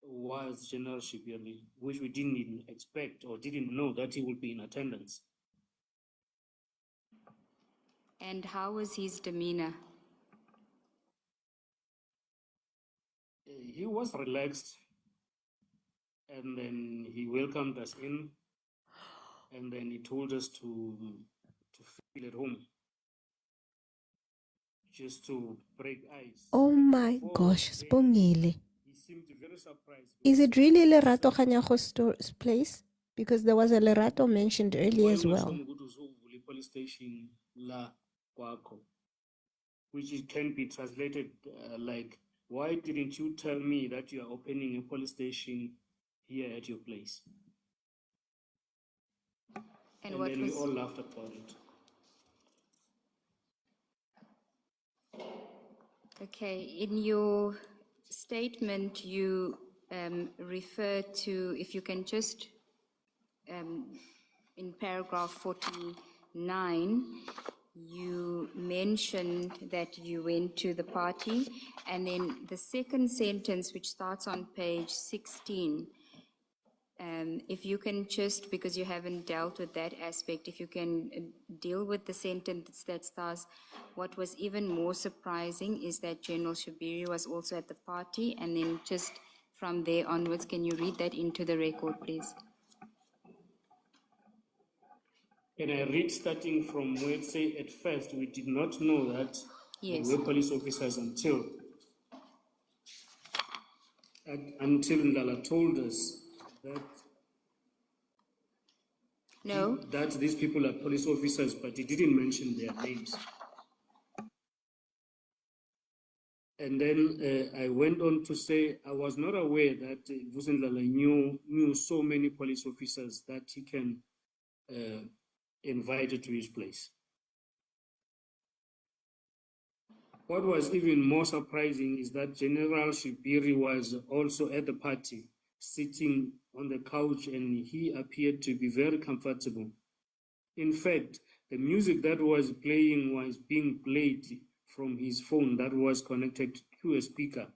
[SPEAKER 1] was General Shibiri, which we didn't even expect or didn't know that he would be in attendance.
[SPEAKER 3] And how was his demeanor?
[SPEAKER 1] He was relaxed, and then he welcomed us in, and then he told us to feel at home, just to break ice.
[SPEAKER 2] Oh my
[SPEAKER 1] Before
[SPEAKER 2] gosh,
[SPEAKER 1] then,
[SPEAKER 2] Spongile.
[SPEAKER 1] he seemed very surprised.
[SPEAKER 2] Is it really Lerato Kanyaho's place? Because there was a Lerato mentioned earlier as well.
[SPEAKER 1] Police station la kwakho, which it can be translated like, why didn't you tell me that you are opening a police station here at your place? And then we all laughed about it.
[SPEAKER 3] Okay, in your statement, you refer to, if you can just, in paragraph 49, you mentioned that you went to the party, and then the second sentence, which starts on page 16, if you can just, because you haven't dealt with that aspect, if you can deal with the sentence that starts, what was even more surprising is that General Shibiri was also at the party, and then just from there onwards, can you read that into the record, please?
[SPEAKER 1] Can I read starting from where it say, at first, we did not know that
[SPEAKER 3] Yes.
[SPEAKER 1] we were police officers until Ndala told us that
[SPEAKER 3] No.
[SPEAKER 1] that these people are police officers, but he didn't mention their names. And then I went on to say I was not aware that Vusendlala knew so many police officers that he can invite to his place. What was even more surprising is that General Shibiri was also at the party, sitting on the couch, and he appeared to be very comfortable. In fact, the music that was playing was being played from his phone that was connected to a speaker.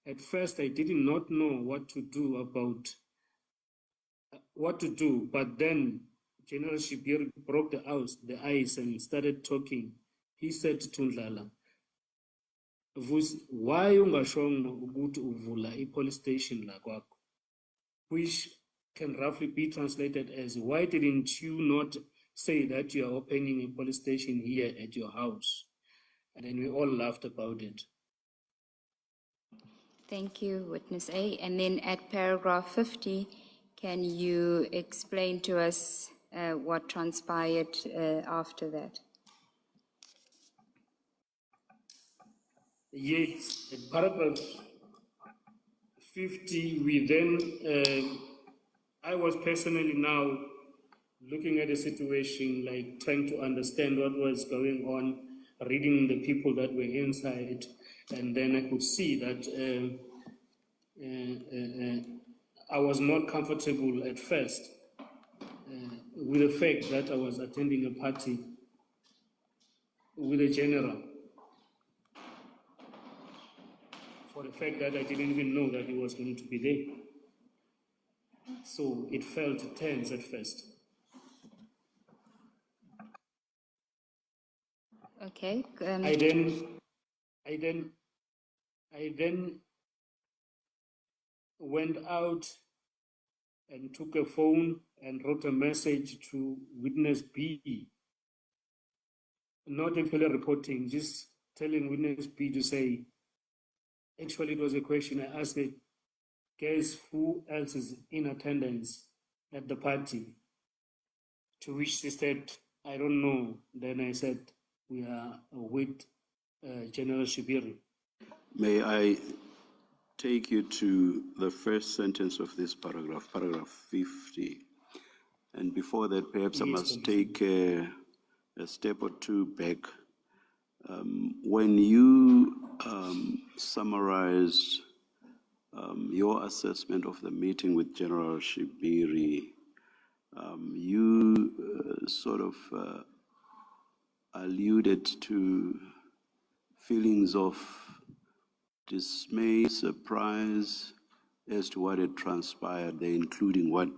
[SPEAKER 1] At first, I did not know what to do, but then General Shibiri broke the ice and started talking. He said to Ndlala, why ungashongo ukuthi uvula police station la kwakho, which can roughly be translated as, why didn't you not say that you are opening a police station here at your house? And then we all laughed about it.
[SPEAKER 3] Thank you, Witness A. And then at paragraph 50, can you explain to us what transpired after that?
[SPEAKER 1] Yes, at paragraph 50, we then, I was personally now looking at the situation, like trying to understand what was going on, reading the people that were inside, and then I could see that I was not comfortable at first with the fact that I was attending a party with a general, for the fact that I didn't even know that he was going to be there. So it felt tense at first.
[SPEAKER 3] Okay.
[SPEAKER 1] I then went out and took a phone and wrote a message to witness B, not actually reporting, just telling witness B to say, actually it was a question I asked it, guess who else is in attendance at the party? To which she said, I don't know. Then I said, we are with General Shibiri.
[SPEAKER 6] May I take you to the first sentence of this paragraph, paragraph 50. And before that, perhaps I
[SPEAKER 1] Yes,
[SPEAKER 6] must
[SPEAKER 1] Commissioner.
[SPEAKER 6] take a step or two back. When you summarized your assessment of the meeting with General Shibiri, you sort of alluded to feelings of dismay, surprise as to what had transpired there, including what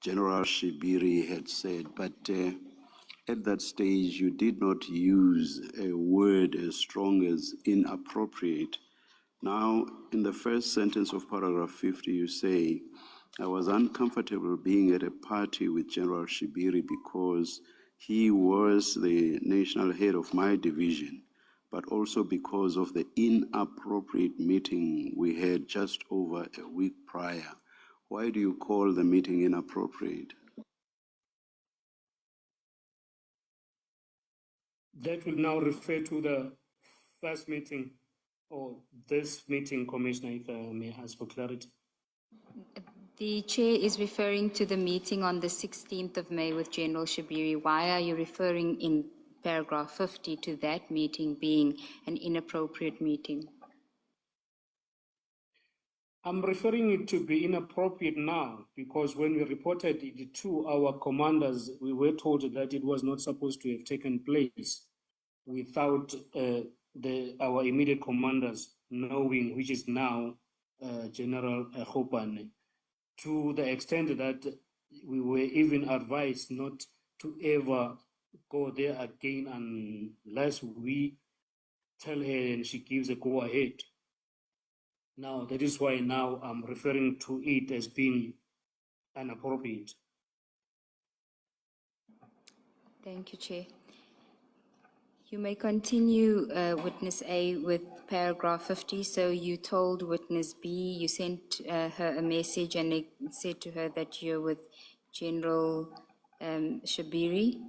[SPEAKER 6] General Shibiri had said. But at that stage, you did not use a word as strong as inappropriate. Now, in the first sentence of paragraph 50, you say, I was uncomfortable being at a party with General Shibiri because he was the national head of my division, but also because of the inappropriate meeting we had just over a week prior. Why do you call the meeting inappropriate?
[SPEAKER 1] That will now refer to the first meeting or this meeting, Commissioner, if I may ask for clarity.
[SPEAKER 3] The chair is referring to the meeting on the 16th of May with General Shibiri. Why are you referring in paragraph 50 to that meeting being an inappropriate meeting?
[SPEAKER 1] I'm referring it to be inappropriate now because when we reported it to our commanders, we were told that it was not supposed to have taken place without our immediate commanders knowing, which is now General Hopane, to the extent that we were even advised not to ever go there again unless we tell her and she gives a go-ahead. Now, that is why now I'm referring to it as being inappropriate.
[SPEAKER 3] Thank you, Chair. You may continue, Witness A, with paragraph 50. So you told Witness B, you sent her a message and it said to her that you're with General Shibiri.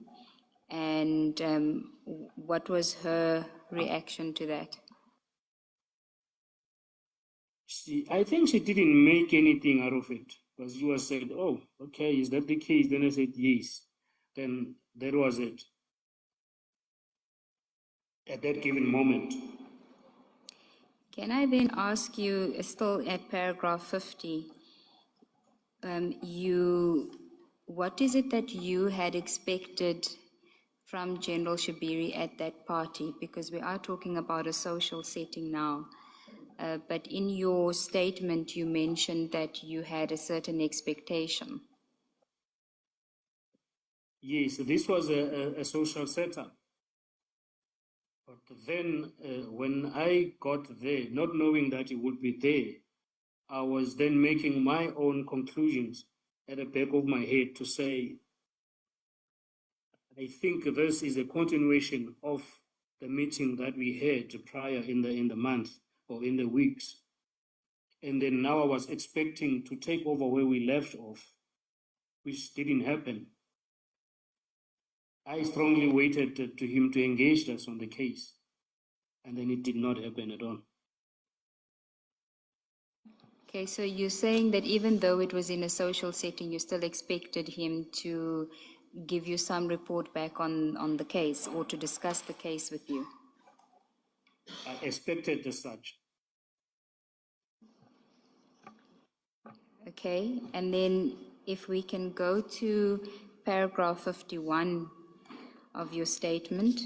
[SPEAKER 3] And what was her reaction to that?
[SPEAKER 1] I think she didn't make anything out of it because she was said, oh, okay, is that the case? Then I said, yes. Then that was it at that given moment.
[SPEAKER 3] Can I then ask you, still at paragraph 50, what is it that you had expected from General Shibiri at that party? Because we are talking about a social setting now. But in your statement, you mentioned that you had a certain expectation.
[SPEAKER 1] Yes, this was a social setup. But then when I got there, not knowing that he would be there, I was then making my own conclusions at the back of my head to say, I think this is a continuation of the meeting that we had prior in the month or in the weeks. And then now I was expecting to take over where we left off, which didn't happen. I strongly waited to him to engage us on the case, and then it did not happen at all.
[SPEAKER 3] Okay, so you're saying that even though it was in a social setting, you still expected him to give you some report back on the case or to discuss the case with you?
[SPEAKER 1] I expected as such.
[SPEAKER 3] Okay, and then if we can go to paragraph 51 of your statement,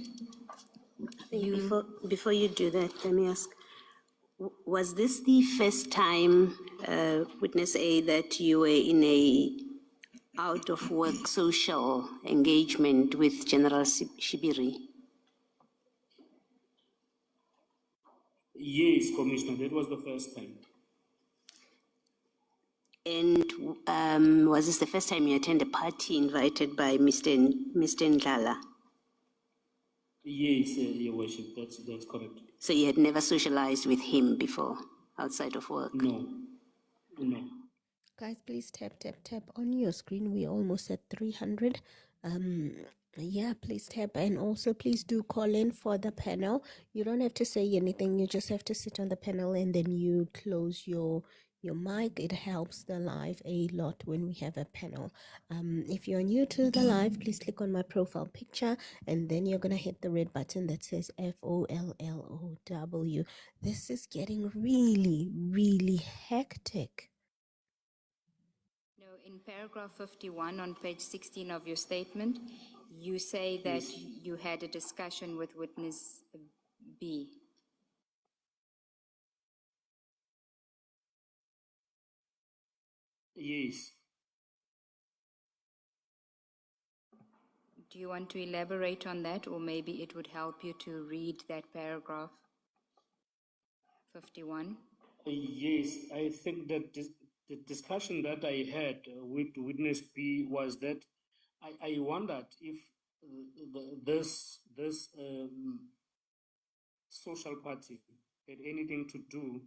[SPEAKER 5] Before you do that, let me ask, was this the first time, witness A, that you were in a out-of-work social engagement with General Shibiri?
[SPEAKER 1] Yes, Commissioner, that was the first time.
[SPEAKER 5] And was this the first time you attended a party invited by Mr. Ndlala?
[SPEAKER 1] Yes, Your Worship, that's correct.
[SPEAKER 5] So you had never socialized with him before, outside of work?
[SPEAKER 1] No.
[SPEAKER 2] Guys, please tap on your screen. We're almost at 300. Yeah, please tap, and also please do call in for the panel. You don't have to say anything. You just have to sit on the panel and then you close your mic. It helps the live a lot when we have a panel. If you're new to the live, please click on my profile picture and then you're gonna hit the red button that says FOLLOW. This is getting really hectic.
[SPEAKER 3] no, in paragraph 51 on page 16 of your statement, you say that you had a discussion with witness B.
[SPEAKER 1] Yes.
[SPEAKER 3] Do you want to elaborate on that, or maybe it would help you to read that paragraph 51?
[SPEAKER 1] Yes, I think that the discussion that I had with witness B was that I wondered if this social party had anything to do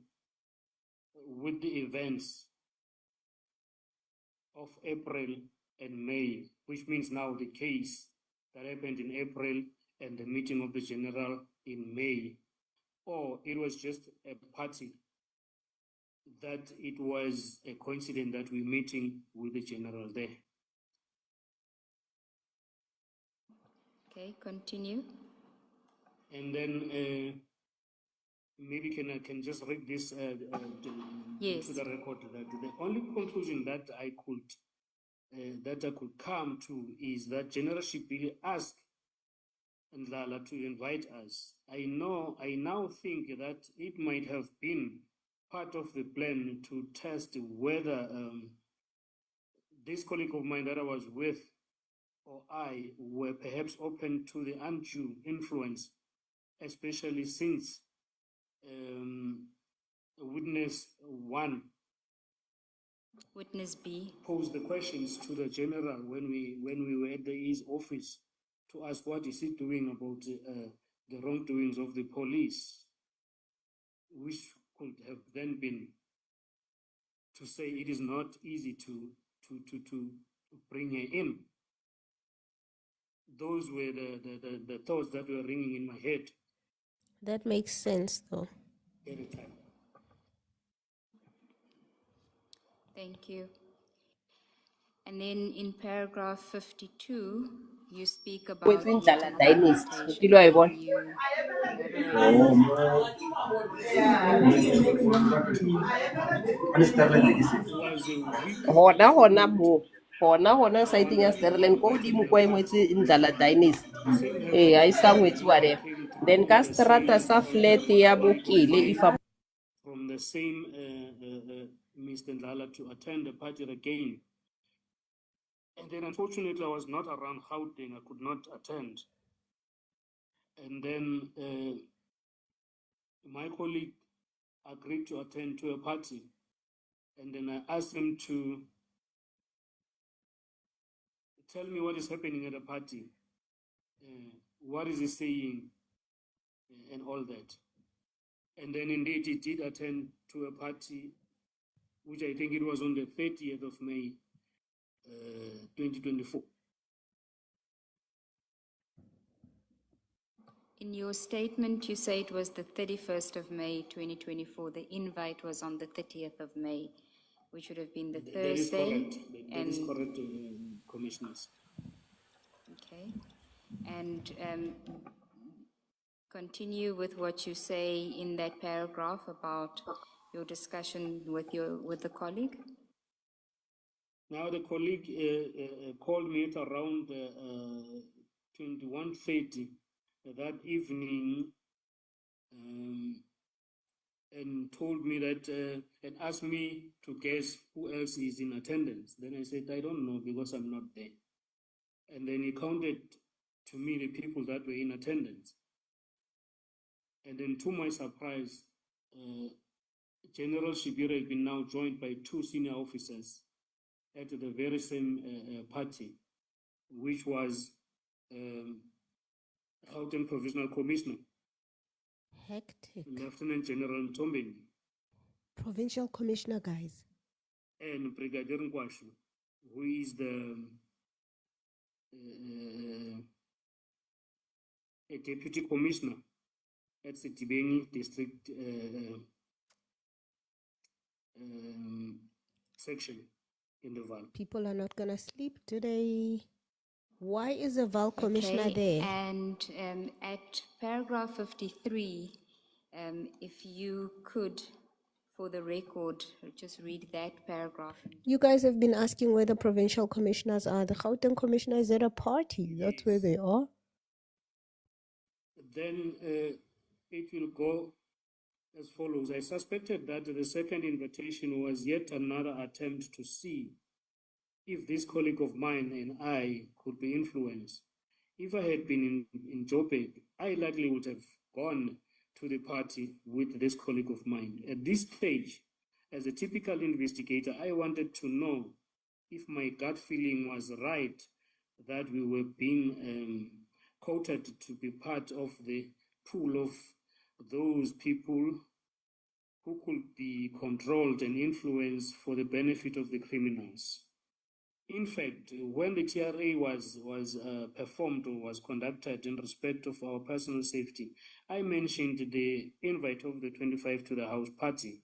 [SPEAKER 1] with the events of April and May, which means now the case that happened in April and the meeting of the general in May, or it was just a party that it was a coincidence that we're meeting with the general there.
[SPEAKER 3] Okay, continue.
[SPEAKER 1] And then maybe I can just read this
[SPEAKER 3] Yes.
[SPEAKER 1] to the record, that the only conclusion that I could come to is that General Shibili asked Ndlala to invite us. I now think that it might have been part of the plan to test whether this colleague of mine that I was with or I were perhaps open to the undue influence, especially since witness one,
[SPEAKER 3] witness B,
[SPEAKER 1] posed the questions to the general when we were at his office to ask what is he doing about the wrongdoings of the police, which could have then been to say it is not easy to bring her in. Those were the thoughts that were ringing in my head.
[SPEAKER 2] That makes sense, though.
[SPEAKER 1] Every time.
[SPEAKER 3] Thank you. And then in paragraph 52, you speak about
[SPEAKER 9] With Ndlala
[SPEAKER 3] meeting
[SPEAKER 9] Dynasty.
[SPEAKER 3] documentation.
[SPEAKER 9] Dilo ayibona?
[SPEAKER 3] Can you elaborate on
[SPEAKER 1] Was a week
[SPEAKER 9] Hona mo. Hona sighting ya Sterling ko di mo kwa ngwetse Ndlala Dynasty.
[SPEAKER 1] the same
[SPEAKER 9] Eh,
[SPEAKER 1] happened
[SPEAKER 9] ai sa
[SPEAKER 1] when
[SPEAKER 9] ngwetse
[SPEAKER 1] we
[SPEAKER 9] whatever.
[SPEAKER 1] came
[SPEAKER 9] Then
[SPEAKER 1] through
[SPEAKER 9] ka
[SPEAKER 1] the
[SPEAKER 9] strata
[SPEAKER 1] same
[SPEAKER 9] sa flat ya Bokile if
[SPEAKER 1] from the same Mr. Ndlala to attend the party again. And then unfortunately I was not around Gauteng, I could not attend. And then my colleague agreed to attend to a party. And then I asked him to tell me what is happening at the party, what is he saying, and all that. And then indeed he did attend to a party, which I think it was on the 30th of May, 2024.
[SPEAKER 3] In your statement, you say it was the 31st of May, 2024. The invite was on the 30th of May, which would have been the Thursday.
[SPEAKER 1] That is correct. That is correct, Commissioners.
[SPEAKER 3] Okay. And continue with what you say in that paragraph about your discussion with the colleague.
[SPEAKER 1] Now the colleague called me at around 21:30 that evening and told me that and asked me to guess who else is in attendance. Then I said, I don't know because I'm not there. And then he counted to me the people that were in attendance. And then to my surprise, General Shibira has been now joined by 2 senior officers at the very same party, which was Gauteng Provisional Commissioner,
[SPEAKER 2] Hectic.
[SPEAKER 1] Lieutenant General Ntombeni,
[SPEAKER 2] Provincial commissioner, guys.
[SPEAKER 1] and Brigadier Nkwashu, who is the a deputy commissioner at Setibengi district section in the Val.
[SPEAKER 2] People are not gonna sleep today. Why is the Val commissioner there?
[SPEAKER 3] And at paragraph 53, if you could, for the record, just read that paragraph.
[SPEAKER 2] You guys have been asking where the provincial commissioners are. The Gauteng commissioner is at a party. That's where they are.
[SPEAKER 1] Then it will go as follows. I suspected that the second invitation was yet another attempt to see if this colleague of mine and I could be influenced. If I had been in Joburg, I likely would have gone to the party with this colleague of mine. At this stage, as a typical investigator, I wanted to know if my gut feeling was right, that we were being quoted to be part of the pool of those people who could be controlled and influenced for the benefit of the criminals. In fact, when the TRA was performed or was conducted in respect of our personal safety, I mentioned the invite of the 25 to the house party,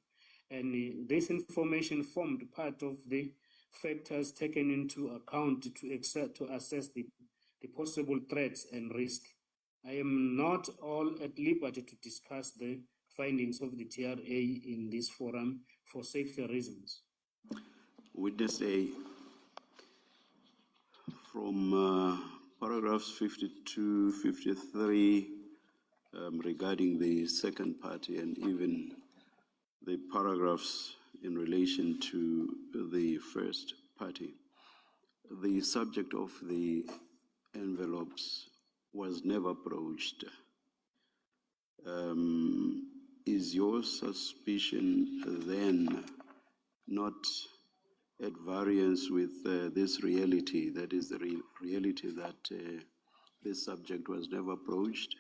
[SPEAKER 1] and this information formed part of the factors taken into account to assess the possible threats and risk. I am not all at liberty to discuss the findings of the TRA in this forum for safety reasons.
[SPEAKER 6] Witness A, from paragraphs 52, 53, regarding the second party, and even the paragraphs in relation to the first party, the subject of the envelopes was never broached. Is your suspicion then not at variance with this reality, that is the reality that this subject was never broached?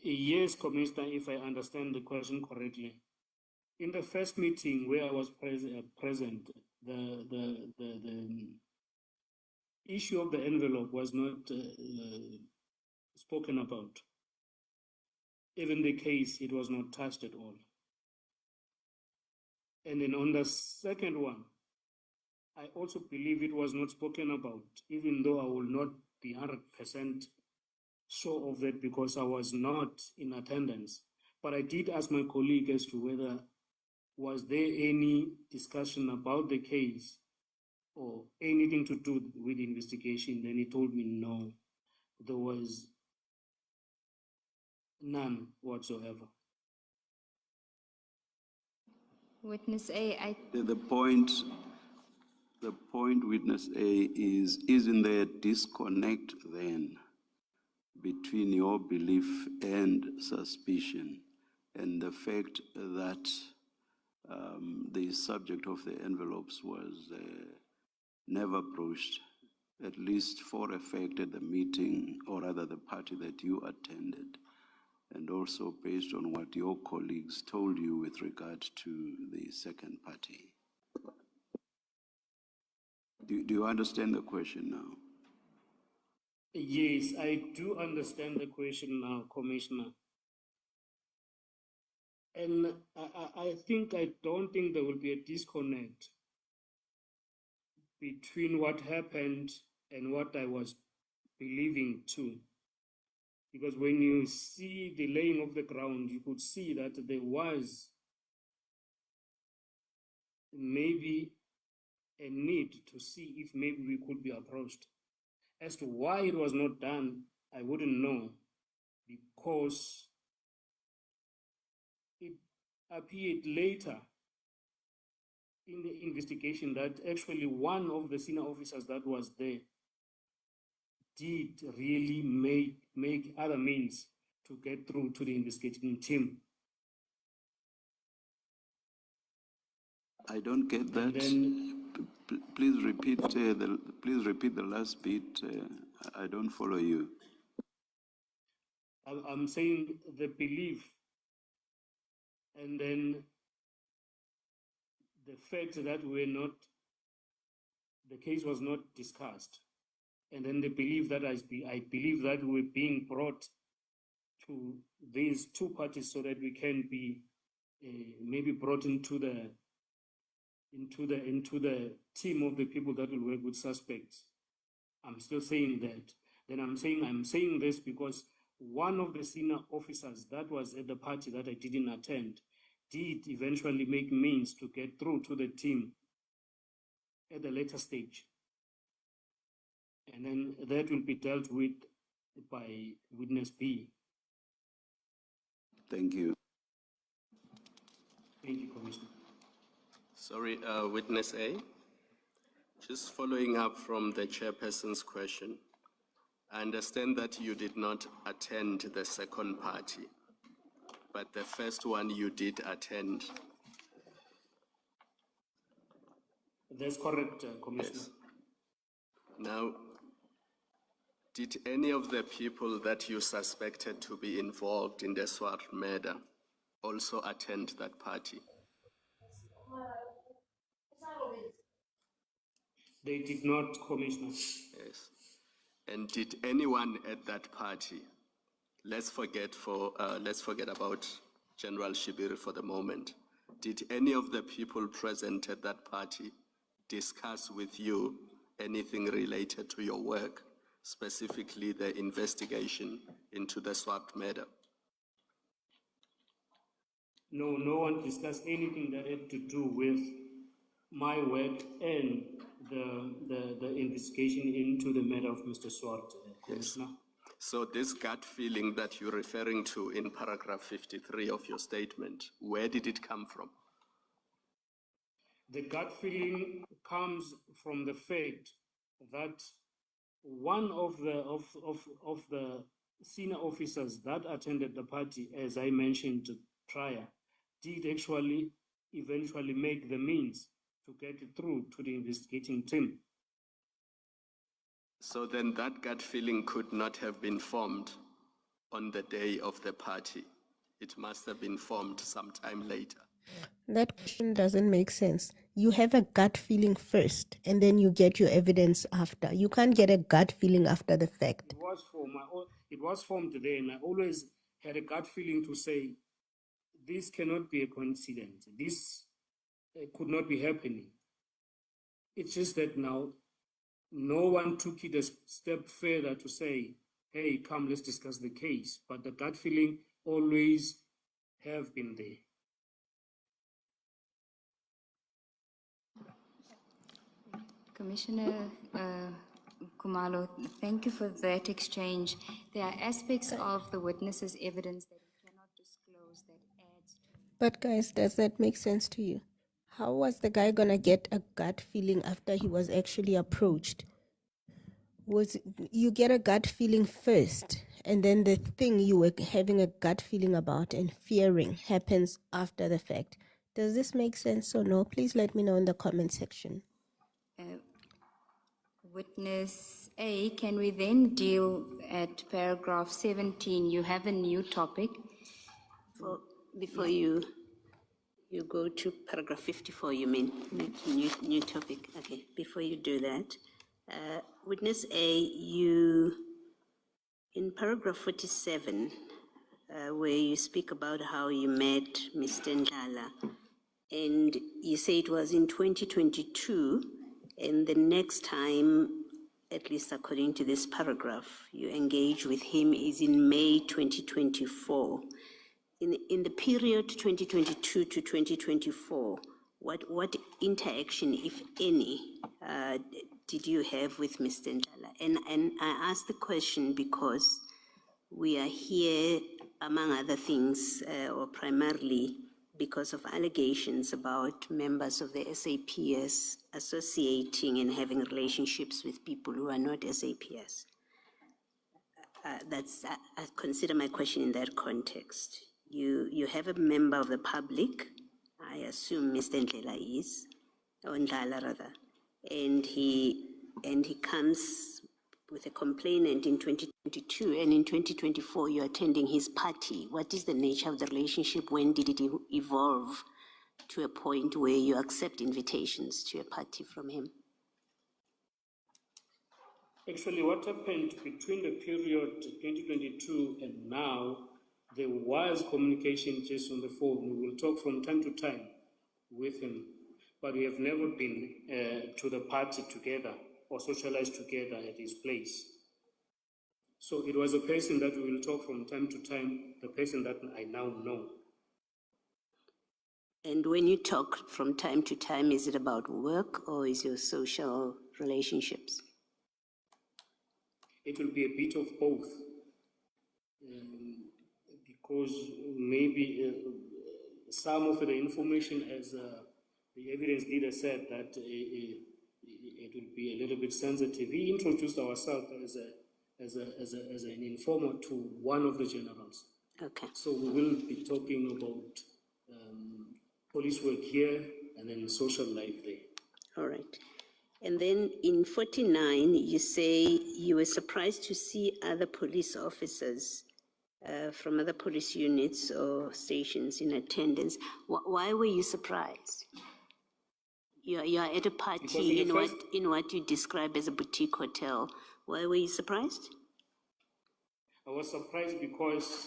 [SPEAKER 1] Yes, Commissioner, if I understand the question correctly. In the first meeting where I was present, the issue of the envelope was not spoken about. Even the case, it was not touched at all. And then on the second one, I also believe it was not spoken about, even though I will not be 100% sure of that because I was not in attendance. But I did ask my colleague as to whether was there any discussion about the case or anything to do with the investigation. Then he told me no, there was none whatsoever.
[SPEAKER 3] Witness A,
[SPEAKER 6] The point, witness A, is, isn't there a disconnect then between your belief and suspicion and the fact that the subject of the envelopes was never broached, at least for a fact at the meeting, or rather the party that you attended, and also based on what your colleagues told you with regard to the second party? Do you understand the question now?
[SPEAKER 1] Yes, I do understand the question now, Commissioner. And I don't think there will be a disconnect between what happened and what I was believing too. Because when you see the laying of the ground, you could see that there was maybe a need to see if maybe we could be approached. As to why it was not done, I wouldn't know, because it appeared later in the investigation that actually one of the senior officers that was there did really make other means to get through to the investigating team.
[SPEAKER 6] I don't get that. Please repeat the last bit. I don't follow you.
[SPEAKER 1] I'm saying the belief, and then the fact that the case was not discussed, and then the belief that I believe that we're being brought to these two parties so that we can be maybe brought into the team of the people that will work with suspects. I'm still saying that. Then I'm saying this because one of the senior officers that was at the party that I didn't attend did eventually make means to get through to the team at the later stage. And then that will be dealt with by witness B.
[SPEAKER 6] Thank you.
[SPEAKER 1] Thank you, Commissioner.
[SPEAKER 7] Sorry, witness A. Just following up from the chairperson's question, I understand that you did not attend the second party, but the first one you did attend.
[SPEAKER 1] That's correct, Commissioner.
[SPEAKER 7] Yes. Now, did any of the people that you suspected to be involved in the Swart murder also attend that party?
[SPEAKER 1] They did not, Commissioner.
[SPEAKER 7] Yes. And did anyone at that party, let's forget about General Shibiri for the moment, did any of the people present at that party discuss with you anything related to your work, specifically the investigation into the Swart murder?
[SPEAKER 1] No, no one discussed anything that had to do with my work and the investigation into the matter of Mr. Swart, Commissioner.
[SPEAKER 7] Yes. So this gut feeling that you're referring to in paragraph 53 of your statement, where did it come from?
[SPEAKER 1] The gut feeling comes from the fact that one of the senior officers that attended the party, as I mentioned prior, did actually eventually make the means to get it through to the investigating team.
[SPEAKER 7] So then that gut feeling could not have been formed on the day of the party. It must have been formed sometime later.
[SPEAKER 2] That question doesn't make sense. You have a gut feeling first, and then you get your evidence after. You can't get a gut feeling after the fact.
[SPEAKER 1] It was formed today, and I always had a gut feeling to say, this cannot be a coincidence. This could not be happening. It's just that now no one took it a step further to say, hey, come, let's discuss the case. But the gut feeling always have been there.
[SPEAKER 3] Commissioner Kumalo, thank you for that exchange. There are aspects of the witness's evidence that you cannot disclose that adds to.
[SPEAKER 2] But guys, does that make sense to you? How was the guy gonna get a gut feeling after he was actually approached? You get a gut feeling first, and then the thing you were having a gut feeling about and fearing happens after the fact. Does this make sense or no? Please let me know in the comment section.
[SPEAKER 3] Witness A, can we then deal at paragraph 17? You have a new topic.
[SPEAKER 5] Before you go to paragraph 54, you mean, new topic. Okay, before you do that, witness A, in paragraph 47, where you speak about how you met Mr. Ndala, and you say it was in 2022, and the next time, at least according to this paragraph, you engage with him is in May 2024. In the period 2022 to 2024, what interaction, if any, did you have with Mr. Ndala? And I ask the question because we are here, among other things, or primarily because of allegations about members of the SAPS associating and having relationships with people who are not SAPS. I consider my question in that context. You have a member of the public, I assume Mr. Ndlela is, or Ndala rather, and he comes with a complainant in 2022, and in 2024 you're attending his party. What is the nature of the relationship? When did it evolve to a point where you accept invitations to a party from him?
[SPEAKER 1] Actually, what happened between the period 2022 and now, there was communication just on the phone. We will talk from time to time with him, but we have never been to the party together or socialized together at his place. So it was a person that we will talk from time to time, the person that I now know.
[SPEAKER 5] And when you talk from time to time, is it about work or is your social relationships?
[SPEAKER 1] It will be a bit of both, because maybe some of the information, as the evidence leader said, that it will be a little bit sensitive. We introduced ourselves as an informer to one of the generals.
[SPEAKER 5] Okay.
[SPEAKER 1] So we will be talking about police work here and then social life there.
[SPEAKER 5] All right. And then in 49, you say you were surprised to see other police officers from other police units or stations in attendance. Why were you surprised? You are at a party in what you describe as a boutique hotel. Why were you surprised?
[SPEAKER 1] I was surprised because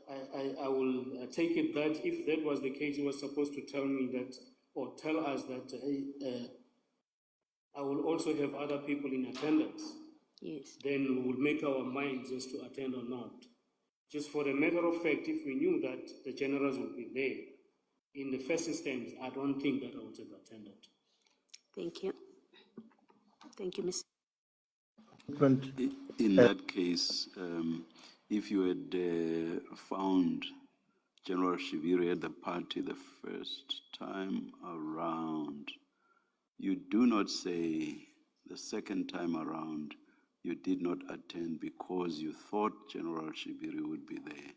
[SPEAKER 1] I will take it that if that was the case, he was supposed to tell me that, or tell us that I will also have other people in attendance.
[SPEAKER 5] Yes.
[SPEAKER 1] Then we will make our minds as to attend or not. Just for the matter of fact, if we knew that the generals would be there, in the first instance, I don't think that I would have attended.
[SPEAKER 5] Thank you. Thank you, Mr.
[SPEAKER 6] In that case, if you had found General Shibiri at the party the first time around, you do not say the second time around you did not attend because you thought General Shibiri would be there.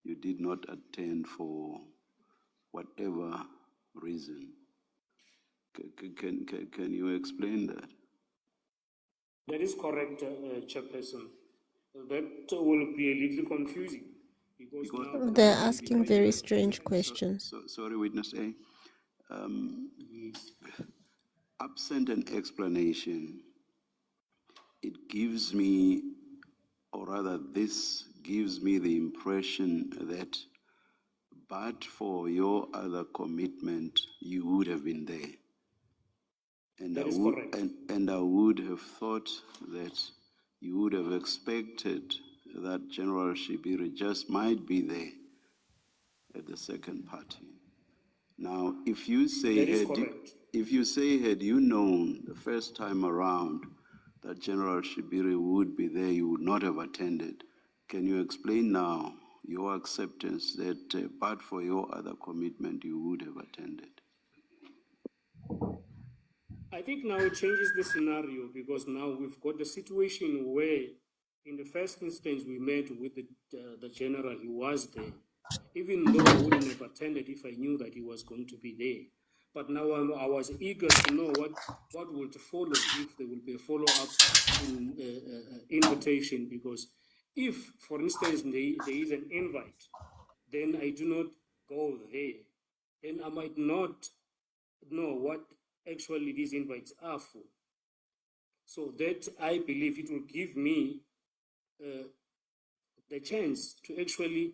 [SPEAKER 6] You did not attend for whatever reason. Can you explain that?
[SPEAKER 1] That is correct, Chairperson. That will be a little confusing. Because now
[SPEAKER 2] They're asking very strange questions.
[SPEAKER 6] Sorry, Witness A. Absent an explanation, it gives me, or rather this gives me the impression that but for your other commitment, you would have been there. And
[SPEAKER 1] that is correct.
[SPEAKER 6] And I would have thought that you would have expected that General Shibiri just might be there at the second party. Now, if you say had you known the first time around that General Shibiri would be there, you would not have attended. Can you explain now your acceptance that but for your other commitment, you would have attended?
[SPEAKER 1] I think now it changes the scenario because now we've got the situation where in the first instance we met with the general, he was there. Even though I wouldn't have attended if I knew that he was going to be there. But now I was eager to know what would follow, if there will be a follow-up invitation, because if, for instance, there is an invite, then I do not go there, then I might not know what actually these invites are for. So that, I believe, it will give me the chance to actually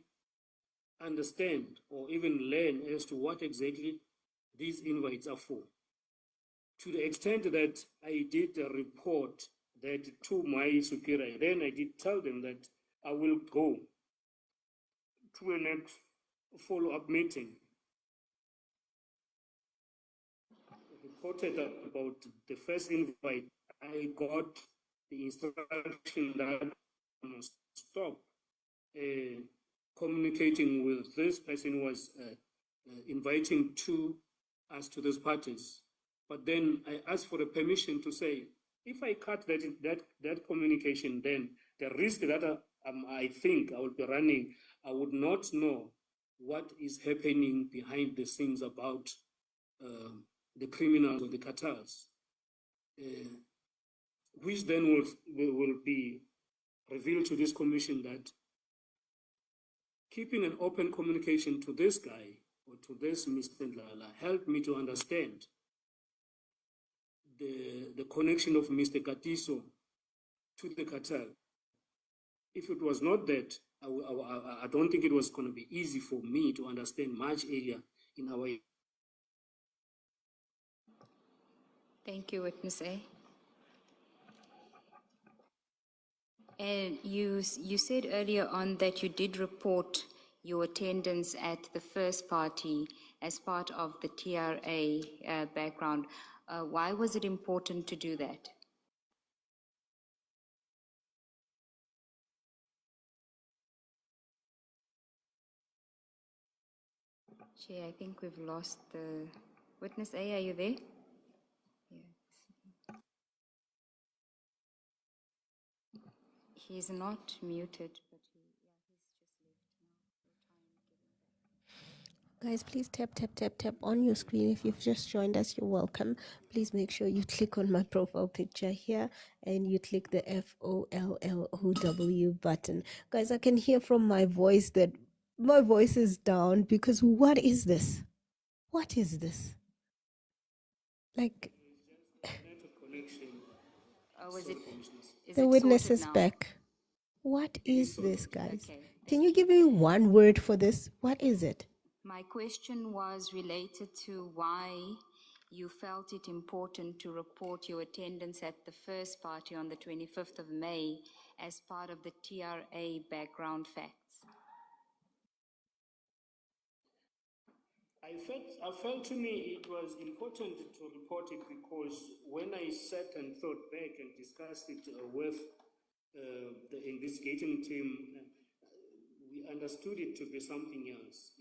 [SPEAKER 1] understand or even learn as to what exactly these invites are for. To the extent that I did report that to my superior, then I did tell them that I will go to a next follow-up meeting quoted about the first invite, I got the instruction that I must stop communicating with this person who was inviting us to those parties. But then I asked for a permission to say, if I cut that communication, then the risk that I think I will be running, I would not know what is happening behind the scenes about the criminals or the cartels, which then will be revealed to this commission that keeping an open communication to this guy or to this Mr. Lala helped me to understand the connection of Mr. Katiso to the cartel. If it was not that, I don't think it was going to be easy for me to understand much earlier in our.
[SPEAKER 3] Thank you, Witness A. And you said earlier on that you did report your attendance at the first party as part of the TRA background. Why was it important to do that? Chair, I think we've lost the Witness A. Are you there? Yes. He's not muted, but he's just left now.
[SPEAKER 2] Guys, please tap on your screen. If you've just joined us, you're welcome. Please make sure you click on my profile picture here and you click the FOLLOW button. Guys, I can hear from my voice that my voice is down because what is this? What is this? Like, the witness is back. What is this, guys? Can you give me one word for this? What is it?
[SPEAKER 3] My question was related to why you felt it important to report your attendance at the first party on the 25th of May as part of the TRA background facts.
[SPEAKER 1] I felt to me it was important to report it because when I sat and thought back and discussed it with the investigating team, we understood it to be something else.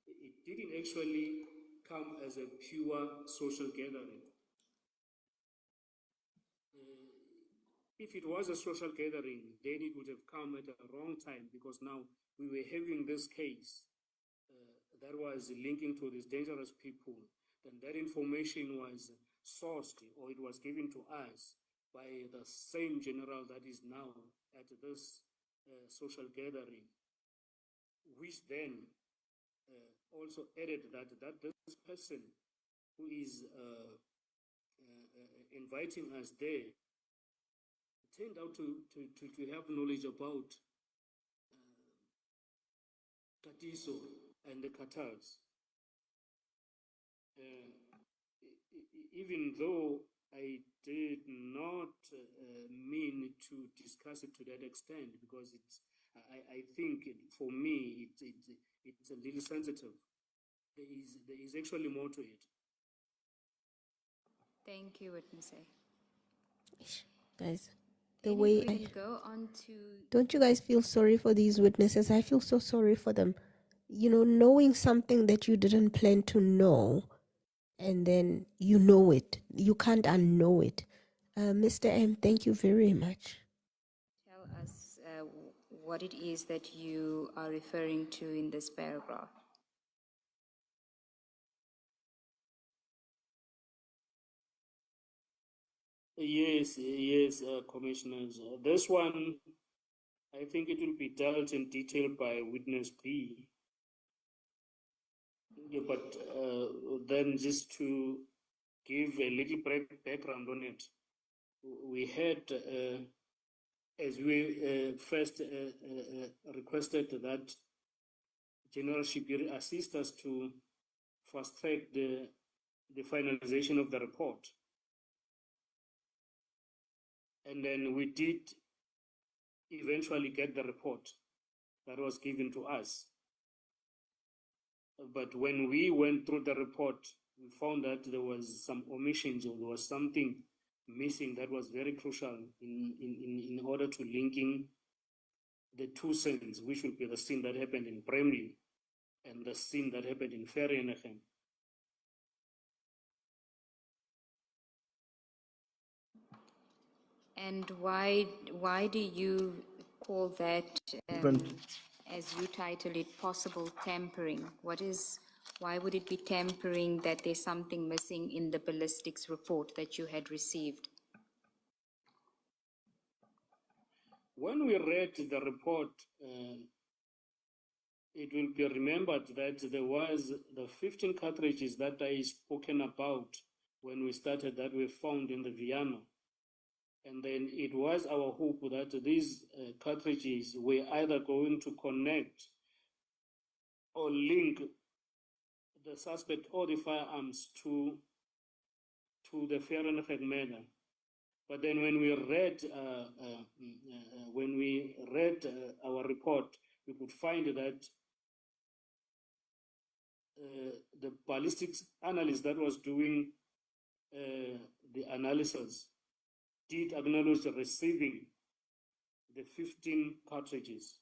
[SPEAKER 1] It didn't actually come as a pure social gathering. If it was a social gathering, then it would have come at a wrong time because now we were having this case that was linking to these dangerous people. Then that information was sourced or it was given to us by the same general that is now at this social gathering, which then also added that this person who is inviting us there turned out to have knowledge about Katiso and the cartels. Even though I did not mean to discuss it to that extent, because I think for me it's a little sensitive. There is actually more to it.
[SPEAKER 3] Thank you, Witness A.
[SPEAKER 2] Guys, the way I
[SPEAKER 3] go on to...
[SPEAKER 2] Don't you guys feel sorry for these witnesses? I feel so sorry for them. You know, knowing something that you didn't plan to know, and then you know it. You can't unknow it. Mr. M, thank you very much.
[SPEAKER 3] Tell us what it is that you are referring to in this paragraph.
[SPEAKER 1] Yes, commissioners. This one, I think it will be dealt in detail by witness B. Yeah, but then just to give a little background on it, we had, as we first requested that General Shibiri assist us to fast track the finalization of the report. And then we did eventually get the report that was given to us. But when we went through the report, we we found that there was some omissions or there was something missing that was very crucial in order to linking the two scenes, which would be the scene that happened in Bramley and the scene that happened in Vereeniging.
[SPEAKER 3] And why do you call that, as you title it, possible tampering? Why would it be tampering that there's something missing in the ballistics report that you had received?
[SPEAKER 1] When we read the report, it will be remembered that there was the 15 cartridges that I spoken about when we started that we found in the Viano. And then it was our hope that these cartridges were either going to connect or link the suspect or the firearms to the Vereeniging murder. But then when we read our report, we could find that the ballistics analyst that was doing the analysis did acknowledge receiving the 15 cartridges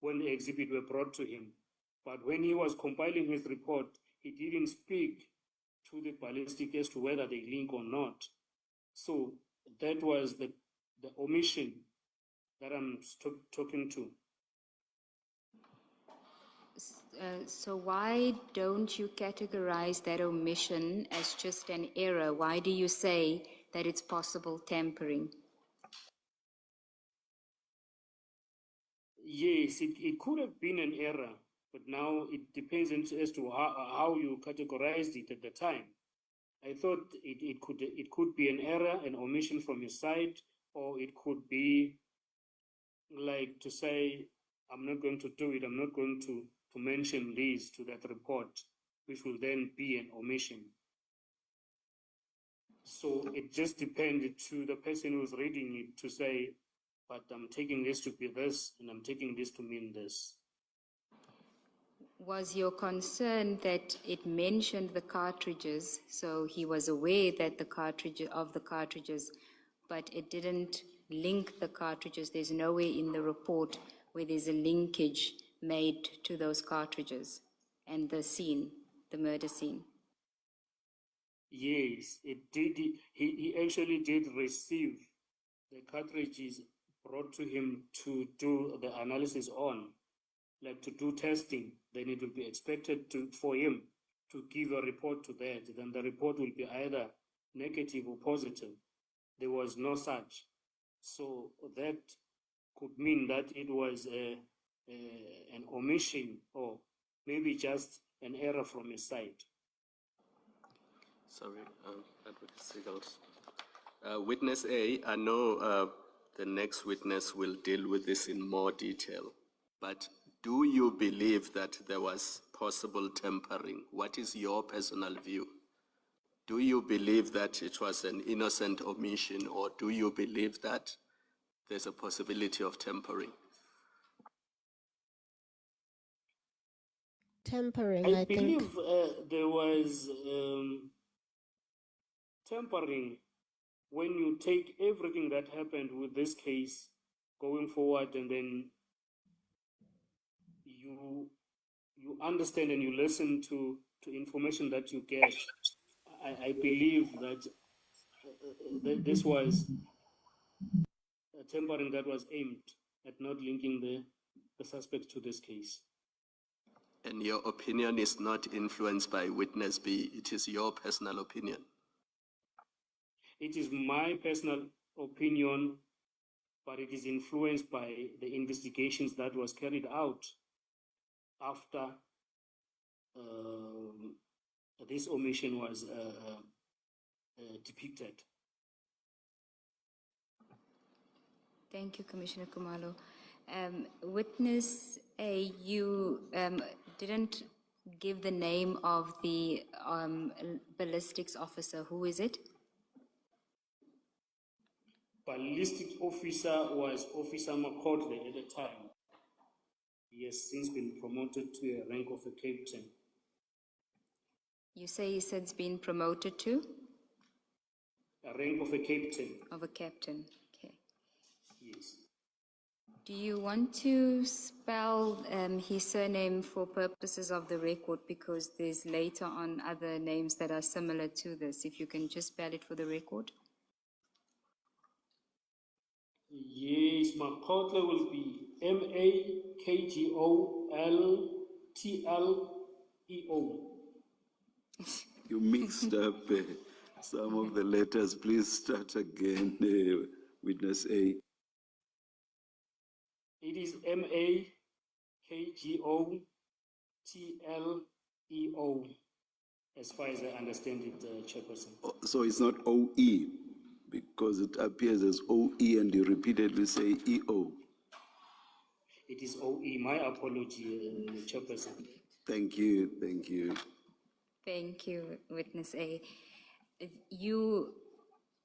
[SPEAKER 1] when the exhibit were brought to him. But when he was compiling his report, he didn't speak to the ballistic as to whether they link or not. So that was the omission that I'm talking to.
[SPEAKER 3] So why don't you categorize that omission as just an error? Why do you say that it's possible tampering?
[SPEAKER 1] Yes, it could have been an error, but now it depends as to how you categorized it at the time. I thought it could be an error, an omission from your side, or it could be like to say, I'm not going to do it, I'm not going to mention this to that report, which will then be an omission. So it just depended to the person who's reading it to say, but I'm taking this to be this, and I'm taking this to mean this.
[SPEAKER 3] Was your concern that it mentioned the cartridges, so he was aware that the cartridges, but it didn't link the cartridges? There's nowhere in the report where there's a linkage made to those cartridges and the scene, the murder scene.
[SPEAKER 1] Yes, it did. He actually did receive the cartridges brought to him to do the analysis on, like to do testing. Then it will be expected for him to give a report to that. Then the report will be either negative or positive. There was no such. So that could mean that it was an omission or maybe just an error from his side.
[SPEAKER 7] Sorry, Advocate Seagulls. Witness A, I know the next witness will deal with this in more detail, but do you believe that there was possible tampering? What is your personal view? Do you believe that it was an innocent omission, or do you believe that there's a possibility of tampering?
[SPEAKER 2] Tampering, I
[SPEAKER 1] believe
[SPEAKER 2] think.
[SPEAKER 1] there was tampering when you take everything that happened with this case going forward, and then you understand and you listen to information that you get. I believe that this was a tampering that was aimed at not linking the suspect to this case.
[SPEAKER 7] And your opinion is not influenced by witness B, it is your personal opinion?
[SPEAKER 1] It is my personal opinion, but it is influenced by the investigations that was carried out after this omission was depicted.
[SPEAKER 3] Thank you, Commissioner Kumalo. Witness A, you didn't give the name of the ballistics officer. Who is it?
[SPEAKER 1] Ballistics officer was Officer Makotle at the time. He has since been promoted to a rank of a captain.
[SPEAKER 3] You say he's since been promoted to?
[SPEAKER 1] A rank of a captain.
[SPEAKER 3] Of a captain, okay.
[SPEAKER 1] Yes.
[SPEAKER 3] Do you want to spell his surname for purposes of the record, because there's later on other names that are similar to this? If you can just spell it for the record.
[SPEAKER 1] Yes, Makotlo will be Makotleo.
[SPEAKER 6] You mixed up some of the letters. Please start again, witness A.
[SPEAKER 1] It is Makotleo, as far as I understand it, Chairperson.
[SPEAKER 6] So it's not OE, because it appears as OE and you repeatedly say EO.
[SPEAKER 1] It is OE. My apology, Chairperson.
[SPEAKER 6] Thank you, thank you.
[SPEAKER 3] Thank you, Witness A.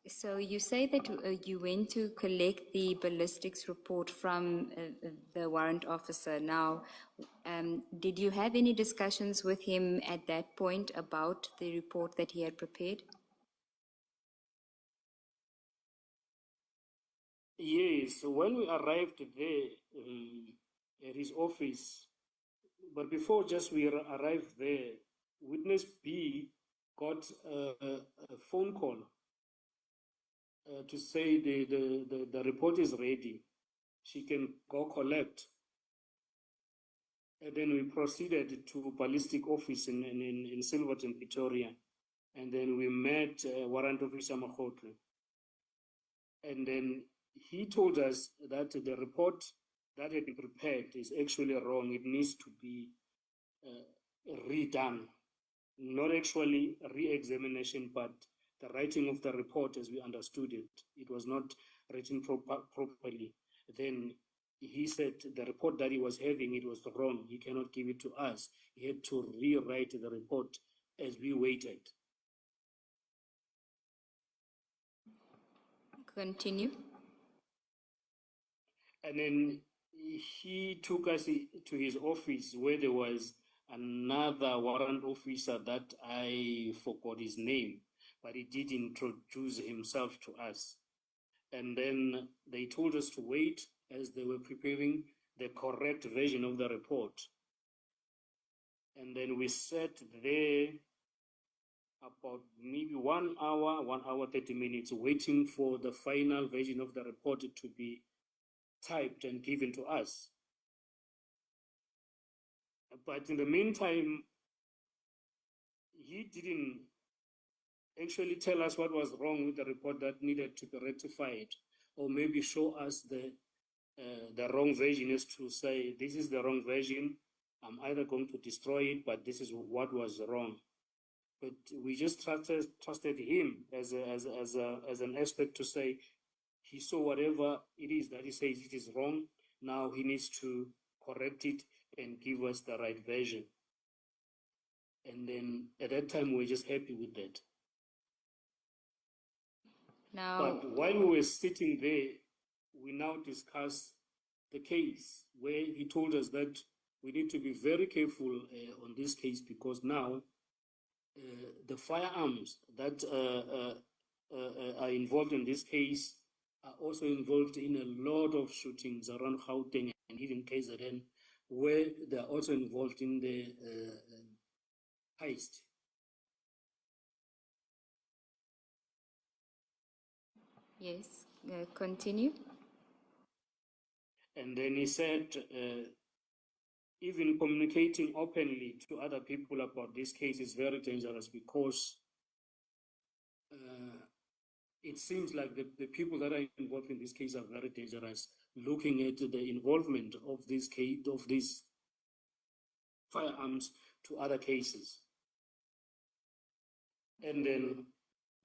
[SPEAKER 3] So you say that you went to collect the ballistics report from the warrant officer. Now, did you have any discussions with him at that point about the report that he had prepared?
[SPEAKER 1] Yes, when we arrived there at his office, but before just we arrived there, Witness B got a phone call to say the report is ready. She can go collect. And then we proceeded to ballistic office in Silverton, Pretoria. And then we met Warrant Officer Makotlo. And then he told us that the report that had been prepared is actually wrong. It needs to be redone. Not actually re-examination, but the writing of the report as we understood it. It was not written properly. Then he said the report that he was having, it was wrong. He cannot give it to us. He had to rewrite the report as we waited.
[SPEAKER 3] Continue.
[SPEAKER 1] And then he took us to his office where there was another warrant officer that I forgot his name, but he did introduce himself to us. And then they told us to wait as they were preparing the correct version of the report. And then we sat there about maybe 1 hour, 30 minutes, waiting for the final version of the report to be typed and given to us. But in the meantime, he didn't actually tell us what was wrong with the report that needed to be rectified, or maybe show us the wrong version, is to say, this is the wrong version. I'm either going to destroy it, but this is what was wrong. But we just trusted him as an expert to say he saw whatever it is that he says it is wrong. Now he needs to correct it and give us the right version. And then at that time, we were just happy with that.
[SPEAKER 3] Now,
[SPEAKER 1] but while we were sitting there, we now discussed the case where he told us that we need to be very careful on this case, because now the firearms that are involved in this case are also involved in a lot of shootings around Gauteng and even KZN, where they are also involved in the heist.
[SPEAKER 3] yes, continue.
[SPEAKER 1] And then he said, even communicating openly to other people about this case is very dangerous, because it seems like the people that are involved in this case are very dangerous, looking at the involvement of this case, of these firearms to other cases. And then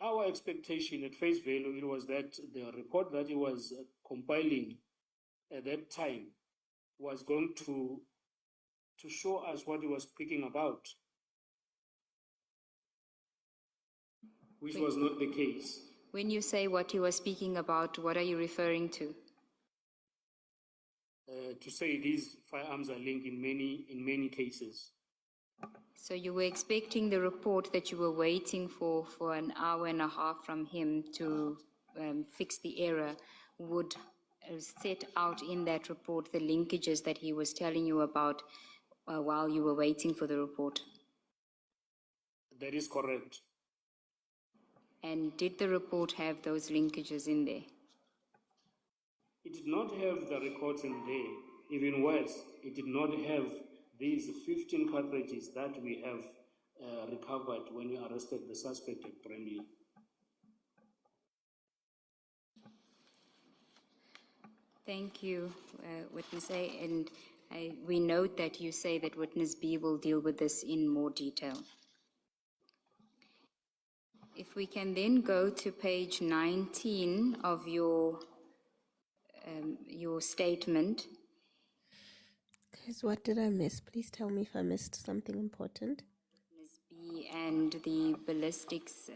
[SPEAKER 1] our expectation at face value, it was that the report that he was compiling at that time was going to show us what he was speaking about, which was not the case.
[SPEAKER 3] When you say what he was speaking about, what are you referring to?
[SPEAKER 1] To say these firearms are linked in many cases.
[SPEAKER 3] So you were expecting the report that you were waiting for an hour and a half from him to fix the error would set out in that report the linkages that he was telling you about while you were waiting for the report.
[SPEAKER 1] That is correct.
[SPEAKER 3] And did the report have those linkages in there?
[SPEAKER 1] It did not have the records in there. Even worse, it did not have these 15 cartridges that we have recovered when we arrested the suspect at Bramley.
[SPEAKER 3] Thank you, Witness A. And we note that you say that Witness B will deal with this in more detail. If we can then go to page 19 of your statement.
[SPEAKER 2] Guys, what did I miss? Please tell me if I missed something important.
[SPEAKER 3] Ms. B and the ballistics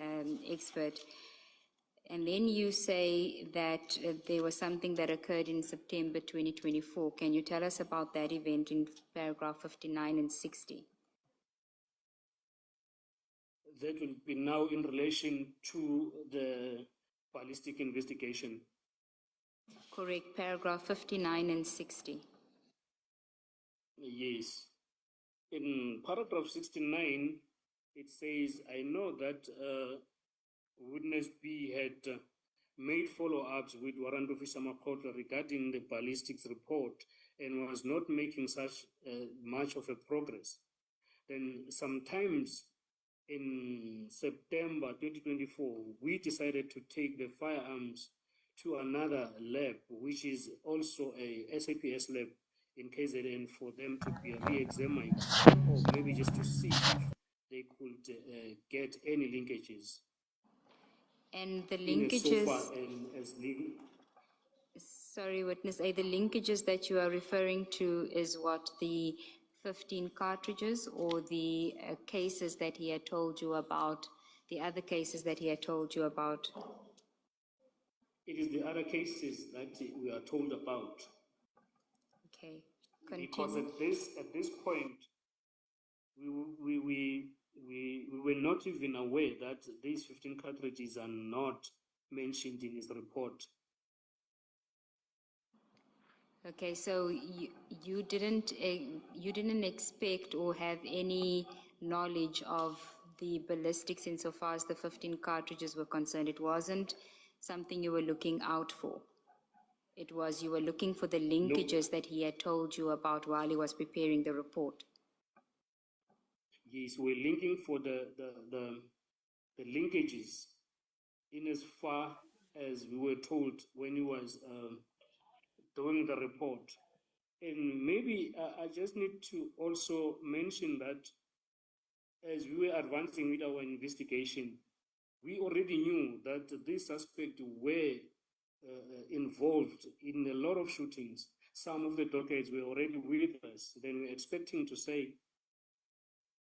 [SPEAKER 3] expert. And then you say that there was something that occurred in September 2024. Can you tell us about that event in paragraph 59 and 60?
[SPEAKER 1] That will be now in relation to the ballistic investigation.
[SPEAKER 3] Correct, paragraph 59 and 60.
[SPEAKER 1] Yes. In paragraph 69, it says, I know that Witness B had made follow-ups with Warrant Officer Makotla regarding the ballistics report and was not making such much of a progress. Then sometimes in September 2024, we decided to take the firearms to another lab, which is also a SAPS lab in KZN, for them to be re-examined, or maybe just to see if they could get any linkages.
[SPEAKER 3] And the linkages, sorry, Witness A, the linkages that you are referring to is what, the 15 cartridges or the cases that he had told you about, the other cases that he had told you about?
[SPEAKER 1] It is the other cases that we are told about.
[SPEAKER 3] Okay,
[SPEAKER 1] continue. Because at this point, we were not even aware that these 15 cartridges are not mentioned in his report.
[SPEAKER 3] Okay, so you didn't expect or have any knowledge of the ballistics insofar as the 15 cartridges were concerned. It wasn't something you were looking out for. It was you were looking for the linkages that he had told you about while he was preparing the report.
[SPEAKER 1] Yes, we're linking for the linkages in as far as we were told when he was doing the report. And maybe I just need to also mention that as we were advancing with our investigation, we already knew that these suspects were involved in a lot of shootings. Some of the dockets were already with us. Then we're expecting to say,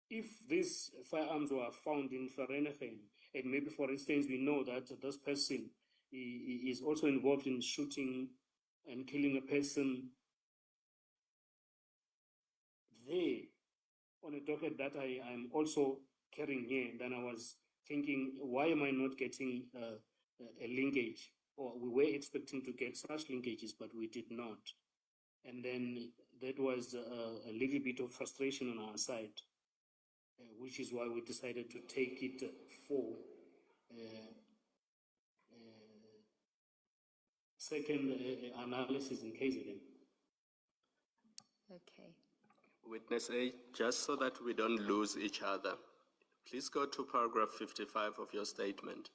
[SPEAKER 1] if these firearms were found in Vereeniging, and maybe, for instance, we know that this person is also involved in shooting and killing a person, there, on a docket that I'm also carrying here, then I was thinking, why am I not getting a linkage? Or we were expecting to get such linkages, but we did not. And then that was a little bit of frustration on our side, which is why we decided to take it for second analysis in KZN.
[SPEAKER 3] Okay.
[SPEAKER 7] Witness A, just so that we don't lose each other, please go to paragraph 55 of your statement.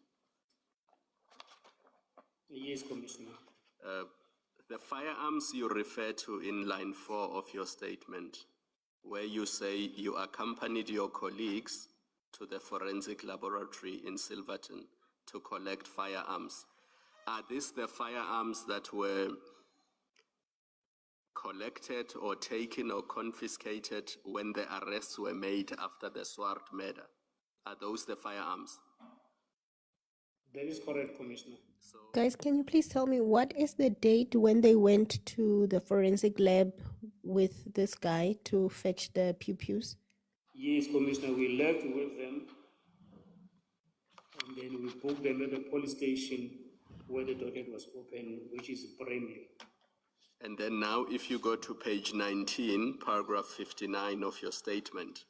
[SPEAKER 1] Yes, Commissioner.
[SPEAKER 7] The firearms you refer to in line 4 of your statement, where you say you accompanied your colleagues to the forensic laboratory in Silverton to collect firearms. Are these the firearms that were collected or taken or confiscated when the arrests were made after the Swart murder? Are those the firearms?
[SPEAKER 1] That is correct, Commissioner.
[SPEAKER 2] Guys, can you please tell me what is the date when they went to the forensic lab with this guy to fetch the pew-pews?
[SPEAKER 1] Yes, Commissioner, we left with them, and then we booked them at the police station where the docket was open, which is Bramley.
[SPEAKER 7] And then now, if you go to page 19, paragraph 59 of your statement,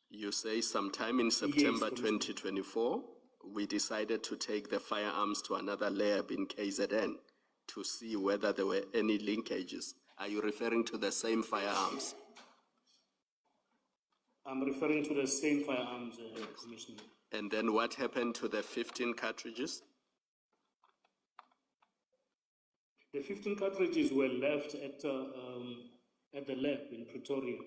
[SPEAKER 7] you say sometime in September 2024, we decided to take the firearms to another lab in KZN to see whether there were any linkages. Are you referring to the same firearms?
[SPEAKER 1] I'm referring to the same firearms, Commissioner.
[SPEAKER 7] And then what happened to the 15 cartridges?
[SPEAKER 1] The 15 cartridges were left at the lab in Pretoria,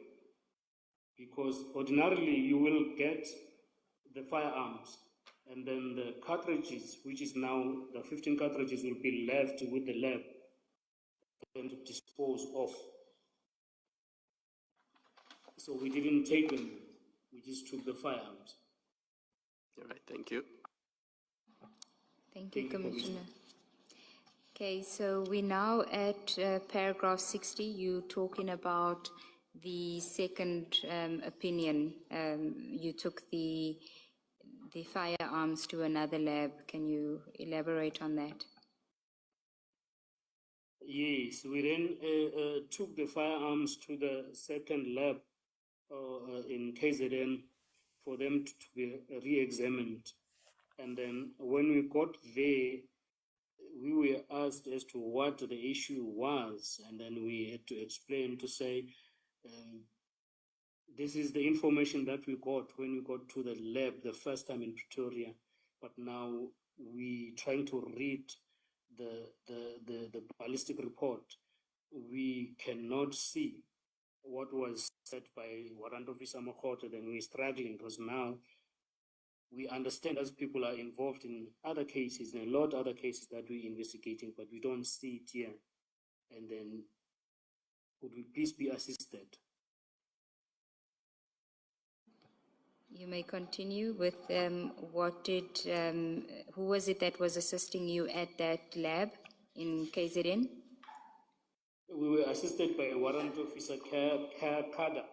[SPEAKER 1] because ordinarily you will get the firearms, and then the cartridges, which is now the 15 cartridges, will be left with the lab and to dispose of. So we didn't take them, we just took the firearms.
[SPEAKER 7] All right, thank you.
[SPEAKER 3] Thank you, Commissioner. Okay, so we're now at paragraph 60. You talking about the second opinion. You took the firearms to another lab. Can you elaborate on that?
[SPEAKER 1] Yes, we then took the firearms to the second lab in KZN for them to be re-examined. And then when we got there, we were asked as to what the issue was, and then we had to explain to say, this is the information that we got when we got to the lab the first time in Pretoria, but now we trying to read the ballistic report. We cannot see what was said by Warrant Officer Mokhoto. Then we're struggling because now we understand as people are involved in other cases, and a lot of other cases that we're investigating, but we don't see it here. And then would we please be assisted?
[SPEAKER 3] You may continue with who was it that was assisting you at that lab in KZN?
[SPEAKER 1] We were assisted by Warrant Officer Kada.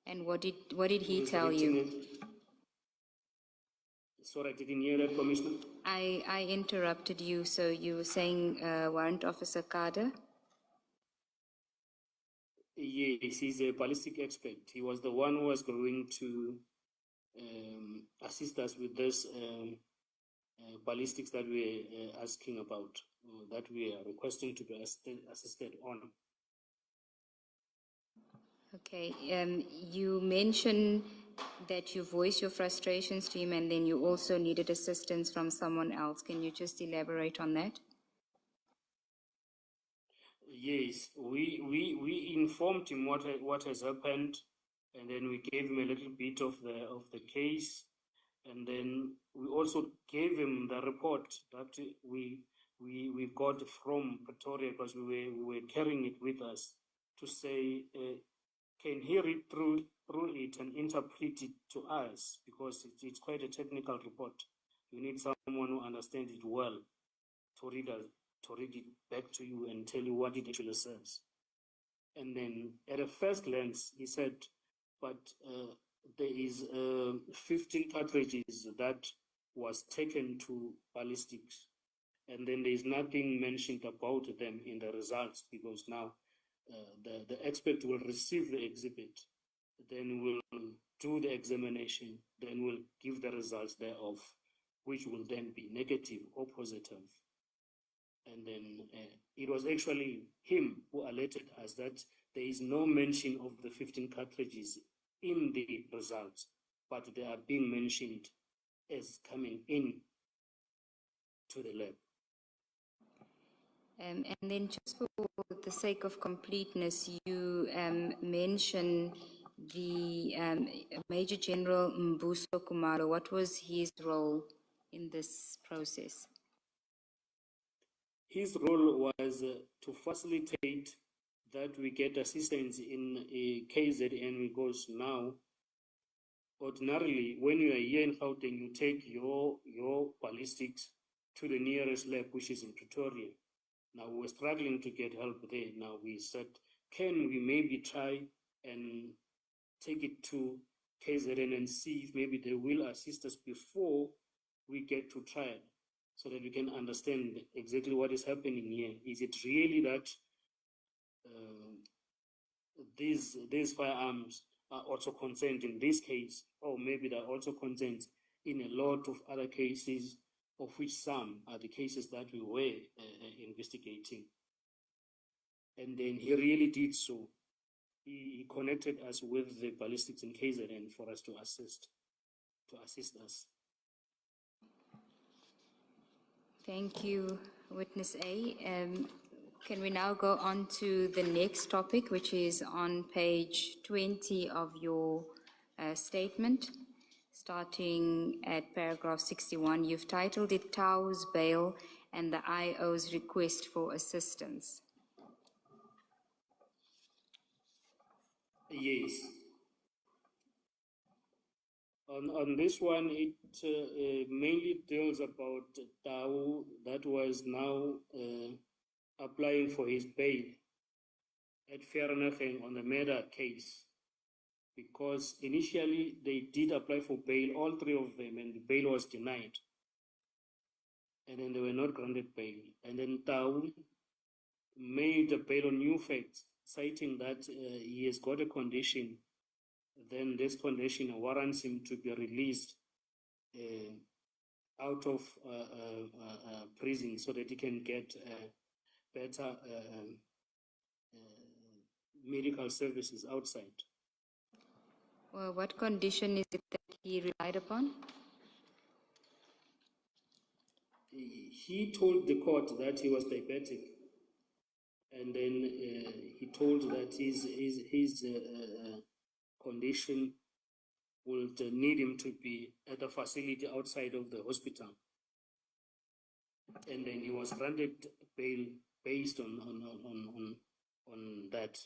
[SPEAKER 3] And what did he tell you?
[SPEAKER 1] Sorry, I didn't hear that, Commissioner.
[SPEAKER 3] I interrupted you, so you were saying Warrant Officer Kada?
[SPEAKER 1] Yes, he's a ballistic expert. He was the one who was going to assist us with this ballistics that we're asking about, that we are requesting to be assisted on.
[SPEAKER 3] Okay, you mentioned that you voiced your frustrations to him and then you also needed assistance from someone else. Can you just elaborate on that?
[SPEAKER 1] Yes, we informed him what has happened, and then we gave him a little bit of the case, and then we also gave him the report that we got from Pretoria, because we were carrying it with us, to say, can he read through it and interpret it to us, because it's quite a technical report. You need someone who understands it well to read it back to you and tell you what it actually says. And then at a first glance, he said, but there is 15 cartridges that was taken to ballistics. And then there is nothing mentioned about them in the results, because now the expert will receive the exhibit, then will do the examination, then will give the results thereof, which will then be negative or positive. And then it was actually him who alerted us that there is no mention of the 15 cartridges in the results, but they are being mentioned as coming in to the lab.
[SPEAKER 3] And then just for the sake of completeness, you mentioned the Major General Mbuso Kumalo. What was his role in this process?
[SPEAKER 1] His role was to facilitate that we get assistance in KZN, because now, ordinarily, when you are here in Gauteng, you take your ballistics to the nearest lab, which is in Pretoria. Now we're struggling to get help there. Now we said, can we maybe try and take it to KZN and see if maybe they will assist us before we get to trial, so that we can understand exactly what is happening here. Is it really that these firearms are also concerned in this case, or maybe they're also concerned in a lot of other cases, of which some are the cases that we were investigating? And then he really did so. He connected us with the ballistics in KZN for us to assist us.
[SPEAKER 3] Thank you, Witness A. Can we now go on to the next topic, which is on page 20 of your statement, starting at paragraph 61. You've titled it Tau's Bail and the IO's Request for Assistance.
[SPEAKER 1] Yes. On this one, it mainly deals about Tau that was now applying for his bail at Vereeniging on the murder case, because initially they did apply for bail, all three of them, and the bail was denied. And then they were not granted bail. And then Tau made a bail on new facts, citing that he has got a condition. Then this condition warrants him to be released out of prison so that he can get better medical services outside.
[SPEAKER 3] Well, what condition is it that he relied upon?
[SPEAKER 1] He told the court that he was diabetic, and then he told that his condition would need him to be at a facility outside of the hospital. And then he was granted bail based on that.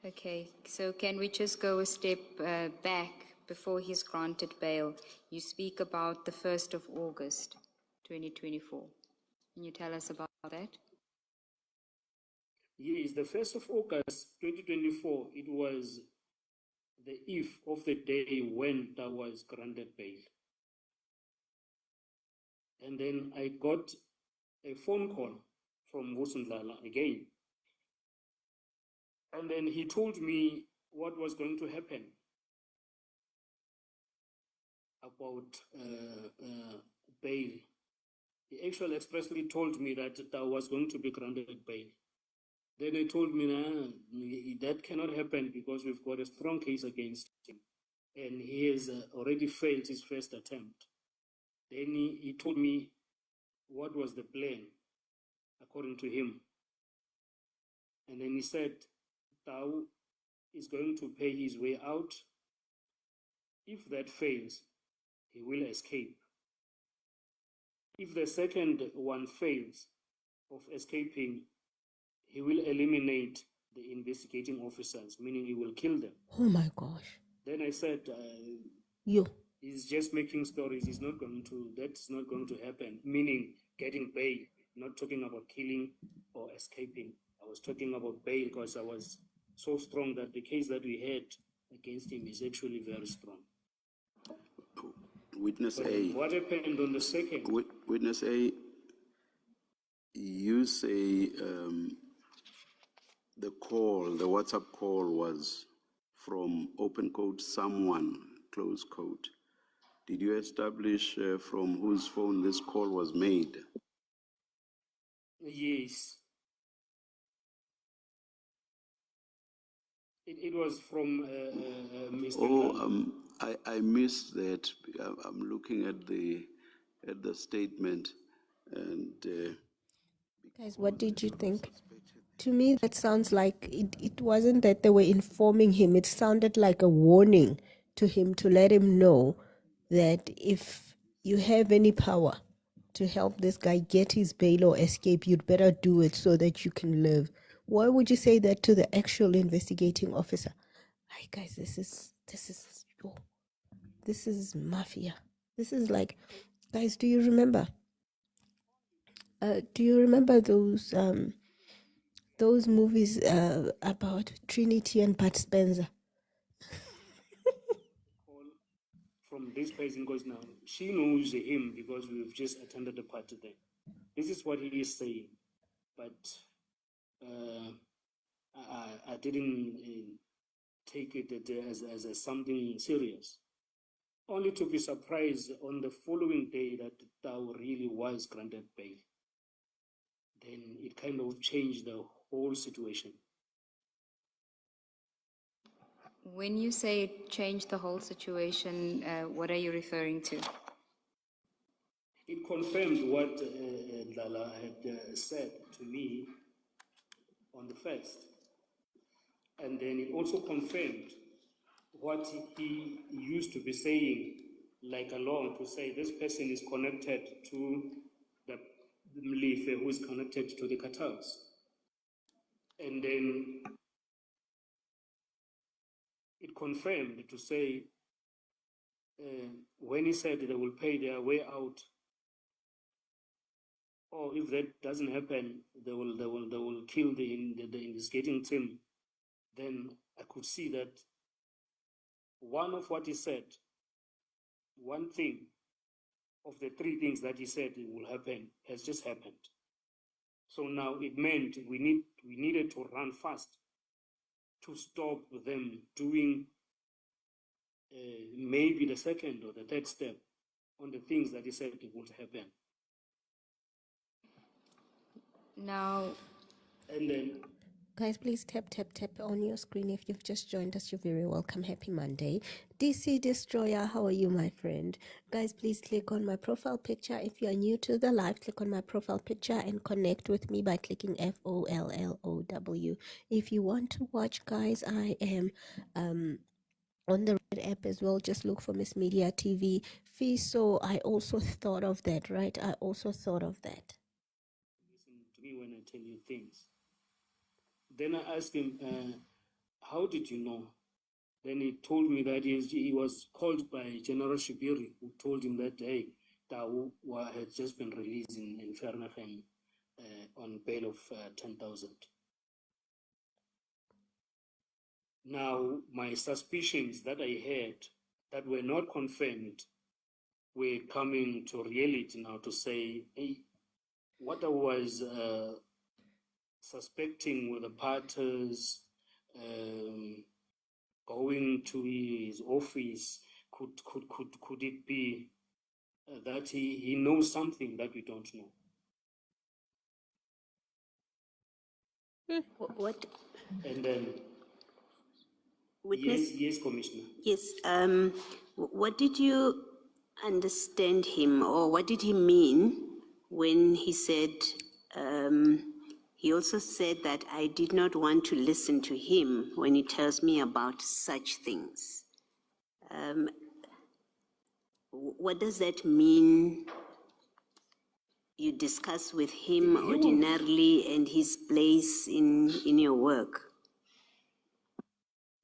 [SPEAKER 3] Okay, so can we just go a step back before he's granted bail? You speak about the 1st of August, 2024. Can you tell us about that?
[SPEAKER 1] Yes, the 1st of August, 2024, it was the eve of the day when that was granted bail. And then I got a phone call from Wusundlala again. And then he told me what was going to happen about bail. He actually expressly told me that that was going to be granted bail. Then he told me, nah, that cannot happen because we've got a strong case against him. And he has already failed his first attempt. Then he told me what was the plan, according to him. And then he said, Tau is going to pay his way out. If that fails, he will escape. If the second one fails of escaping, he will eliminate the investigating officers, meaning he will kill them.
[SPEAKER 2] Oh my gosh.
[SPEAKER 1] Then I said, he's just making stories. He's not going to, that's not going to happen, meaning getting bail, not talking about killing or escaping. I was talking about bail because I was so strong that the case that we had against him is actually very strong.
[SPEAKER 6] Witness
[SPEAKER 1] But
[SPEAKER 6] A.
[SPEAKER 1] what happened on the second?
[SPEAKER 6] Witness A, you say the WhatsApp call was from open quote, someone, close quote. Did you establish from whose phone this call was made?
[SPEAKER 1] Yes. It was from Mr.
[SPEAKER 6] Oh, I missed that. I'm looking at the statement, and
[SPEAKER 2] Guys, what did you think? To me, that sounds like it wasn't that they were informing him. It sounded like a warning to him to let him know that if you have any power to help this guy get his bail or escape, you'd better do it so that you can live. Why would you say that to the actual investigating officer? Hi guys, this is mafia. This is like, guys, do you remember those those movies about Trinity and Bud Spencer.
[SPEAKER 1] From this person, because now she knows him because we've just attended the party there. This is what he is saying, but I didn't take it as something serious. Only to be surprised on the following day that Tao really was granted bail. Then it kind of changed the whole situation.
[SPEAKER 3] When you say it changed the whole situation, what are you referring to?
[SPEAKER 1] It confirmed what Lala had said to me on the first. And then it also confirmed what he used to be saying, like along to say this person is connected to the Mlife who is connected to the cartels. And then it confirmed to say when he said they will pay their way out, or if that doesn't happen, they will kill the investigating team. Then I could see that one of what he said, one thing of the three things that he said will happen has just happened. So now it meant we needed to run fast to stop them doing maybe the second or the third step on the things that he said would happen.
[SPEAKER 3] Now,
[SPEAKER 1] and then
[SPEAKER 2] Guys, please tap on your screen. If you've just joined us, you're very welcome. Happy Monday. DC Destroyer, how are you, my friend? Guys, please click on my profile picture. If you are new to the live, click on my profile picture and connect with me by clicking FOLLOW. If you want to watch, guys, I am on the Red app as well. Just look for Miss Media TV. So I also thought of that, right? I also thought of that.
[SPEAKER 1] Listen to me when I tell you things. Then I asked him, how did you know? Then he told me that he was called by General Shibiri, who told him that, hey, Tau had just been released in Fernachem on bail of 10,000. Now, my suspicions that I had that were not confirmed were coming to reality now to say, hey, what I was suspecting with the parties going to his office, could it be that he knows something that we don't know?
[SPEAKER 5] What?
[SPEAKER 1] And then,
[SPEAKER 5] Witness?
[SPEAKER 1] yes, Commissioner.
[SPEAKER 5] Yes. What did you understand him, or what did he mean when he said, he also said that I did not want to listen to him when he tells me about such things? What does that mean? You discuss with him ordinarily and his place in your work?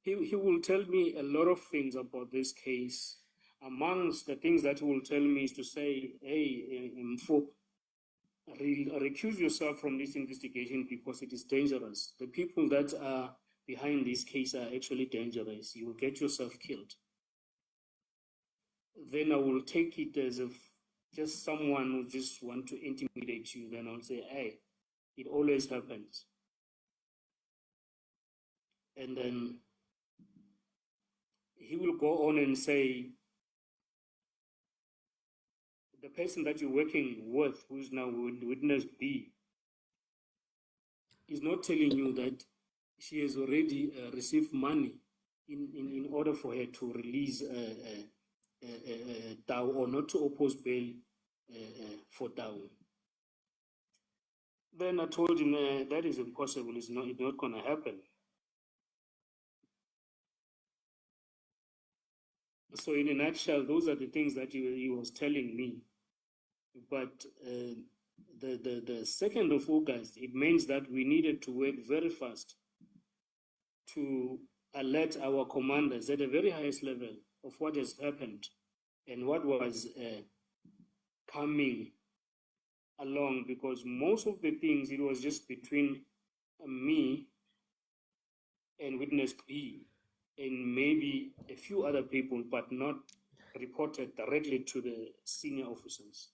[SPEAKER 1] He will tell me a lot of things about this case. Amongst the things that he will tell me is to say, hey, Mfo, recuse yourself from this investigation because it is dangerous. The people that are behind this case are actually dangerous. You will get yourself killed. Then I will take it as if just someone who just want to intimidate you. Then I'll say, hey, it always happens. And then he will go on and say, the person that you're working with, who's now witness B, is not telling you that she has already received money in order for her to release Tau or not to oppose bail for Tau. Then I told him that is impossible. It's not going to happen. So in a nutshell, those are the things that he was telling me. But the 2nd of August, it means that we needed to work very fast to alert our commanders at the very highest level of what has happened and what was coming along, because most of the things, it was just between me and witness B and maybe a few other people, but not reported directly to the senior officers.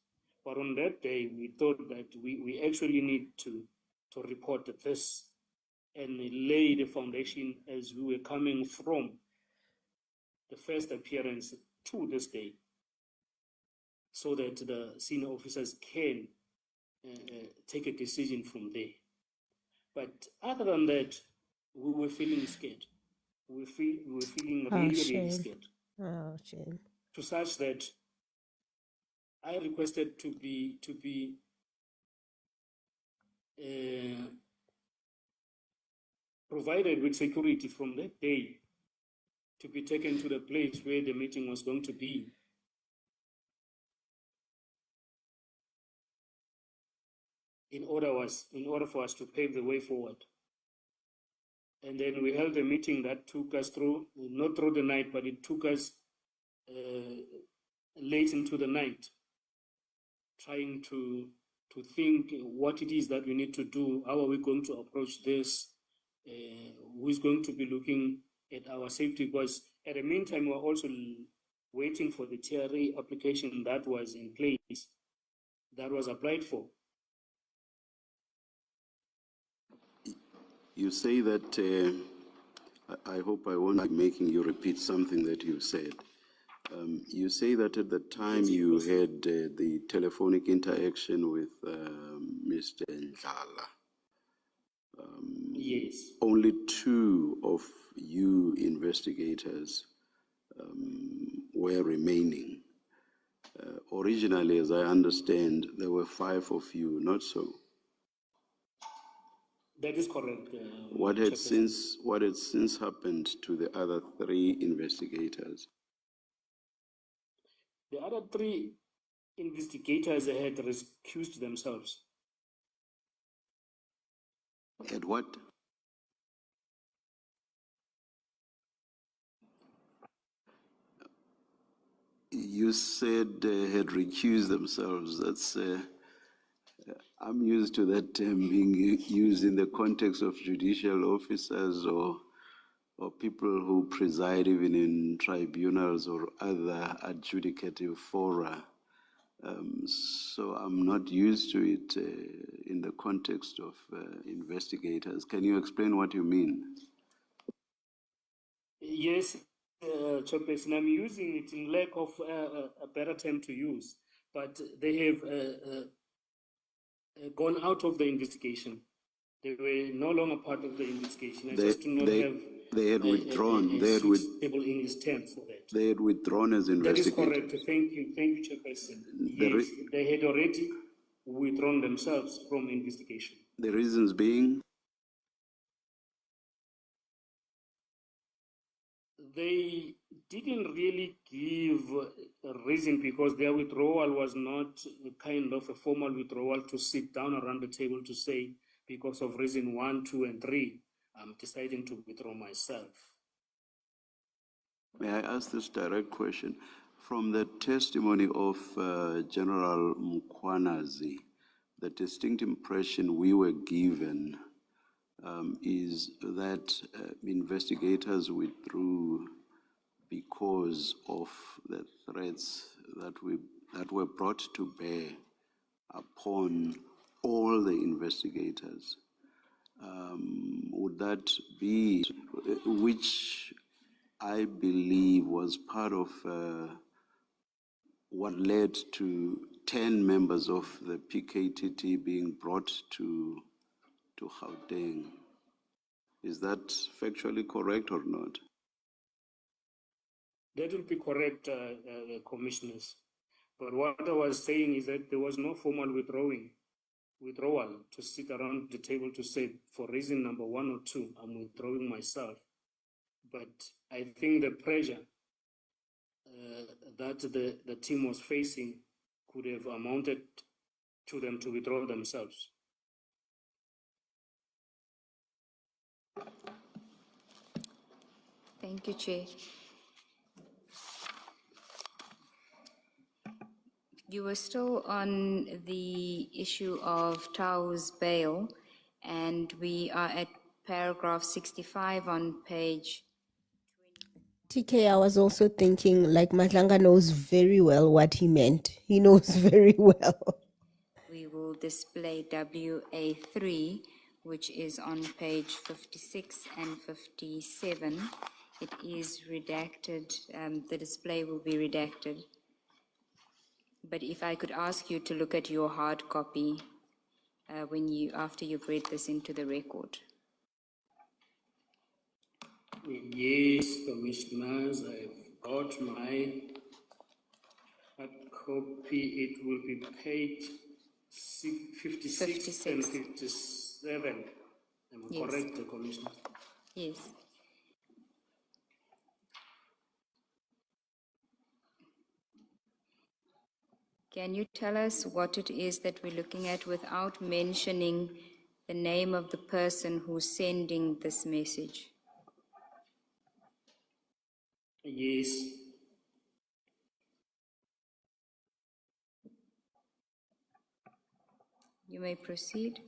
[SPEAKER 1] But on that day, we thought that we actually need to report this and lay the foundation as we were coming from the first appearance to this day, so that the senior officers can take a decision from there. But other than that, we were feeling scared. We were feeling
[SPEAKER 2] Oh,
[SPEAKER 1] really, really
[SPEAKER 2] shame.
[SPEAKER 1] scared.
[SPEAKER 2] Oh, shame.
[SPEAKER 1] To such that I requested to be provided with security from that day to be taken to the place where the meeting was going to be. In order for us to pave the way forward. And then we held a meeting that took us through, not through the night, but it took us late into the night, trying to think what it is that we need to do, how are we going to approach this, who is going to be looking at our safety, because at the meantime, we were also waiting for the TRA application that was in place, that was applied for.
[SPEAKER 6] You say that, I hope I won't be making you repeat something that you said. You say that at the time you had the telephonic interaction with Mr. Ndlala.
[SPEAKER 1] Yes.
[SPEAKER 6] Only two of you investigators were remaining. Originally, as I understand, there were 5 of you, not so?
[SPEAKER 1] That is correct.
[SPEAKER 6] What had since happened to the other 3 investigators?
[SPEAKER 1] The other 3 investigators had recused themselves.
[SPEAKER 6] Had what? You said had recused themselves. That's I'm used to that term being used in the context of judicial officers or people who preside even in tribunals or other adjudicative fora. So I'm not used to it in the context of investigators. Can you explain what you mean?
[SPEAKER 1] Yes, Chairperson, I'm using it in lack of a better term to use, but they have gone out of the investigation. They were no longer part of the investigation. I just do not have
[SPEAKER 6] they had withdrawn.
[SPEAKER 1] a suitable English term for that.
[SPEAKER 6] They had withdrawn as investigators.
[SPEAKER 1] That is correct. Thank you, Chairperson. Yes, they had already withdrawn themselves from investigation.
[SPEAKER 6] The reasons being?
[SPEAKER 1] They didn't really give a reason, because their withdrawal was not kind of a formal withdrawal to sit down around the table to say, because of reason 1, 2, and 3, I'm deciding to withdraw myself.
[SPEAKER 6] May I ask this direct question? From the testimony of General Mkwanazi, the distinct impression we were given is that investigators withdrew because of the threats that were brought to bear upon all the investigators. Would that be, which I believe was part of what led to 10 members of the PKTT being brought to Gauteng? Is that factually correct or not?
[SPEAKER 1] That will be correct, commissioners. But what I was saying is that there was no formal withdrawal to sit around the table to say, for reason number 1 or 2, I'm withdrawing myself. But I think the pressure that the team was facing could have amounted to them to withdraw themselves.
[SPEAKER 3] Thank you, Chair. You were still on the issue of Tao's bail, And we are at paragraph 65 on page.
[SPEAKER 2] TK, I was also thinking like Matlanga knows very well what he meant. He knows very well.
[SPEAKER 3] We will display WA3, which is on page 56 and 57. It is redacted. The display will be redacted. But if I could ask you to look at your hard copy after you've read this into the record.
[SPEAKER 1] Yes, Commissioners, I've got my hard copy. It will be page 56 and 57. Am I correct, Commissioner?
[SPEAKER 3] Yes. Can you tell us what it is that we're looking at without mentioning the name of the person who's sending this message?
[SPEAKER 1] Yes.
[SPEAKER 3] You may proceed.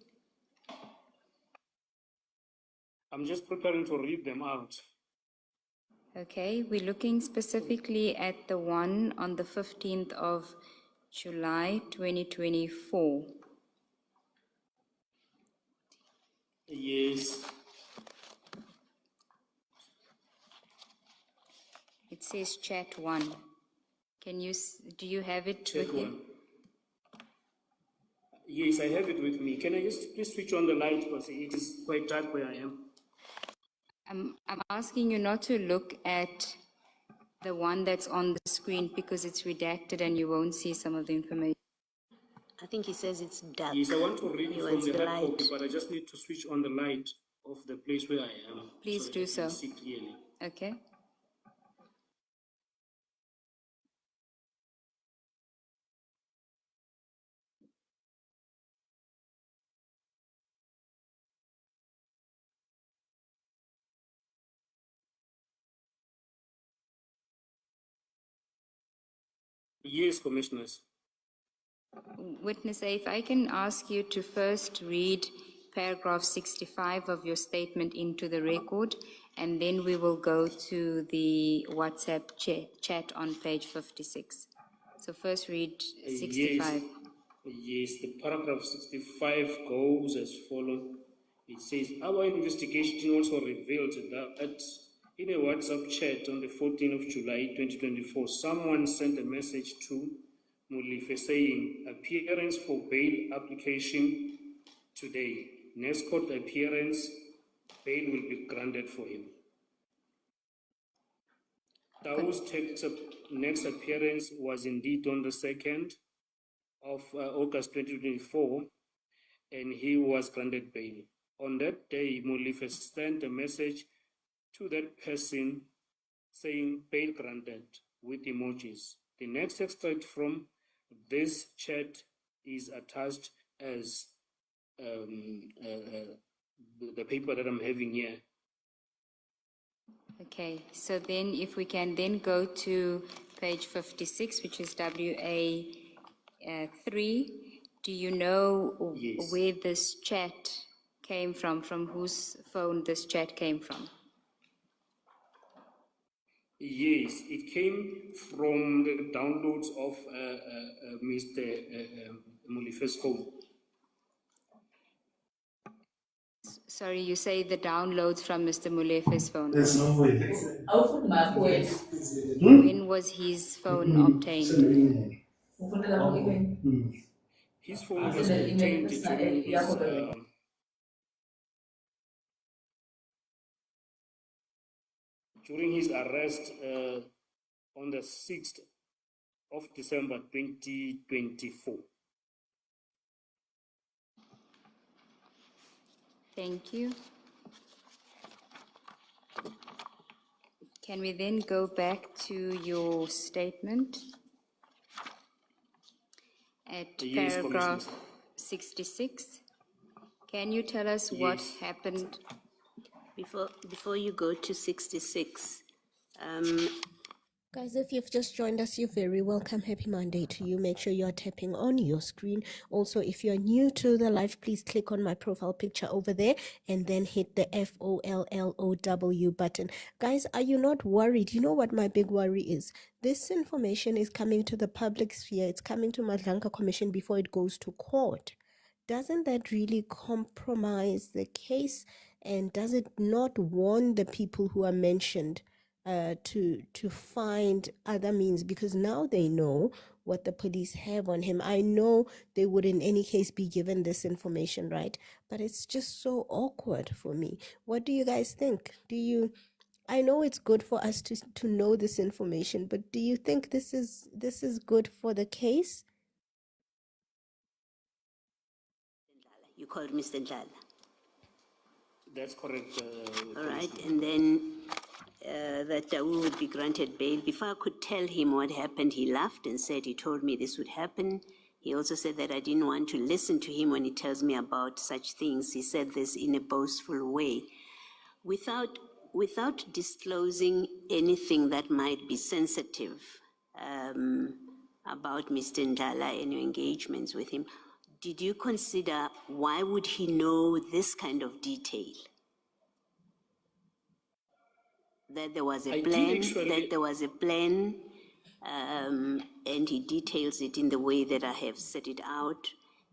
[SPEAKER 1] I'm just preparing to read them out.
[SPEAKER 3] Okay, we're looking specifically at the one on the 15th of July 2024.
[SPEAKER 1] Yes.
[SPEAKER 3] It says chat 1. Do you have it
[SPEAKER 1] Chat
[SPEAKER 3] with you?
[SPEAKER 1] 1. Yes, I have it with me. Can I just please switch on the light because it is quite dark where I am?
[SPEAKER 3] I'm asking you not to look at the one that's on the screen because it's redacted and you won't see some of the information.
[SPEAKER 5] I think he says it's dark.
[SPEAKER 1] Yes, I want to read
[SPEAKER 5] He
[SPEAKER 1] from
[SPEAKER 5] wants
[SPEAKER 1] the
[SPEAKER 5] the
[SPEAKER 1] hard
[SPEAKER 5] light.
[SPEAKER 1] copy, but I just need to switch on the light of the place where I am.
[SPEAKER 3] Please
[SPEAKER 1] that
[SPEAKER 3] do
[SPEAKER 1] I can
[SPEAKER 3] so.
[SPEAKER 1] see clearly.
[SPEAKER 3] Okay.
[SPEAKER 1] Yes, Commissioners.
[SPEAKER 3] Witness A, if I can ask you to first read paragraph 65 of your statement into the record, and then we will go to the WhatsApp chat on page 56. So first read 65.
[SPEAKER 1] Yes, the paragraph 65 goes as follows. It says, our investigation also revealed that in a WhatsApp chat on the 14th of July 2024, someone sent a message to Mulife saying, appearance for bail application today. Next court appearance, bail will be granted for him. Tao's next appearance was indeed on the 2nd of August 2024, and he was granted bail. On that day, Mulife sent a message to that person saying bail granted with emojis. The next extract from this chat is attached as the paper that I'm having here.
[SPEAKER 3] Okay, so then if we can then go to page 56, which is WA3, do you know where this chat came from whose phone this chat came from?
[SPEAKER 1] Yes, it came from the downloads of Mr. Mulife's phone.
[SPEAKER 3] Sorry, you say the downloads from Mr. Mulefe's phone.
[SPEAKER 1] There's no way.
[SPEAKER 3] When was his phone obtained?
[SPEAKER 1] His phone was obtained during his arrest on the 6th of December 2024.
[SPEAKER 3] Thank you. Can we then go back to your statement at paragraph 66? Can you tell us what happened?
[SPEAKER 5] Before you go to 66,
[SPEAKER 2] Guys, if you've just joined us, you're very welcome. Happy Monday to you. Make sure you're tapping on your screen. Also, if you're new to the live, please click on my profile picture over there and then hit the FOLLOW button. Guys, are you not worried? You know what my big worry is? This information is coming to the public sphere. It's coming to Madlanka Commission before it goes to court. Doesn't that really compromise the case? And does it not warn the people who are mentioned to find other means? Because now they know what the police have on him. I know they would in any case be given this information, right? But it's just so awkward for me. What do you guys think? I know it's good for us to know this information, but do you think this is good for the case?
[SPEAKER 5] You called Mr. Njala.
[SPEAKER 1] That's correct.
[SPEAKER 5] All right, and then that Dawu would be granted bail. Before I could tell him what happened, he laughed and said he told me this would happen. He also said that I didn't want to listen to him when he tells me about such things. He said this in a boastful way. Without disclosing anything that might be sensitive about Mr. Ndala and your engagements with him, did you consider why would he know this kind of detail? That there was a plan, and he details it in the way that I have set it out,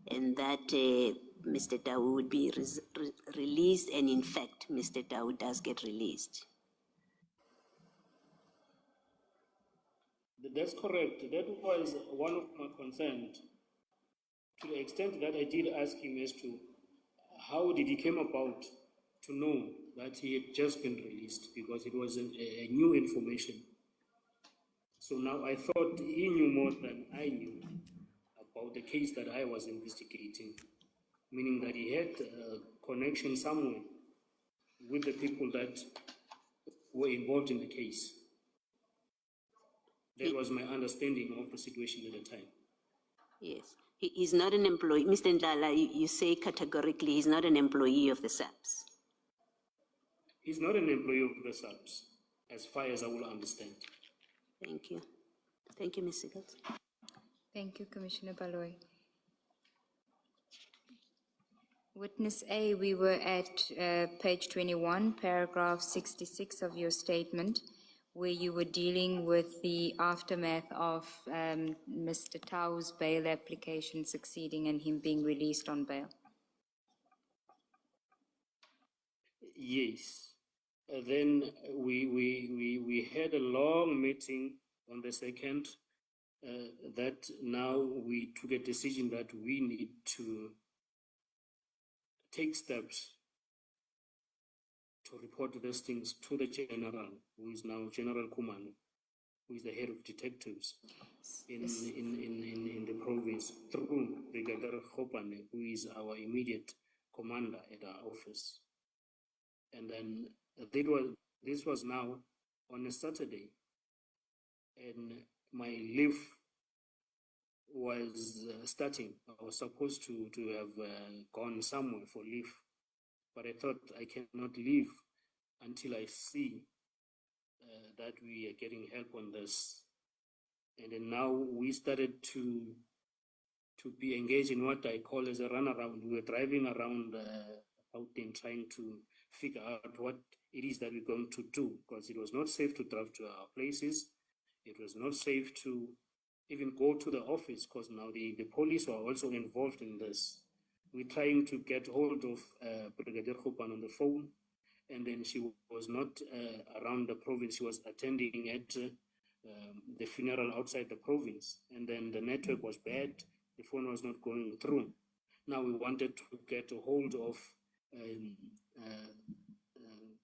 [SPEAKER 5] and that Mr. Dawu would be released, and in fact, Mr. Dawu does get released.
[SPEAKER 1] That's correct. That was one of my concerns, to the extent that I did ask him as to how did he came about to know that he had just been released, because it was a new information. So now I thought he knew more than I knew about the case that I was investigating, meaning that he had a connection somewhere with the people that were involved in the case. That was my understanding of the situation at the time.
[SPEAKER 5] Yes. He's not an employee. Mr. Ndala, you say categorically he's not an employee of the SAPS.
[SPEAKER 1] He's not an employee of the SAPS, as far as I will understand.
[SPEAKER 5] Thank you. Thank you, Ms. Siegels.
[SPEAKER 3] Thank you, Commissioner Baloy. Witness A, we were at page 21, paragraph 66 of your statement, where you were dealing with the aftermath of Mr. Tau's bail application succeeding and him being released on bail.
[SPEAKER 1] Yes. Then we had a long meeting on the 2nd, that now we took a decision that we need to take steps to report these things to the general, who is now General Kuman, who is the head of detectives in the province, through Brigadier Khopane, who is our immediate commander at our office. And then this was now on a Saturday, and my leave was starting. I was supposed to have gone somewhere for leave, but I thought I cannot leave until I see that we are getting help on this. And then now we started to be engaged in what I call as a runaround. We were driving around out there trying to figure out what it is that we're going to do, because it was not safe to drive to our places. It was not safe to even go to the office, because now the police were also involved in this. We're trying to get hold of Brigadier Khopan on the phone, and then she was not around the province. She was attending at the funeral outside the province, and then the network was bad. The phone was not going through. Now we wanted to get a hold of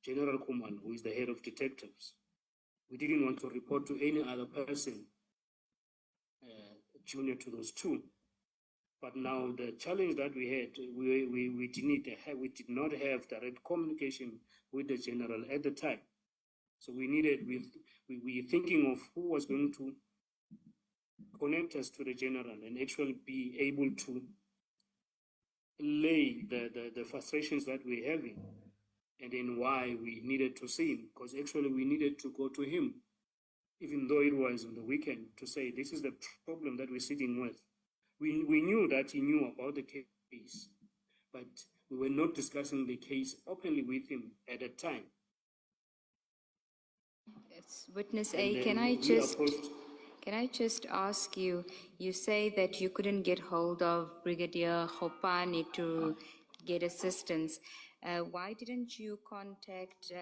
[SPEAKER 1] General Kuman, who is the head of detectives. We didn't want to report to any other person junior to those two. But now the challenge that we had, we did not have direct communication with the general at the time. So we were thinking of who was going to connect us to the general and actually be able to lay the frustrations that we're having, and then why we needed to see him, because actually we needed to go to him even though it was on the weekend, to say this is the problem that we're sitting with. We knew that he knew about the case, but we were not discussing the case openly with him at that time.
[SPEAKER 3] Yes. Witness
[SPEAKER 1] And
[SPEAKER 3] A,
[SPEAKER 1] then
[SPEAKER 3] can
[SPEAKER 1] approached.
[SPEAKER 3] I just ask you, you say that you couldn't get hold of Brigadier Khopane to get assistance. Why didn't you contact...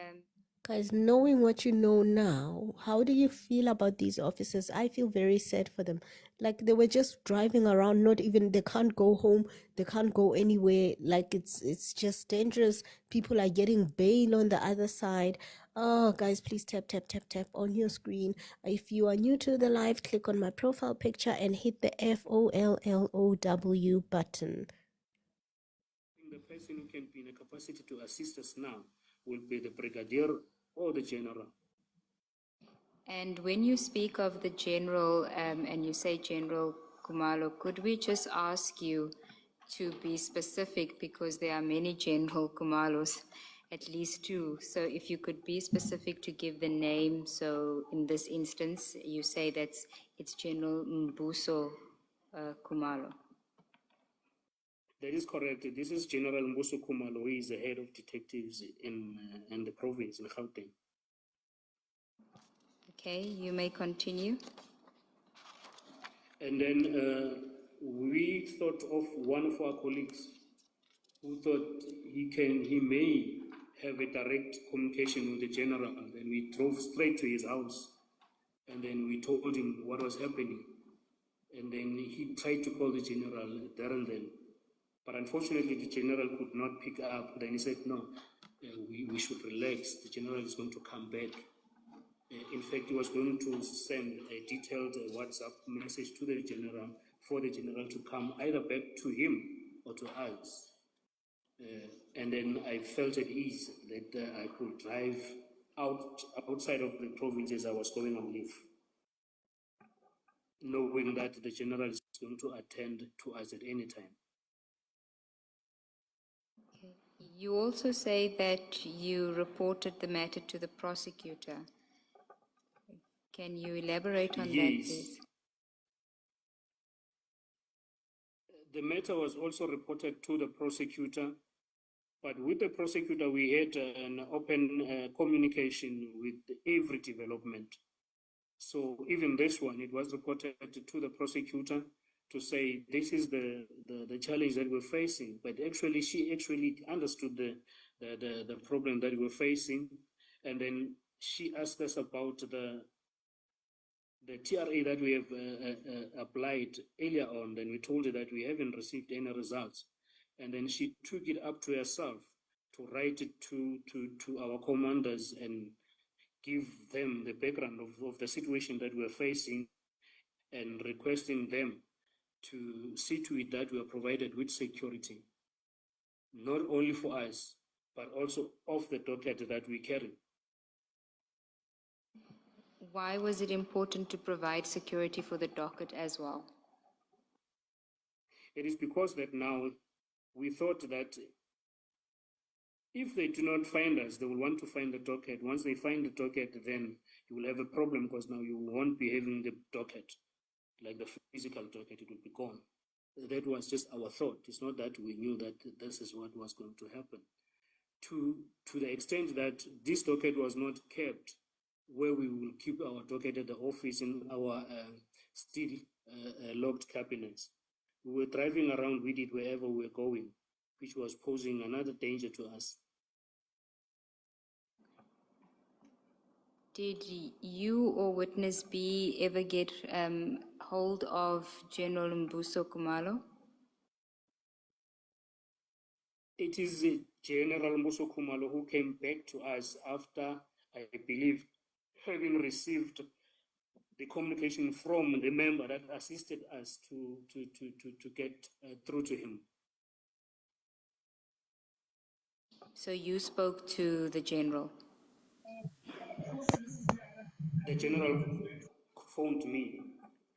[SPEAKER 2] Guys, knowing what you know now, how do you feel about these officers? I feel very sad for them. Like they were just driving around, not even, they can't go home, they can't go anywhere. Like it's just dangerous. People are getting bail on the other side. Oh, guys, please tap, tap, tap, tap on your screen. If you are new to the live, click on my profile picture and hit the FOLLOW button.
[SPEAKER 1] The person who can be in a capacity to assist us now will be the brigadier or the general.
[SPEAKER 3] And when you speak of the general and you say General Kumalo, could we just ask you to be specific, because there are many General Kumalos, at least two. So if you could be specific to give the name. So in this instance, you say that it's General Mbuso Kumalo.
[SPEAKER 1] That is correct. This is General Mbuso Kumalo, who is the head of detectives in the province in Gauteng.
[SPEAKER 3] Okay, you may continue.
[SPEAKER 1] And then we thought of one of our colleagues who thought he may have a direct communication with the general. And then we drove straight to his house, and then we told him what was happening. And then he tried to call the general there and then. But unfortunately, the general could not pick up. Then he said, no, we should relax. The general is going to come back. In fact, he was going to send a detailed WhatsApp message to the general for the general to come either back to him or to us. And then I felt at ease that I could drive outside of the provinces I was going on leave, knowing that the general is going to attend to us at any time.
[SPEAKER 3] Okay. You also say that you reported the matter to the prosecutor. Can you elaborate on that, please?
[SPEAKER 1] The matter was also reported to the prosecutor, but with the prosecutor, we had an open communication with every development. So even this one, it was reported to the prosecutor to say this is the challenge that we're facing. But actually, she actually understood the problem that we're facing, and then she asked us about the TRA that we have applied earlier on. Then we told her that we haven't received any results, and then she took it up to herself to write it to our commanders and give them the background of the situation that we're facing, and requesting them to see to it that we are provided with security, not only for us, but also of the docket that we carry.
[SPEAKER 3] Why was it important to provide security for the docket as well?
[SPEAKER 1] It is because that now we thought that if they do not find us, they will want to find the docket. Once they find the docket, then you will have a problem, because now you won't be having the docket, like the physical docket, it will be gone. That was just our thought. It's not that we knew that this is what was going to happen. To the extent that this docket was not kept where we will keep our docket at the office in our still locked cabinets. We were driving around with it wherever we were going, which was posing another danger to us.
[SPEAKER 3] Did you or Witness B ever get hold of General Mbuso Kumalo?
[SPEAKER 1] It is General Mbuso Kumalo who came back to us after, I believe, having received the communication from the member that assisted us to get through to him.
[SPEAKER 3] So you spoke to the general?
[SPEAKER 1] The general phoned me.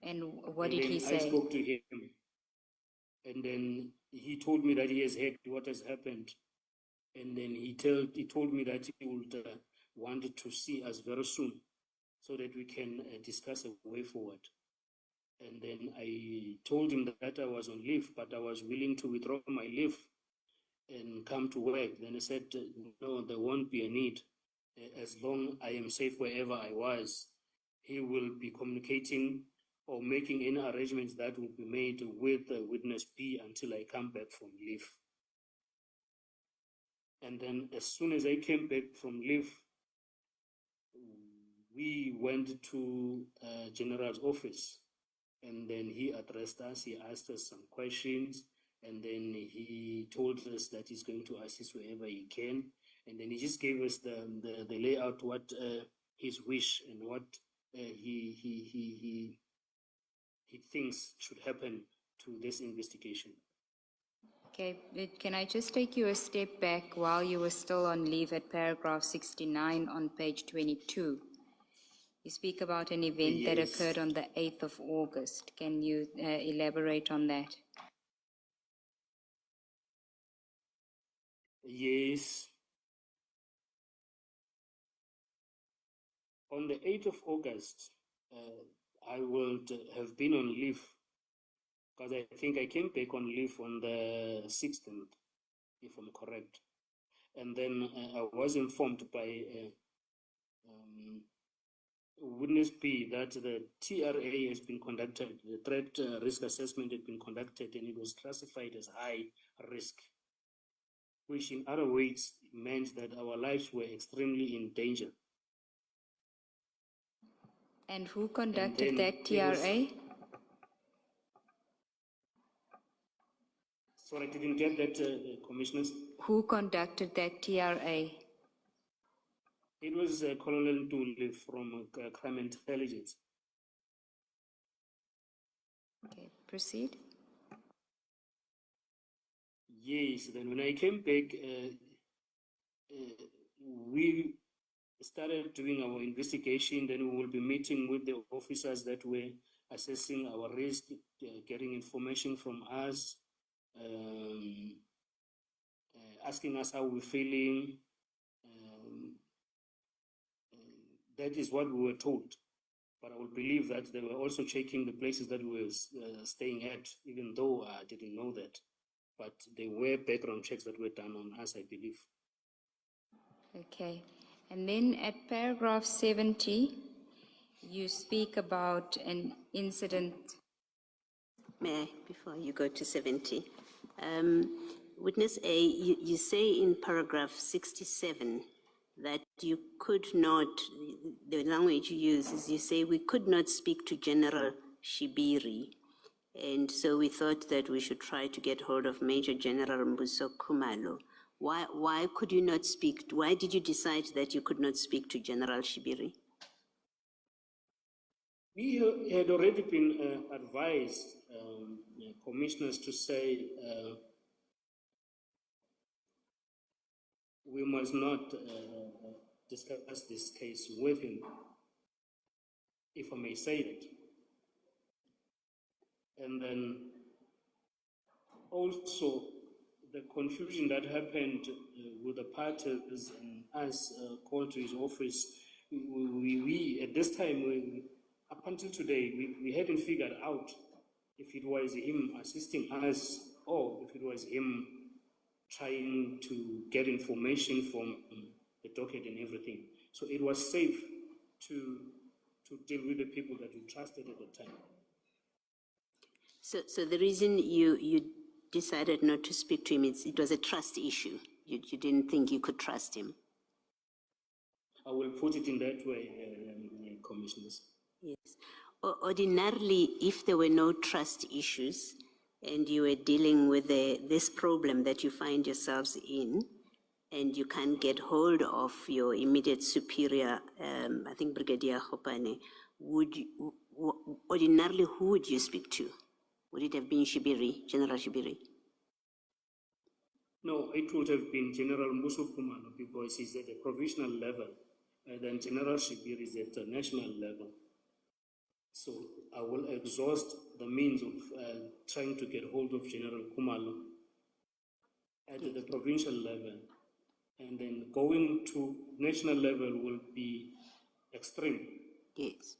[SPEAKER 3] And what did he say?
[SPEAKER 1] I spoke to him. And then he told me that he has heard what has happened. And then he told me that he would want to see us very soon. so that we can discuss a way forward. And then I told him that I was on leave, but I was willing to withdraw my leave and come to work. Then he said, no, there won't be a need. As long I am safe wherever I was, he will be communicating or making any arrangements that will be made with witness B until I come back from leave. And then as soon as I came back from leave, we went to General's office, and then he addressed us, he asked us some questions, and then he told us that he's going to assist wherever he can. And then he just gave us the layout, what his wish and what he thinks should happen to this investigation.
[SPEAKER 3] Okay, can I just take you a step back while you were still on leave at paragraph 69 on page 22? You speak about an event that
[SPEAKER 1] Yes.
[SPEAKER 3] occurred on the 8th of August. Can you elaborate on that?
[SPEAKER 1] Yes. On the 8th of August, I would have been on leave, because I think I came back on leave on the 16th, if I'm correct. And then I was informed by witness B that the TRA has been conducted, the threat risk assessment had been conducted, and it was classified as high risk, which in other words meant that our lives were extremely in danger.
[SPEAKER 3] And who conducted
[SPEAKER 1] And
[SPEAKER 3] that TRA?
[SPEAKER 1] Sorry, I didn't get that, commissioners.
[SPEAKER 3] Who conducted that TRA?
[SPEAKER 1] It was Colonel Nduli from Crime Intelligence.
[SPEAKER 3] Okay, proceed.
[SPEAKER 1] Yes, then when I came back, we started doing our investigation. Then we will be meeting with the officers that were assessing our risk, getting information from us, asking us how we're feeling. That is what we were told. But I would believe that they were also checking the places that we were staying at, even though I didn't know that. But there were background checks that were done on us, I believe.
[SPEAKER 3] Okay. And then at paragraph 70, you speak about an incident.
[SPEAKER 5] May I, before you go to 70? Witness A, you say in paragraph 67 that you could not, the language you use is you say we could not speak to General Shibiri. And so we thought that we should try to get hold of Major General Mbuso Khumalo. Why could you not speak? Why did you decide that you could not speak to General Shibiri?
[SPEAKER 1] We had already been advised, commissioners, to say we must not discuss this case with him, if I may say it. And then also the confusion that happened with the parties and us called to his office, we at this time, up until today, we hadn't figured out if it was him assisting us or if it was him trying to get information from the docket and everything. So it was safe to deal with the people that we trusted at the time.
[SPEAKER 5] So the reason you decided not to speak to him, it was a trust issue. You didn't think you could trust him.
[SPEAKER 1] I will put it in that way, commissioners.
[SPEAKER 5] Yes. Ordinarily, if there were no trust issues and you were dealing with this problem that you find yourselves in, and you can't get hold of your immediate superior, I think Brigadier Hopane, ordinarily who would you speak to? Would it have been Shibiri, General Shibiri?
[SPEAKER 1] No, it would have been General Mbuso Khumalo because he's at the provisional level, and then General Shibiri is at the national level. So I will exhaust the means of trying to get hold of General Khumalo at the provincial level, and then going to national level will be extreme.
[SPEAKER 5] Yes.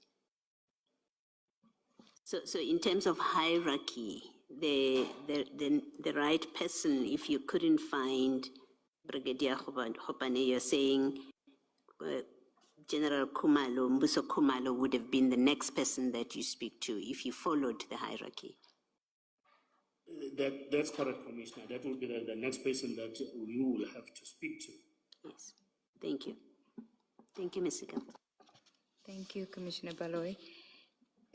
[SPEAKER 5] So in terms of hierarchy, the right person, if you couldn't find Brigadier Hopane, you're saying General Kumalo, Mbuso Kumalo would have been the next person that you speak to if you followed the hierarchy.
[SPEAKER 1] That's correct, Commissioner. That will be the next person that you will have to speak to.
[SPEAKER 5] Yes. Thank you. Thank you, Ms. Sigal.
[SPEAKER 3] Thank you, Commissioner Baloy.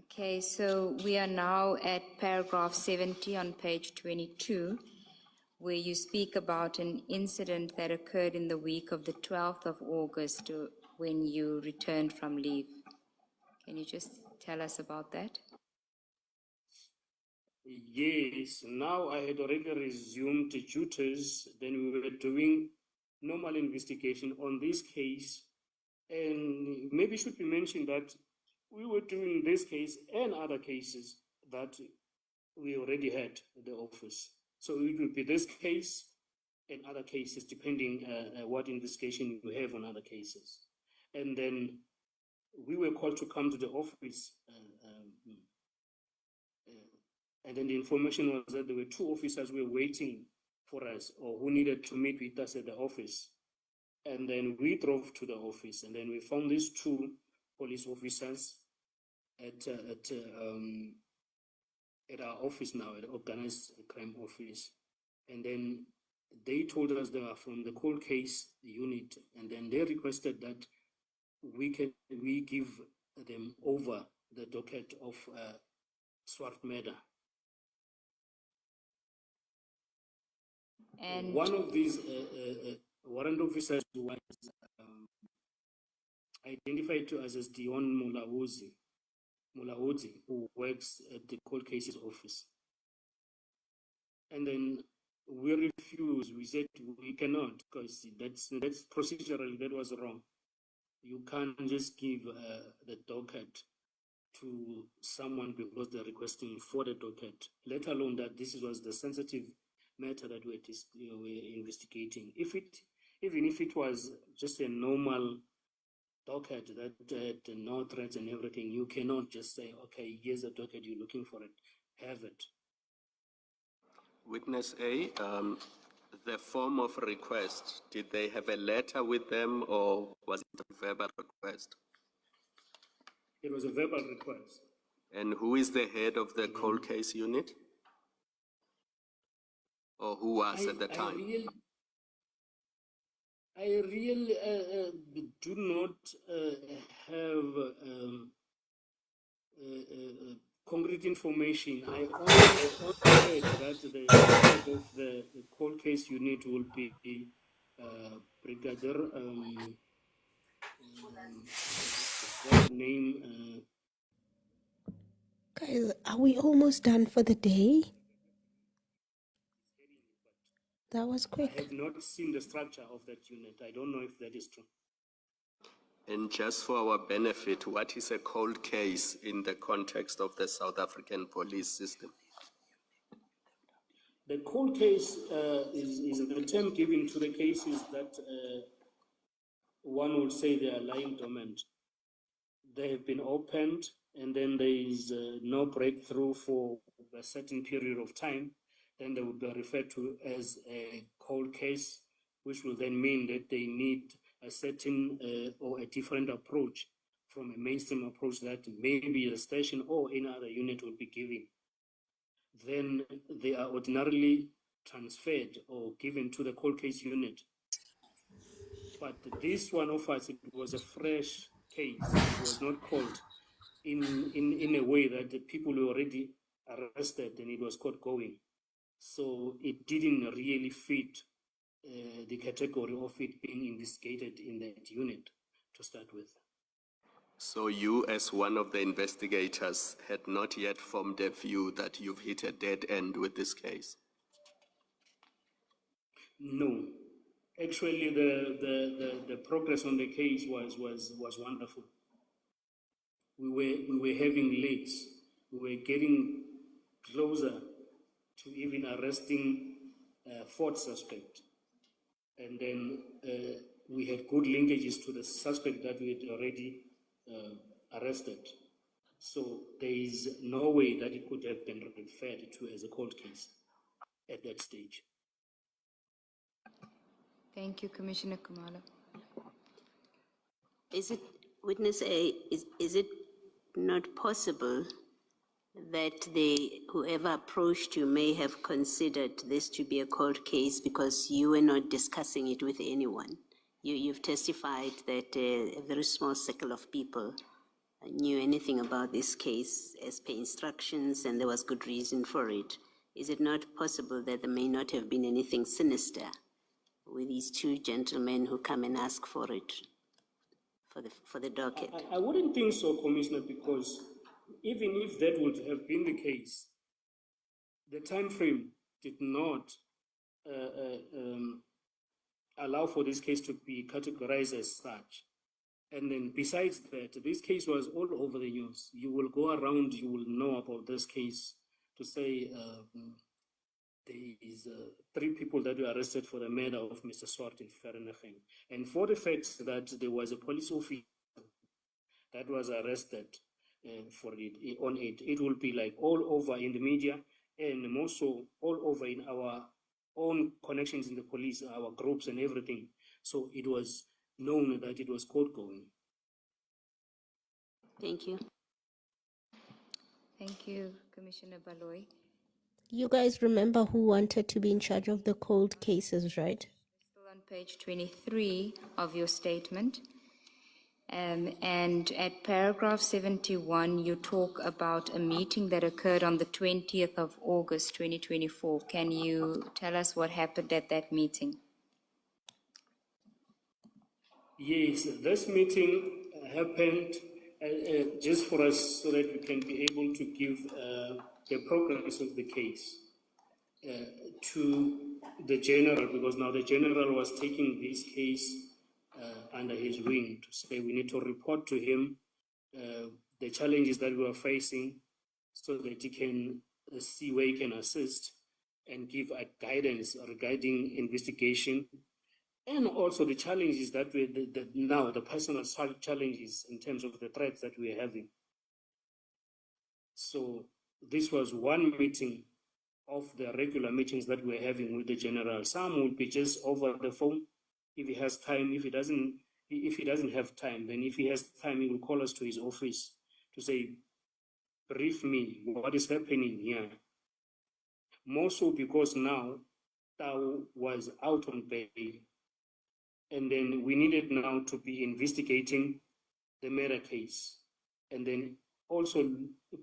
[SPEAKER 3] Okay, so we are now at paragraph 70 on page 22, where you speak about an incident that occurred in the week of the 12th of August when you returned from leave. Can you just tell us about that?
[SPEAKER 1] Yes, now I had already resumed duties. Then we were doing normal investigation on this case. And maybe it should be mentioned that we were doing this case and other cases that we already had at the office. So it will be this case and other cases, depending what investigation you have on other cases. And then we were called to come to the office. And then the information was that there were two officers who were waiting for us or who needed to meet with us at the office. And then we drove to the office, and then we found these two police officers at our office now, at the organized crime office. And then they told us they were from the cold case unit, and then they requested that we give them over the docket of Swart murder. And one of these warrant officers was identified to us as Dion Mulawuzi, who works at the cold cases office. And then we refused. We said we cannot, because that's procedurally that was wrong. You can't just give the docket to someone because they're requesting for the docket, let alone that this was the sensitive matter that we're investigating. Even if it was just a normal docket that had no threats and everything, you cannot just say, okay, here's a docket, you're looking for it, have it.
[SPEAKER 7] Witness A, the form of request, did they have a letter with them or was it a verbal request?
[SPEAKER 1] It was a verbal request.
[SPEAKER 7] And who is the head of the cold case unit? Or who was at the time?
[SPEAKER 1] I really do not have concrete information. I only heard that the head of the cold case unit will be Brigadier. That name.
[SPEAKER 2] Guys, are we almost done for the day? That was quick.
[SPEAKER 1] I have not seen the structure of that unit. I don't know if that is true.
[SPEAKER 7] And just for our benefit, what is a cold case in the context of the South African police system?
[SPEAKER 1] The cold case is the term given to the cases that one would say they are lying dormant. They have been opened, and then there is no breakthrough for a certain period of time. Then they will be referred to as a cold case, which will then mean that they need a certain or a different approach from a mainstream approach that maybe the station or any other unit will be giving. Then they are ordinarily transferred or given to the cold case unit. But this one of us, it was a fresh case. It was not called in a way that the people were already arrested and it was caught going. So it didn't really fit the category of it being investigated in that unit to start with.
[SPEAKER 7] So you, as one of the investigators, had not yet formed a view that you've hit a dead end with this case?
[SPEAKER 1] No. Actually, the progress on the case was wonderful. We were having leads. We were getting closer to even arresting fourth suspect. And then we had good linkages to the suspect that we had already arrested. So there is no way that it could have been referred to as a cold case at that stage.
[SPEAKER 3] Thank you, Commissioner Kumalo.
[SPEAKER 5] Is it, witness A, is it not possible that whoever approached you may have considered this to be a cold case because you were not discussing it with anyone? You've testified that a very small circle of people knew anything about this case as per instructions, and there was good reason for it. Is it not possible that there may not have been anything sinister with these two gentlemen who come and ask for it, for the docket?
[SPEAKER 1] I wouldn't think so, Commissioner, because even if that would have been the case, the time frame did not allow for this case to be categorized as such. And then besides that, this case was all over the news. You will go around, you will know about this case to say there is 3 people that were arrested for the murder of Mr. Swart in Vereeniging. And for the fact that there was a police officer that was arrested for it, on it, it will be like all over in the media and more so all over in our own connections in the police, our groups and everything. So it was known that it was court going.
[SPEAKER 5] Thank you.
[SPEAKER 3] Thank you, Commissioner Baloy.
[SPEAKER 2] You guys remember who wanted to be in charge of the cold cases, right?
[SPEAKER 3] Still on page 23 of your statement. And at paragraph 71, you talk about a meeting that occurred on the 20th of August, 2024. Can you tell us what happened at that meeting?
[SPEAKER 1] Yes, this meeting happened just for us so that we can be able to give the progress of the case to the general, because now the general was taking this case under his wing to say we need to report to him the challenges that we are facing so that he can see where he can assist and give a guidance regarding investigation, and also the challenges that now the personal challenges in terms of the threats that we're having. So this was one meeting of the regular meetings that we're having with the general. Some will be just over the phone if he has time. If he doesn't have time, then if he has time, he will call us to his office to say, brief me, what is happening here? More so because now Tao was out on bail, and then we needed now to be investigating the murder case, and then also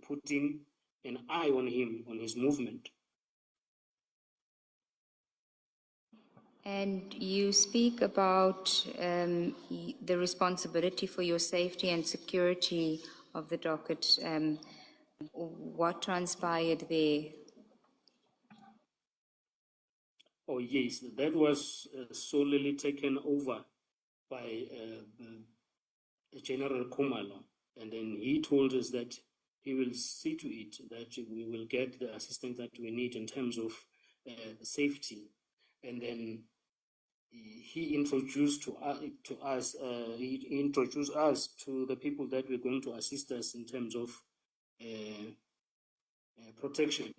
[SPEAKER 1] putting an eye on him, on his movement.
[SPEAKER 3] And you speak about the responsibility for your safety and security of the docket. What transpired there?
[SPEAKER 1] Oh yes, that was solely taken over by General Kumalo, and then he told us that he will see to it that we will get the assistance that we need in terms of safety. And then he introduced he introduced us to the people that were going to assist us in terms of protection.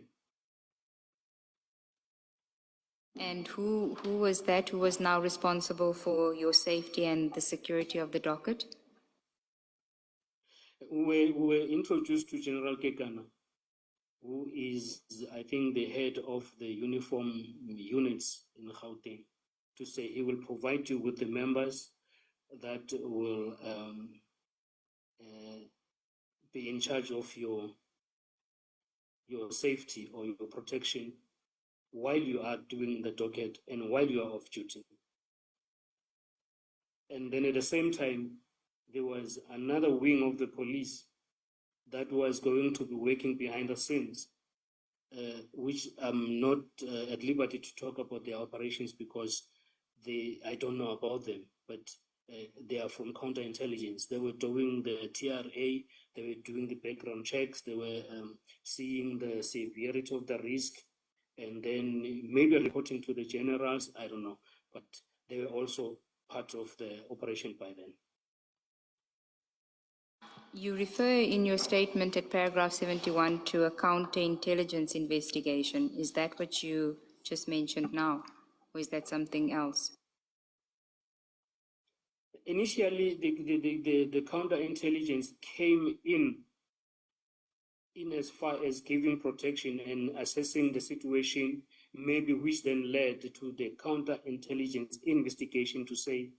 [SPEAKER 3] And who was that who was now responsible for your safety and the security of the docket?
[SPEAKER 1] We were introduced to General Kekana, who is, I think, the head of the uniform units in Gauteng, to say he will provide you with the members that will be in charge of your safety or your protection while you are doing the docket and while you are off duty. And then at the same time, there was another wing of the police that was going to be working behind the scenes, which I'm not at liberty to talk about their operations because I don't know about them, but they are from counterintelligence. They were doing the TRA, they were doing the background checks, they were seeing the severity of the risk, and then maybe reporting to the generals, I don't know, but they were also part of the operation by then.
[SPEAKER 3] You refer in your statement at paragraph 71 to a counterintelligence investigation. Is that what you just mentioned now, or is that something else?
[SPEAKER 1] Initially, the counterintelligence came in as far as giving protection and assessing the situation, maybe which then led to the counterintelligence investigation to say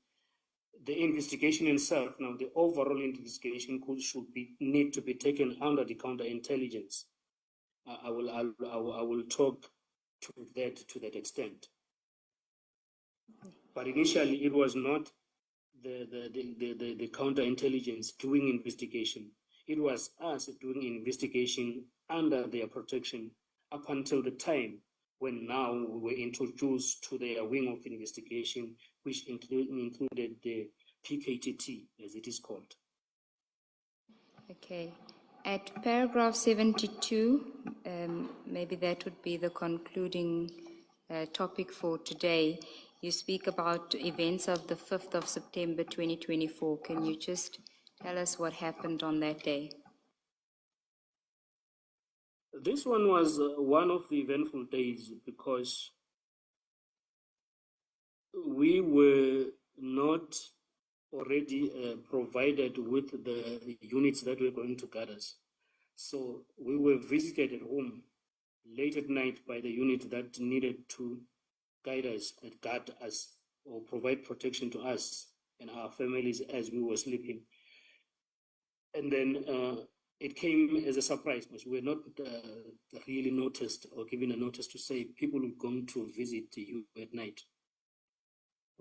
[SPEAKER 1] the investigation itself, now the overall investigation need to be taken under the counterintelligence. I will talk to that extent. But initially, it was not the counterintelligence doing investigation. It was us doing investigation under their protection up until the time when now we were introduced to their wing of investigation, which included the PKTT, as it is called.
[SPEAKER 3] Okay. At paragraph 72, maybe that would be the concluding topic for today. You speak about events of the 5th of September 2024. Can you just tell us what happened on that day?
[SPEAKER 1] This one was one of the eventful days because we were not already provided with the units that were going to guard us. So we were visited at home late at night by the unit that needed to guide us and guard us or provide protection to us and our families as we were sleeping. And then it came as a surprise because we were not really noticed or given a notice to say people were going to visit you at night.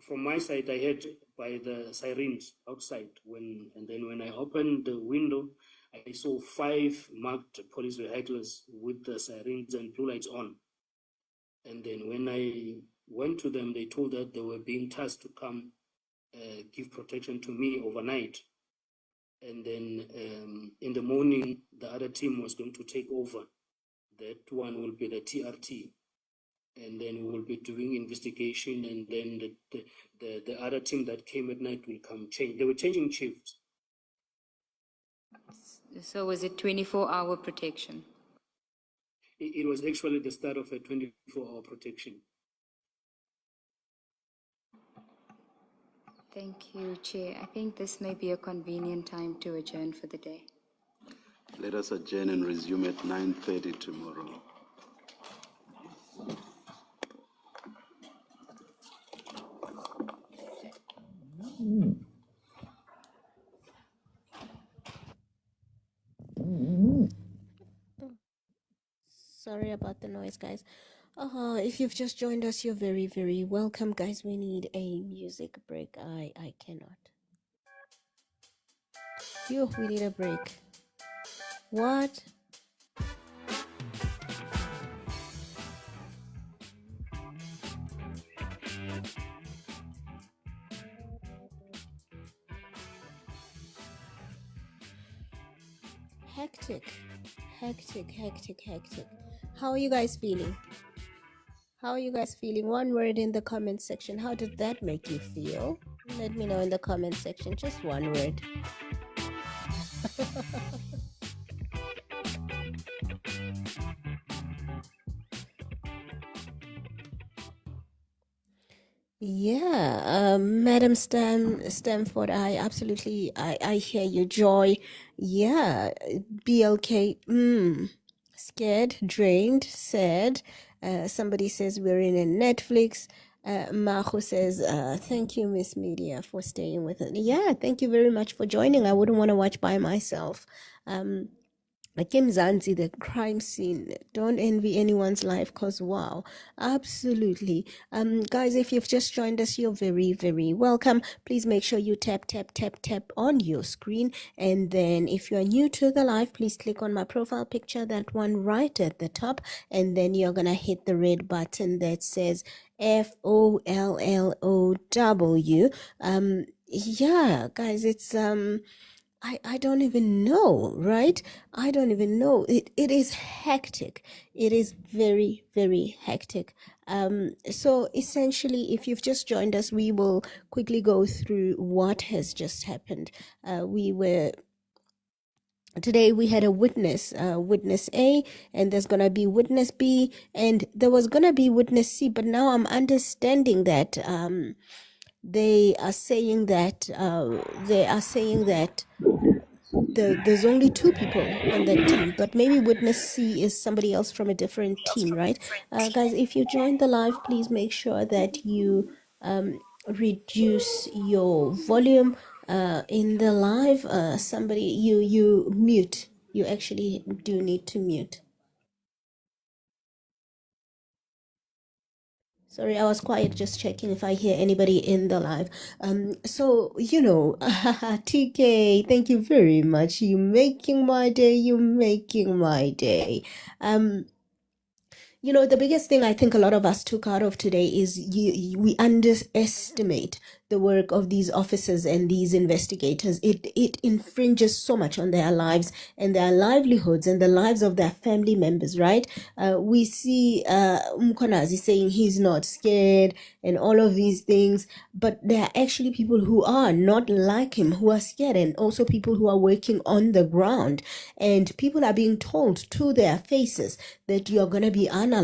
[SPEAKER 1] From my side, I heard by the sirens outside and then when I opened the window, I saw 5 marked police vehicles with the sirens and blue lights on. And then when I went to them, they told that they were being tasked to come give protection to me overnight. And then in the morning, the other team was going to take over. That one will be the TRT. And then we will be doing investigation, and then the other team that came at night will come change. They were changing shifts.
[SPEAKER 3] So was it 24-hour protection?
[SPEAKER 1] It was actually the start of a 24-hour protection.
[SPEAKER 3] Thank you, Chair. I think this may be a convenient time to adjourn for the day.
[SPEAKER 6] Let us adjourn and resume at 9:30 tomorrow.
[SPEAKER 2] Sorry about the noise, guys. If you've just joined us, you're very, very welcome, guys. We need a music break. I cannot. We need a break. What? Hectic. How are you guys feeling? One word in the comment section. How did that make you feel? Let me know in the comment section. Just one word. Yeah, Madam Stamford, I hear you. Joy, yeah, BLK, scared, drained, sad. Somebody says we're in a Netflix. Maho says, thank you, Miss Media, for staying with us. Yeah, thank you very much for joining. I wouldn't want to watch by myself. Like Mzansi, the crime scene. Don't envy anyone's life, cause wow, absolutely. Guys, if you've just joined us, you're very, very welcome. Please make sure you tap on your screen, and then if you are new to the live, please click on my profile picture, that one right at the top, and then you're gonna hit the red button that says FOLLOW. Yeah, guys, it's I don't even know, right? I don't even know. It is hectic. It is very, very hectic. So essentially, if you've just joined us, we will quickly go through what has just happened. We were today we had a witness, witness A, and there's gonna be witness B, and there was gonna be witness C, but now I'm understanding that they are saying that there's only two people on that team, but maybe witness C is somebody else from a different team, right? Guys, if you join the live, please make sure that you reduce your volume in the live. Somebody, you mute. You actually do need to mute. Sorry, I was quiet, just checking if I hear anybody in the live. So TK, thank you very much. You making my day. You making my day. The biggest thing I think a lot of us took out of today is we underestimate the work of these officers and these investigators. It infringes so much on their lives and their livelihoods and the lives of their family members, right? We see Mkonazi saying he's not scared and all of these things, but there are actually people who are not like him, who are scared, and also people who are working on the ground, and people are being told to their faces that you're going to be unalived.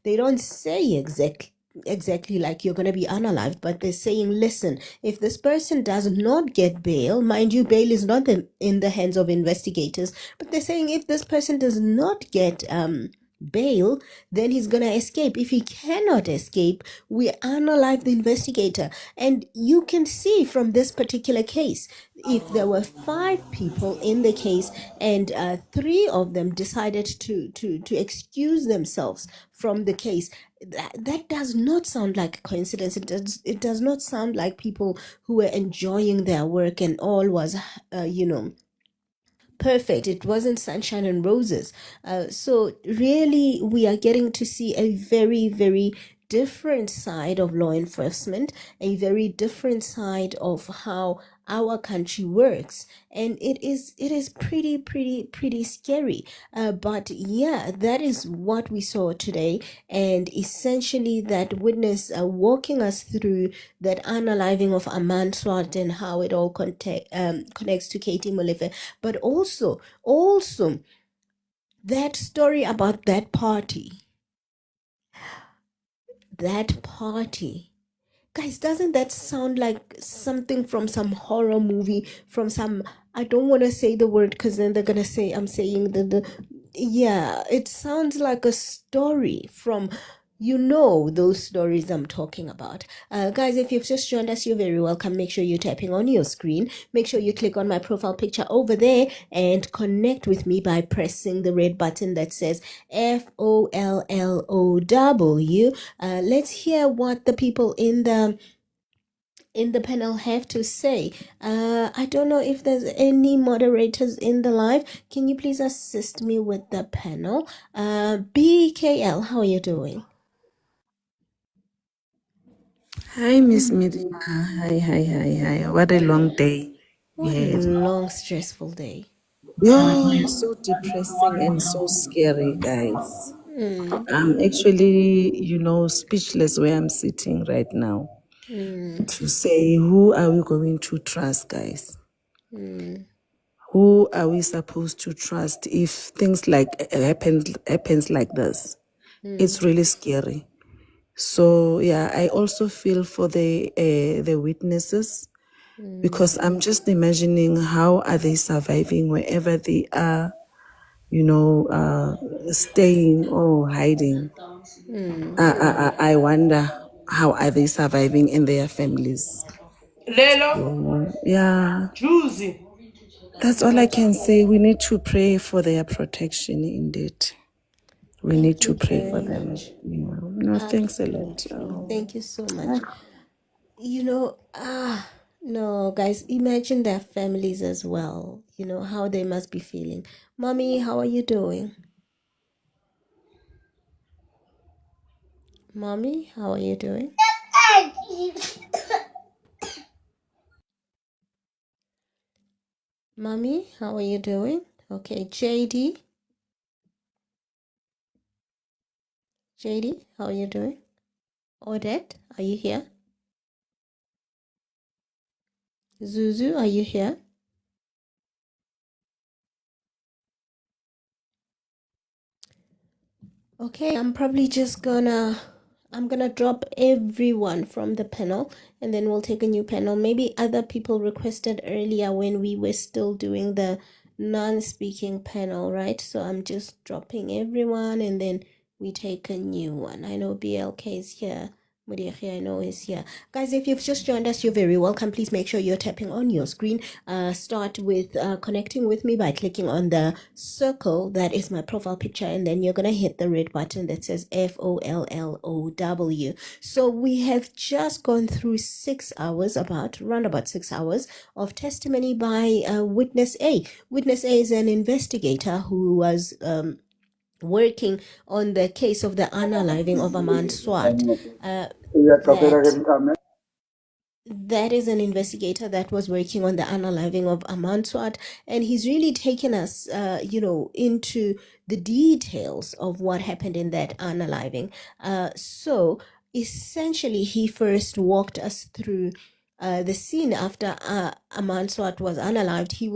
[SPEAKER 2] They don't say exactly like you're going to be unalived, but they're saying, listen, if this person does not get bail, mind you, bail is not in the hands of investigators, but they're saying if this person does not get bail, then he's gonna escape. If he cannot escape, we unalive the investigator. And you can see from this particular case, if there were 5 people in the case and 3 of them decided to excuse themselves from the case, that does not sound like a coincidence. It does not sound like people who were enjoying their work and all was perfect. It wasn't sunshine and roses. So really, we are getting to see a very, very different side of law enforcement, a very different side of how our country works, and it is pretty scary. But yeah, that is what we saw today, and essentially that witness walking us through that unaliving of Aman Swat and how it all connects to Katie Molefe, but also that story about that party. Guys, doesn't that sound like something from some horror movie, from some, I don't want to say the word because then they're going to say I'm saying yeah, it sounds like a story from, those stories I'm talking about. Guys, if you've just joined us, you're very welcome. Make sure you're tapping on your screen. Make sure you click on my profile picture over there and connect with me by pressing the red button that says FOLLOW. Let's hear what the people in the panel have to say. I don't know if there's any moderators in the live. Can you please assist me with the panel? BKL, how are you doing?
[SPEAKER 8] Hi, Miss Media. Hi. What a long day we
[SPEAKER 2] What a
[SPEAKER 8] had.
[SPEAKER 2] long, stressful day.
[SPEAKER 8] Yo, so depressing and so scary, guys. I'm actually, speechless where I'm sitting right now
[SPEAKER 2] Mm,
[SPEAKER 8] to say, who are we going to trust, guys?
[SPEAKER 2] mm,
[SPEAKER 8] Who are we supposed to trust if things like happens like this?
[SPEAKER 2] mm,
[SPEAKER 8] It's really scary. So yeah, I also feel for the witnesses,
[SPEAKER 2] mm,
[SPEAKER 8] because I'm just imagining how are they surviving wherever they are, staying or hiding.
[SPEAKER 2] mm.
[SPEAKER 8] I wonder how are they surviving in their families.
[SPEAKER 4] Lelo,
[SPEAKER 8] So yeah,
[SPEAKER 4] Juicy.
[SPEAKER 8] that's all I can say. We need to pray for their protection. Indeed, we need
[SPEAKER 2] Thank
[SPEAKER 8] to
[SPEAKER 2] you
[SPEAKER 8] pray for
[SPEAKER 2] very
[SPEAKER 8] them.
[SPEAKER 2] much.
[SPEAKER 8] Yeah. No, thanks a lot.
[SPEAKER 2] Absolutely. Thank you so much. No, guys, imagine their families as well. How they must be feeling. Mommy, how are you doing? Mommy, how are you doing? Mommy, how are you doing? Okay, JD, how are you doing? Odette, are you here? Zuzu, are you here? Okay, I'm gonna drop everyone from the panel and then we'll take a new panel. Maybe other people requested earlier when we were still doing the non-speaking panel, right? So I'm just dropping everyone and then we take a new one. I know BLK is here. Muriaki, I know, is here. Guys, if you've just joined us, you're very welcome. Please make sure you're tapping on your screen. Start with connecting with me by clicking on the circle that is my profile picture, and then you're going to hit the red button that says FOLLOW. So we have just gone through 6 hours, around about 6 hours of testimony by Witness A. Witness A is an investigator who was working on the case of the unaliving of Aman Swat. That is an investigator that was working on the unaliving of Aman Swat, and he's really taken us, into the details of what happened in that unaliving. So essentially, he first walked us through the scene after Aman Swat was unalived. He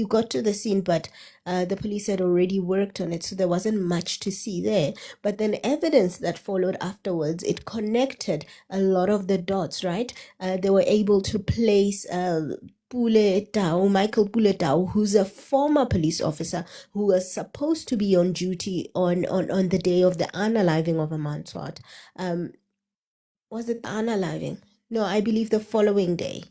[SPEAKER 2] got to the scene, but the police had already worked on it, so there wasn't much to see there. But then evidence that followed afterwards, it connected a lot of the dots, right? They were able to place Michael Puletau, who's a former police officer who was supposed to be on duty on the day of the unaliving of Aman Swat. Was it the unaliving? No, I believe the following day.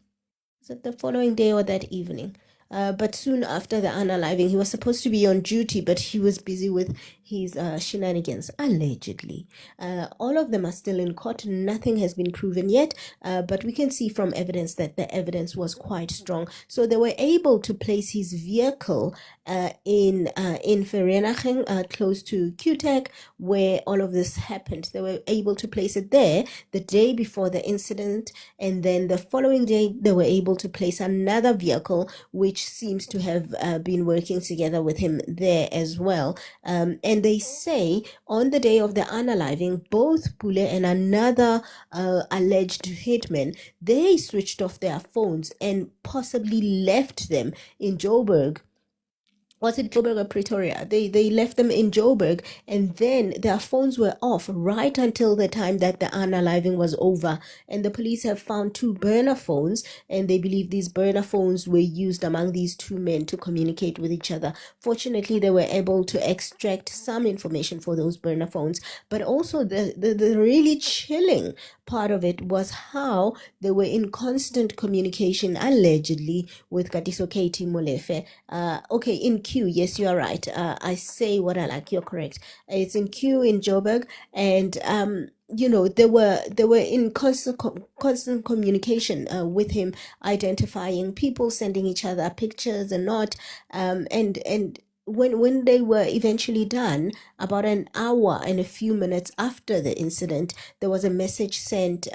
[SPEAKER 2] Was it the following day or that evening? But soon after the unaliving, he was supposed to be on duty, but he was busy with his shenanigans, allegedly. All of them are still in court. Nothing has been proven yet, but we can see from evidence that the evidence was quite strong. So they were able to place his vehicle in Vereeniging, close to QTech, where all of this happened. They were able to place it there the day before the incident, and then the following day they were able to place another vehicle which seems to have been working together with him there as well. And they say on the day of the unaliving, both Pule and another alleged hitman, they switched off their phones and possibly left them in Joburg. Was it Joburg or Pretoria? They left them in Joburg, and then their phones were off right until the time that the unaliving was over. And the police have found 2 burner phones, and they believe these burner phones were used among these 2 men to communicate with each other. Fortunately, they were able to extract some information for those burner phones. But also the really chilling part of it was how they were in constant communication, allegedly, with Katiso Katie Molefe. Okay, in Q, yes, you are right. I say what I like, you're correct. It's in Q in Joburg, and they were in constant communication with him, identifying people, sending each other pictures and not, and when they were eventually done, about an hour and a few minutes after the incident, there was a message sent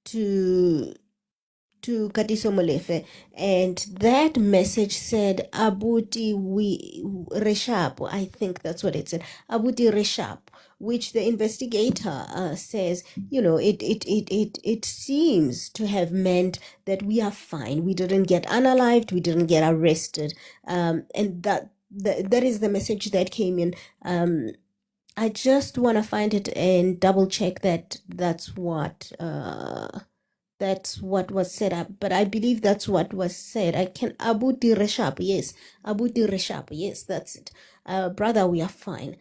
[SPEAKER 2] to Katiso Molefe, and that message said Abuti Reshapo. I think that's what it said. Abuti Reshap, which the investigator says, it seems to have meant that we are fine. We didn't get unalived, we didn't get arrested. And that is the message that came in. I just want to find it and double check that that's what was set up, but I believe that's what was said. I can Abu Direshap, yes, Abu Direshap, yes, that's it. Brother, we are fine.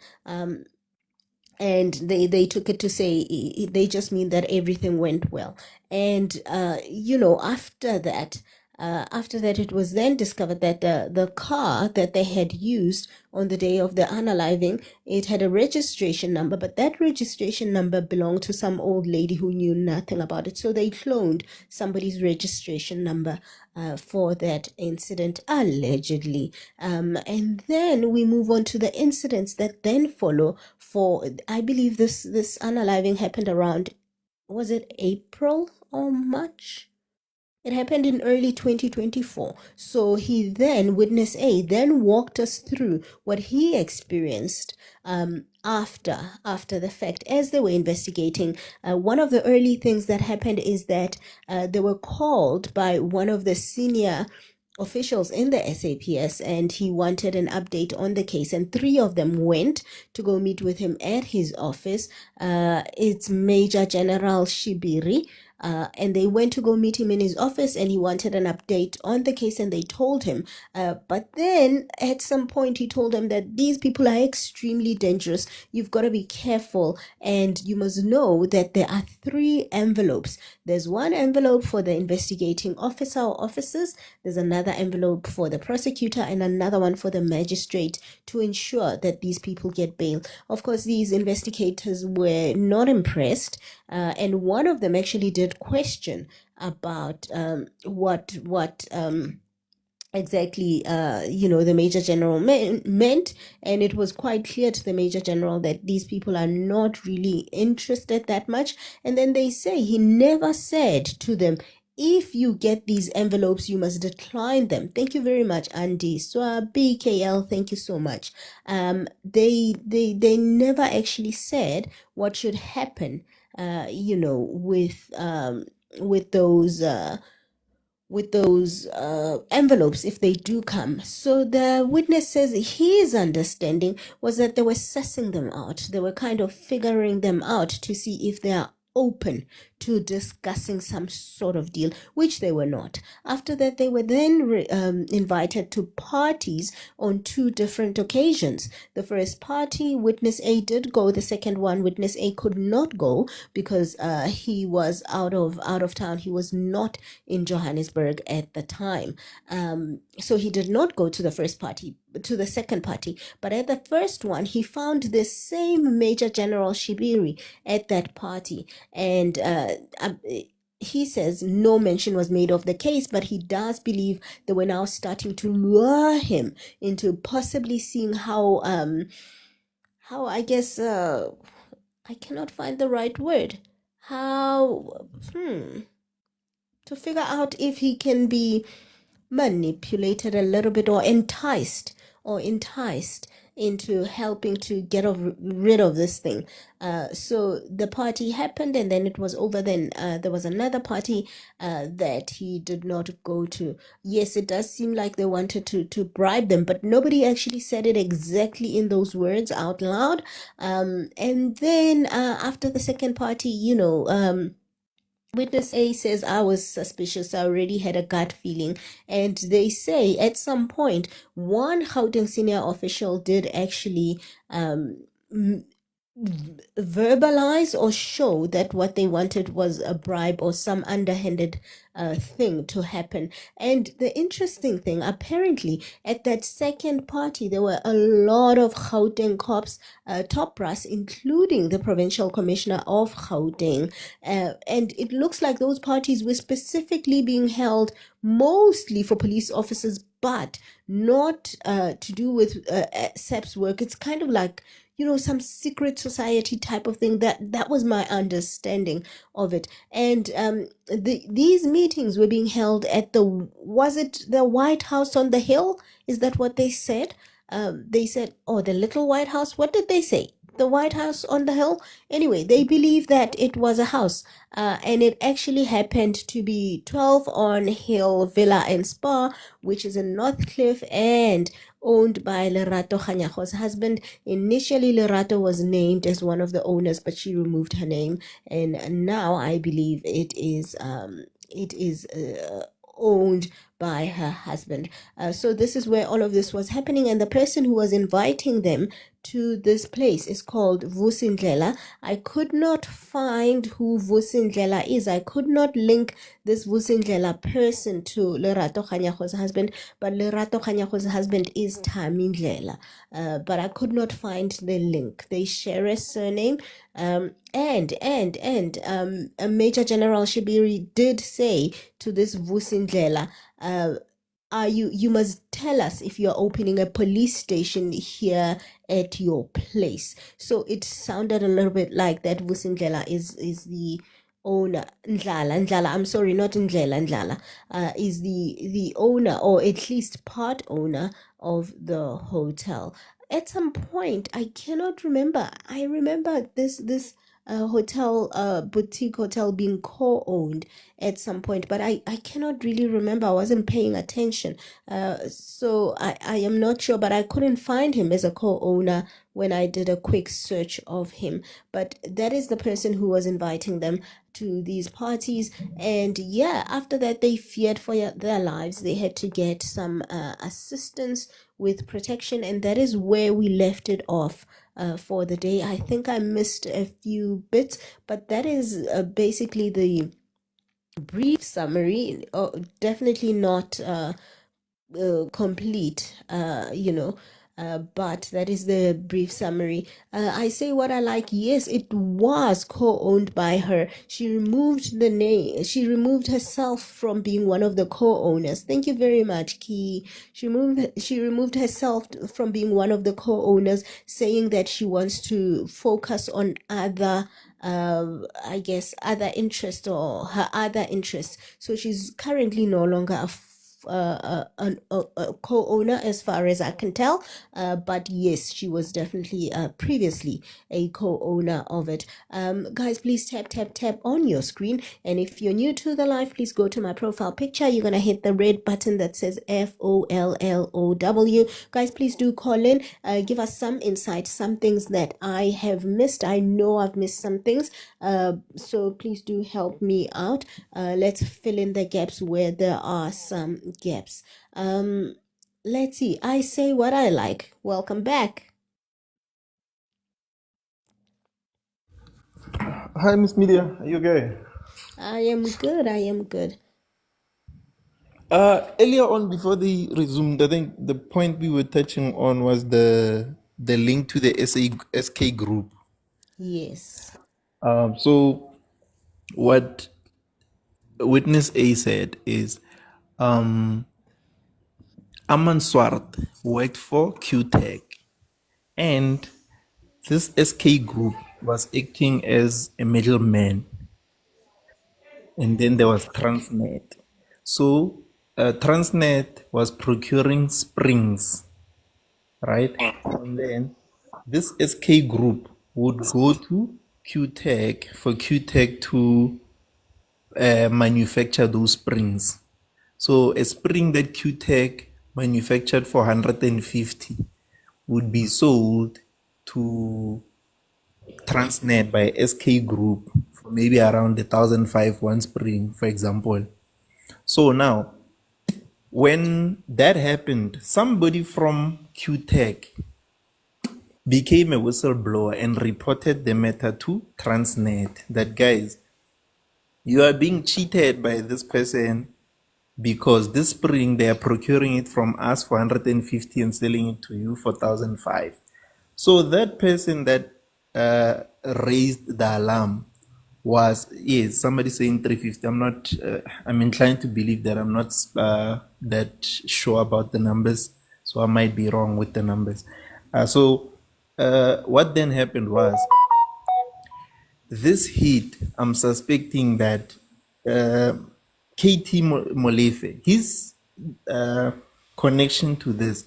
[SPEAKER 2] And they took it to say they just mean that everything went well. And after that, it was then discovered that the car that they had used on the day of the unaliving, it had a registration number, but that registration number belonged to some old lady who knew nothing about it. So they cloned somebody's registration number for that incident, allegedly. And then we move on to the incidents that then follow. For I believe this unaliving happened around, was it April or March? It happened in early 2024. So Witness A, then walked us through what he experienced after the fact as they were investigating. One of the early things that happened is that they were called by one of the senior officials in the SAPS, and he wanted an update on the case, and 3 of them went to go meet with him at his office. It's Major General Shibiri, and they went to go meet him in his office, and he wanted an update on the case, and they told him. But then at some point he told them that these people are extremely dangerous. You've got to be careful, and you must know that there are 3 envelopes. There's one envelope for the investigating officer or officers, there's another envelope for the prosecutor, and another one for the magistrate to ensure that these people get bail. Of course, these investigators were not impressed, and one of them actually did question about what exactly the major general meant, and it was quite clear to the major general that these people are not really interested that much. And then they say he never said to them, if you get these envelopes, you must decline them. Thank you very much, Andy. So BKL, thank you so much. They never actually said what should happen with those envelopes if they do come. So the witness says his understanding was that they were sussing them out. They were kind of figuring them out to see if they are open to discussing some sort of deal, which they were not. After that, they were then invited to parties on 2 different occasions. The first party, witness A did go. The second one, witness A could not go because he was out of town. He was not in Johannesburg at the time. So he did not go to the second party. But at the first one, he found the same Major General Shibiri at that party. And he says no mention was made of the case, but he does believe they were now starting to lure him into possibly seeing how I guess I cannot find the right word. How to figure out if he can be manipulated a little bit or enticed into helping to get rid of this thing. So the party happened, and then it was over. Then there was another party that he did not go to. Yes, it does seem like they wanted to bribe them, but nobody actually said it exactly in those words out loud. And then after the second party, witness A says, I was suspicious. I already had a gut feeling. And they say at some point, one Gauteng senior official did actually verbalize or show that what they wanted was a bribe or some underhanded thing to happen. And the interesting thing, apparently, at that second party, there were a lot of Gauteng cops, top brass, including the provincial commissioner of Gauteng. And it looks like those parties were specifically being held mostly for police officers, but not to do with SAP's work. It's kind of like some secret society type of thing. That was my understanding of it. And these meetings were being held at was it the White House on the Hill? Is that what they said? They said, oh, the little White House. What did they say? The White House on the Hill? Anyway, they believe that it was a house, and it actually happened to be 12 on Hill Villa and Spa, which is in Northcliffe and owned by Lerato Kganyago's husband. Initially, Lerato was named as one of the owners, but she removed her name, and now I believe it is owned by her husband. So this is where all of this was happening, and the person who was inviting them to this place is called Vusindlela. I could not find who Vusindlela is. I could not link this Vusindlela person to Lerato Kganyago's husband, but Lerato Kganyago's husband is Tamindlela. But I could not find the link. They share a surname. And Major General Shibiri did say to this Vusindlela, you must tell us if you're opening a police station here at your place. So it sounded a little bit like that Vusindlela is the owner. Ndlala, I'm sorry, not Ndlela, is the owner, or at least part owner of the hotel. At some point, I cannot remember. I remember this hotel, boutique hotel being co-owned at some point, but I cannot really remember. I wasn't paying attention. So I am not sure, but I couldn't find him as a co-owner when I did a quick search of him. But that is the person who was inviting them to these parties. And yeah, after that, they feared for their lives. They had to get some assistance with protection, and that is where we left it off for the day. I think I missed a few bits, but that is basically the brief summary. Definitely not complete, but that is the brief summary. I say what I like. Yes, it was co-owned by her. She removed the name. She removed herself from being one of the co-owners. Thank you very much, Key. She removed herself from being one of the co-owners, saying that she wants to focus on other I guess other interests or her other interests. So she's currently no longer a co-owner as far as I can tell, but yes, she was definitely previously a co-owner of it. Guys, please tap on your screen, and if you're new to the live, please go to my profile picture. You're gonna hit the red button that says FOLLOW. Guys, please do call in, give us some insight, some things that I have missed. I know I've missed some things, so please do help me out. Let's fill in the gaps where there are some gaps. Let's see. I say what I like. Welcome back.
[SPEAKER 14] Hi, Miss Media. Are you okay?
[SPEAKER 2] I am good. I am good.
[SPEAKER 14] Earlier on, before they resumed, I think the point we were touching on was the link to the SK group.
[SPEAKER 2] Yes.
[SPEAKER 14] So what witness A said is, Aman Swart worked for QTech, and this SK group was acting as a middleman, and then there was Transnet. So Transnet was procuring springs, right? And then this SK group would go to QTech for QTech to manufacture those springs. So a spring that QTech manufactured for 150 would be sold to Transnet by SK Group for maybe around 1,005 one spring, for example. So now, when that happened, somebody from QTech became a whistleblower and reported the matter to Transnet that, guys, you are being cheated by this person because this spring they are procuring it from us for 150 and selling it to you for 1,005. So that person that raised the alarm was, yes, somebody saying 350. I'm not, I'm inclined to believe that. I'm not that sure about the numbers, so I might be wrong with the numbers. What then happened was, this heat, I'm suspecting that KT Molefe, his connection to this,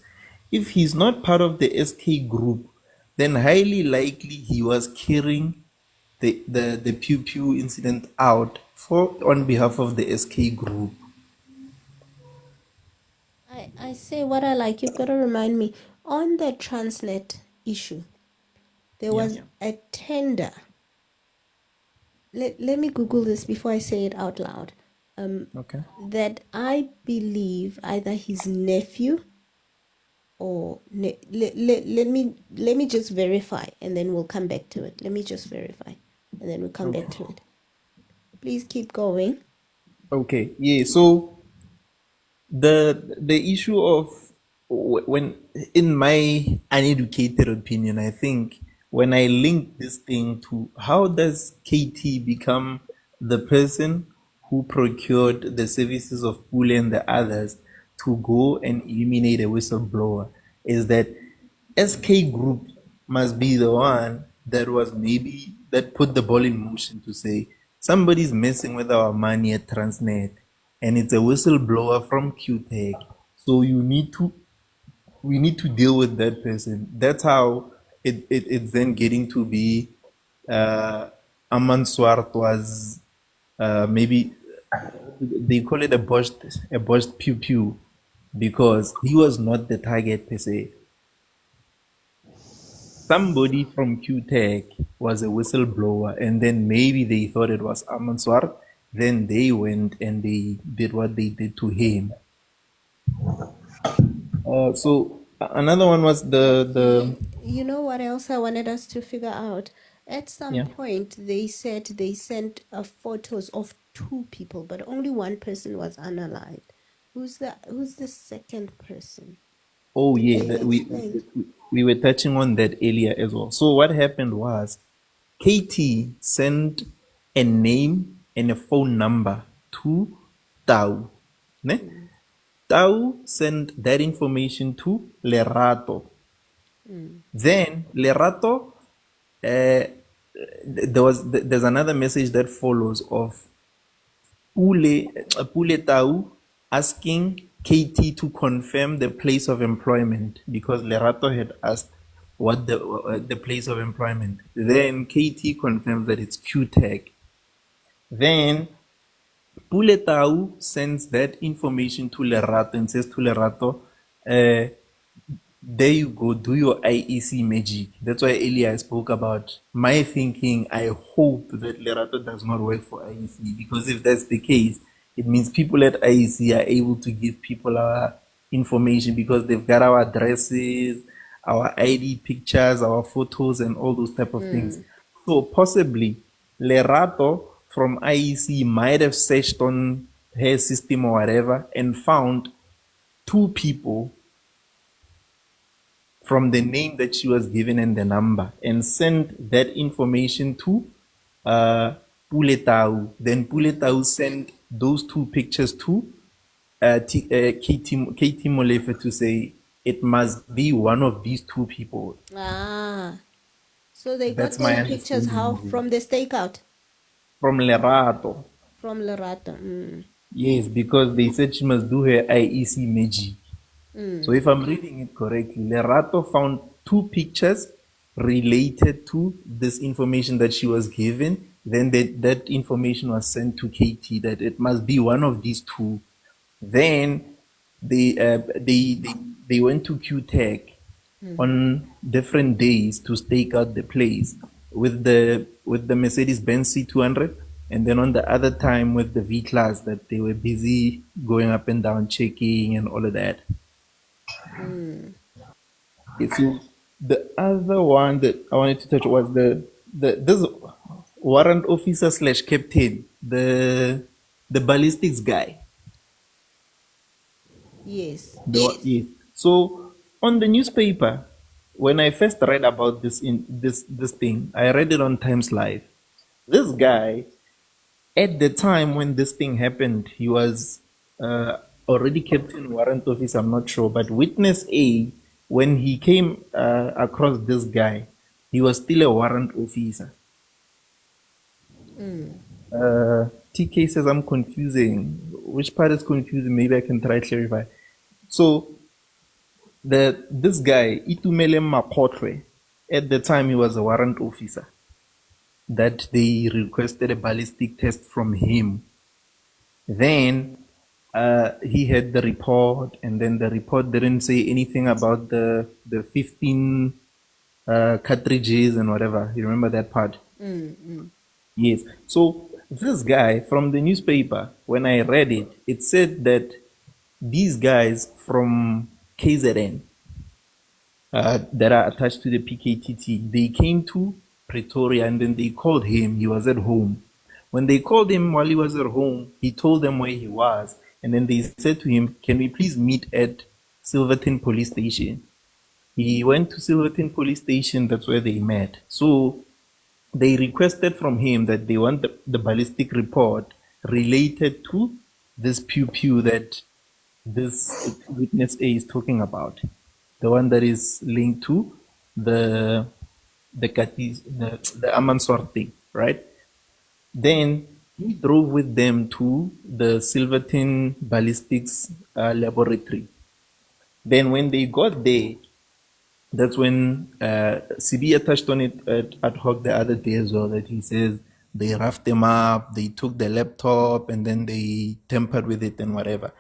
[SPEAKER 14] if he's not part of the SK group, then highly likely he was carrying the Pew Pew incident out for on behalf of the SK group.
[SPEAKER 2] I say what I like. You've got to remind me on the Transnet issue. There was a tender. Let me Google this before I say it out loud.
[SPEAKER 14] Okay.
[SPEAKER 2] That I believe either his nephew or let me just verify, and then we'll come back to it. Let me just verify, and then we'll come back to it. Please keep going.
[SPEAKER 14] Okay. Yeah. So the issue of when, in my uneducated opinion, I think when I link this thing to how does KT become the person who procured the services of Pule and the others to go and eliminate a whistleblower, is that SK Group must be the one that was maybe that put the ball in motion to say somebody's messing with our money at Transnet, and it's a whistleblower from QTech. So we need to deal with that person. That's how it's then getting to be Aman Swart was maybe they call it a botched pew pew because he was not the target per se. Somebody from QTech was a whistleblower, and then maybe they thought it was Aman Swart. Then they went and they did what they did to him. So another one was the
[SPEAKER 2] You know what else I wanted us to figure out? At some
[SPEAKER 14] yeah.
[SPEAKER 2] point, they said they sent photos of two people, but only one person was unalived. Who's the second person?
[SPEAKER 14] Oh
[SPEAKER 2] Did
[SPEAKER 14] yeah,
[SPEAKER 2] they explain?
[SPEAKER 14] we were touching on that earlier as well. So what happened was KT sent a name and a phone number to Tau. Ne? Tau sent that information to Lerato. Then Lerato, there's another message that follows of Pule Tau asking KT to confirm the place of employment because Lerato had asked what the place of employment. Then KT confirms that it's QTech. Then Pule Tau sends that information to Lerato and says to Lerato, uh, there you go, do your IEC magic. That's why earlier I spoke about my thinking. I hope that Lerato does not work for IEC because if that's the case, it means people at IEC are able to give people our information because they've got our addresses, our ID pictures, our photos, and all those type of things. So possibly Lerato from IEC might have searched on her system or whatever and found two people from the name that she was given and the number and sent that information to Puletau. Then Puletau sent those two pictures to KT Molefe to say it must be one of these two people.
[SPEAKER 2] Ah, so they got
[SPEAKER 14] That's my
[SPEAKER 2] those pictures how
[SPEAKER 14] understanding.
[SPEAKER 2] from the stakeout
[SPEAKER 14] From Lerato.
[SPEAKER 2] from Lerato.
[SPEAKER 14] Yes, because they said she must do her IEC magic. So if I'm reading it correctly, Lerato found two pictures related to this information that she was given. Then that information was sent to KT that it must be one of these two. Then they went to QTech on different days to stake out the place with the Mercedes Benz C200, and then on the other time with the V Class that they were busy going up and down checking and all of that. So the other one that I wanted to touch was the this warrant officer slash captain, the ballistics guy.
[SPEAKER 2] Yes.
[SPEAKER 14] Yes. So on the newspaper, when I first read about this thing, I read it on Times Live. This guy, at the time when this thing happened, he was already captain warrant office. I'm not sure, but witness A, when he came across this guy, he was still a warrant officer. TK says I'm confusing. Which part is confusing? Maybe I can try to clarify. So this guy Itumele Makotre, at the time he was a warrant officer. That they requested a ballistic test from him. Then he had the report, and then the report didn't say anything about the 15 cartridges and whatever. You remember that part? Yes. So this guy from the newspaper, when I read it, it said that these guys from KZN that are attached to the PKTT, they came to Pretoria and then they called him. He was at home. When they called him while he was at home, he told them where he was. And then they said to him, can we please meet at Silverton Police Station? He went to Silverton Police Station. That's where they met. So they requested from him that they want the ballistic report related to this pew pew that this witness A is talking about, the one that is linked to the Amansor thing, right? Then he drove with them to the Silverton Ballistics Laboratory. Then when they got there, that's when Sibia touched on it at hoc the other day as well, that he says They roughed him up, they took the laptop, and then they tampered with it and whatever.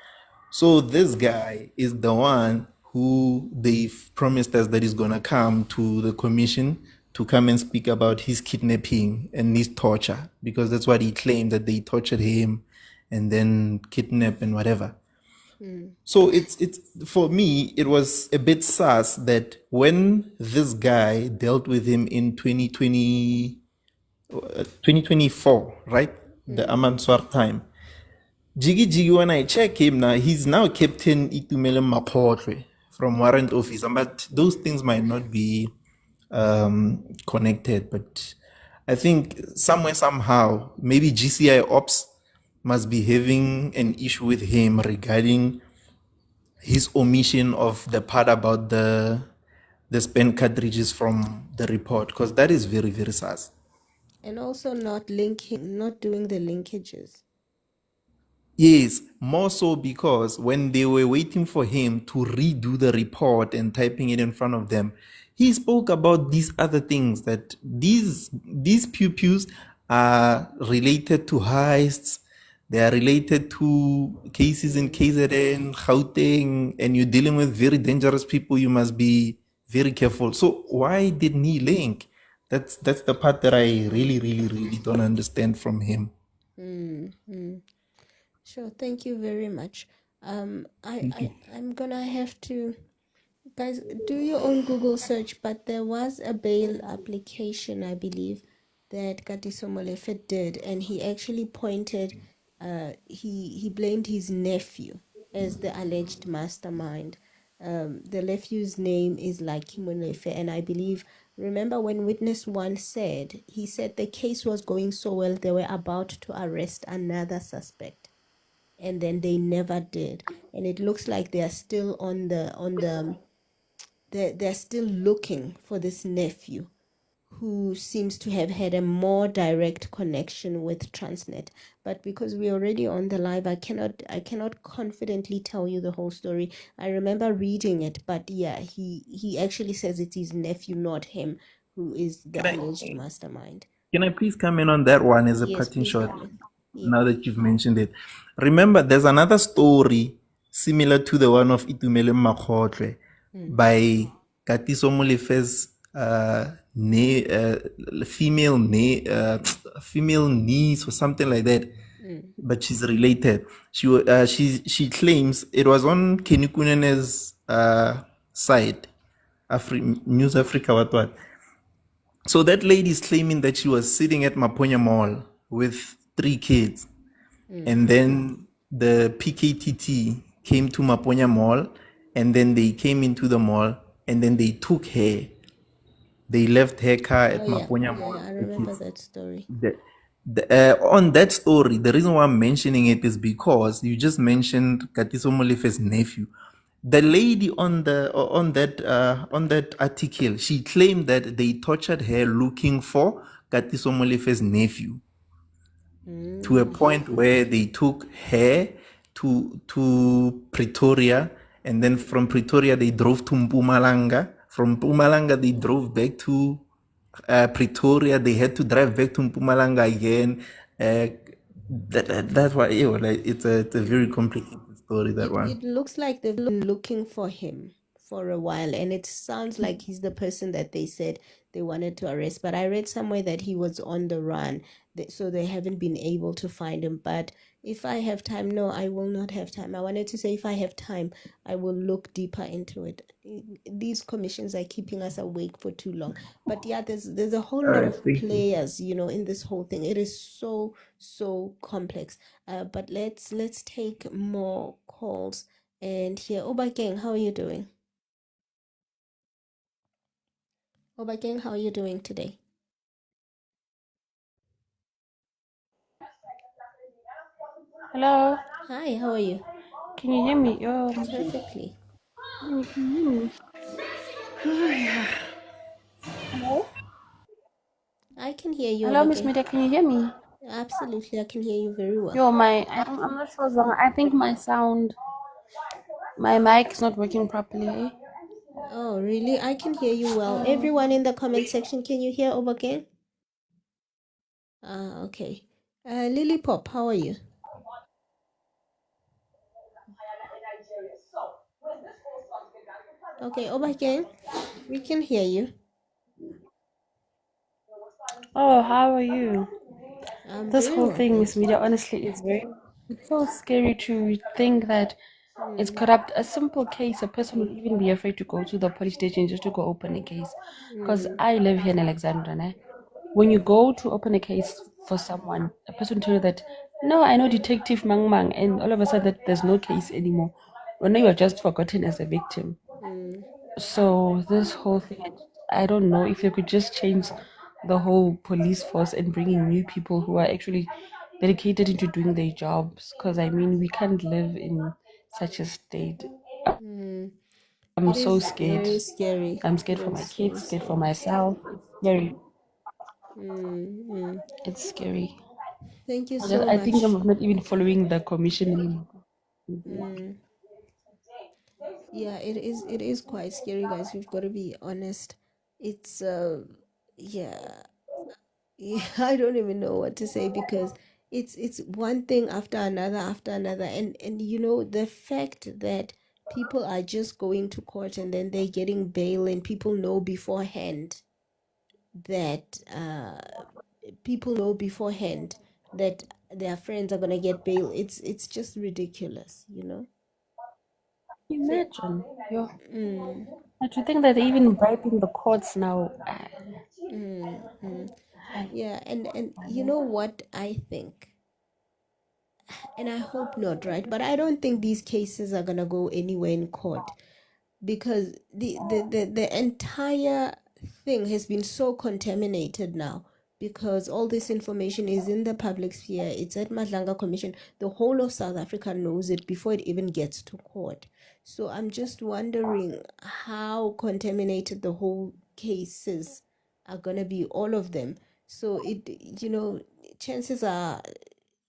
[SPEAKER 14] So this guy is the one who they've promised us that he's gonna come to the commission to come and speak about his kidnapping and his torture, because that's what he claimed, that they tortured him and then kidnapped and whatever. So it's for me, it was a bit sus that when this guy dealt with him in 2024, right? The Amanswar time. Jiggy Jiggy, when I check him now, he's now Captain Itumele Mapotre from Warrant Office. But those things might not be connected. But I think somewhere, somehow, maybe GCI Ops must be having an issue with him regarding his omission of the part about the spent cartridges from the report, because that is very, very sus.
[SPEAKER 2] And also not linking, not doing the linkages.
[SPEAKER 14] Yes, more so because when they were waiting for him to redo the report and typing it in front of them, he spoke about these other things, that these pew-pews are related to heists, they are related to cases in KZN, Gauteng, and you're dealing with very dangerous people. You must be very careful. So why didn't he link? That's the part that I really, really, really don't understand from him.
[SPEAKER 2] Sure, thank you very much. I'm gonna have to, guys, do your own Google search, but there was a bail application, I believe, that Katiso Molefe did, and he actually pointed, he blamed his nephew as the alleged mastermind. The nephew's name is like Molefe, and I believe, remember when witness one said, he said the case was going so well, they were about to arrest another suspect, and then they never did, and it looks like they are still they're still looking for this nephew who seems to have had a more direct connection with Transnet. But because we're already on the live, I cannot confidently tell you the whole story. I remember reading it, but yeah, he actually says it's his nephew, not him, who is the
[SPEAKER 14] Can I
[SPEAKER 2] alleged mastermind.
[SPEAKER 14] can I please come in on that one as a
[SPEAKER 2] Yes,
[SPEAKER 14] parting
[SPEAKER 2] please
[SPEAKER 14] shot?
[SPEAKER 2] come in. Yeah.
[SPEAKER 14] Now that you've mentioned it, remember there's another story similar to the one of Itumele Makhotle by Katiso Molefe's female niece or something like that, but she's related. She claims it was on Kenny Kunene's site, News Africa, what. So that lady is claiming that she was sitting at Maponya Mall with 3 kids, and then the PKTT came to Maponya Mall, and then they came into the mall, and then they took her. They left her car
[SPEAKER 2] Oh
[SPEAKER 14] at
[SPEAKER 2] yeah,
[SPEAKER 14] Maponya
[SPEAKER 2] yeah,
[SPEAKER 14] Mall
[SPEAKER 2] yeah, I
[SPEAKER 14] with the
[SPEAKER 2] remember
[SPEAKER 14] kids.
[SPEAKER 2] that story.
[SPEAKER 14] On that story, the reason why I'm mentioning it is because you just mentioned Katiso Molefe's nephew. The lady on that article, she claimed that they tortured her looking for Katiso Molefe's nephew, to a point where they took her to Pretoria, and then from Pretoria they drove to Mpumalanga. From Mpumalanga they drove back to Pretoria. They had to drive back to Mpumalanga again. That's why, like, it's a very complicated story, that one.
[SPEAKER 2] It looks like they've been looking for him for a while, and it sounds like he's the person that they said they wanted to arrest. But I read somewhere that he was on the run, so they haven't been able to find him. But if I have time, no, I will not have time. I wanted to say if I have time, I will look deeper into it. These commissions are keeping us awake for too long. But yeah, there's a whole
[SPEAKER 14] All
[SPEAKER 2] lot
[SPEAKER 14] right,
[SPEAKER 2] of
[SPEAKER 14] thank you.
[SPEAKER 2] players, in this whole thing. It is so complex. But let's take more calls and hear. Oba Gang, how are you doing? Oba Gang, how are you doing today?
[SPEAKER 18] Hello,
[SPEAKER 2] Hi, how are you?
[SPEAKER 18] can you hear me?
[SPEAKER 2] Perfectly.
[SPEAKER 18] Can you hear me? Oh, yeah. Hello?
[SPEAKER 2] I can hear you,
[SPEAKER 18] Hello,
[SPEAKER 2] Oba
[SPEAKER 18] Miss
[SPEAKER 2] Gang.
[SPEAKER 18] Media, can you hear me?
[SPEAKER 2] Absolutely, I can hear you very well.
[SPEAKER 18] I'm not sure, Zong. I think my mic is not working properly. Eh?
[SPEAKER 2] Oh, really? I can hear you well. Everyone in the comment section, can you hear Oba Gang? Okay. Lily Pop, how are you? Okay, Obake, we can hear you.
[SPEAKER 18] Oh, how are you?
[SPEAKER 2] I'm
[SPEAKER 18] This
[SPEAKER 2] very
[SPEAKER 18] whole
[SPEAKER 2] well,
[SPEAKER 18] thing, Miss
[SPEAKER 2] thank you.
[SPEAKER 18] Media, honestly, is very. It's so scary to think that it's corrupt. A simple case, a person would even be afraid to go to the police station just to go open a case. Because I live here in Alexandra, né? When you go to open a case for someone, a person tell you that, no, I know Detective Mang Mang, and all of a sudden there's no case anymore. Well, now you're just forgotten as a victim. So this whole thing, I don't know if they could just change the whole police force and bring in new people who are actually dedicated into doing their jobs. Because I mean, we can't live in such a state. I'm
[SPEAKER 2] It
[SPEAKER 18] so
[SPEAKER 2] is
[SPEAKER 18] scared.
[SPEAKER 2] very scary.
[SPEAKER 18] I'm
[SPEAKER 2] It
[SPEAKER 18] scared for my
[SPEAKER 2] is very
[SPEAKER 18] kids, scared for
[SPEAKER 2] scary.
[SPEAKER 18] myself. It's scary.
[SPEAKER 2] Mm-hmm.
[SPEAKER 18] It's scary.
[SPEAKER 2] Thank you so
[SPEAKER 18] I think
[SPEAKER 2] much.
[SPEAKER 18] I'm not even following the commission anymore.
[SPEAKER 2] Mm. Yeah, it is. It is quite scary, guys. We've got to be honest. It's yeah. Yeah, I don't even know what to say because it's one thing after another, and the fact that people are just going to court and then they're getting bail, and that people know beforehand that their friends are gonna get bail. It's just ridiculous. So,
[SPEAKER 18] Imagine, yo.
[SPEAKER 2] mm,
[SPEAKER 18] And to think that they're even bribing the courts now.
[SPEAKER 2] mm. Yeah, and you know what I think, and I hope not, right? But I don't think these cases are gonna go anywhere in court because the entire thing has been so contaminated now because all this information is in the public sphere. It's at Madlanga Commission. The whole of South Africa knows it before it even gets to court. So I'm just wondering how contaminated the whole cases are gonna be, all of them. So chances are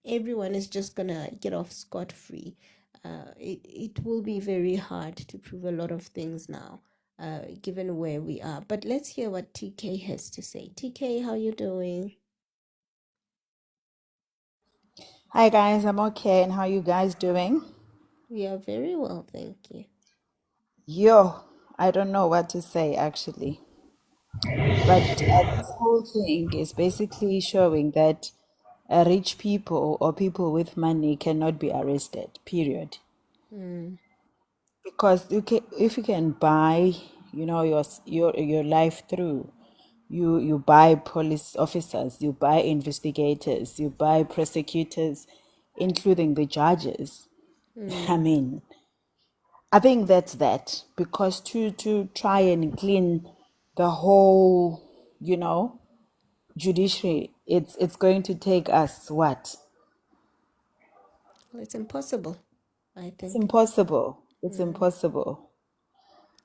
[SPEAKER 2] everyone is just gonna get off scot free. It will be very hard to prove a lot of things now, given where we are. But let's hear what TK has to say. TK, how you doing?
[SPEAKER 19] Hi guys, I'm okay. And how you guys doing?
[SPEAKER 2] We are very well, thank you.
[SPEAKER 19] Yo, I don't know what to say actually. But this whole thing is basically showing that rich people or people with money cannot be arrested, period.
[SPEAKER 2] Mm,
[SPEAKER 19] Because if you can buy, your life through, you buy police officers, you buy investigators, you buy prosecutors, including the judges. I
[SPEAKER 2] mm.
[SPEAKER 19] mean, I think that's that because to try and clean the whole, judiciary, it's going to take us what?
[SPEAKER 2] Well, it's impossible, I
[SPEAKER 19] It's
[SPEAKER 2] think.
[SPEAKER 19] impossible. It's
[SPEAKER 2] Mm,
[SPEAKER 19] impossible.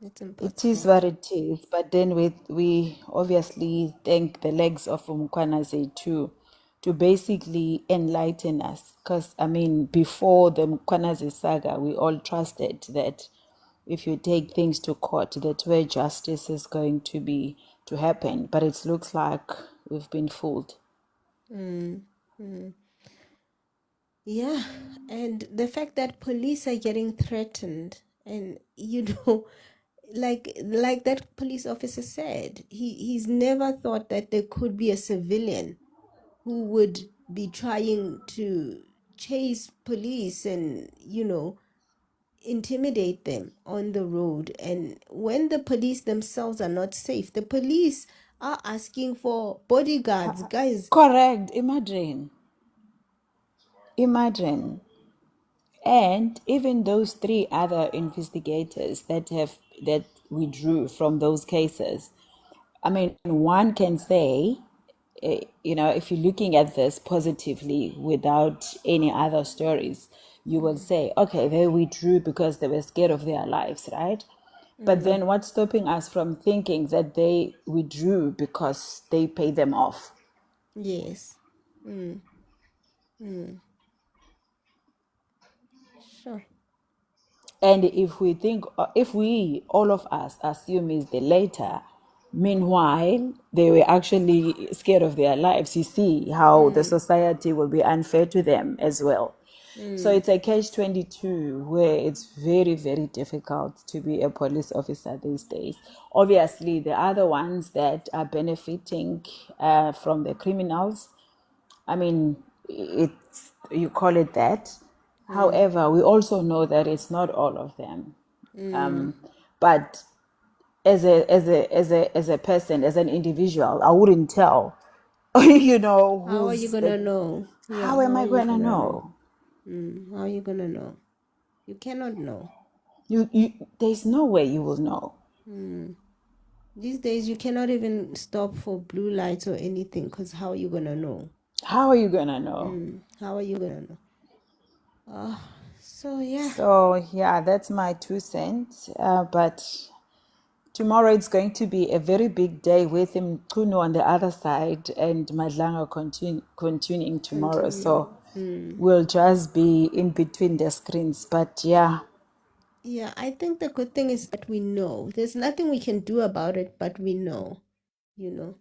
[SPEAKER 2] it's
[SPEAKER 19] It is
[SPEAKER 2] impossible.
[SPEAKER 19] what it is. But then we obviously thank the legs of Mkwanaze to basically enlighten us. Because I mean, before the Mkwanaze saga, we all trusted that if you take things to court, that's where justice is going to happen. But it looks like we've been fooled.
[SPEAKER 2] Mm, mm. Yeah, and the fact that police are getting threatened, and like that police officer said, he's never thought that there could be a civilian who would be trying to chase police and intimidate them on the road. And when the police themselves are not safe, the police are asking for bodyguards, guys.
[SPEAKER 19] Correct. Imagine. Imagine. And even those three other investigators that withdrew from those cases, I mean, one can say, if you're looking at this positively without any other stories, you will say, okay, they withdrew because they were scared of their lives, right? But
[SPEAKER 2] Mm,
[SPEAKER 19] then what's stopping us from thinking that they withdrew because they paid them off?
[SPEAKER 2] yes. Mm, mm, sure.
[SPEAKER 19] And if we think, if we, all of us, assume is the later, Meanwhile, they were actually scared of their lives. You see how the society will be unfair to them as well. So it's a catch-22 where it's very, very difficult to be a police officer these days. Obviously, the other ones that are benefiting from the criminals, I mean, it's you call it that. However, we also know that it's not all of them. But as a person, as an individual, I wouldn't tell.
[SPEAKER 2] How are you
[SPEAKER 19] Who's
[SPEAKER 2] gonna
[SPEAKER 19] the.
[SPEAKER 2] know? Yeah,
[SPEAKER 19] How
[SPEAKER 2] how
[SPEAKER 19] am
[SPEAKER 2] are
[SPEAKER 19] I
[SPEAKER 2] you
[SPEAKER 19] gonna
[SPEAKER 2] gonna know?
[SPEAKER 19] know?
[SPEAKER 2] How are you gonna know? You cannot know.
[SPEAKER 19] There's no way you will know.
[SPEAKER 2] These days, you cannot even stop for blue lights or anything, because how are you gonna know?
[SPEAKER 19] How are you gonna know?
[SPEAKER 2] How are you gonna know? So yeah.
[SPEAKER 19] So yeah, that's my 2 cents. But tomorrow it's going to be a very big day with him Kuno on the other side and Madlanga continuing tomorrow.
[SPEAKER 2] Continue.
[SPEAKER 19] So we'll just be in between the screens. But yeah,
[SPEAKER 2] Yeah, I think the good thing is that we know. There's nothing we can do about it, but we know, you know.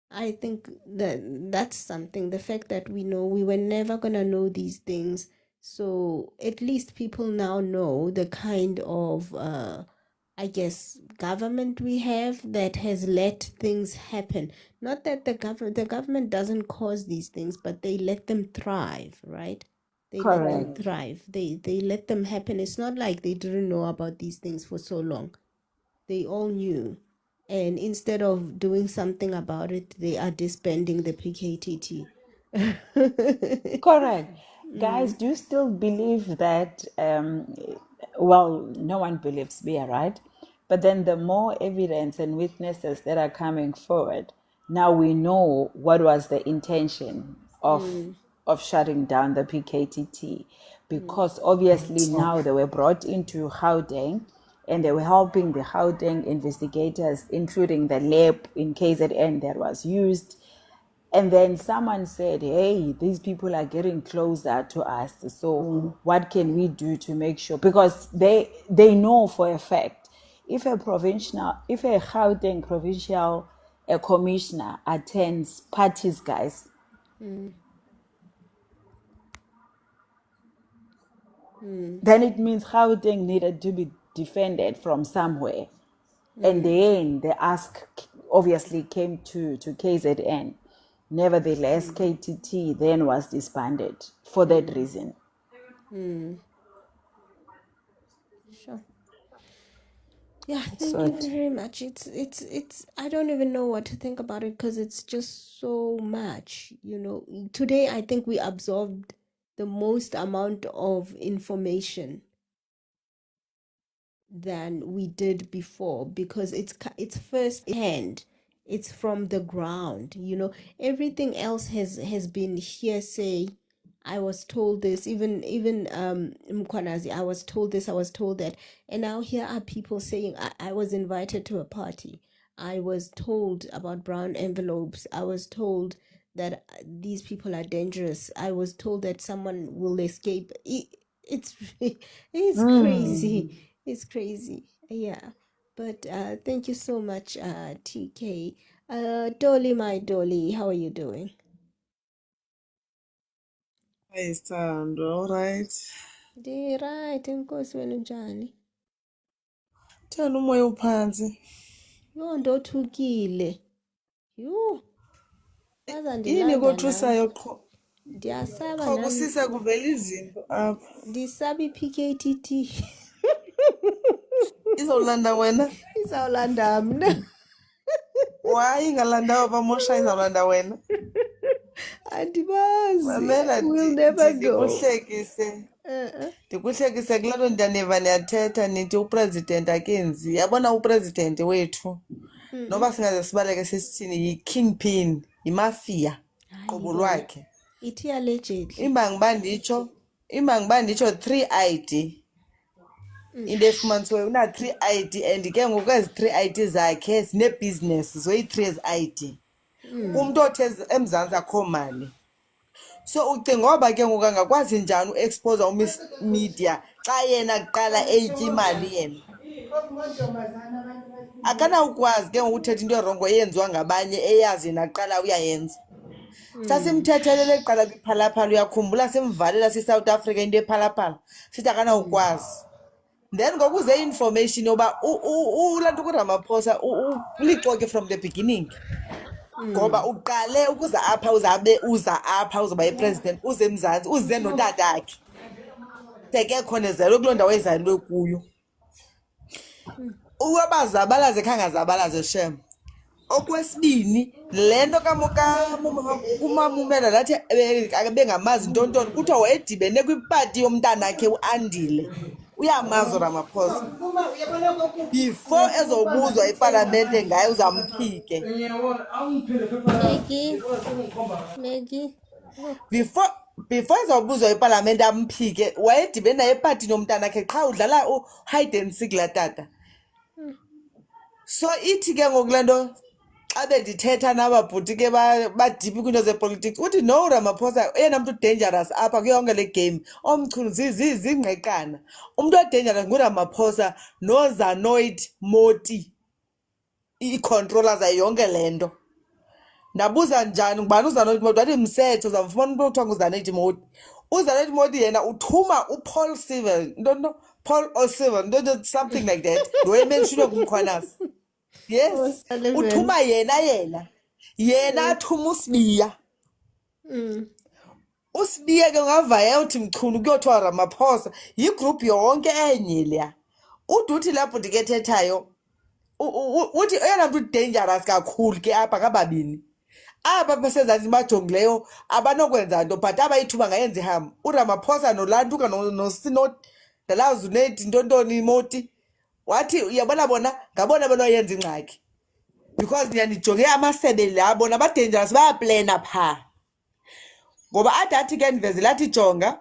[SPEAKER 2] I think that that's something. The fact that we know we were never gonna know these things. So at least people now know the kind of I guess government we have that has let things happen. Not that the government doesn't cause these things, but they let them thrive, right? They let them
[SPEAKER 19] correct.
[SPEAKER 2] thrive. They let them happen. It's not like they didn't know about these things for so long. They all knew. And instead of doing something about it, they are disbanding the PKTT.
[SPEAKER 19] Correct. Guys, do you still believe that, well, no one believes we are right? But then the more evidence and witnesses that are coming forward, now we know what was the intention of shutting down the PKTT. Because obviously now they were brought into Gauteng and they were helping the Gauteng investigators, including the lab in KZN that was used. And then someone said, hey, these people are getting closer to us. So what can we do to make sure? Because they know for a fact, if a Gauteng provincial a commissioner attends parties, guys, then it means Gauteng needed to be defended from somewhere. And then the ask obviously came to KZN. Nevertheless, KTT then was disbanded for that reason.
[SPEAKER 2] Sure. Yeah,
[SPEAKER 19] That's
[SPEAKER 2] thank you
[SPEAKER 19] what.
[SPEAKER 2] very much. It's I don't even know what to think about it because it's just so much, you know. Today I think we absorbed the most amount of information than we did before because it's first hand. It's from the ground, you know. Everything else has been hearsay. I was told this, even Mkwanazi, I was told this, I was told that. And now here are people saying I was invited to a party. I was told about brown envelopes. I was told that these people are dangerous. I was told that someone will escape. It's it's crazy. It's crazy. Yeah. But thank you so much, TK. Dolly, my Dolly, how are you doing?
[SPEAKER 20] Hi, Sandra. All right.
[SPEAKER 2] Right, inkosi wena unjani?
[SPEAKER 20] Thanda umoya uphansi.
[SPEAKER 2] Yho, ndothukile. Yho,
[SPEAKER 20] Yini
[SPEAKER 2] bazandilanda nami.
[SPEAKER 20] kothusayo qho?
[SPEAKER 2] Ndiyasaba
[SPEAKER 20] Qho
[SPEAKER 2] nami.
[SPEAKER 20] kusisa kuvela izinto apha.
[SPEAKER 2] Ndisaba i-PKTT.
[SPEAKER 20] Izawulanda wena?
[SPEAKER 2] Izawulanda mna.
[SPEAKER 20] Why ingalandayo bamosha izawulanda wena?
[SPEAKER 2] Andibazi.
[SPEAKER 20] Mamela
[SPEAKER 2] We'll never go.
[SPEAKER 20] ndikuhlekise. Ndikuhlekise kulaa nto ndaniva niyathetha nithi upresident akenzi. Yabona upresident wethu noba singaze sibaleke sisithini yi-kingpin, yimafia qobo lwakhe.
[SPEAKER 2] Ithi allegedly.
[SPEAKER 20] Imbangiba nditsho 3 ID into efumanisiweyo una-3 ID and ke ngoku ezi 3 ID zakhe zinebhizinesi zoyi-3 ezi ID. Umntu othe eMzantsi akho mali. So ucinga ngoba ke ngoku angakwazi njani uexposa uMiss Media xa yena kuqala eyitya imali yena. akanawukwazi ke ngokuthetha into erongo eyenziwa ngabanye eyazi yena kuqala uyayenza. Sasimthethelele kuqala kwiphalaphala uyakhumbula simvalela si-South Africa into ephalaphala sithi akanawukwazi. Then ngokuze i-information yoba laa nto kuRamaphosa ulixoke from the beginning ngoba uqale ukuza apha uza apha uzawuba yipresident uze eMzantsi uze notatakhe sekekho nezelo kuloo ndawo ezalwe kuyo uwabazabalaze khangazabalaze shem. Okwesibini le nto kumamumela lathi bengamazi ntontoni kuthiwa wayedibene kwipati yomntanakhe uAndile uyamazi uRamaphosa before ezobuzwa ipalamente ngaye uzamphike
[SPEAKER 2] Maggie.
[SPEAKER 20] before ezawubuzwa ipalamente amphike wayedibene naye epatini yomntanakhe qha udlala hide and seek laa tata. So ithi ke ngoku le nto xa bendithetha nababhuti ke badiphi kwiinto zepolitics uthi no Ramaphosa eyena mntu dangerous apha kuyo yonke le game omchunu zingqekana. Umntu odangerous nguRamaphosa noZanoid Moti ii-controllers zayo yonke le nto. Ndabuza njani ngubani uZanoid Moti wathi msetsho uzamfumana umntu othiwa nguZanoid Moti. uZanoid Moti yena uthuma uPaul Civil Paul O'Civil something like that lo emenshiywe ngumkhwanasi. Yes, uthuma yena athuma uSibiya. uSibiya ke ngavaya uthi mchunu kuyothiwa Ramaphosa yigroup yonke enye leya. Uduthi lapho ndikethethayo uthi oyena mntu dangerous kakhulu ke apha ngababini. Aba basezantsi bajongileyo abanokwenza nto but abayithuba ngayenza ihamba uRamaphosa nolantuka nalawuzuneti ntontoni Moti wathi uyabona bona ngabona benoyenza ingxaki because ndiyanijonge amasebe la bona badangerous bayaplana phaa ngoba athi ke ndivezela athi jonga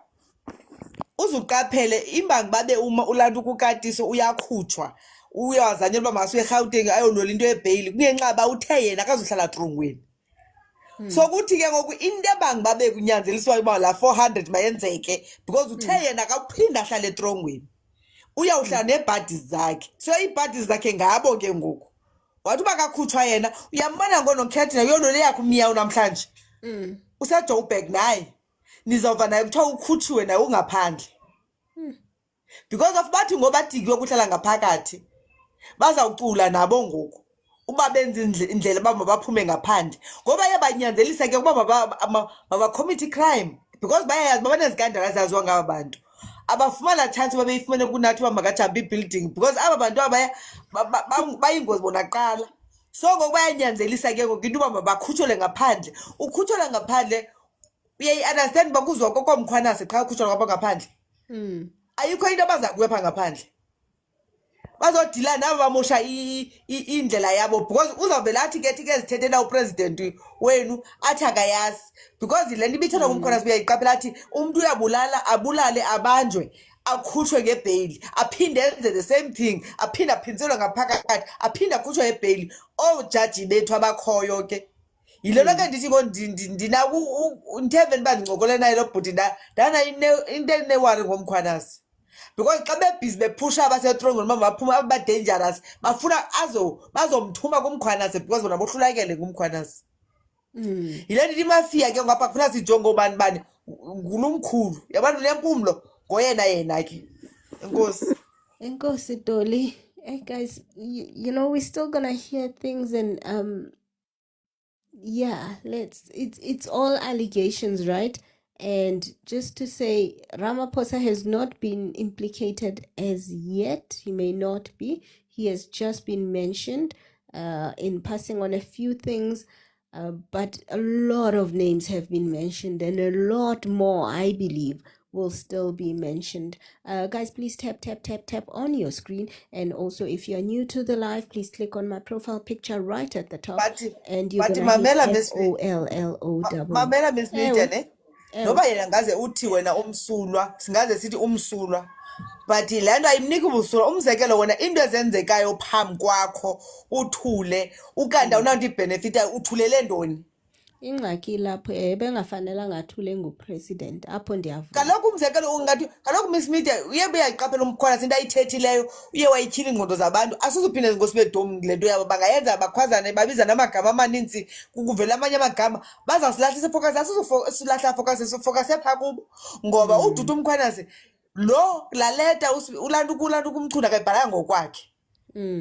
[SPEAKER 20] uzuqaphele imbangi babe ulantu kukatisi uyakhutshwa uyawazanyela uba masuye eRhawuteng ayolola into ebheyili kungenxa ba uthe yena akazuhlala trongweni. So kuthi ke ngoku into ebangi babe kunyanzeliswa uba la 400 mayenzeke because uthe yena akaphinda ahlala etrongweni uyawuhlala neebhadis zakhe. So iibhadis zakhe ngabo ke ngoku wathi uba kakhutshwa yena uyambona ngonokhetha yona le yakho umyawu namhlanje useJoburg naye nizawuva naye kuthiwa ukhutshiwe naye ungaphandle because of bathi ngoba dikiwe kuhlala ngaphakathi bazawucula nabo ngoku uba benza indlela uba mabaphume ngaphandle ngoba yabanyanzelisa ke ukuba maba-commit crime because bayayazi babanezigandala zaziwa ngaba bantu abafumana chance babeyifumene kunathi uba makajampe ibuilding because aba bantu abaya bayingozi bona kuqala. So ngoku bayanyanzelisa ke ngoku into uba mabakhutshole ngaphandle. Ukhutshole ngaphandle uyayi-understand uba kuzwa kokomkhwanase qha ukhutshole kwabo ngaphandle ayikho into abaza kuwepha ngaphandle bazodila nabo bamosha indlela yabo because uzawuvele athi ke thi ezithethela upresident wenu athi akayazi because le nto ibithethwa ngumkhwanase uyayiqaphela athi umntu uyabulala abulale abanjwe akhutshwe ngebheyili aphinde enze the same thing aphinde aphinzelwe ngaphakathi aphinde akhutshwe ngebheyili oojaji bethu abakhoyo ke yile nto ke ndithi nditheveni uba ndincokole naye lo bhuti ndana into enewari ngomkhwanasi because xa bebhizi bephusha abasetrongweni uba baphuma abadangerous bafuna bazomthuma kumkhwanasi because bona bohlulakele ngumkhwanasi. Yile ndithi imafia ke ngapha kufuna sijonge ubani bani ngulumkhulu yabantu lempumlo ngoyena ke enkosi.
[SPEAKER 2] Enkosi Dolly. Hey guys, you know we're still gonna hear things and yeah, it's all allegations, right? And just to say, Ramaphosa has not been implicated as yet. He may not be. He has just been mentioned in passing on a few things, but a lot of names have been mentioned and a lot more, I believe, will still be mentioned. Guys, please tap on your screen. And also, if you're new to the live, please click on my profile picture right at the top. And you're going to hit FOLLOW.
[SPEAKER 20] Mamela Miss Media, ne? Noba yena ngaze uthi wena umsulwa singaze sithi umsulwa but le nto ayimniki ubusulwa. Umzekelo wena into ezenzekayo phambi kwakho uthule ukanti awunanto ibenefit uthulele ntoni
[SPEAKER 2] ingxaki lapho bengafanelanga athule ngupresident apho ndiyavuma.
[SPEAKER 20] Kaloku umzekelo ungathi kaloku Miss Media uye beyayiqaphela umkhwana into ayithethileyo uye wayityhila ingqondo zabantu asizuphinde ngosibe dom le nto yabo bangayenza bakhwazane babiza namagama amaninzi kuvela amanye amagama bazawusilahlisa ifocus asizusilahla focus sifocuse phaa kubo ngoba ududa umkhwanazi lo laa leta ulanto kumchuna akayibhalanga ngokwakhe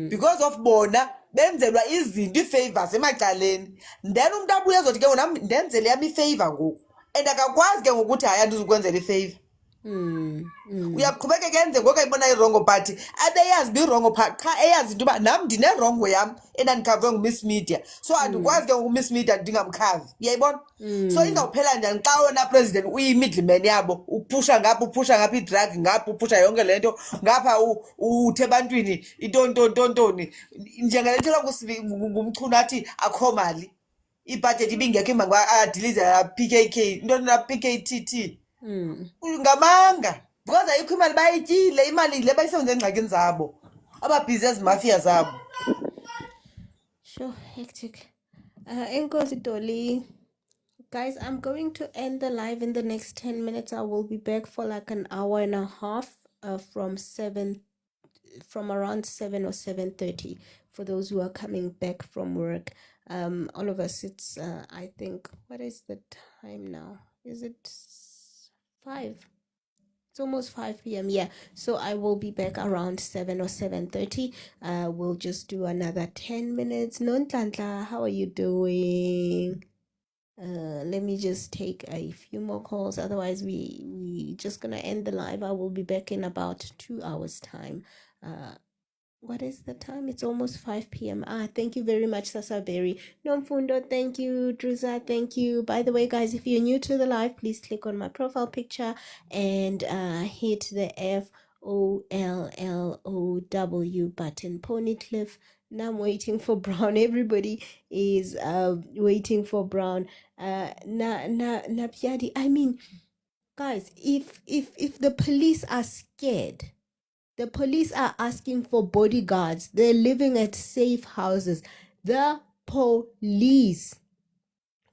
[SPEAKER 20] because of bona benzelwa izinto ii-favors emacaleni then umntu abuye ezothi ke ngoku nam ndenzele yam ifavor ngoku and akakwazi ke ngokuthi hayi andizukwenzela ifavor uyaqhubekeka enze ngoku ayibona irongo but abeyazi uba irongo phaa qha eyazi into yoba nam ndinerongo yam endandikhavwe ngumiss media so andikwazi ke ngoku-miss media ndingamkhavi uyayibona so izawuphela njani xa wena president uyi-middleman yabo uphusha ngapha idrag ngapha uphusha yonke le nto ngapha uthe ebantwini intontontoni njengale nto ngumchunu athi akho mali ibhajethi ibingekho imbangi adilize PKK into PKTT ngamanga because ayikho imali bayityile imali le bayisebenze engxakini zabo ababhizi ezimafia zabo.
[SPEAKER 2] Sure, hectic. Enkosi Dolly. Guys, I'm going to end the live in the next 10 minutes. I will be back for like an hour and a half from around 7 or 7:30 for those who are coming back from work. All of us, it's I think, what is the time now? Is it 5? It's almost 5 p.m. Yeah, so I will be back around 7 or 7:30. We'll just do another 10 minutes. Nontantla, how are you doing? Let me just take a few more calls. Otherwise, we just gonna end the live. I will be back in about 2 hours time. What is the time? It's almost 5 p.m. Thank you very much, Sasa Berry. Nomfundo, thank you. Druza, thank you. By the way, guys, if you're new to the live, please click on my profile picture and hit the FOLLOW button. Ponycliff. Now I'm waiting for Brown. Everybody is waiting for Brown. Napiadi. I mean, guys, if the police are scared, the police are asking for bodyguards. They're living at safe houses. The police.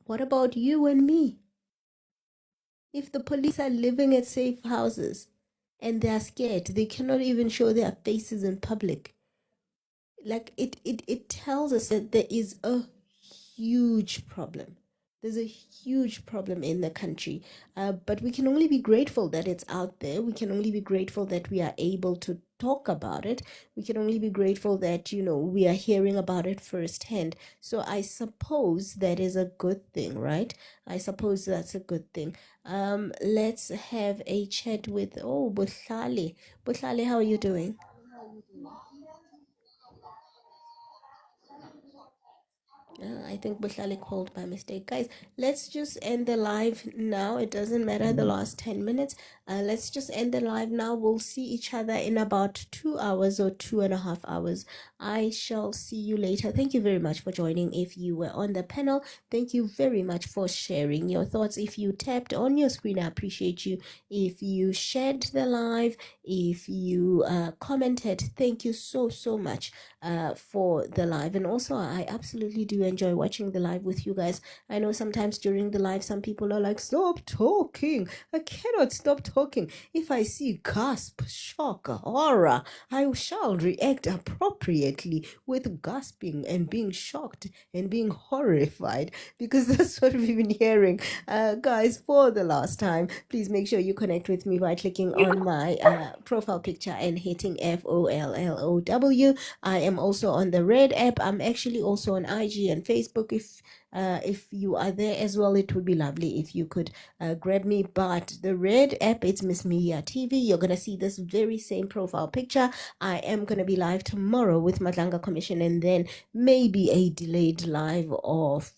[SPEAKER 2] What about you and me? If the police are living at safe houses and they're scared, they cannot even show their faces in public. Like it tells us that there is a huge problem. There's a huge problem in the country, but we can only be grateful that it's out there. We can only be grateful that we are able to talk about it. We can only be grateful that, we are hearing about it firsthand. So I suppose that is a good thing, right? I suppose that's a good thing. Let's have a chat with, Buhlali. Buhlali, how are you doing? I think Bushali called by mistake. Guys, let's just end the live now. It doesn't matter the last 10 minutes. Let's just end the live now. We'll see each other in about 2 hours or 2.5 hours. I shall see you later. Thank you very much for joining. If you were on the panel, thank you very much for sharing your thoughts. If you tapped on your screen, I appreciate you. If you shared the live, if you commented, thank you so much for the live. And also, I absolutely do enjoy watching the live with you guys. I know sometimes during the live, some people are like, stop talking. I cannot stop talking. If I see gasp, shock, horror, I shall react appropriately with gasping and being shocked and being horrified, because that's what we've been hearing. Guys, for the last time, please make sure you connect with me by clicking on my profile picture and hitting FOLLOW. I am also on the Red app. I'm actually also on IG and Facebook. If you are there as well, it would be lovely if you could grab me. But the Red app, it's Miss Media TV. You're gonna see this very same profile picture. I am gonna be live tomorrow with Madlanga Commission, and then maybe a delayed live of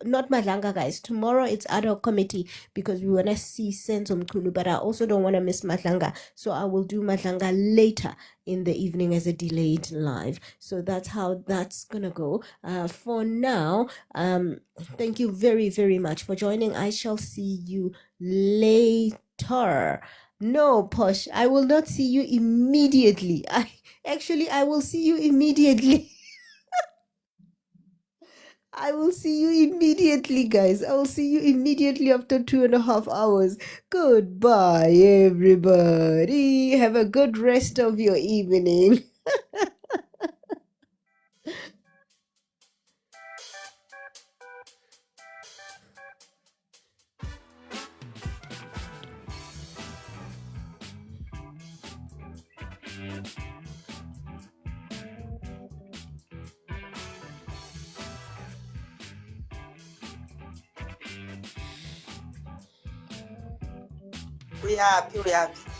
[SPEAKER 2] not Madlanga, guys. Tomorrow it's ad hoc committee because we wanna see Senzo Mkulu, but I also don't wanna miss Madlanga, so I will do Madlanga later in the evening as a delayed live. So that's how that's gonna go. For now, thank you very, very much for joining. I shall see you later. No, Posh, I will not see you immediately. I will see you immediately. I will see you immediately, guys. I will see you immediately after 2.5 hours. Goodbye, everybody. Have a good rest of your evening.
[SPEAKER 20] Uyaphi uyaphi